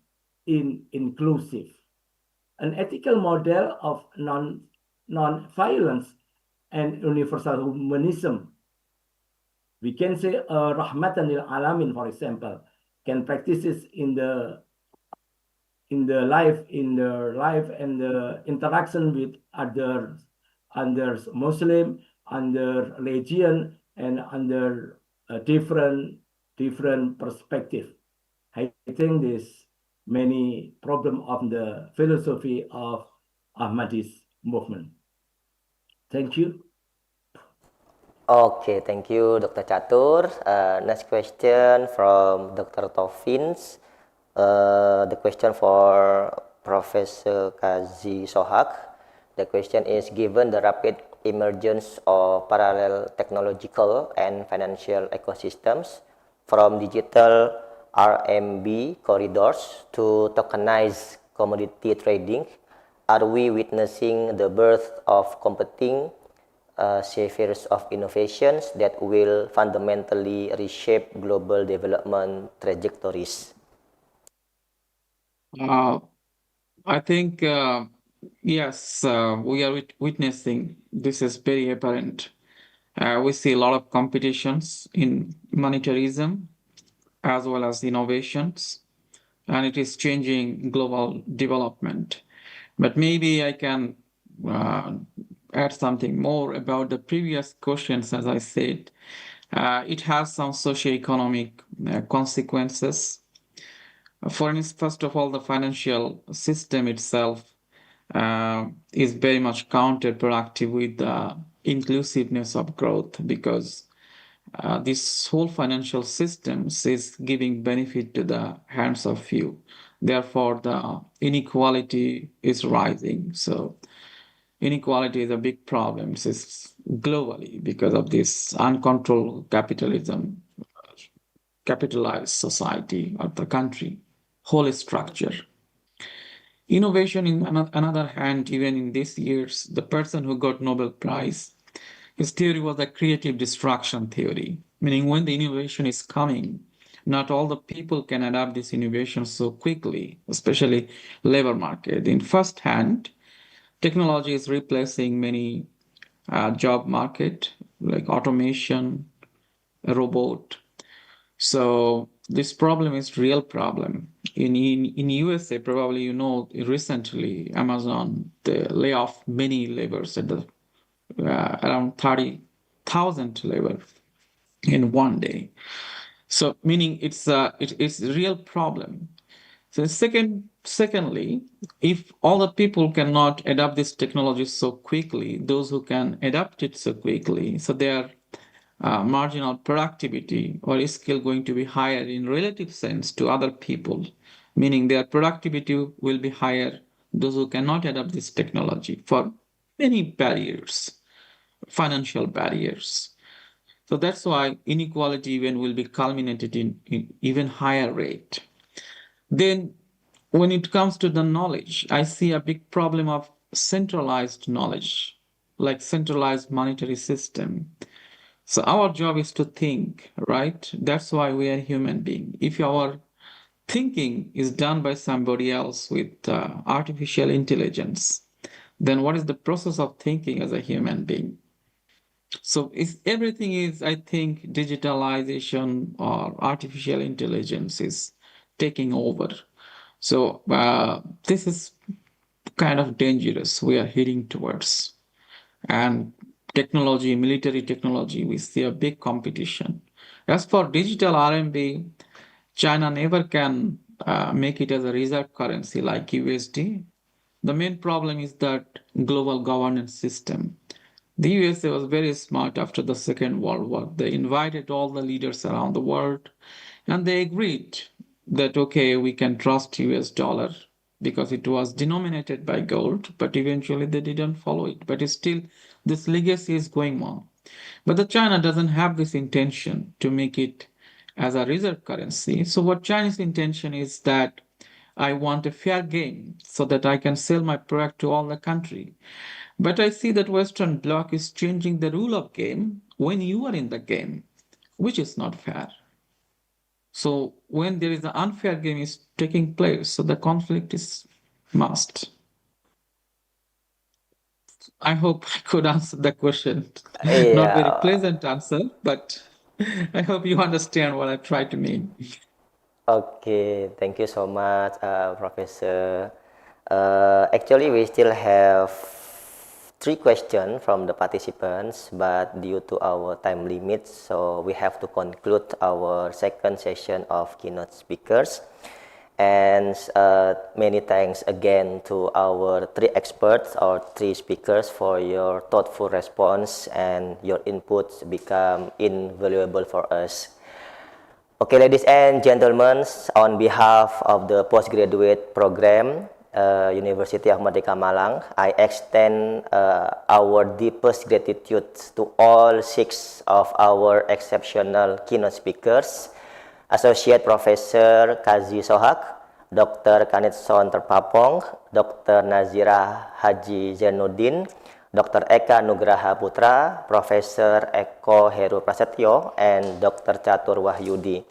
in inclusive. An ethical model of non-violence and universal humanism. We can say rahmatan lil alamin, for example, can practices in the life and the interaction with others, under Muslim, under religion, and under a different perspective. I think there's many problem of the philosophy of Ahmadis movement. Thank you. Okay, thank you, Dr. Catur. Next question from Dr. Tovins. The question for Professor Kazi Sohak. The question is, given the rapid emergence of parallel technological and financial ecosystems, from digital RMB corridors to tokenized commodity trading, are we witnessing the birth of competing spheres of innovations that will fundamentally reshape global development trajectories? I think, yes, we are witnessing, this is very apparent. We see a lot of competitions in monetarism as well as innovations, and it is changing global development. But maybe I can add something more about the previous questions. As I said, it has some socioeconomic consequences. First of all, the financial system itself is very much counterproductive with the inclusiveness of growth, because this whole financial systems is giving benefit to the hands of few. Therefore, the inequality is rising. So inequality is a big problem globally because of this uncontrolled capitalism, capitalized society of the country, whole structure. Innovation, in another hand, even in these years, the person who got Nobel Prize, his theory was a creative destruction theory, meaning when the innovation is coming, not all the people can adapt this innovation so quickly, especially labor market. In first hand, technology is replacing many job market, like automation, robot. So this problem is real problem. In USA, probably you know, recently Amazon, they lay off many laborers at the around 30,000 labor in one day. So meaning it's a real problem. So the second secondly, if all the people cannot adapt this technology so quickly, those who can adapt it so quickly, so their marginal productivity or skill going to be higher in relative sense to other people, meaning their productivity will be higher, those who cannot adapt this technology for many barriers, financial barriers. So that's why inequality even will be culminated in even higher rate. Then when it comes to the knowledge, I see a big problem of centralized knowledge, like centralized monetary system. So our job is to think, right? That's why we are human being. If our thinking is done by somebody else with artificial intelligence, then what is the process of thinking as a human being? So if everything is, I think, digitalization or artificial intelligence is taking over. So this is kind of dangerous we are heading towards. And technology, military technology, we see a big competition. As for digital RMB, China never can make it as a reserve currency like USD. The main problem is that global governance system. The USA was very smart after the Second World War. They invited all the leaders around the world and they agreed that, okay, we can trust US dollar because it was denominated by gold, but eventually they didn't follow it. But still, this legacy is going on. But the China doesn't have this intention to make it as a reserve currency. So what Chinese intention is that I want a fair game so that I can sell my product to all the country. But I see that Western bloc is changing the rule of game when you are in the game, which is not fair. So when there is an unfair game is taking place, so the conflict is must. I hope I could answer the question. Not very Yeah. pleasant answer, but I hope you understand what I try to mean. Okay, thank you so much, Professor. Actually, we still have 3 questions from the participants, but due to our time limit, so we have to conclude our second session of keynote speakers. And many thanks again to our 3 experts or 3 speakers for your thoughtful response, and your inputs become invaluable for us. Okay, ladies and gentlemen, on behalf of the postgraduate program, University of Merdeka Malang, I extend our deepest gratitude to all 6 of our exceptional keynote speakers, Associate Professor Kazi Sohak, Dr. Kanitson Terpapong, Dr. Nazira Haji Zainuddin, Dr. Eka Nugraha Putra, Professor Eko Heru Prasetyo, and Dr. Catur Wahyudi.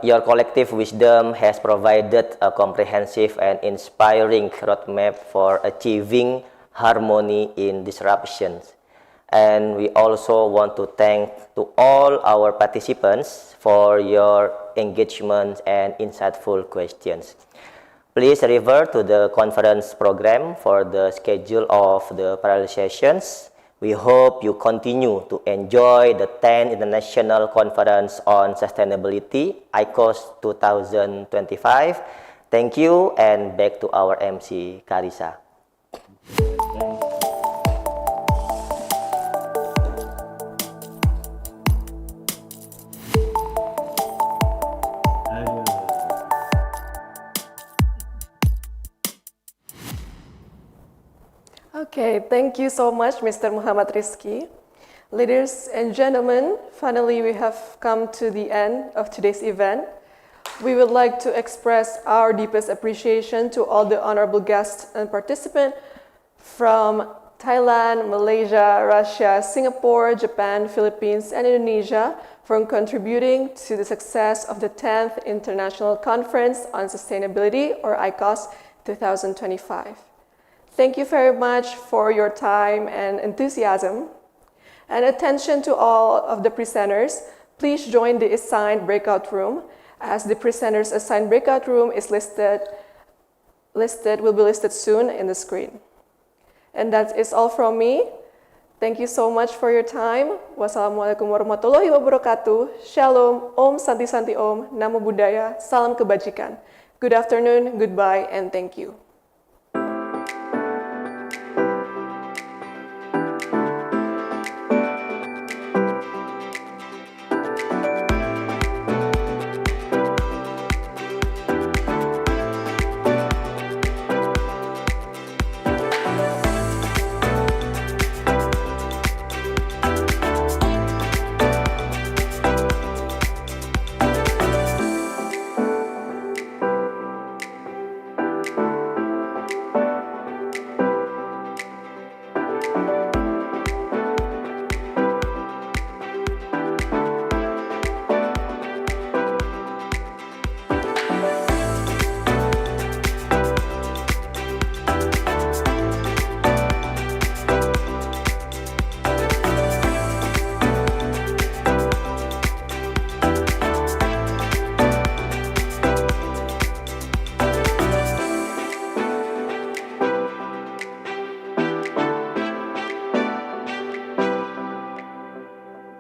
Your collective wisdom has provided a comprehensive and inspiring roadmap for achieving harmony in disruptions. And we also want to thank to all our participants for your engagement and insightful questions. Please refer to the conference program for the schedule of the parallel sessions. We hope you continue to enjoy the 10th International Conference on Sustainability, ICoS 2025. Thank you, and back to our MC, Carissa. Okay, thank you so much, Mr. Muhammad Rizky. Ladies and gentlemen, finally we have come to the end of today's event. We would like to express our deepest appreciation to all the honorable guests and participants from Thailand, Malaysia, Russia, Singapore, Japan, Philippines, and Indonesia for contributing to the success of the 10th International Conference on Sustainability, or ICoS 2025. Thank you very much for your time and enthusiasm. And attention to all of the presenters, please join the assigned breakout room, as the presenters' assigned breakout room is will be listed soon in the screen. And that is all from me. Thank you so much for your time. Wassalamualaikum warahmatullahi wabarakatuh. Shalom, Om Santi Santi Om, Namo Buddhaya, Salam Kebajikan. Good afternoon, goodbye, and thank you.